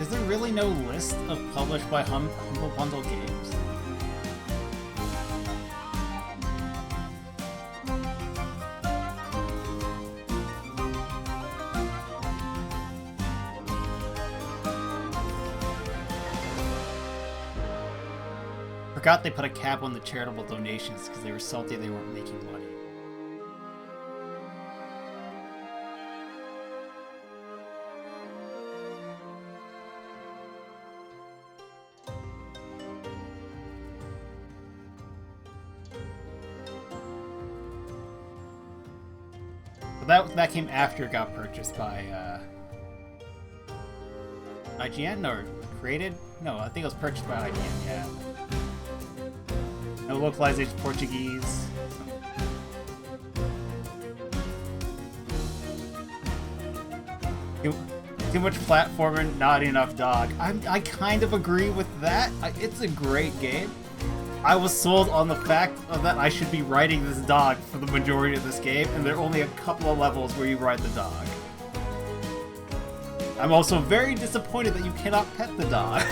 Is there really no list of published by Humble Bundle games? For forgot they put a cap on the charitable donations because they were salty they weren't making money. But that came after it got purchased by IGN or created? No, I think it was purchased by IGN, yeah. No localization Portuguese. Too much platforming, not enough dog. I kind of agree with that. It's a great game. I was sold on the fact that I should be riding this dog for the majority of this game, and there are only a couple of levels where you ride the dog. I'm also very disappointed that you cannot pet the dog.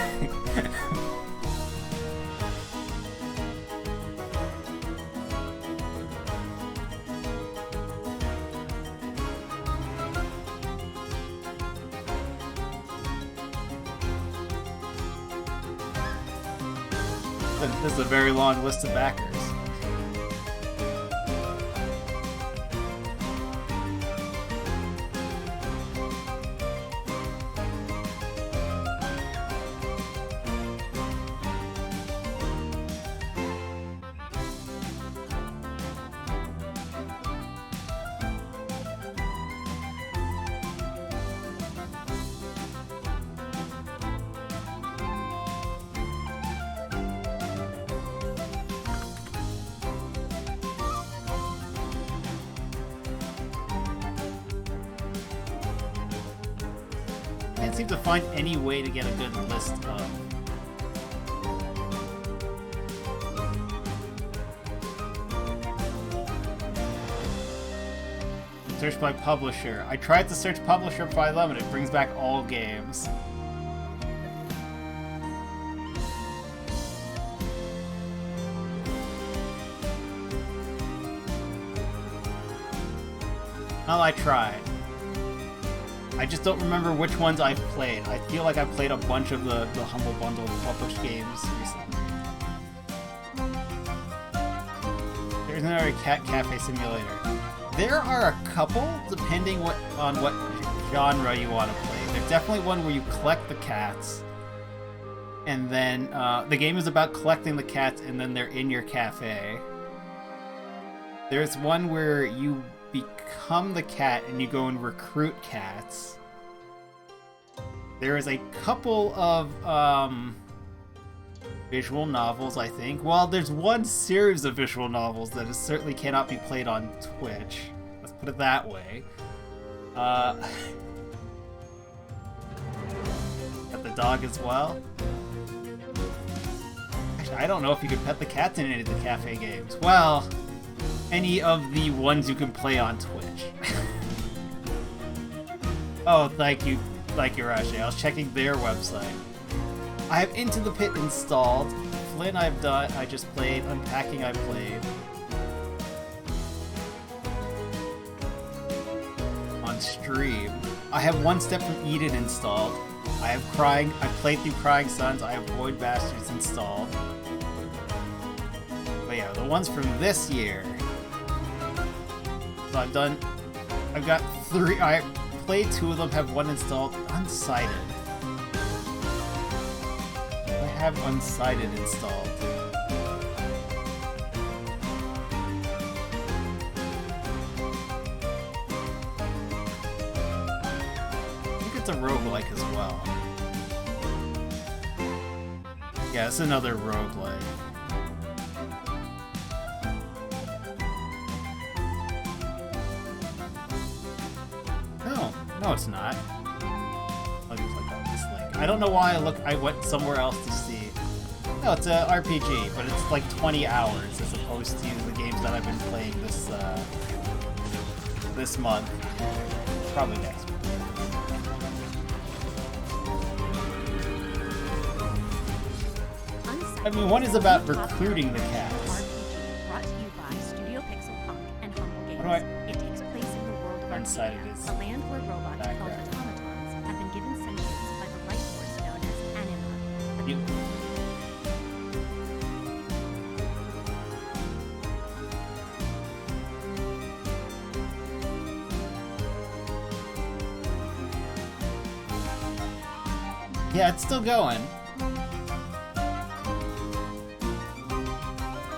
This is a very long list of backers. Can't seem to find any way to get a good list of. Search by publisher. I tried to search publisher by lemon. It brings back all games. Well, I tried. I just don't remember which ones I've played. I feel like I've played a bunch of the Humble Bundle published games recently. There's another Cat Cafe Simulator. There are a couple, depending on what genre you want to play. There's definitely one where you collect the cats, and then the game is about collecting the cats, and then they're in your cafe. There's one where you become the cat and you go and recruit cats. There is a couple of visual novels, I think. Well, there's one series of visual novels that certainly cannot be played on Twitch. Let's put it that way. Got the dog as well. Actually, I don't know if you could pet the cats in any of the cafe games. Well, any of the ones you can play on Twitch. Oh, thank you, Rashi. I was checking their website. I have Into the Pit installed. Flynn I've done. I just played. Unpacking I played. On stream. I have One Step from Eden installed. I have Crying. I played through Crying Sons. I have Void Bastards installed. But yeah, the ones from this year. So I've got 3. I played 2 of them. Have 1 installed. Unsighted. I have Unsighted installed. I think it's a roguelike as well. Yeah, it's another roguelike. No, it's not. Let me click on this link. I don't know why I went somewhere else to see. No, it's a RPG, but it's like 20 hours as opposed to the games that I've been playing this month. Probably next month. I mean, one is about recruiting the cats. Brought to you by Studio Pixel Punk and Humble Games. What do It takes place in the world of Unsighted Arcadia, is a land where robots called background. automatons have been given sentience by the life force known as anima. You- Yeah, it's still going.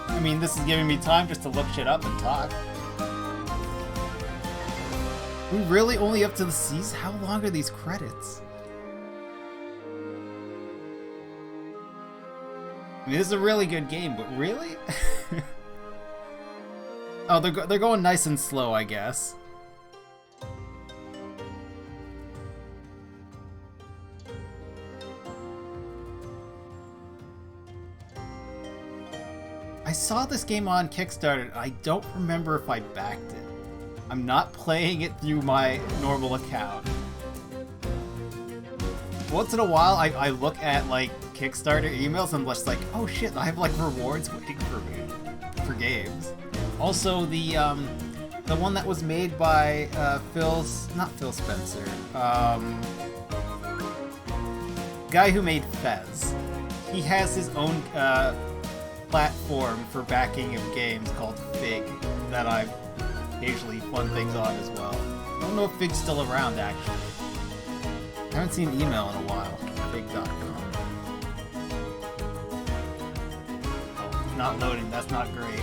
I mean, this is giving me time just to look shit up and talk. We really only up to the C's? How long are these credits? I mean, this is a really good game, but really? Oh, they're going nice and slow, I guess. I saw this game on Kickstarter. I don't remember if I backed it. I'm not playing it through my normal account. Once in a while, I look at, like, Kickstarter emails and I'm just like, oh shit, I have, like, rewards waiting for me for games. Also, the one that was made by, not Phil Spencer, guy who made Fez. He has his own, platform for backing of games called Fig that I occasionally fund things on as well. I don't know if Fig's still around, actually. I haven't seen email in a while. Fig.com. Oh, not loading, that's not great.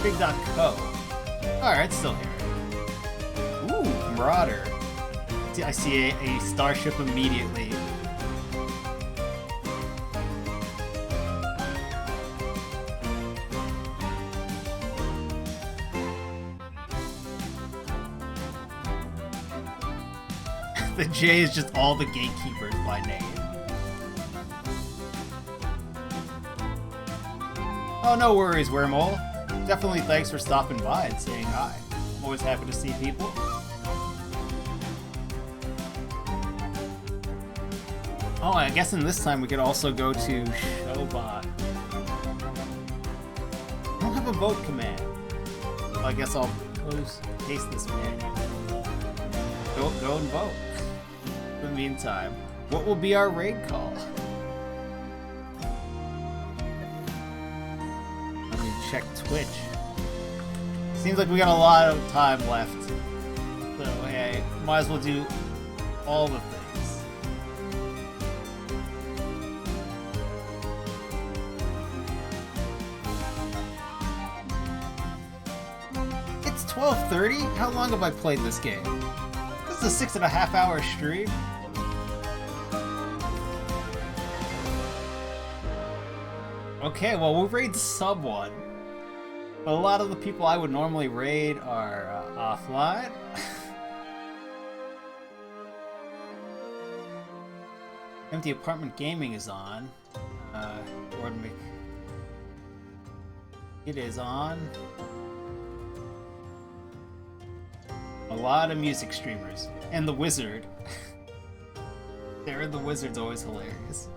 Fig.co. Alright, it's still here. Ooh, Marauder. I see a starship immediately. The J is just all the gatekeepers by name. Oh, no worries, Wormhole. Definitely thanks for stopping by and saying hi. I'm always happy to see people. Oh, I guess in this time we could also go to Showbot. I don't have a vote command. Well, I guess I'll paste this manual. Go and vote. In the meantime, what will be our raid call? Let me check Twitch. Seems like we got a lot of time left. So, hey, might as well do all the things. It's 12:30? How long have I played this game? This is a 6.5 hour stream. Okay, well, we'll raid someone. But a lot of the people I would normally raid are offline. Empty Apartment Gaming is on. It is on. A lot of music streamers. And the Wizard. Darren the Wizard's always hilarious.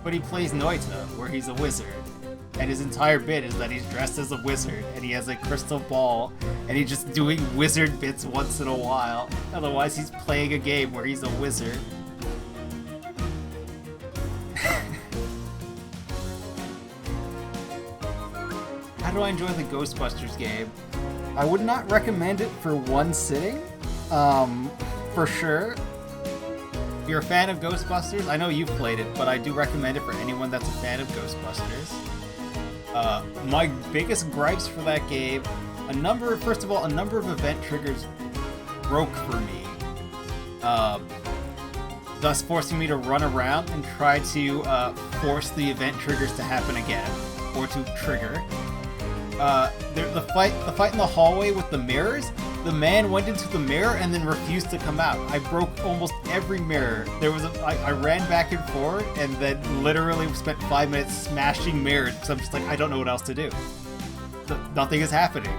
But he plays Noita, where he's a wizard. And his entire bit is that he's dressed as a wizard, and he has a crystal ball, and he's just doing wizard bits once in a while. Otherwise, he's playing a game where he's a wizard. How do I enjoy the Ghostbusters game? I would not recommend it for one sitting, for sure. If you're a fan of Ghostbusters, I know you've played it, but I do recommend it for anyone that's a fan of Ghostbusters. My biggest gripes for that game, first of all, a number of event triggers broke for me, thus forcing me to run around and try to force the event triggers to happen again, or to trigger. The fight in the hallway with the mirrors, the man went into the mirror and then refused to come out. I broke almost every mirror. I ran back and forth and then literally spent 5 minutes smashing mirrors because I'm just like, I don't know what else to do. Nothing is happening.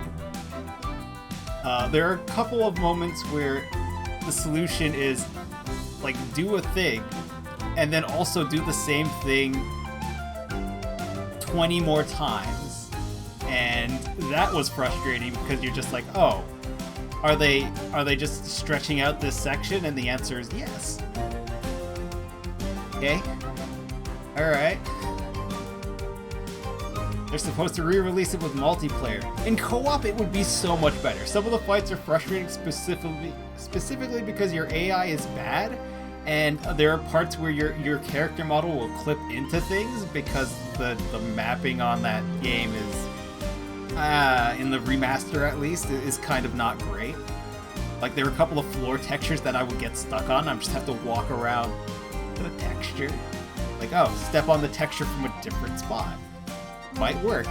There are a couple of moments where the solution is, like, do a thing and then also do the same thing 20 more times. And that was frustrating because you're just like, oh, are they just stretching out this section? And the answer is yes. Okay. Alright. They're supposed to re-release it with multiplayer. In co-op, it would be so much better. Some of the fights are frustrating specifically because your AI is bad, and there are parts where your character model will clip into things because the mapping on that game is, in the remaster at least, is kind of not great. Like, there are a couple of floor textures that I would get stuck on. I just have to walk around the texture. Like, oh, step on the texture from a different spot. Might work.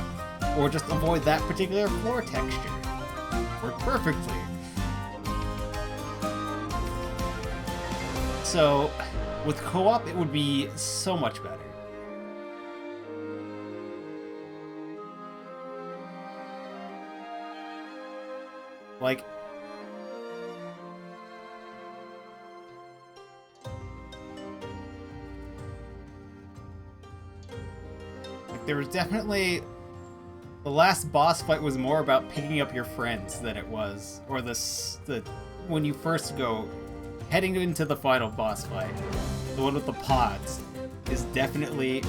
Or just avoid that particular floor texture. Work perfectly. So, with co-op, it would be so much better. Like, there was definitely... The last boss fight was more about picking up your friends than it was, or when you first go heading into the final boss fight, the one with the pods, is definitely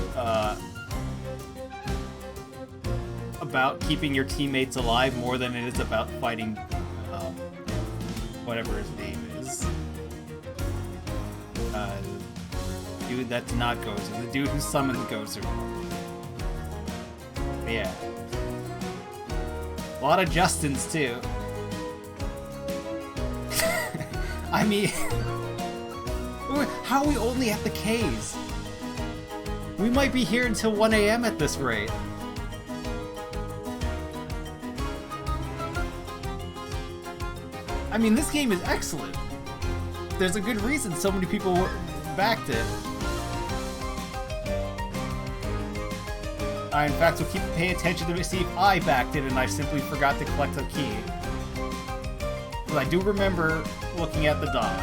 about keeping your teammates alive more than it is about fighting whatever his name is. Dude that's not Gozer, the dude who summoned Gozer. Yeah. A lot of Justins, too. I mean... how are we only at the Ks? We might be here until 1 AM at this rate. I mean, this game is excellent. There's a good reason so many people backed it. I, in fact, will keep paying attention to see if I backed it and I simply forgot to collect a key. Because I do remember looking at the dog.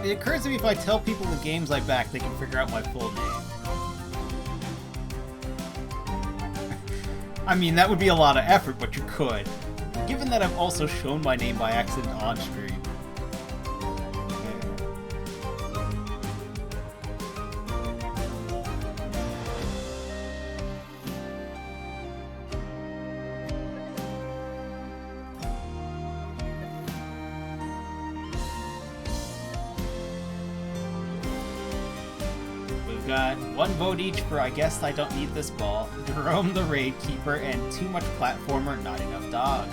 It occurs to me if I tell people the games I back, they can figure out my full name. I mean, that would be a lot of effort, but you could. Given that I've also shown my name by accident on stream. Got 1 vote each for I Guess I Don't Need This Ball, Jerome the Raid Keeper, and Too Much Platformer, Not Enough Dog.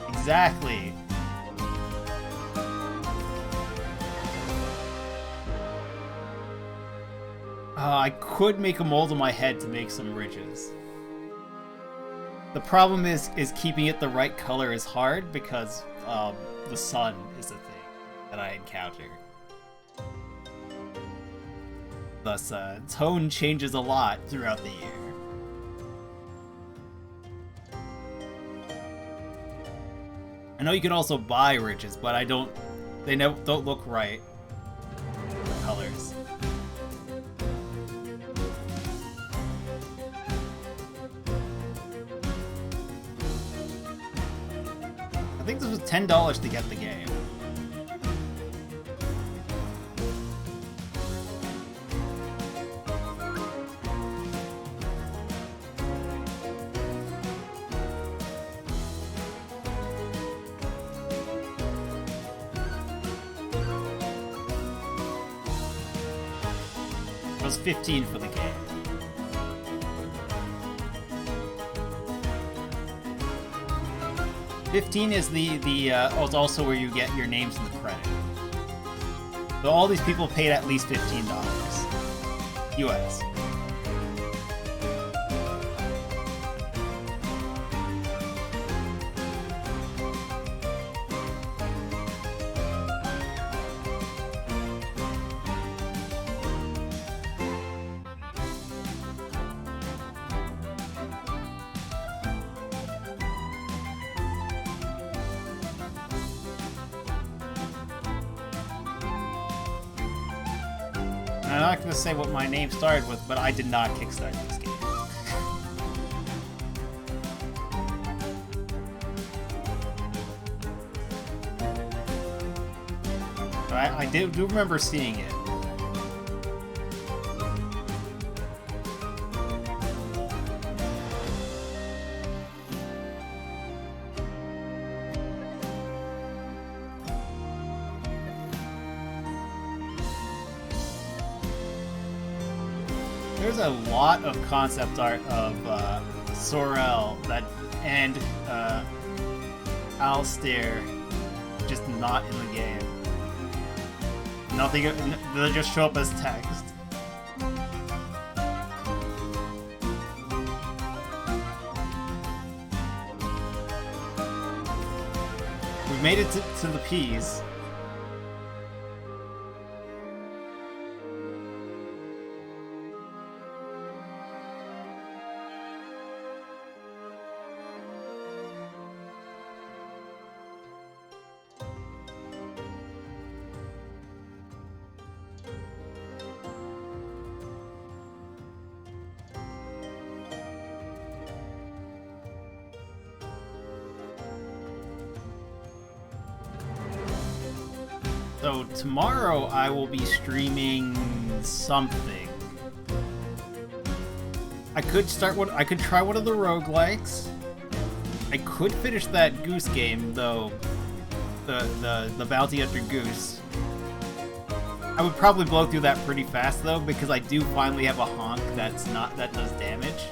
Exactly. I could make a mold of my head to make some ridges. The problem is keeping it the right color is hard because the sun is a thing that I encounter. Thus, tone changes a lot throughout the year. I know you can also buy ridges, but they don't look right. The colors. I think this was $10 to get the game. It was $15 for the game. $15 is it's also where you get your names in the credit. So all these people paid at least $15 US. I'm not going to say what my name started with, but I did not kickstart this game. But I do remember seeing it. There's a lot of concept art of Sorel and Alistair just not in the game. Nothing, they just show up as text. We made it to the P's. So tomorrow I will be streaming something. I could try one of the roguelikes. I could finish that Goose game though. The Bounty Hunter Goose. I would probably blow through that pretty fast though, because I do finally have a honk that does damage.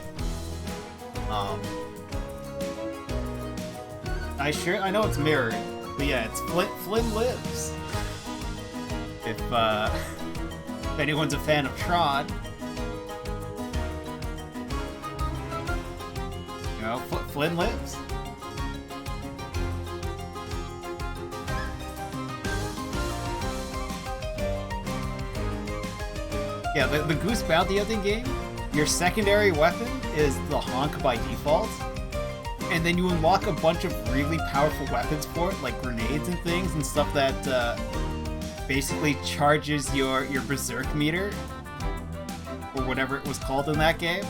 I know it's mirrored, but yeah, it's Flynn lives. If anyone's a fan of Tron, you know, Flynn lives. Yeah, the Goose Bounty Hunting game, your secondary weapon is the honk by default, and then you unlock a bunch of really powerful weapons for it, like grenades and things and stuff that basically charges your berserk meter, or whatever it was called in that game.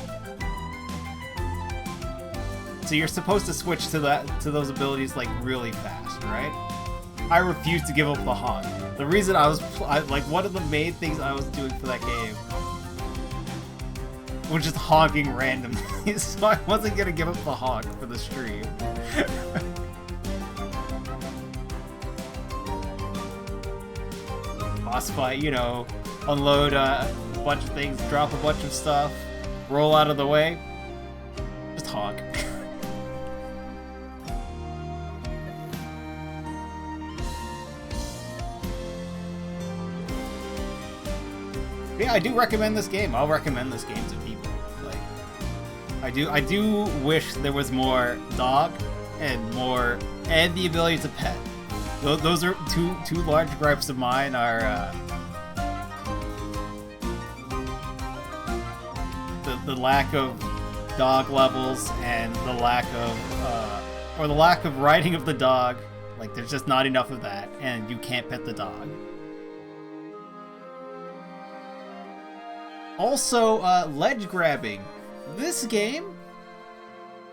So you're supposed to switch to those abilities like really fast, right? I refuse to give up the honk. The reason like one of the main things I was doing for that game was just honking randomly, so I wasn't gonna give up the honk for the stream. Boss fight, you know, unload a bunch of things, drop a bunch of stuff, roll out of the way, just honk. Yeah, I do recommend this game. I'll recommend this game to people. Like, I do wish there was more dog and the ability to pet. Those are two large gripes of mine. Are the lack of dog levels and the lack of riding of the dog. Like, there's just not enough of that, and you can't pet the dog. Also, ledge grabbing. This game,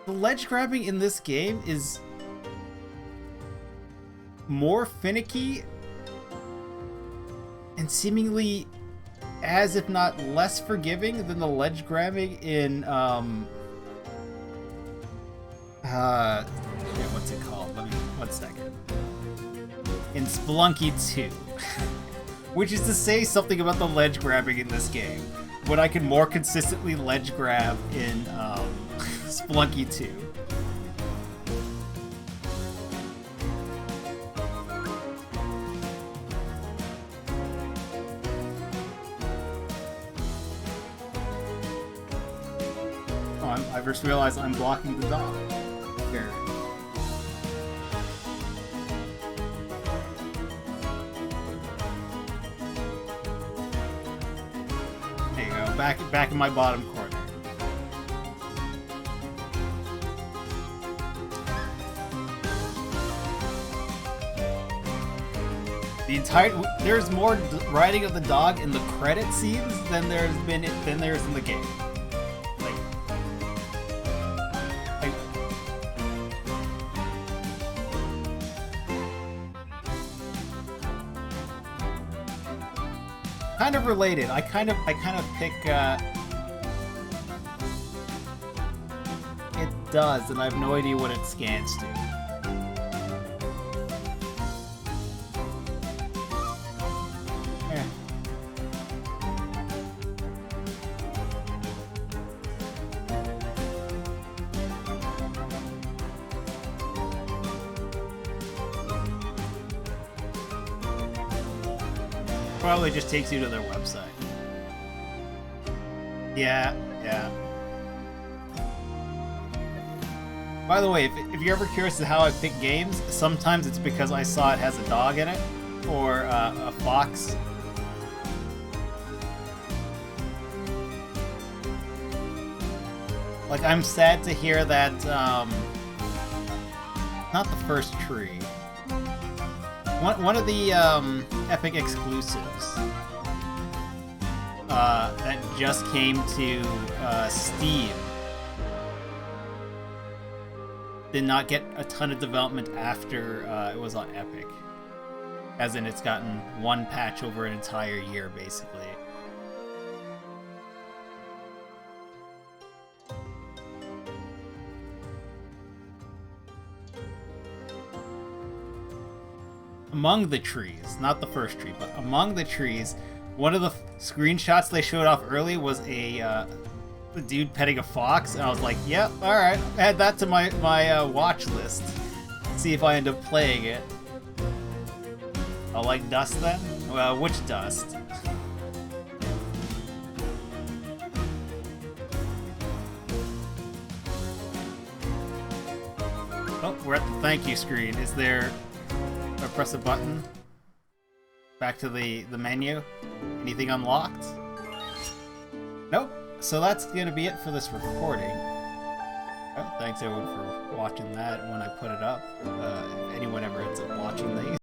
the ledge grabbing in this game is more finicky and seemingly as if not less forgiving than the ledge grabbing in what's it called? Let me 1 second. In Spelunky 2. Which is to say something about the ledge grabbing in this game, when I can more consistently ledge grab in Spelunky 2. Oh, I just realized I'm blocking the dog. Here. Back in my bottom corner. There's more riding of the dog in the credit scenes than there's in the game. Kind of related. I kind of pick. It does, and I have no idea what it scans to. Eh. Probably just takes you to their website. Yeah. By the way, if you're ever curious to how I pick games, sometimes it's because I saw it has a dog in it, or a fox. Like, I'm sad to hear that, not the first tree. One of the Epic exclusives that just came to Steam did not get a ton of development after it was on Epic. As in, it's gotten one patch over an entire year, basically. Among the trees, not the first tree, but among the trees, one of the screenshots they showed off early was a dude petting a fox, and I was like, yep, alright, add that to my watch list. See if I end up playing it. I like dust then? Well, which dust? Oh, we're at the thank you screen. Is there... I press a button. Back to the menu. Anything unlocked? Nope. So that's gonna be it for this recording. Oh, thanks everyone for watching that when I put it up. If anyone ever ends up watching these.